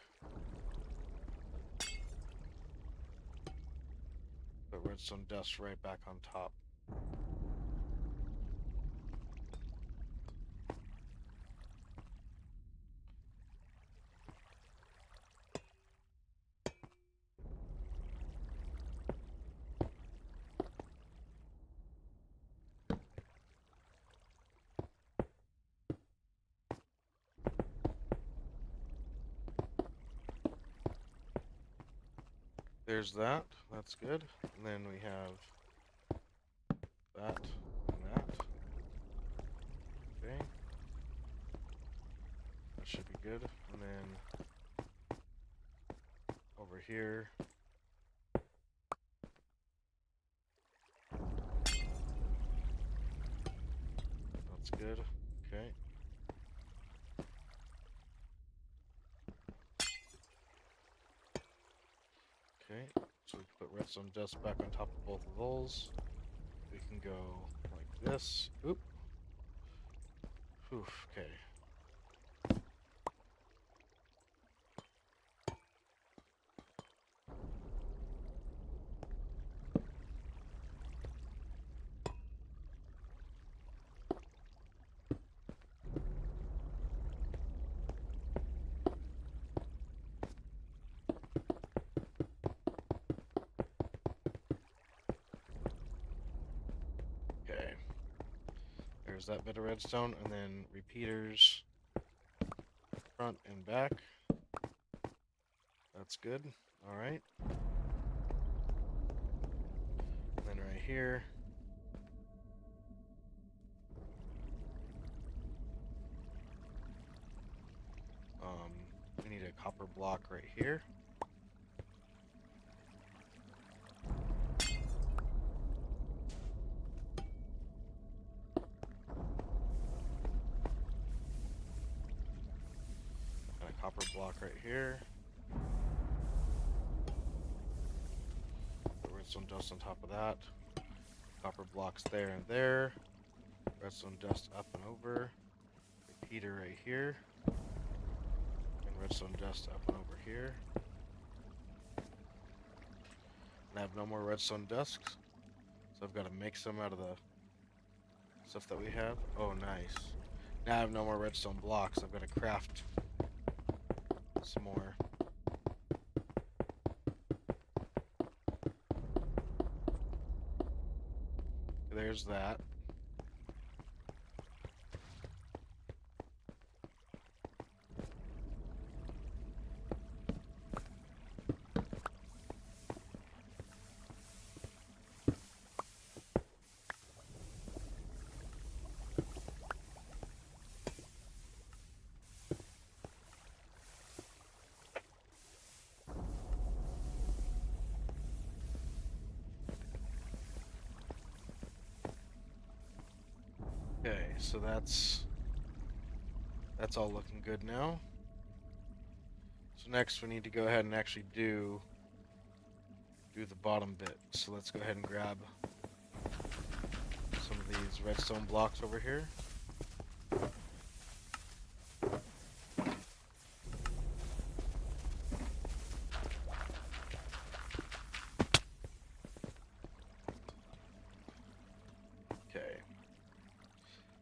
Put redstone dust right back on top. There's that. That's good. And then we have that and that. Okay. That should be good. And then over here. That's good. Okay. Okay. So we can put redstone dust back on top of both of those. We can go like this. Oop. Oof. Okay. There's that bit of redstone, and then repeaters front and back. That's good. All right. And then right here. We need a copper block right here. And a copper block right here. Put redstone dust on top of that. Copper blocks there and there. Redstone dust up and over. Repeater right here. And redstone dust up and over here. And I have no more redstone dust. So I've got to make some out of the stuff that we have. Oh, nice. Now I have no more redstone blocks. I've got to craft some more. There's that. Okay, so that's all looking good now. So next we need to go ahead and actually do the bottom bit. So let's go ahead and grab some of these redstone blocks over here. Okay.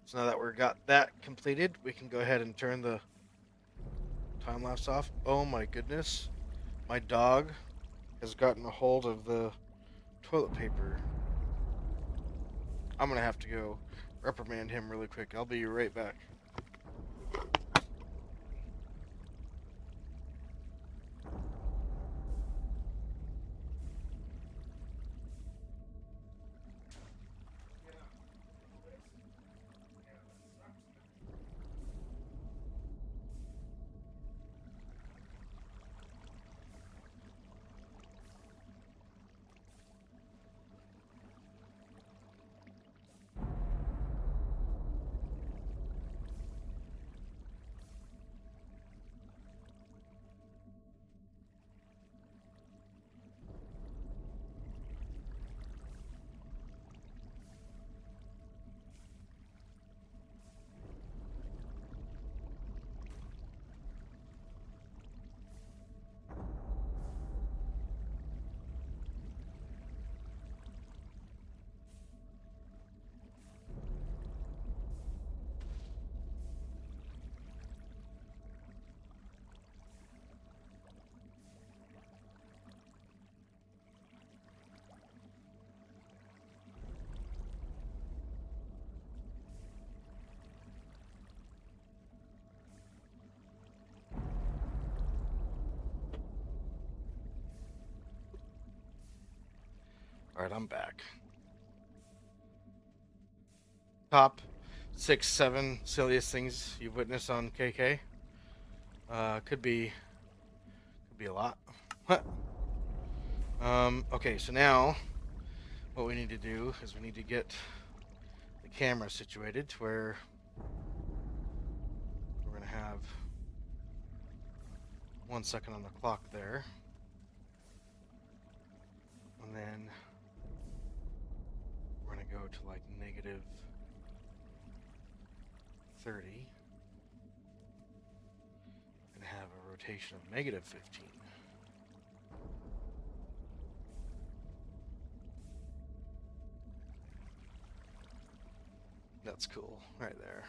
So now that we've got that completed, we can go ahead and turn the time lapse off. Oh my goodness. My dog has gotten a hold of the toilet paper. I'm gonna have to go reprimand him really quick. I'll be right back. Alright, I'm back. Top 6, 7 silliest things you've witnessed on KK. Could be a lot. Okay, so now what we need to do is we need to get the camera situated to where we're gonna have 1 second on the clock there. And then we're gonna go to like negative 30 and have a rotation of negative 15. That's cool, right there.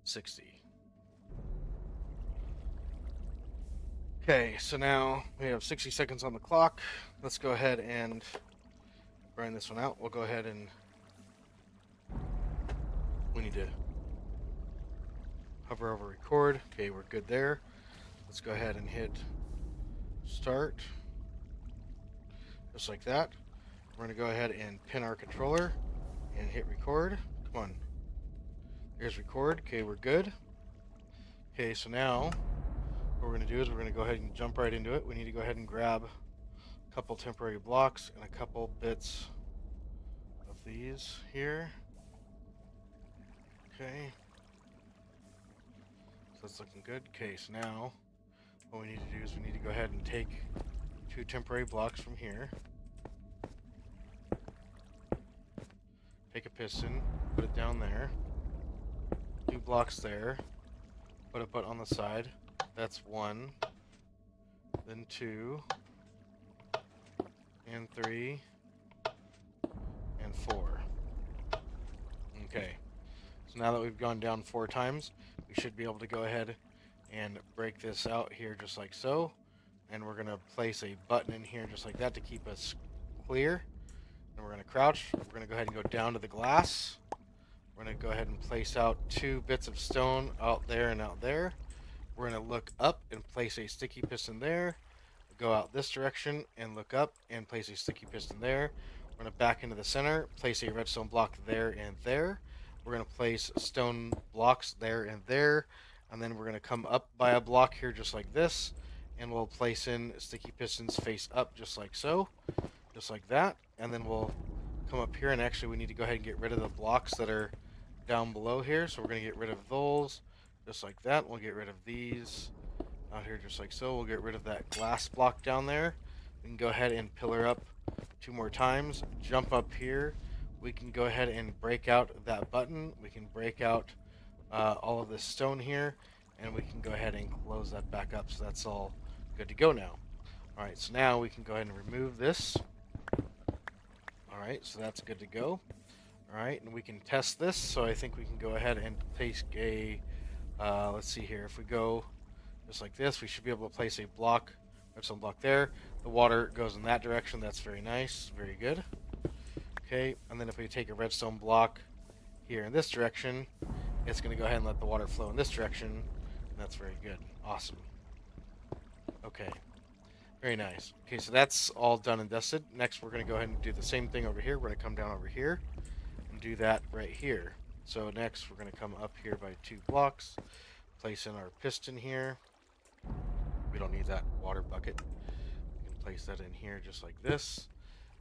$60. Okay, so now we have 60 seconds on the clock. Let's go ahead and grind this one out. We'll go ahead and we need to hover over record. Okay, we're good there. Let's go ahead and hit start. Just like that. We're going to go ahead and pin our controller and hit record. Come on. There's record. Okay, we're good. Okay, so now what we're going to do is we're going to go ahead and jump right into it. We need to go ahead and grab a couple temporary blocks and a couple bits of these here. Okay. So that's looking good. Okay, so now what we need to do is we need to go ahead and take 2 temporary blocks from here. Take a piston, put it down there. 2 blocks there. Put a butt on the side. That's 1. Then 2. And 3. And 4. Okay. So now that we've gone down 4 times, we should be able to go ahead and break this out here just like so. And we're going to place a button in here just like that to keep us clear. And we're going to crouch. We're going to go ahead and go down to the glass. We're going to go ahead and place out 2 bits of stone out there and out there. We're going to look up and place a sticky piston there. Go out this direction and look up and place a sticky piston there. We're going to back into the center, place a redstone block there and there. We're going to place stone blocks there and there. And then we're going to come up by a block here just like this. And we'll place in sticky pistons face up just like so. Just like that. And then we'll come up here, and actually we need to go ahead and get rid of the blocks that are down below here. So we're going to get rid of those just like that. We'll get rid of these out here just like so. We'll get rid of that glass block down there. We can go ahead and pillar up 2 more times. Jump up here. We can go ahead and break out that button. We can break out all of this stone here, and we can go ahead and close that back up. So that's all good to go now. Alright, so now we can go ahead and remove this. Alright, so that's good to go. Alright, and we can test this. So I think we can go ahead and place a, let's see here. If we go just like this, we should be able to place a block, redstone block there. The water goes in that direction. That's very nice. Very good. Okay, and then if we take a redstone block here in this direction, it's going to go ahead and let the water flow in this direction. And that's very good. Awesome. Okay. Very nice. Okay, so that's all done and dusted. Next, we're going to go ahead and do the same thing over here. We're going to come down over here and do that right here. So next, we're going to come up here by 2 blocks, place in our piston here. We don't need that water bucket. We can place that in here just like this.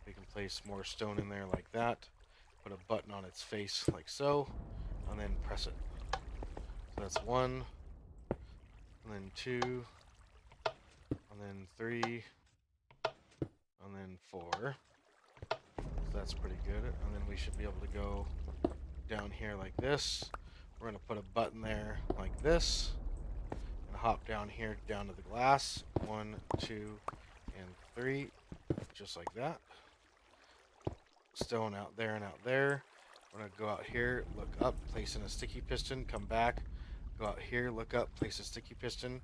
We can place more stone in there like that. Put a button on its face like so, and then press it. So that's 1, and then 2, and then 3, and then 4. So that's pretty good. And then we should be able to go down here like this. We're going to put a button there like this, and hop down here down to the glass. 1, 2, and 3, just like that. Stone out there and out there. We're going to go out here, look up, place in a sticky piston, come back, go out here, look up, place a sticky piston,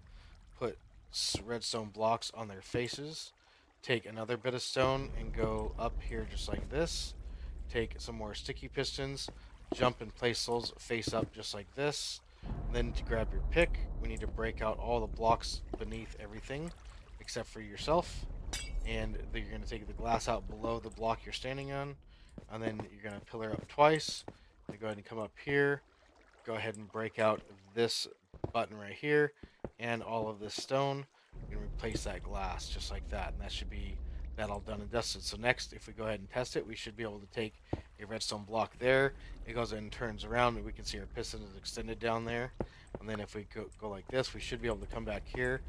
put redstone blocks on their faces, take another bit of stone and go up here just like this, take some more sticky pistons, jump and place those face up just like this. Then to grab your pick, we need to break out all the blocks beneath everything except for yourself. And then you're going to take the glass out below the block you're standing on, and then you're going to pillar up twice. You go ahead and come up here, go ahead and break out this button right here and all of this stone. You're going to replace that glass just like that, and that should be that all done and dusted. So next, if we go ahead and test it, we should be able to take a redstone block there. It goes and turns around, and we can see our piston is extended down there. And then if we go like this, we should be able to come back here,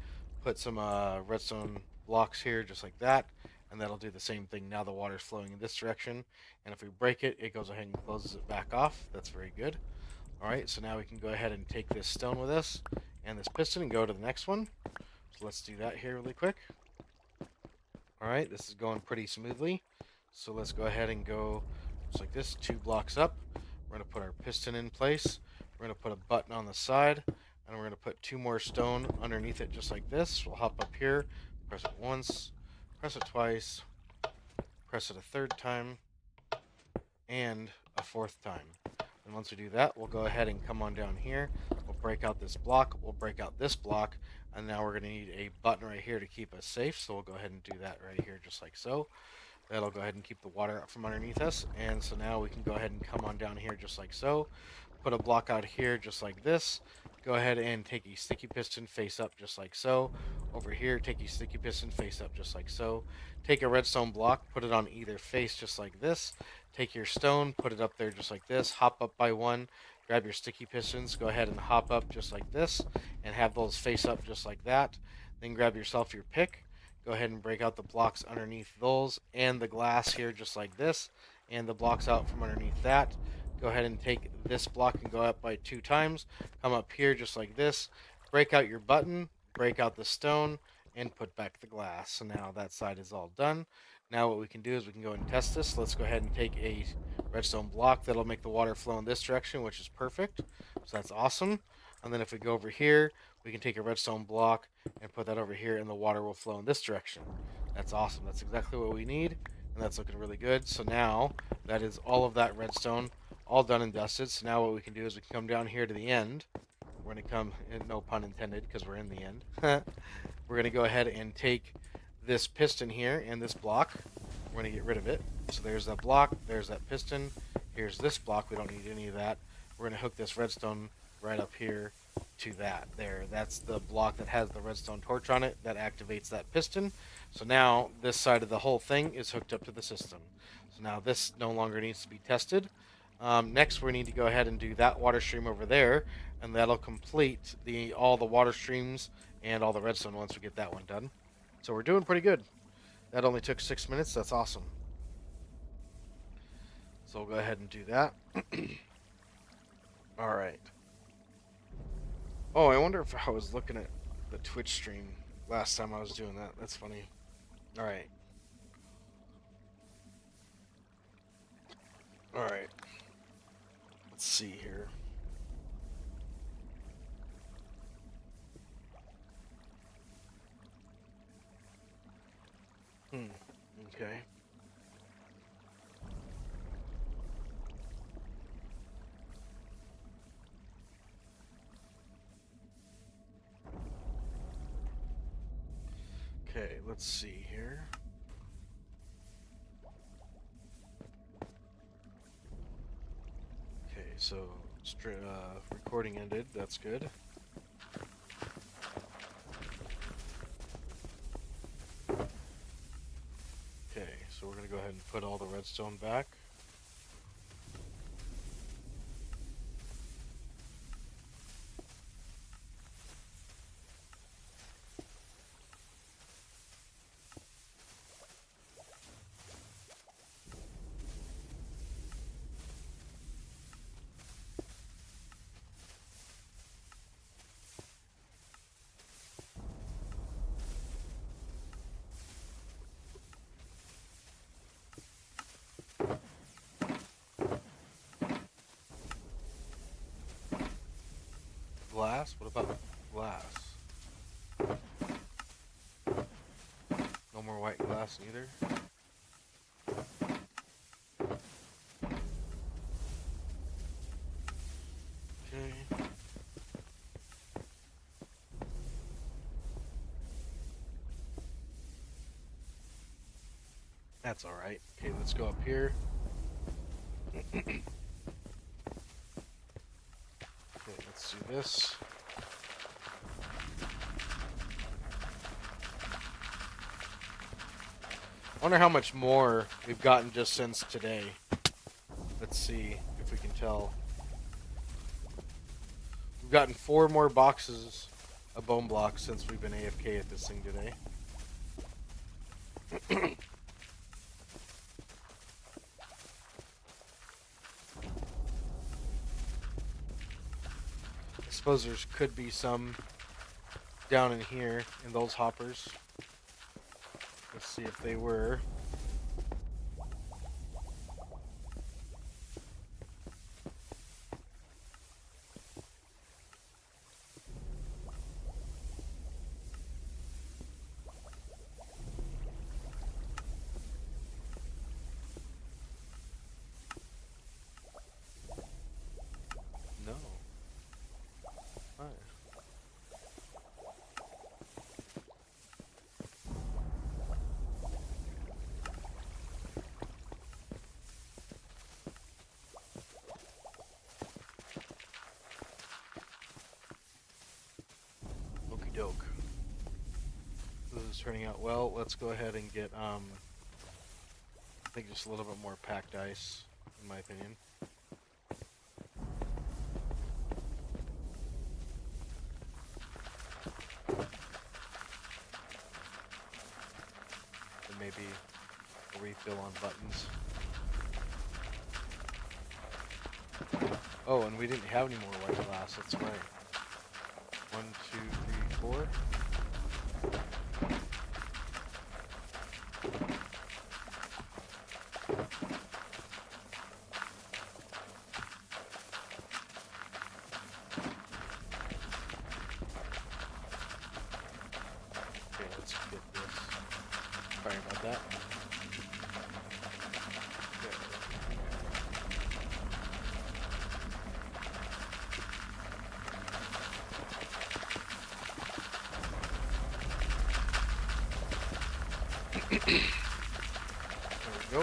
put some redstone blocks here just like that, and that'll do the same thing. Now the water's flowing in this direction, and if we break it, it goes ahead and closes it back off. That's very good. Alright, so now we can go ahead and take this stone with us and this piston and go to the next one. So let's do that here really quick. Alright, this is going pretty smoothly. So let's go ahead and go just like this, 2 blocks up. We're going to put our piston in place. We're going to put a button on the side. And we're going to put 2 more stone underneath it just like this. We'll hop up here, press it once, press it twice, press it a 3rd time, and a 4th time. And once we do that, we'll go ahead and come on down here. We'll break out this block. We'll break out this block. And now we're going to need a button right here to keep us safe. So we'll go ahead and do that right here just like so. That'll go ahead and keep the water up from underneath us. And so now we can go ahead and come on down here just like so. Put a block out here just like this. Go ahead and take a sticky piston face up just like so. Over here, take a sticky piston face up just like so. Take a redstone block, put it on either face just like this. Take your stone, put it up there just like this. Hop up by 1. Grab your sticky pistons. Go ahead and hop up just like this. And have those face up just like that. Then grab yourself your pick. Go ahead and break out the blocks underneath those. And the glass here just like this. And the blocks out from underneath that. Go ahead and take this block and go up by 2 times. Come up here just like this. Break out your button. Break out the stone. And put back the glass. So now that side is all done. Now what we can do is we can go and test this. Let's go ahead and take a redstone block. That'll make the water flow in this direction, which is perfect. So that's awesome. And then if we go over here, we can take a redstone block and put that over here, and the water will flow in this direction. That's awesome. That's exactly what we need, and that's looking really good. So now that is all of that redstone all done and dusted. So now what we can do is we can come down here to the end. We're going to come, no pun intended, because we're in the end. We're going to go ahead and take this piston here and this block. We're going to get rid of it. So there's that block, there's that piston, here's this block. We don't need any of that. We're going to hook this redstone right up here to that. There, that's the block that has the redstone torch on it that activates that piston. So now this side of the whole thing is hooked up to the system. So now this no longer needs to be tested. Next, we need to go ahead and do that water stream over there, and that'll complete all the water streams and all the redstone once we get that one done. So we're doing pretty good. That only took 6 minutes. That's awesome. So we'll go ahead and do that. All right. Oh, I wonder if I was looking at the Twitch stream last time I was doing that. That's funny. All right. All right. Let's see here. Okay. Okay, let's see here. Okay, so recording ended. That's good. Okay, so we're gonna go ahead and put all the redstone back. Glass? What about glass? No more white glass either. Okay. That's alright. Okay, let's go up here. Okay, let's do this. I wonder how much more we've gotten just since today. Let's see if we can tell. We've gotten 4 more boxes of bone blocks since we've been AFK at this thing today. I suppose there could be some down in here in those hoppers. Let's see if they were. is turning out well. Let's go ahead and get I think just a little bit more packed ice, in my opinion. And maybe a refill on buttons. Oh, and we didn't have any more white glass. That's right. 1, 2, 3, 4. Okay, let's get this. Sorry about that. There we go.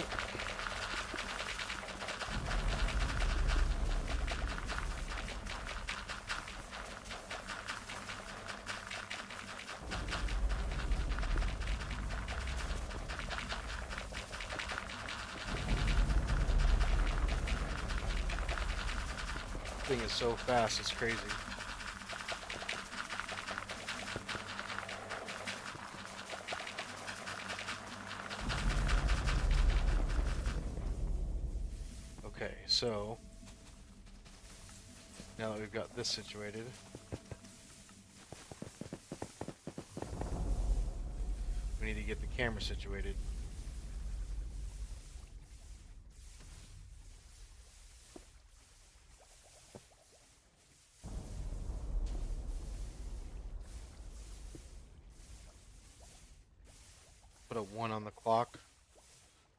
Thing is so fast, it's crazy. Okay, so now that we've got this situated, we need to get the camera situated. Put a 1 on the clock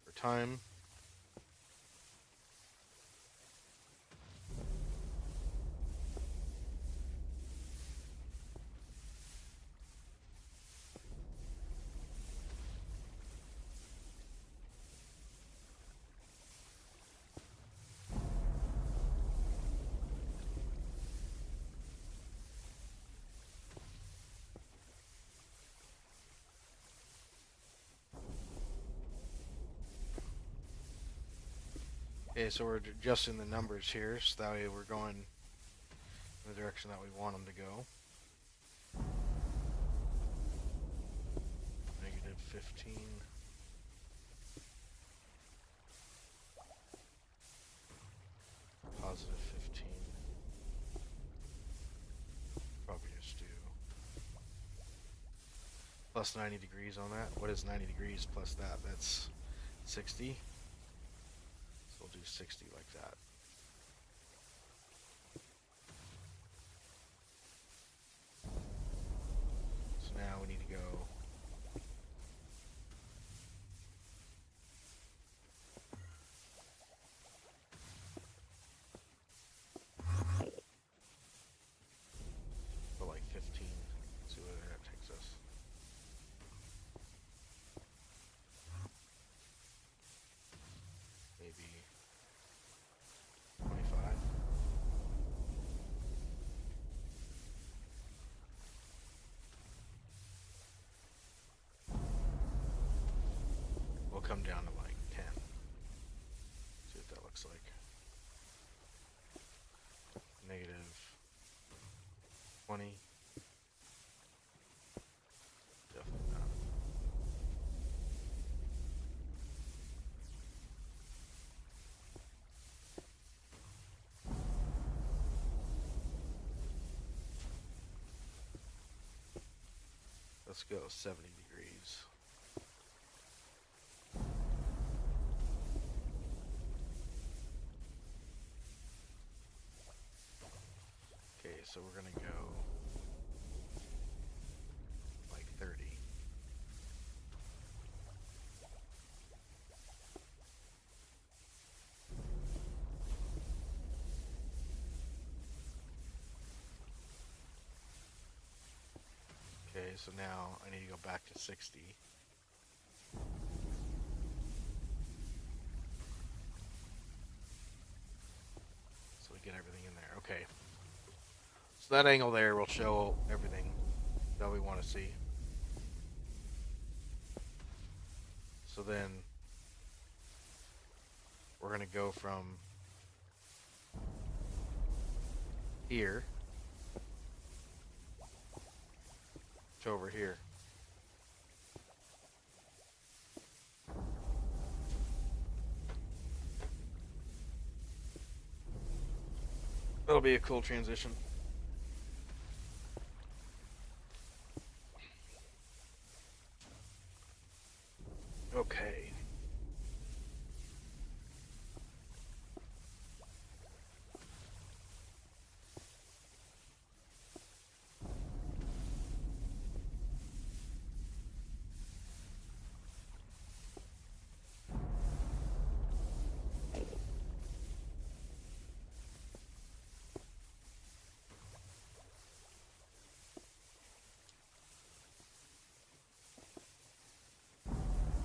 for time. Okay, so we're adjusting the numbers here, so that way we're going in the direction that we want them to go. -15. +15. Probably just do plus 90 degrees on that. What is 90 degrees plus that? That's 60. So we'll do 60 like that. So now we need to go for like 15. See where that takes us. Maybe 25. We'll come down to like 10. See what that looks like. -20. Definitely not. Let's go 70 degrees. Okay, so we're gonna go like 30. Okay, so now I need to go back to 60. So we get everything in there. Okay. So that angle there will show everything that we want to see. So then we're gonna go from here to over here. That'll be a cool transition. Okay.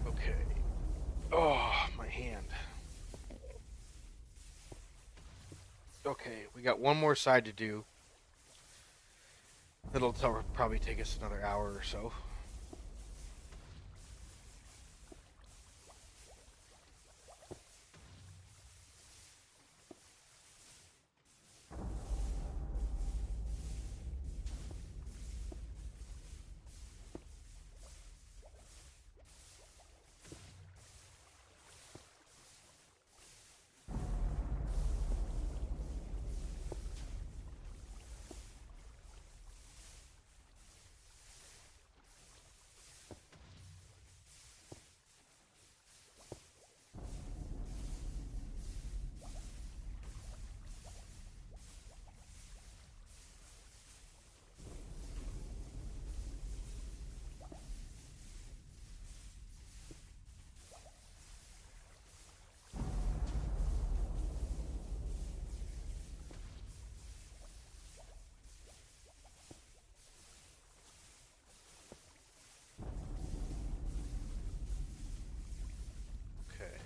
Okay. Oh, my hand. Okay, we got one more side to do. It'll probably take us another hour or so. Okay.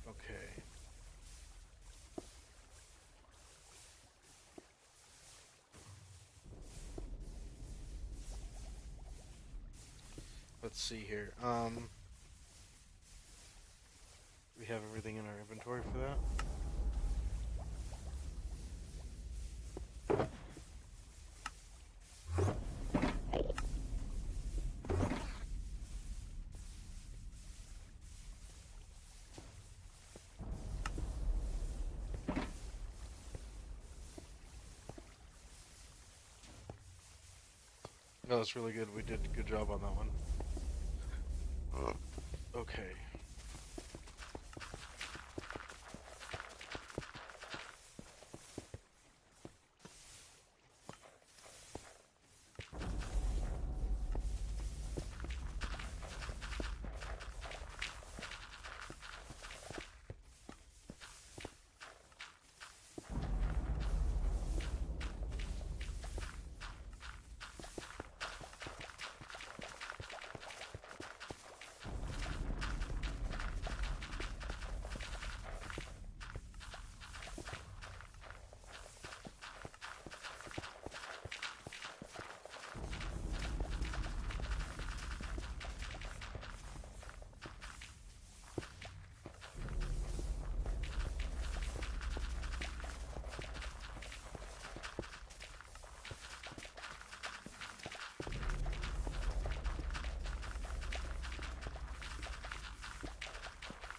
Okay. Let's see here. We have everything in our inventory for that. No, that's really good. We did a good job on that one. Okay.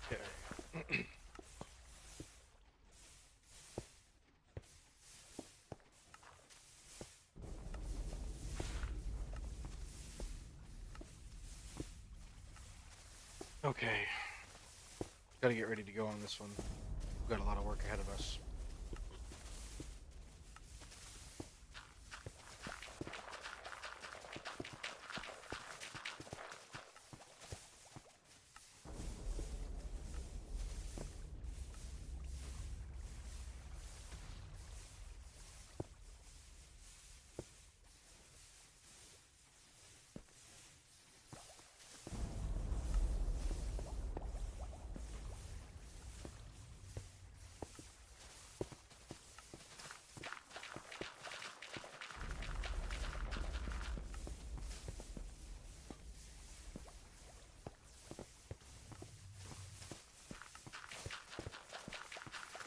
Okay. Okay. Gotta get ready to go on this one. We've got a lot of work ahead of us.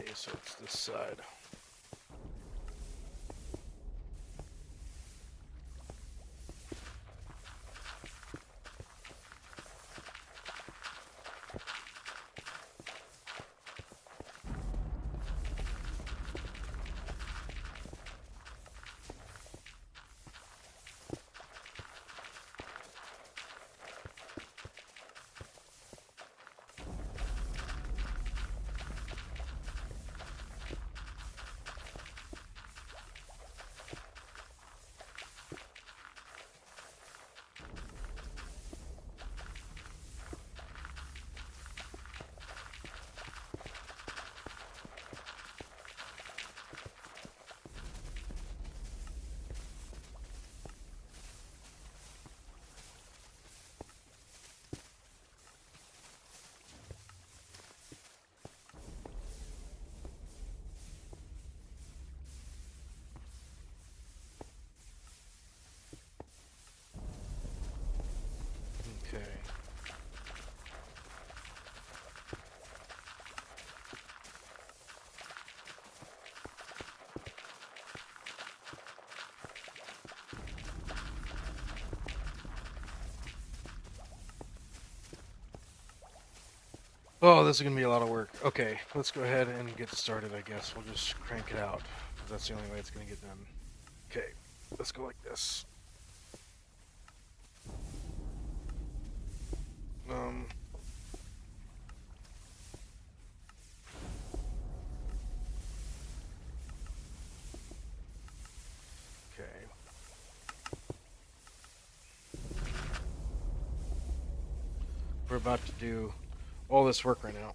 Okay, so it's this side. Okay. Oh, this is gonna be a lot of work. Okay, let's go ahead and get started, I guess. We'll just crank it out. That's the only way it's gonna get done. Okay, let's go like this. Um... Okay. We're about to do all this work right now.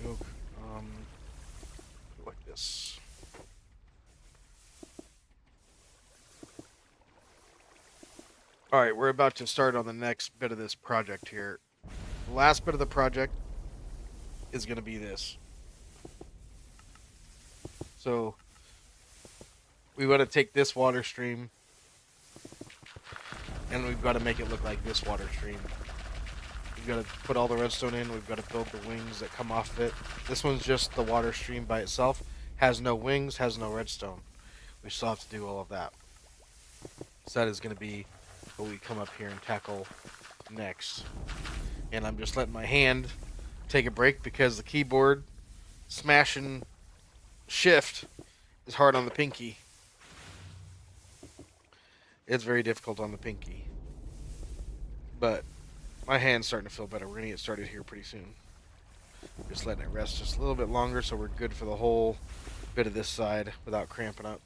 Joke. Like this. All right, we're about to start on the next bit of this project here. The last bit of the project is going to be this. So we want to take this water stream and we've got to make it look like this water stream. We've got to put all the redstone in. We've got to build the wings that come off of it. This one's just the water stream by itself. Has no wings, has no redstone. We still have to do all of that. So that is going to be what we come up here and tackle next. And I'm just letting my hand take a break because the keyboard smashing shift is hard on the pinky. It's very difficult on the pinky. But my hand's starting to feel better. We're going to get started here pretty soon. Just letting it rest just a little bit longer so we're good for the whole bit of this side without cramping up.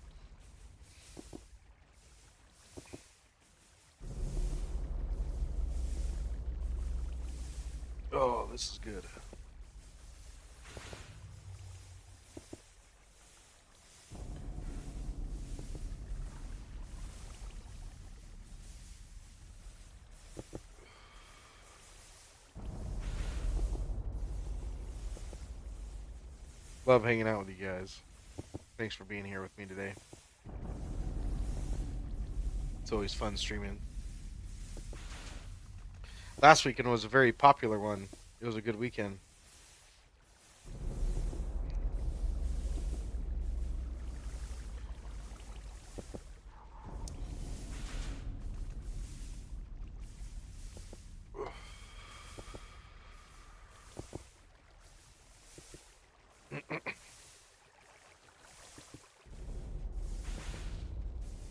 Oh, this is good. Love hanging out with you guys. Thanks for being here with me today. It's always fun streaming. Last weekend was a very popular one. It was a good weekend.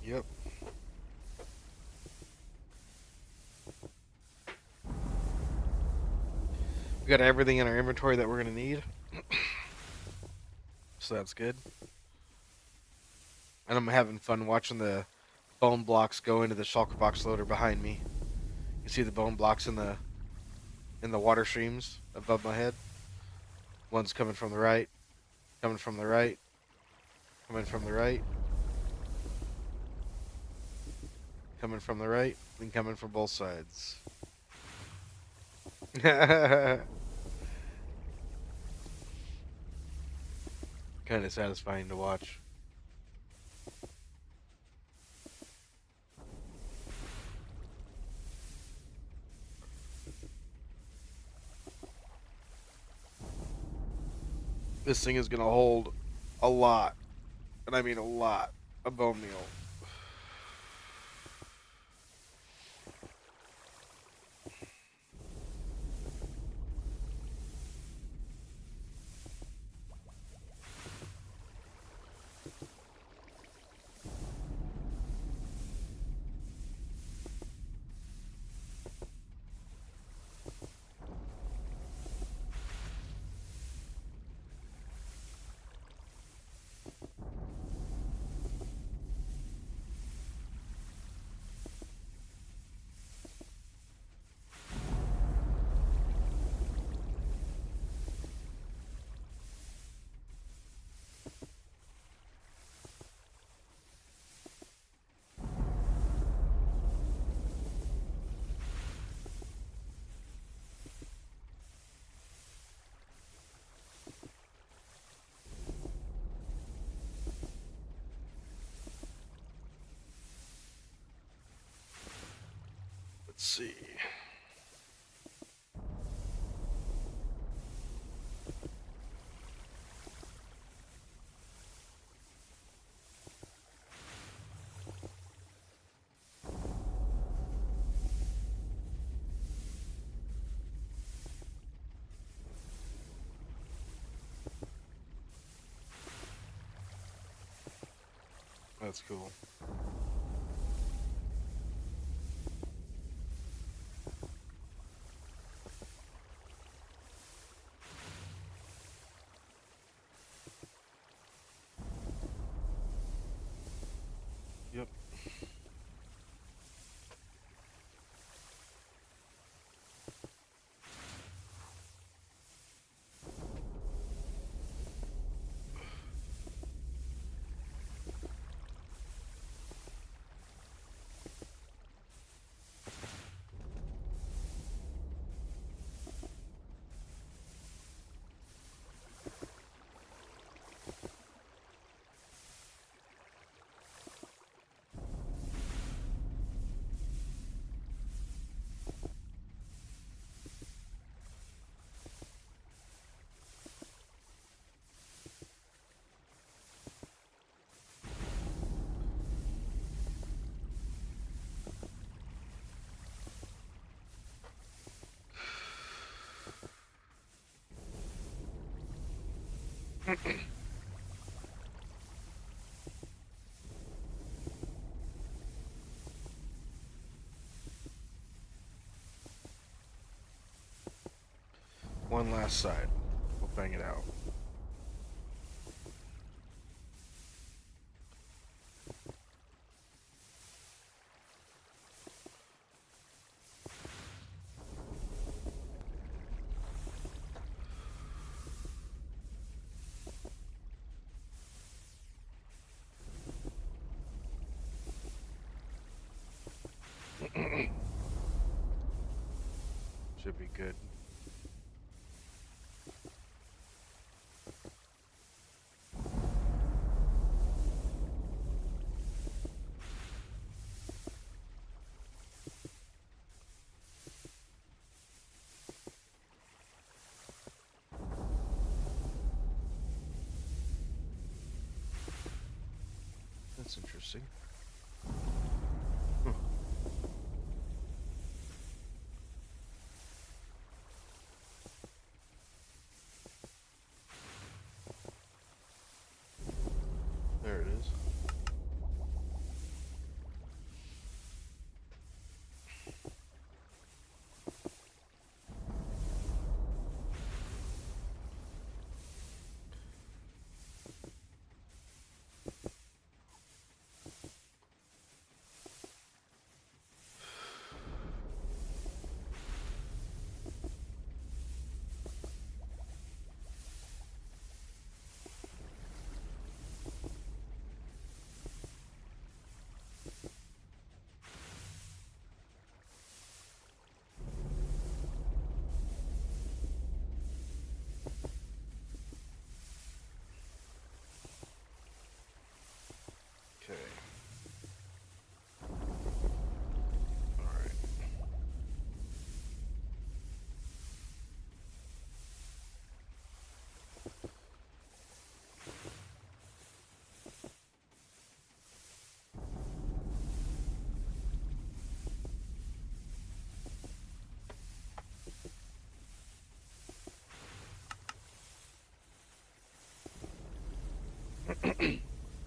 Yep. We got everything in our inventory that we're going to need. So that's good. And I'm having fun watching the bone blocks go into the shulker box loader behind me. You see the bone blocks in the water streams above my head? One's coming from the right, coming from the right, coming from the right, coming from the right, and coming from both sides. Kind of satisfying to watch. This thing is going to hold a lot, and I mean a lot, of bone meal. Let's see. That's cool. Yep. One last side. We'll bang it out. Should be good. That's interesting. Hmm. There it is. Okay. All right.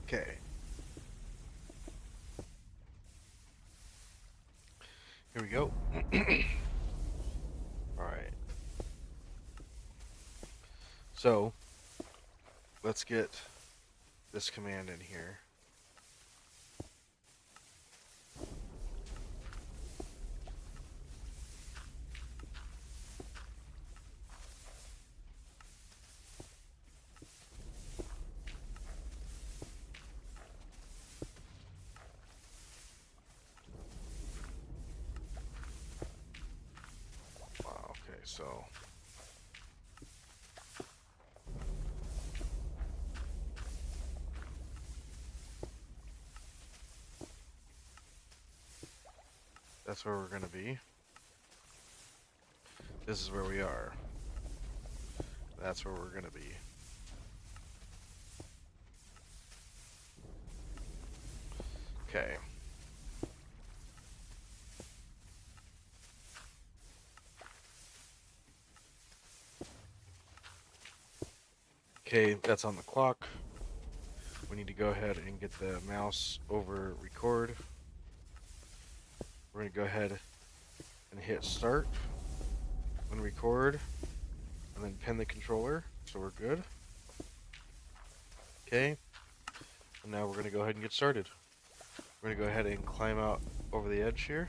Okay. Here we go. All right. So, let's get this command in here. Wow, okay, so that's where we're gonna be. This is where we are. That's where we're gonna be. Okay. Okay, that's on the clock. We need to go ahead and get the mouse over record. We're gonna go ahead and hit start and record and then pin the controller, so we're good. Okay, and now we're gonna go ahead and get started. We're gonna go ahead and climb out over the edge here.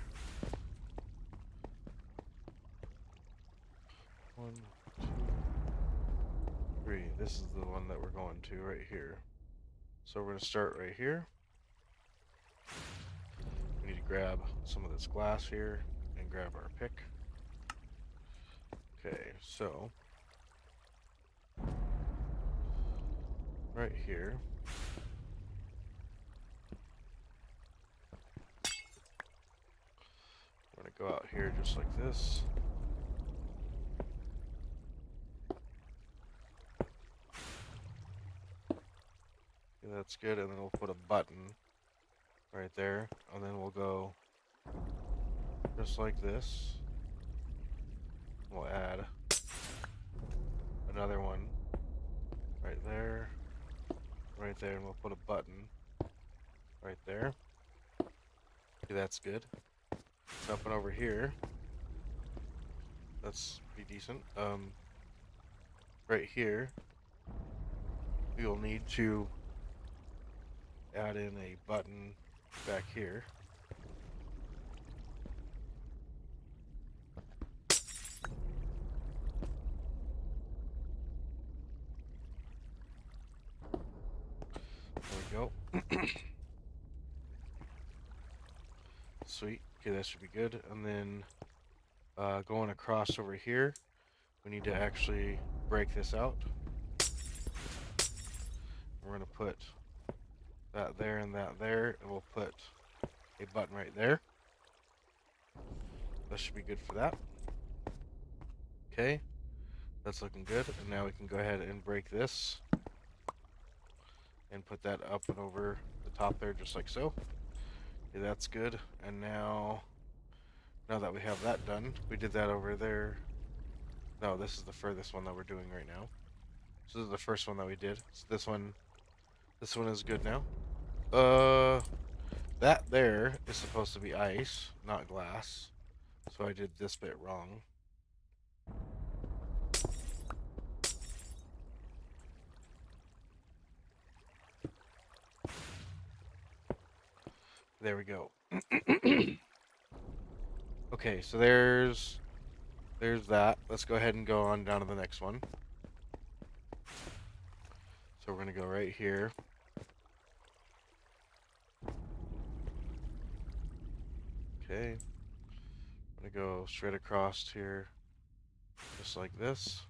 1, 2, 3. This is the one that we're going to right here. So we're gonna start right here. We need to grab some of this glass here and grab our pick. Okay, so right here. We're gonna go out here just like this. Okay, that's good, and then we'll put a button right there, and then we'll go just like this. We'll add another one right there, right there, and we'll put a button right there. Okay, that's good. Up and over here. That's pretty decent. Right here, you'll need to add in a button back here. There we go. Sweet. Okay, that should be good. And then going across over here, we need to actually break this out. We're going to put that there and that there, and we'll put a button right there. That should be good for that. Okay, that's looking good. And now we can go ahead and break this and put that up and over the top there, just like so. Okay, that's good. And now that we have that done, we did that over there. No, this is the furthest one that we're doing right now. So this is the first one that we did. So this one is good now. That there is supposed to be ice, not glass. So I did this bit wrong. There we go. Okay, so there's that. Let's go ahead and go on down to the next one. So we're gonna go right here. Okay. I'm gonna go straight across here, just like this.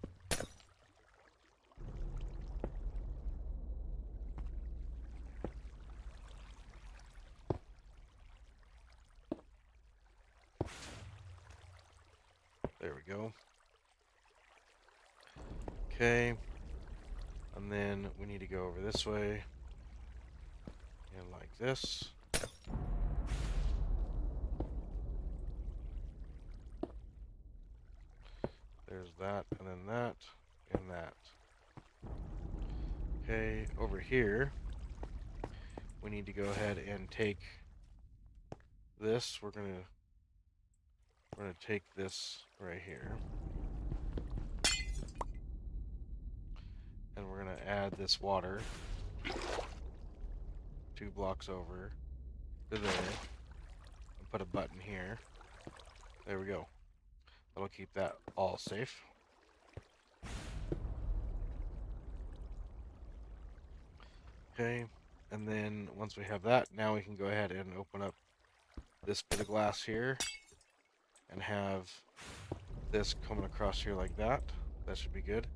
There we go. Okay. And then we need to go over this way. And like this. There's that, and then that, and that. Okay, over here, we need to go ahead and take this. We're gonna take this right here. And we're gonna add this water 2 blocks over to there. And put a button here. There we go. That'll keep that all safe. Okay, and then once we have that, now we can go ahead and open up this bit of glass here and have this coming across here like that. That should be good.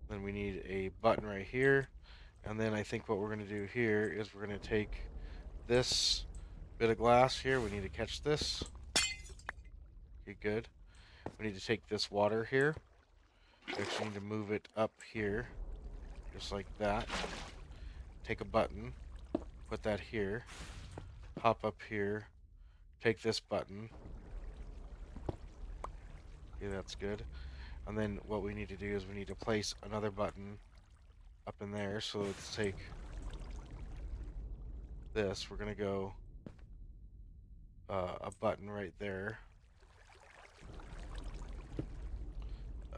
Then we need a button right here, and then I think what we're going to do here is we're going to take this bit of glass here. We need to catch this. Okay, good. We need to take this water here. We actually need to move it up here, just like that. Take a button, put that here, hop up here, take this button. Okay, that's good. And then what we need to do is we need to place another button up in there. So let's take this. We're going to go a button right there.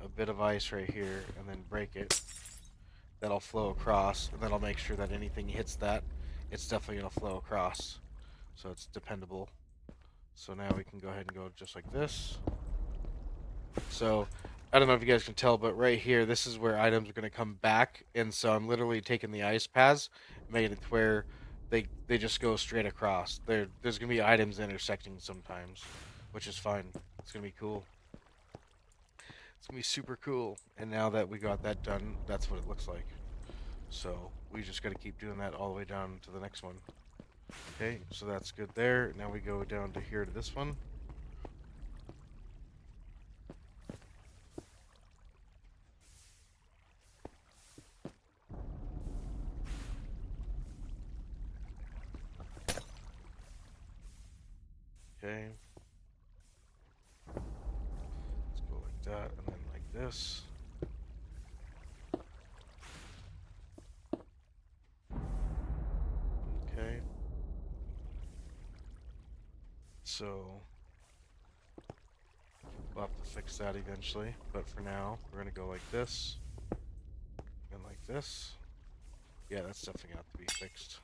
A bit of ice right here, and then break it. That'll flow across, and that'll make sure that anything hits that, it's definitely going to flow across. So it's dependable. So now we can go ahead and go just like this. So I don't know if you guys can tell, but right here, this is where items are going to come back. And so I'm literally taking the ice paths, making it where they just go straight across. There's going to be items intersecting sometimes, which is fine. It's going to be cool. It's going to be super cool. And now that we got that done, that's what it looks like. So we just got to keep doing that all the way down to the next one. Okay, so that's good there. Now we go down to here to this one. Okay. Let's go like that, and then like this. so we'll have to fix that eventually. But for now, we're gonna go like this and like this. Yeah, that's definitely gonna have to be fixed.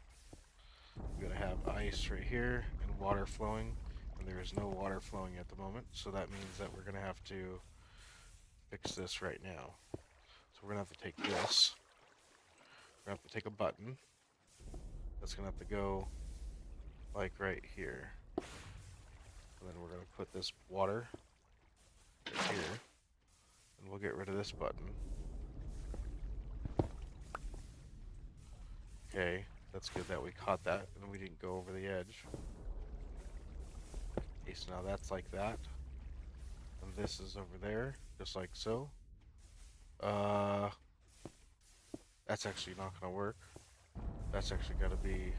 We're gonna have ice right here and water flowing, and there is no water flowing at the moment, so that means that we're gonna have to fix this right now. So we're gonna have to take this. We're gonna have to take a button. That's gonna have to go like right here. And then we're gonna put this water right here. And we'll get rid of this button. Okay, that's good that we caught that and we didn't go over the edge. Okay, so now that's like that. And this is over there, just like so. That's actually not gonna work. That's actually gotta be,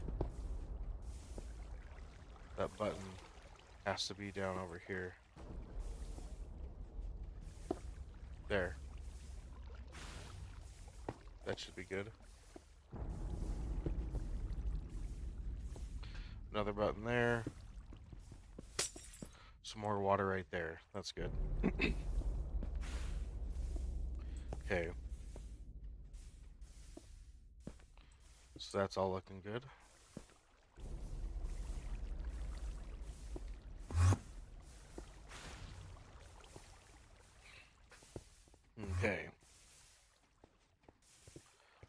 that button has to be down over here. There. That should be good. Another button there. Some more water right there. That's good. Okay. So that's all looking good. Okay.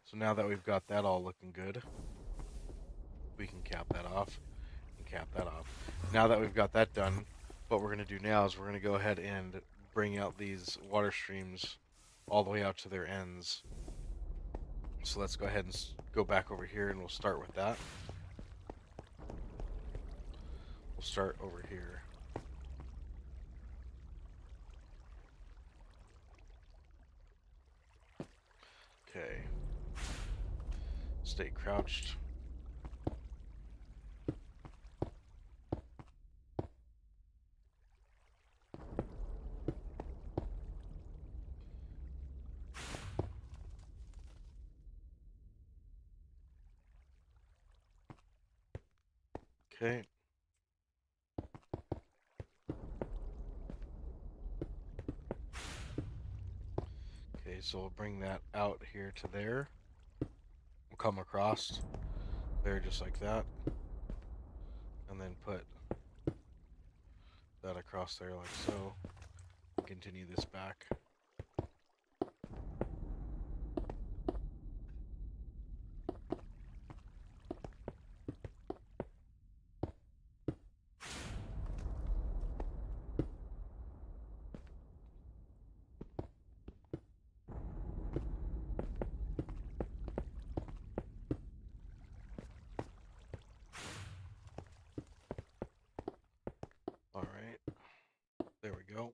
So now that we've got that all looking good, we can cap that off and cap that off. Now that we've got that done, what we're going to do now is we're going to go ahead and bring out these water streams all the way out to their ends. So let's go ahead and go back over here and we'll start with that. We'll start over here. Okay. Stay crouched. Okay. Okay, so we'll bring that out here to there. We'll come across there just like that. And then put that across there like so. Continue this back. Alright. There we go.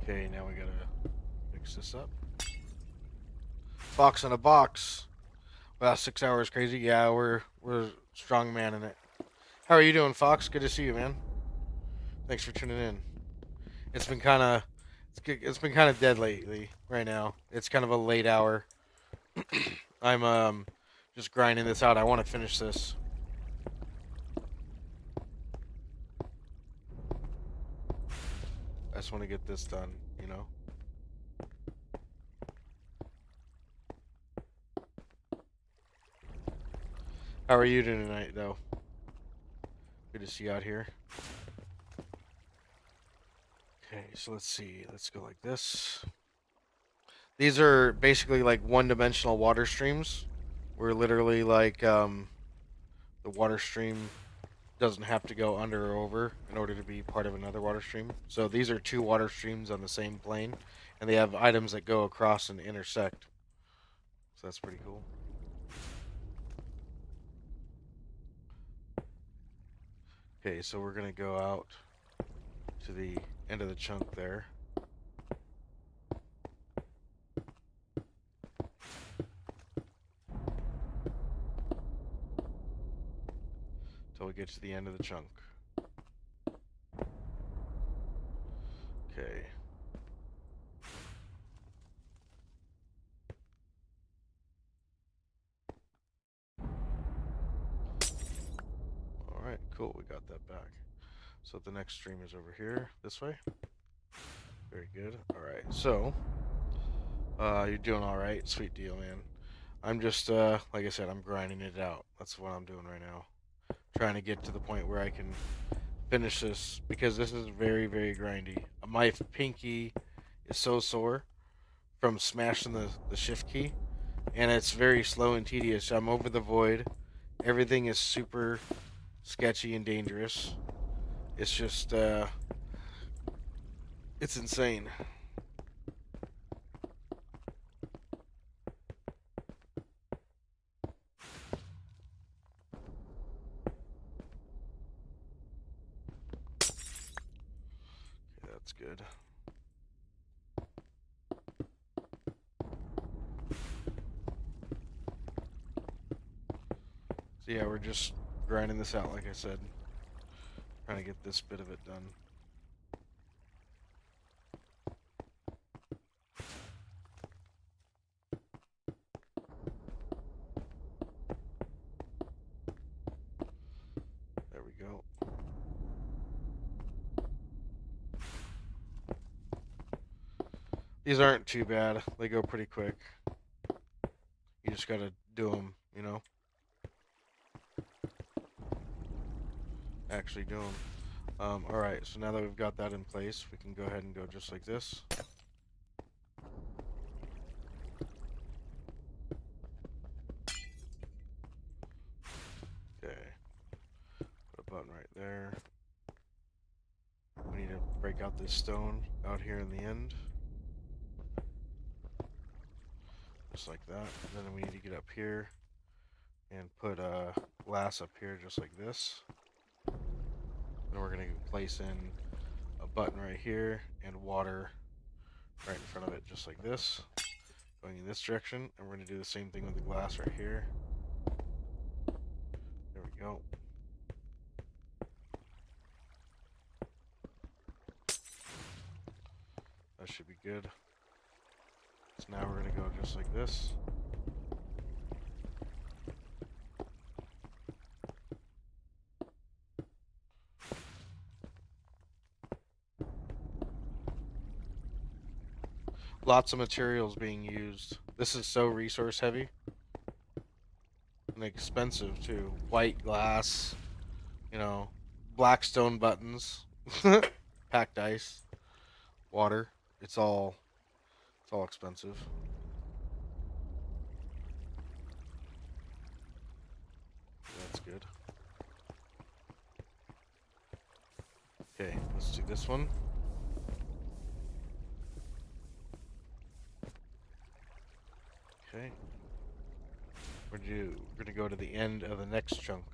Okay, now we gotta fix this up. Fox in a box. Wow, 6 hours crazy. Yeah, we're strong man in it. How are you doing, Fox? Good to see you, man. Thanks for tuning in. It's been kind of dead lately. Right now, it's kind of a late hour. I'm just grinding this out. I want to finish this. I just want to get this done, you know. How are you doing tonight, though? Good to see you out here. Okay, so let's see. Let's go like this. These are basically like one-dimensional water streams. Where literally like the water stream doesn't have to go under or over in order to be part of another water stream. So these are two water streams on the same plane, and they have items that go across and intersect. So that's pretty cool. Okay, so we're gonna go out to the end of the chunk there. Till we get to the end of the chunk. Okay. Alright, cool, we got got that back. So the next stream is over here, this way. Very good. Alright, so you're doing alright. Sweet deal, man. I'm just like I said, I'm grinding it out. That's what I'm doing right now. Trying to get to the point where I can finish this, because this is very, very grindy. My pinky is so sore from smashing the shift key, and it's very slow and tedious. I'm over the void. Everything is super sketchy and dangerous. It's just it's insane. Okay, that's good. So yeah, we're just grinding this out, like I said. Trying to get this bit of it done. There we go. These aren't too bad. They go pretty quick. You just gotta do them, you know? Actually do them. Alright, so now that we've got that in place, we can go ahead and go just like this. Okay. Put a button right there. We need to break out this stone out here in the end. Just like that. And then we need to get up here and put glass up here just like this. Then we're going to place in a button right here and water right in front of it just like this. Going in this direction, and we're going to do the same thing with the glass right here. There we go. That should be good. So now we're going to go just like this. Lots of materials being used. This is so resource heavy. And expensive too. White glass, you know, black stone buttons, packed ice, water. It's all expensive. That's good. Okay, let's do this one. Okay. We're gonna go to the end of the next chunk.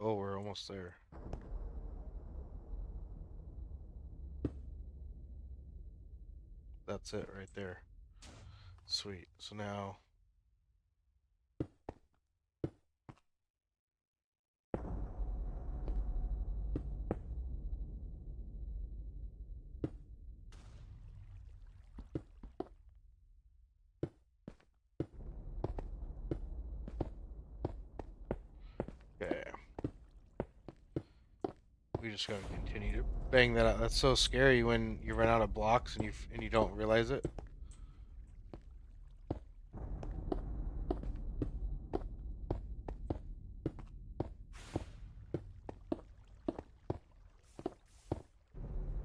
Oh, we're almost there. That's it right there. Sweet. So now okay. We just gotta continue to bang that out. That's so scary when you run out of blocks and you don't realize it.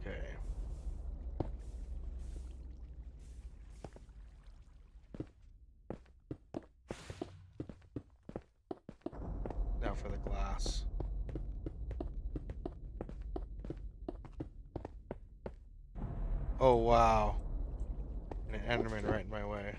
Okay. Now for the glass. Oh wow. An Enderman right in my way.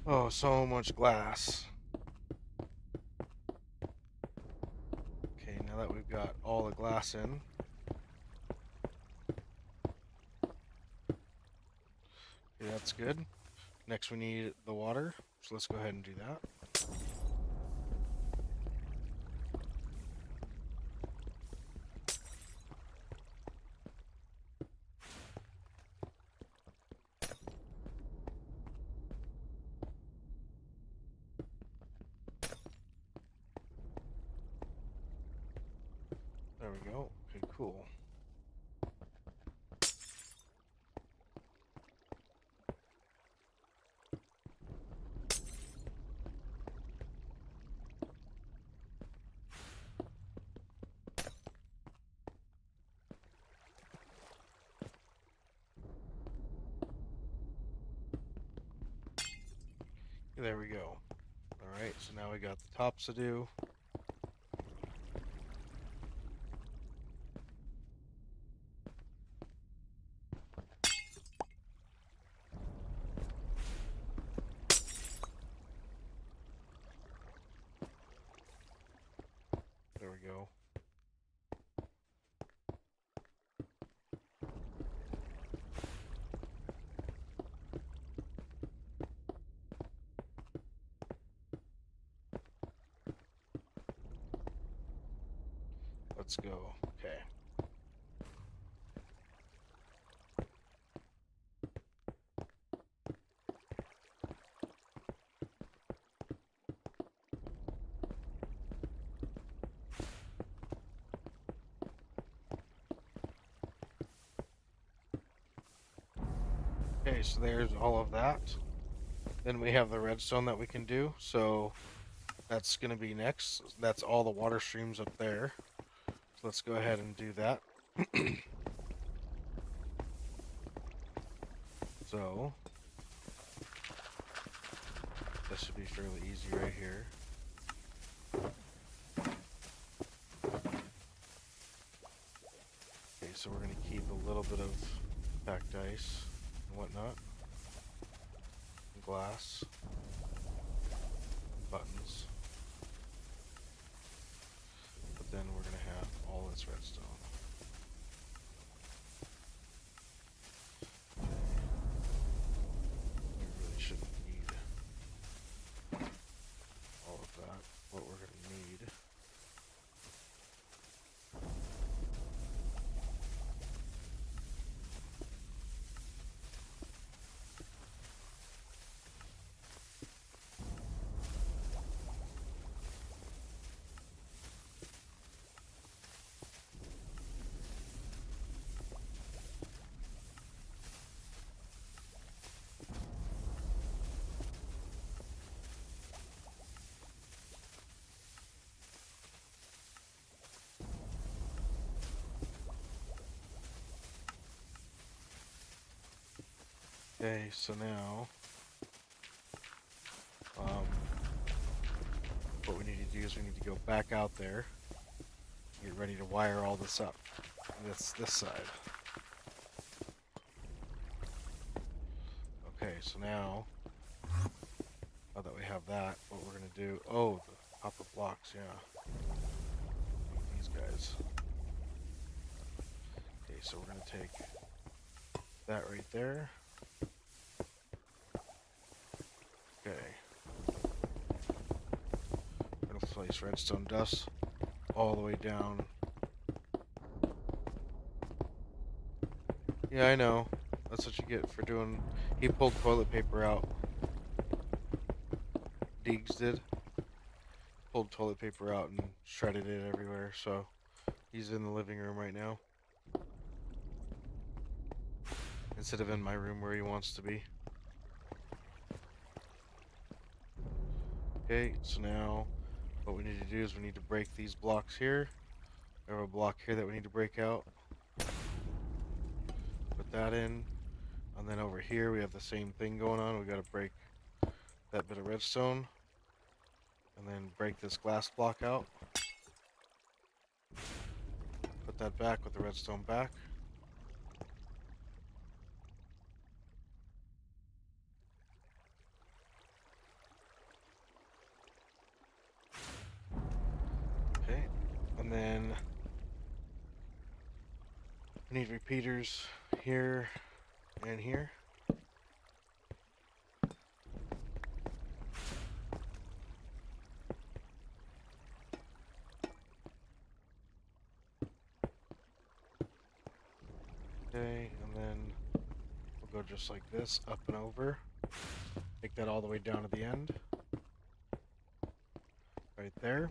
Oh, so much glass. Okay, now that we've got all the glass in, okay, that's good. Next we need the water, so let's go ahead and do that. There we go. Okay, cool. There we go. Alright, so now we got the tops to do. There we go. Let's go. Okay. Okay, so there's all of that. Then we have the redstone that we can do. So that's going to be next. That's all the water streams up there. So let's go ahead and do that. So this should be fairly easy right here. Okay, so we're going to keep a little bit of packed ice and whatnot. And glass. Buttons. But then we're going to have all this redstone. We really shouldn't need all of that. What we're going to need okay, so now what we need to do is we need to go back out there, get ready to wire all this up. This side. Okay, so now that we have that, what we're gonna do? Oh, the copper blocks, yeah. These guys. Okay, so we're gonna take that right there. Okay. We're gonna place redstone dust all the way down. Yeah, I know. That's what you get for doing. He pulled toilet paper out. Deegs did. Pulled toilet paper out and shredded it everywhere, so he's in the living room right now. Instead of in my room where he wants to be. Okay, so now what we need to do is we need to break these blocks here. We have a block here that we need to break out. Put that in. And then over here we have the same thing going on. We gotta break that bit of redstone. And then break this glass block out. Put that back with the redstone back. We need repeaters here and here. Okay, and then we'll go just like this, up and over. Take that all the way down to the end. Right there.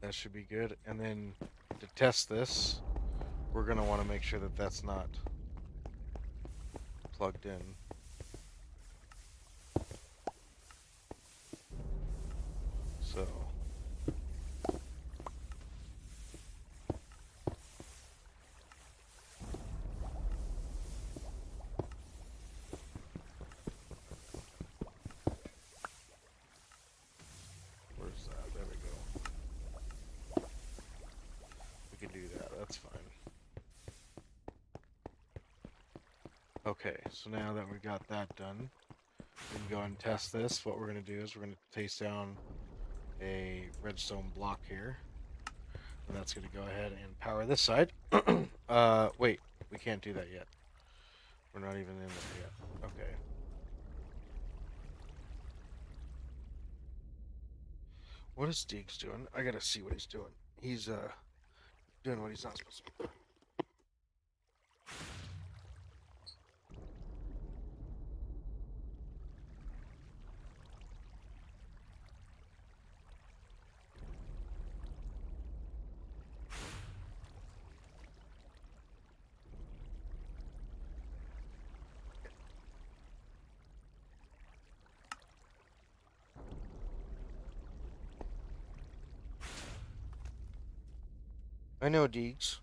That should be good. And then to test this, we're going to want to make sure that that's not plugged in. So where's that? There we go. We can do that. That's fine. Okay, so now that we got that done, we can go and test this. What we're going to do is we're going to place down a redstone block here. And that's going to go ahead and power this side. Wait, we can't do that yet. We're not even in there yet. Okay. What is Deeks doing? I gotta see what he's doing. He's doing what he's not supposed to be. I know Deeks.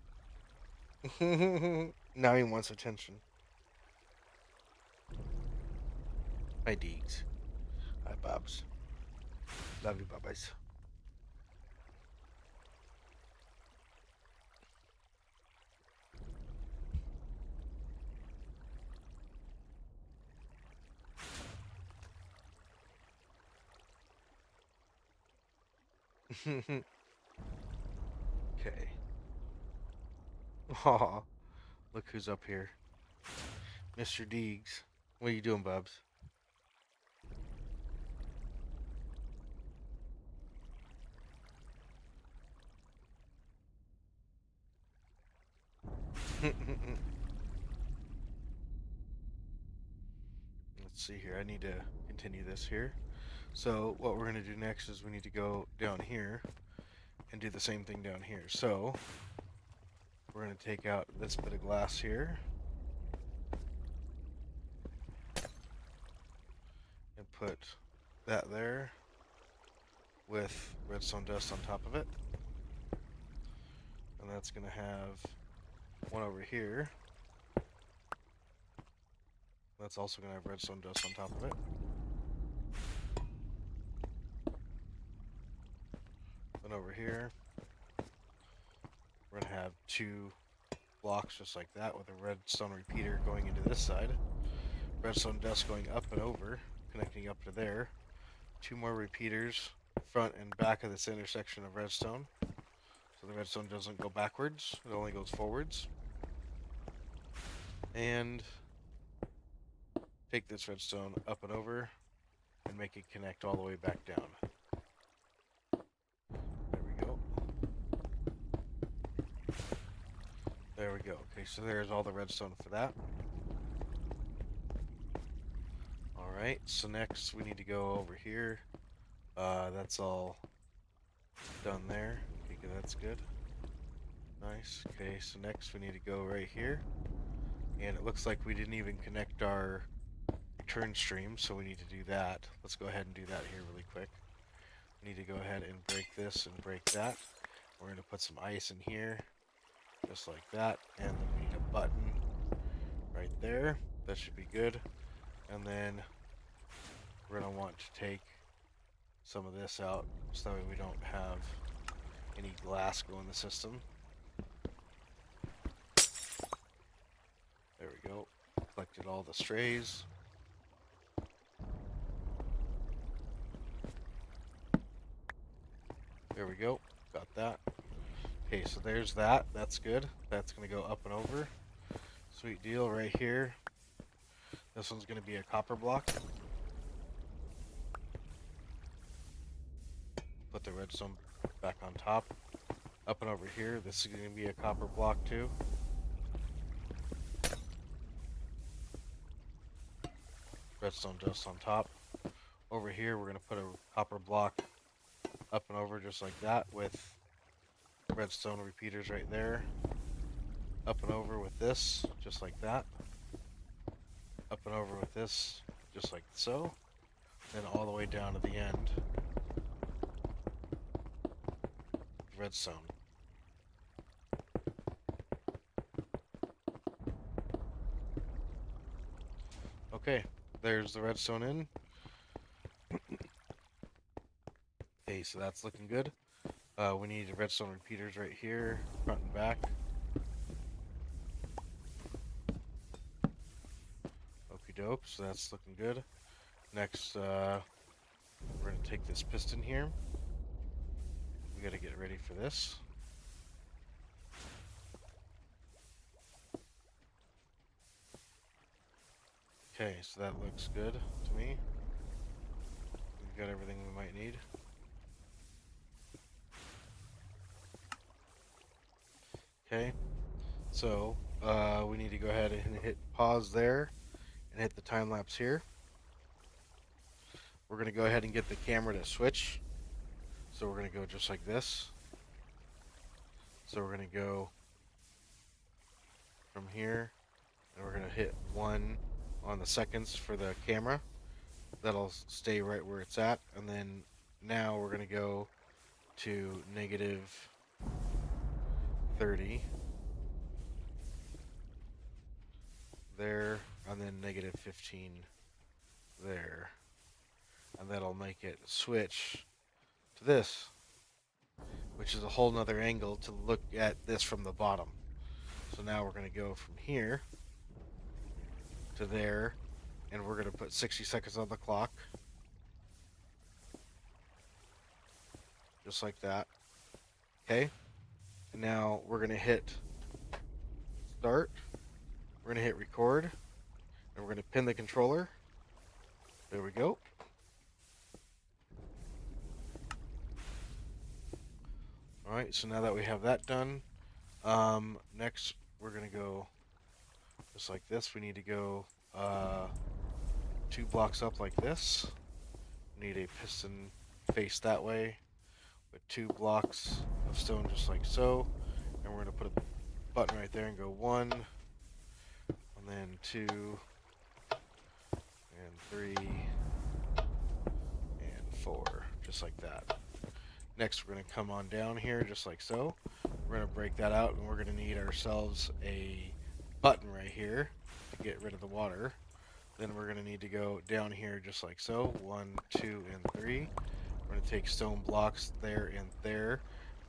Now he wants attention. Hi Deeks. Hi Bobs. Love you, Bobbies. Okay. Aw, look who's up here. Mr. Deeks. What are you doing, Bubs? Let's see here. I need to continue this here. So what we're going to do next is we need to go down here and do the same thing down here. So we're going to take out this bit of glass here and put that there with redstone dust on top of it. And that's going to have one over here. That's also going to have redstone dust on top of it. Then over here, we're going to have two blocks just like that with a redstone repeater going into this side. Redstone dust going up and over, connecting up to there. Two more repeaters, front and back of this intersection of redstone. So the redstone doesn't go backwards, it only goes forwards. And take this redstone up and over and make it connect all the way back down. There we go. There we go. Okay, so there's all the redstone for that. Alright, so next we need to go over here. That's all done there. Okay, that's good. Nice. Okay, so next we need to go right here. And it looks like we didn't even connect our return stream, so we need to do that. Let's go ahead and do that here really quick. We need to go ahead and break this and break that. We're going to put some ice in here, just like that. And then we need a button right there. That should be good. And then we're going to want to take some of this out so that way we don't have any glass go in the system. There we go. Collected all the strays. There we go. Got that. Okay, so there's that. That's good. That's going to go up and over. Sweet deal right here. This one's going to be a copper block. Put the redstone back on top. Up and over here, this is going to be a copper block too. Redstone dust on top. Over here, we're going to put a copper block up and over just like that with redstone repeaters right there. Up and over with this, just like that. Up and over with this, just like so. Then all the way down to the end. Redstone. Okay, there's the redstone in. Okay, so that's looking good. We need redstone repeaters right here, front and back. Okie doke, so that's looking good. Next, we're going to take this piston here. We got to get ready for this. Okay, so that looks good to me. We've got everything we might need. Okay, so we need to go ahead and hit pause there and hit the time lapse here. We're going to go ahead and get the camera to switch. So we're going to go just like this. So we're going to go from here and we're going to hit 1 on the seconds for the camera. That'll stay right where it's at. And then now we're going to go to -30 there, and then -15 there, and that'll make it switch to this, which is a whole nother angle to look at this from the bottom. So now we're going to go from here to there, and we're going to put 60 seconds on the clock, just like that. Okay, and now we're going to hit start. We're going to hit record, and we're going to pin the controller. There we go. Alright, so now that we have that done, next we're going to go just like this. We need to go 2 blocks up like this. We need a piston face that way with 2 blocks of stone just like so. And we're going to put a button right there and go 1, and then 2, and 3, and 4, just like that. Next, we're going to come on down here just like so. We're going to break that out, and we're going to need ourselves a button right here to get rid of the water. Then we're going to need to go down here just like so. 1, 2, and 3. We're going to take stone blocks there and there.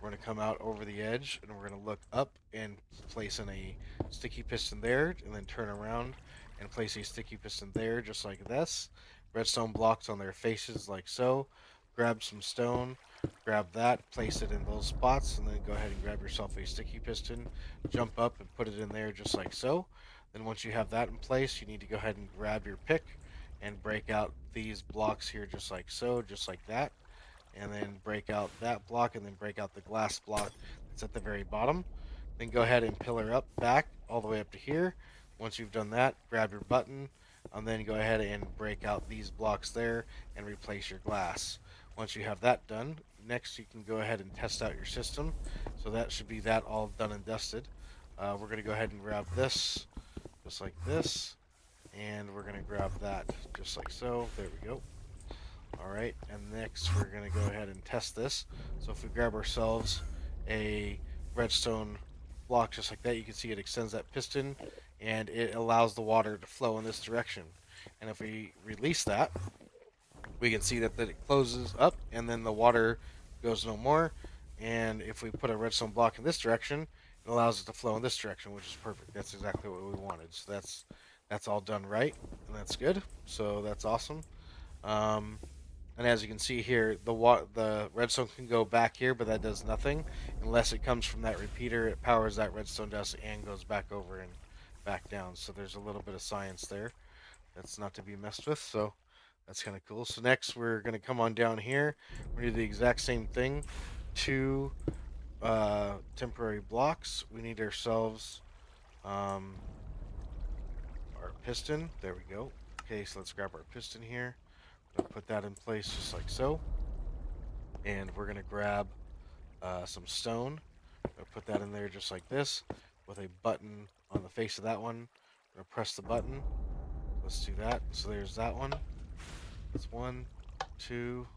We're going to come out over the edge, and we're going to look up and place in a sticky piston there, and then turn around and place a sticky piston there just like this. Redstone blocks on their faces like so. Grab some stone, grab that, place it in those spots, and then go ahead and grab yourself a sticky piston, jump up and put it in there just like so. Then once you have that in place, you need to go ahead and grab your pick and break out these blocks here just like so, just like that. And then break out that block, and then break out the glass block that's at the very bottom. Then go ahead and pillar up back all the way up to here. Once you've done that, grab your button, and then go ahead and break out these blocks there and replace your glass. Once you have that done, next you can go ahead and test out your system. So that should be that all done and dusted. We're going to go ahead and grab this just like this, and we're going to grab that just like so. There we go. Alright, and next we're going to go ahead and test this. So if we grab ourselves a redstone block just like that, you can see it extends that piston, and it allows the water to flow in this direction. And if we release that, we can see that it closes up, and then the water goes no more. And if we put a redstone block in this direction, it allows it to flow in this direction, which is perfect. That's exactly what we wanted. So that's all done right, and that's good. So that's awesome. And as you can see here, the redstone can go back here, but that does nothing unless it comes from that repeater. It powers that redstone dust and goes back over and back down. So there's a little bit of science there. That's not to be messed with. So that's kind of cool. So next we're going to come on down here. We're going to do the exact same thing. 2 temporary blocks. We need ourselves our piston. There we go. Okay, so let's grab our piston here. We'll put that in place just like so. And we're going to grab some stone. We'll put that in there just like this with a button on the face of that one. We're going to press the button. Let's do that. So there's that one. That's 1, 2,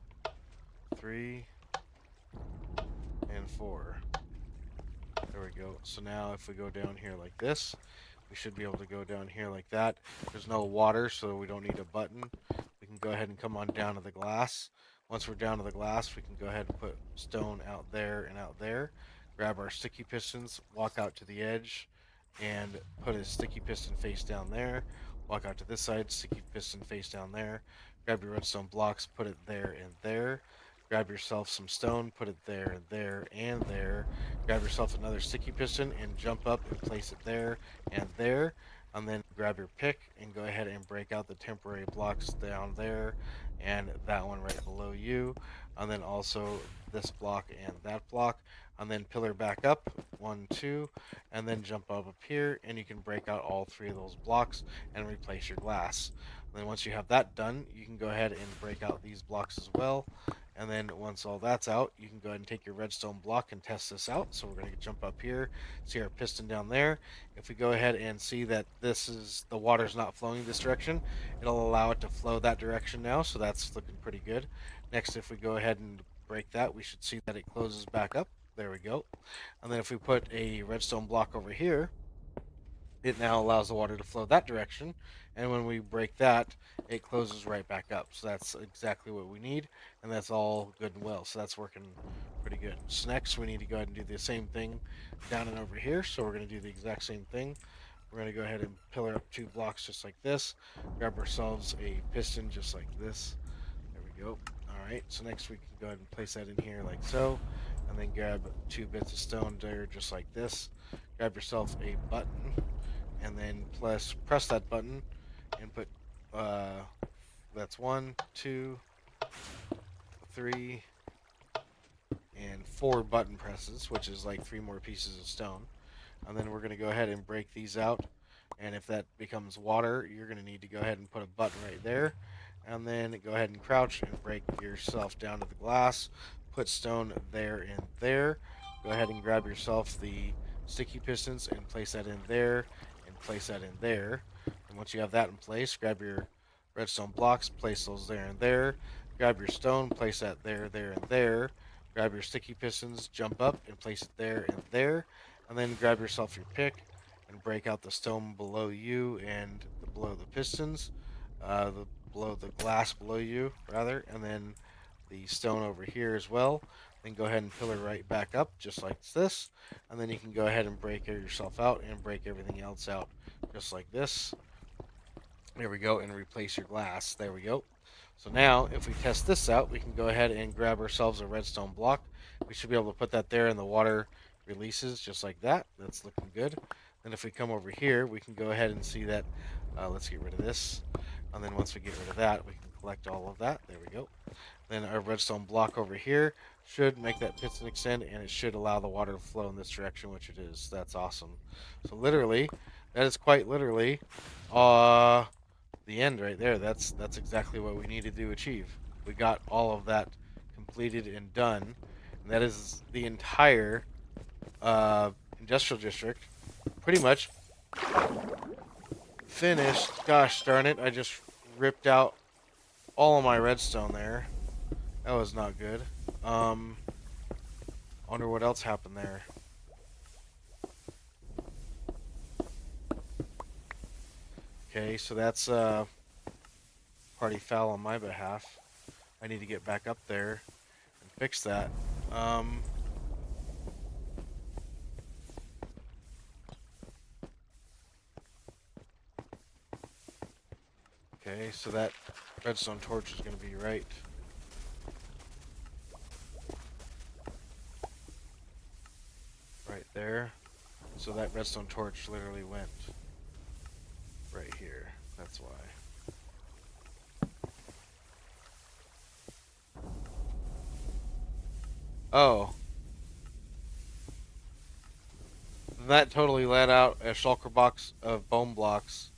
3, and 4. There we go. So now if we go down here like this, we should be able to go down here like that. There's no water, so we don't need a button. We can go ahead and come on down to the glass. Once we're down to the glass, we can go ahead and put stone out there and out there. Grab our sticky pistons, walk out to the edge, and put a sticky piston face down there. Walk out to this side, sticky piston face down there. Grab your redstone blocks, put it there and there. Grab yourself some stone, put it there and there and there. Grab yourself another sticky piston and jump up and place it there and there. And then grab your pick and go ahead and break out the temporary blocks down there and that one right below you. And then also this block and that block. And then pillar back up, 1, 2, and then jump up here, and you can break out all 3 of those blocks and replace your glass. And then once you have that done, you can go ahead and break out these blocks as well. And then once all that's out, you can go ahead and take your redstone block and test this out. So we're going to jump up here, see our piston down there. If we go ahead and see that the water's not flowing this direction, it'll allow it to flow that direction now. So that's looking pretty good. Next, if we go ahead and break that, we should see that it closes back up. There we go. And then if we put a redstone block over here, it now allows the water to flow that direction. And when we break that, it closes right back up. So that's exactly what we need. And that's all good and well. So that's working pretty good. So next we need to go ahead and do the same thing down and over here. So we're going to do the exact same thing. We're going to go ahead and pillar up 2 blocks just like this. Grab ourselves a piston just like this. There we go. Alright, so next we can go ahead and place that in here like so. And then grab 2 bits of stone there just like this. Grab yourself a button. And then press that button and put that's 1, 2, 3, and 4 button presses, which is like 3 more pieces of stone. And then we're going to go ahead and break these out. And if that becomes water, you're going to need to go ahead and put a button right there. And then go ahead and crouch and break yourself down to the glass. Put stone there and there. Go ahead and grab yourself the sticky pistons and place that in there. Place that in there. And once you have that in place, grab your redstone blocks, place those there and there. Grab your stone, place that there, there, and there. Grab your sticky pistons, jump up and place it there and there. And then grab yourself your pick and break out the stone below you and below the pistons, below the glass below you rather, and then the stone over here as well. Then go ahead and pillar right back up just like this, and then you can go ahead and break yourself out and break everything else out just like this. There we go, and replace your glass. There we go. So now if we test this out, we can go ahead and grab ourselves a redstone block. We should be able to put that there and the water releases just like that. That's looking good. Then if we come over here, we can go ahead and see that. Let's get rid of this, and then once we get rid of that, we can collect all of that. There we go. Then our redstone block over here should make that piston extend, and it should allow the water to flow in this direction, which it is. That's awesome. So literally, that is quite literally the end right there. That's exactly what we needed to achieve. We got all of that completed and done, and that is the entire industrial district pretty much finished. Gosh darn it, I just ripped out all of my redstone there. That was not good. Wonder what else happened there. Okay, so that's party foul on my behalf. I need to get back up there and fix that. Okay, so that redstone torch is going to be right there. So that redstone torch literally went right here. That's why. Oh. That totally let out a shulker box of bone blocks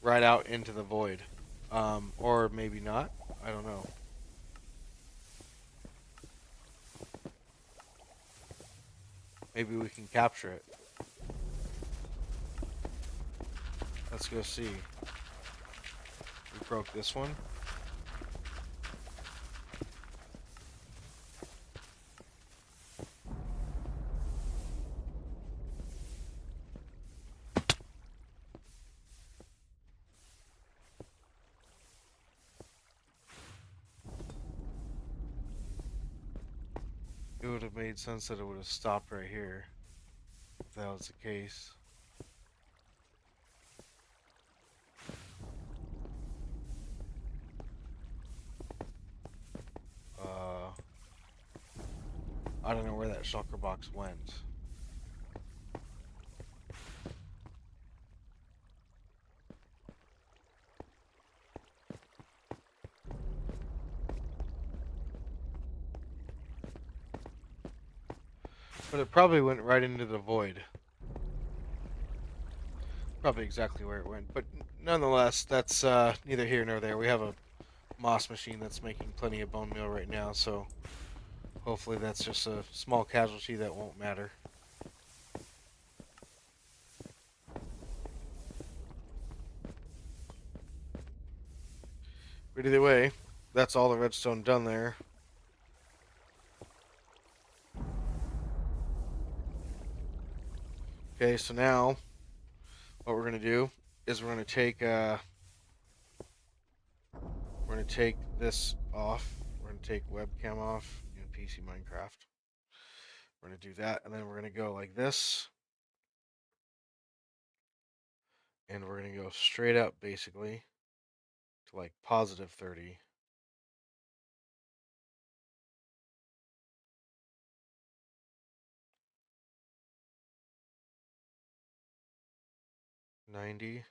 right out into the void. Or maybe not. I don't know. Maybe we can capture it. Let's go see. We broke this one. It would have made sense that it would have stopped right here. If that was the case. I don't know where that shulker box went. But it probably went right into the void. Probably exactly where it went. But nonetheless, that's neither here nor there. We have a moss machine that's making plenty of bone meal right now, so hopefully that's just a small casualty that won't matter. But either way, that's all the redstone done there. Okay, so now what we're gonna do is we're gonna take this off. We're gonna take webcam off in PC Minecraft. We're gonna do that, and then we're gonna go like this, and we're gonna go straight up basically to like positive 30. $90.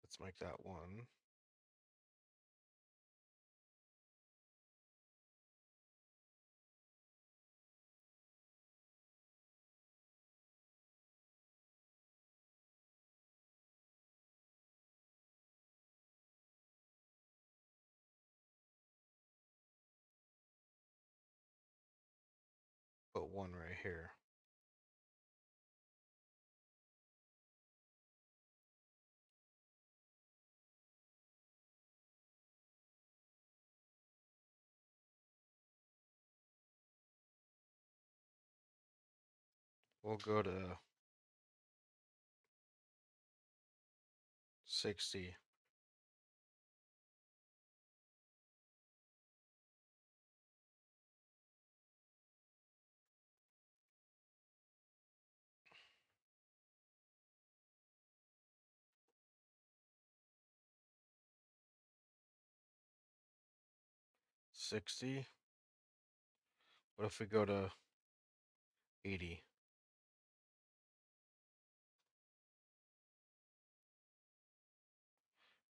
Let's make that one. Put one right here. We'll go to 60. $60. What if we go to 80?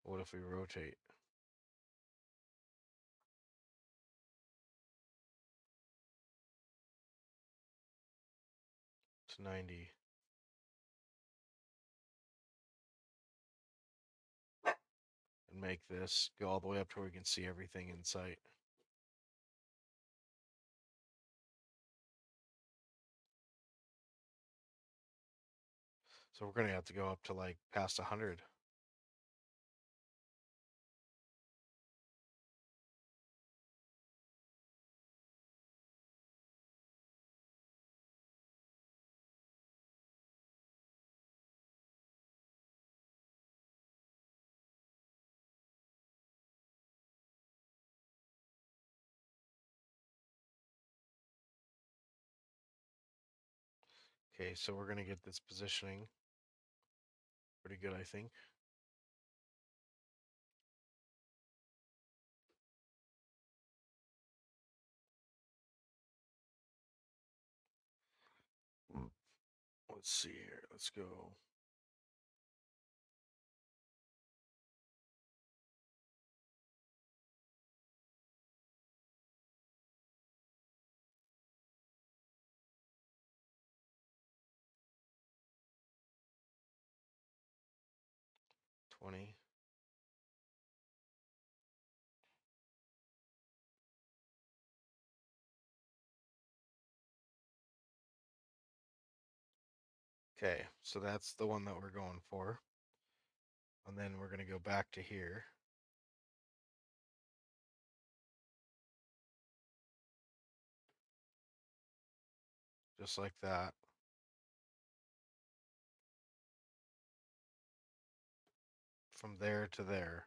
What if we rotate to 90? And make this go all the way up to where we can see everything in sight. So we're gonna have to go up to like past 100. Okay, so we're gonna get this positioning pretty good, I think. Let's see here. Let's go. $20. Okay, so that's the one that we're going for. And then we're gonna go back to here. Just like that. From there to there.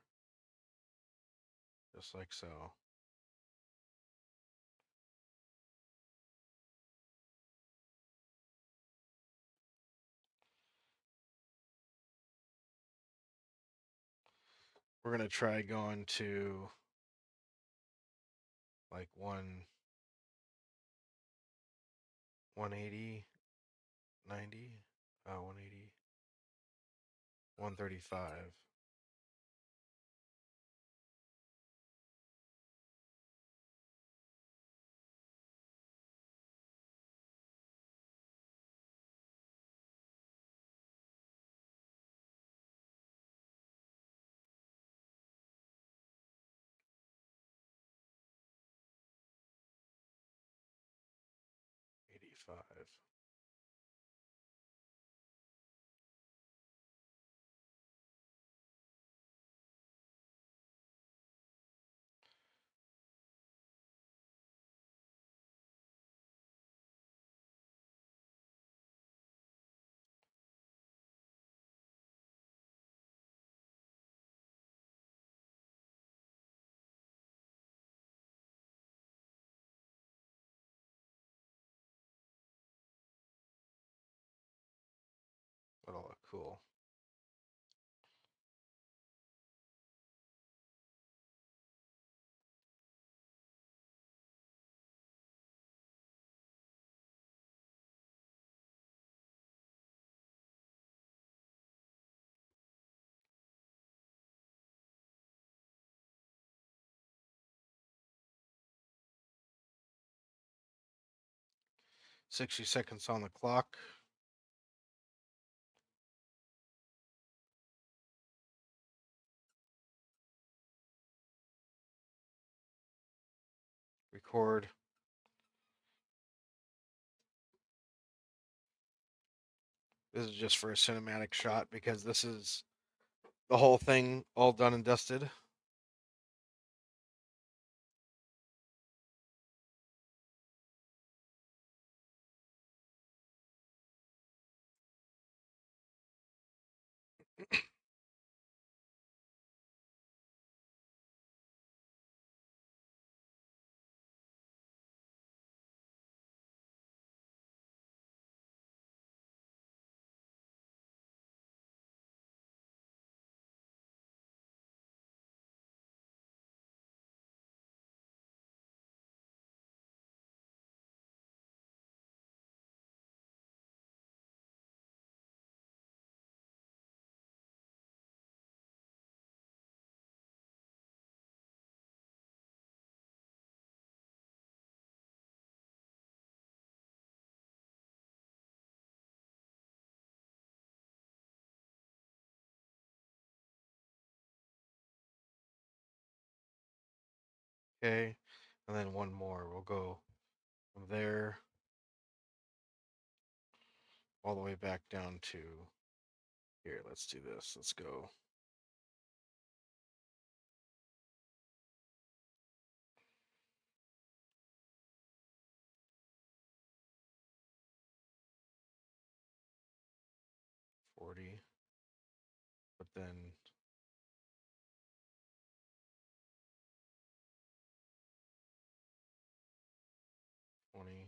Just like so. We're gonna try going to like 180, 90, 180, 135. $85. That'll look cool. $60 on the clock. Record. This is just for a cinematic shot because this is the whole thing all done and dusted. Okay, and then one more. We'll go from there all the way back down to here. Let's do this. Let's go. $40, but then $20,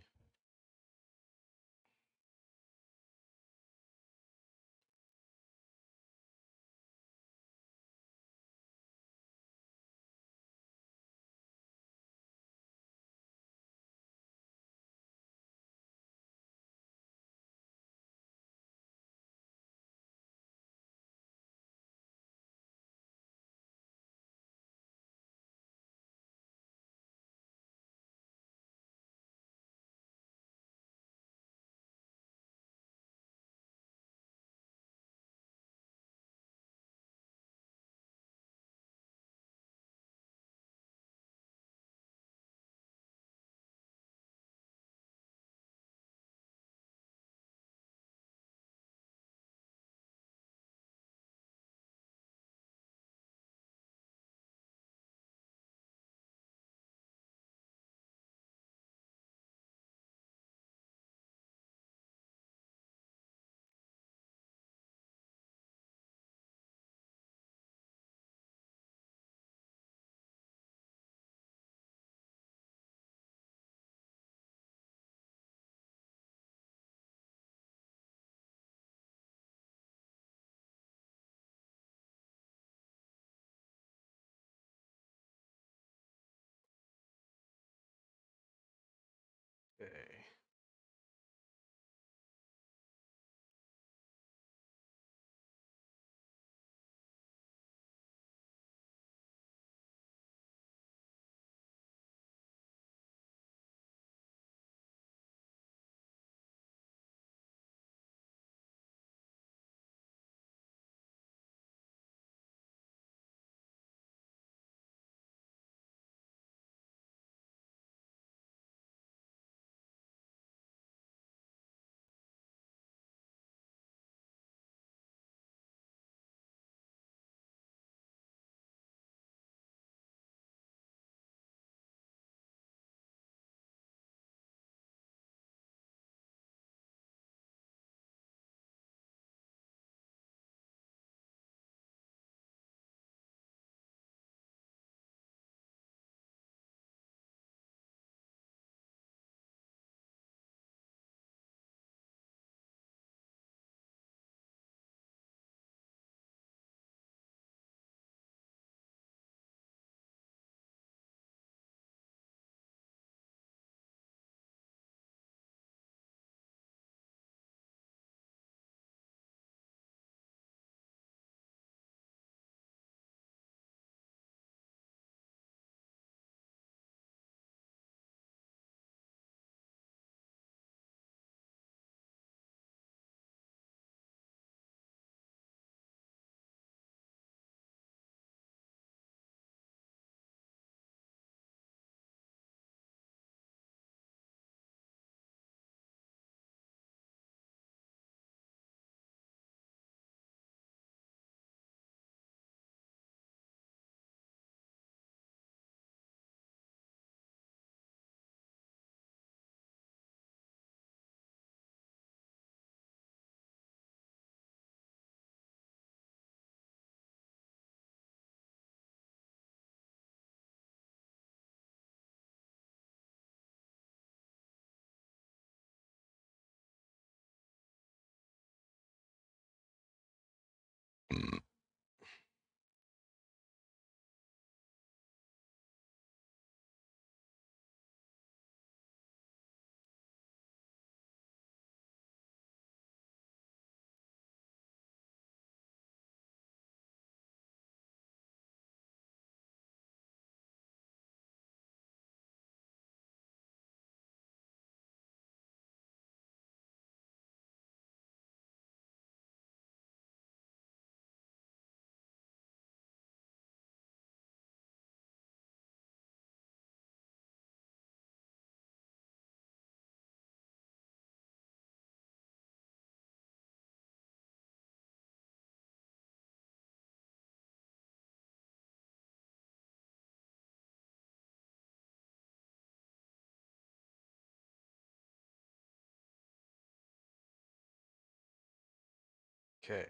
Okay,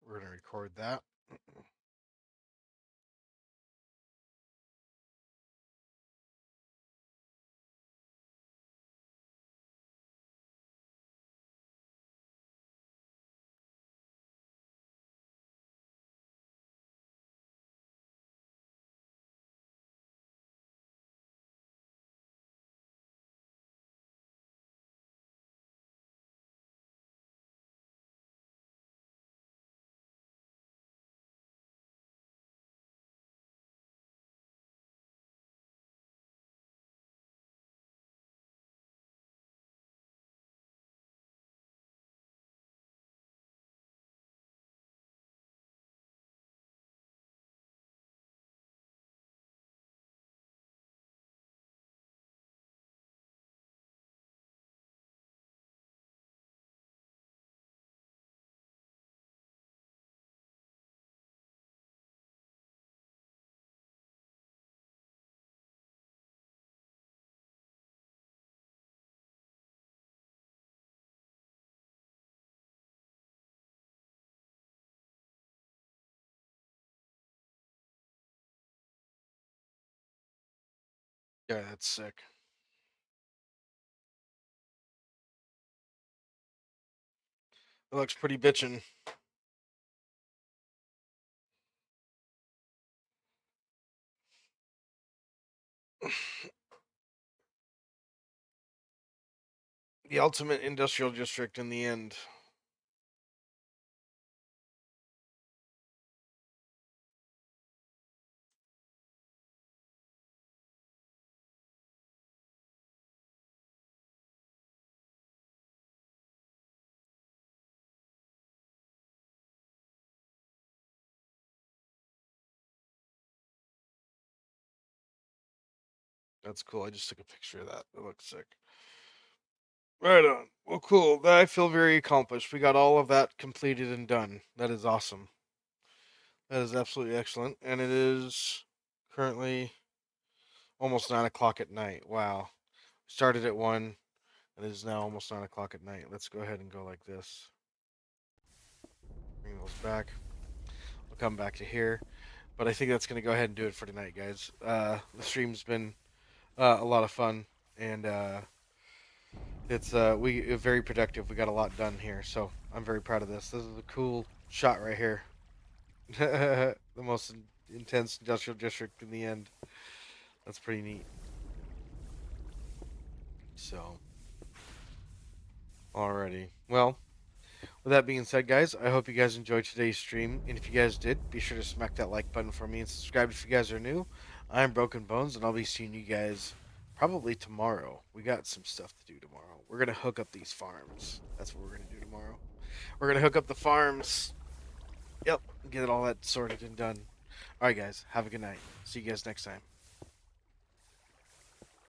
we're gonna record that. Yeah, that's sick. It looks pretty bitchin'. The ultimate industrial district in the end. That's cool. I just took a picture of that. It looks sick. Right on. Well, cool. I feel very accomplished. We got all of that completed and done. That is awesome. That is absolutely excellent. And it is currently almost 9 o'clock at night. Wow. Started at 1. It is now almost 9 o'clock at night. Let's go ahead and go like this. Bring those back. We'll come back to here. But I think that's going to go ahead and do it for tonight, guys. The stream's been a lot of fun. And it's very productive. We got a lot done here. So I'm very proud of this. This is a cool shot right here. The most intense industrial district in the end. That's pretty neat. So, alrighty. Well, with that being said, guys, I hope you guys enjoyed today's stream. And if you guys did, be sure to smack that like button for me and subscribe if you guys are new. I'm Broken Bones, and I'll be seeing you guys probably tomorrow. We got some stuff to do tomorrow. We're going to hook up these farms. That's what we're going to do tomorrow. We're going to hook up the farms. Yep. Get all that sorted and done. Alright, guys. Have a good night. See you guys next time.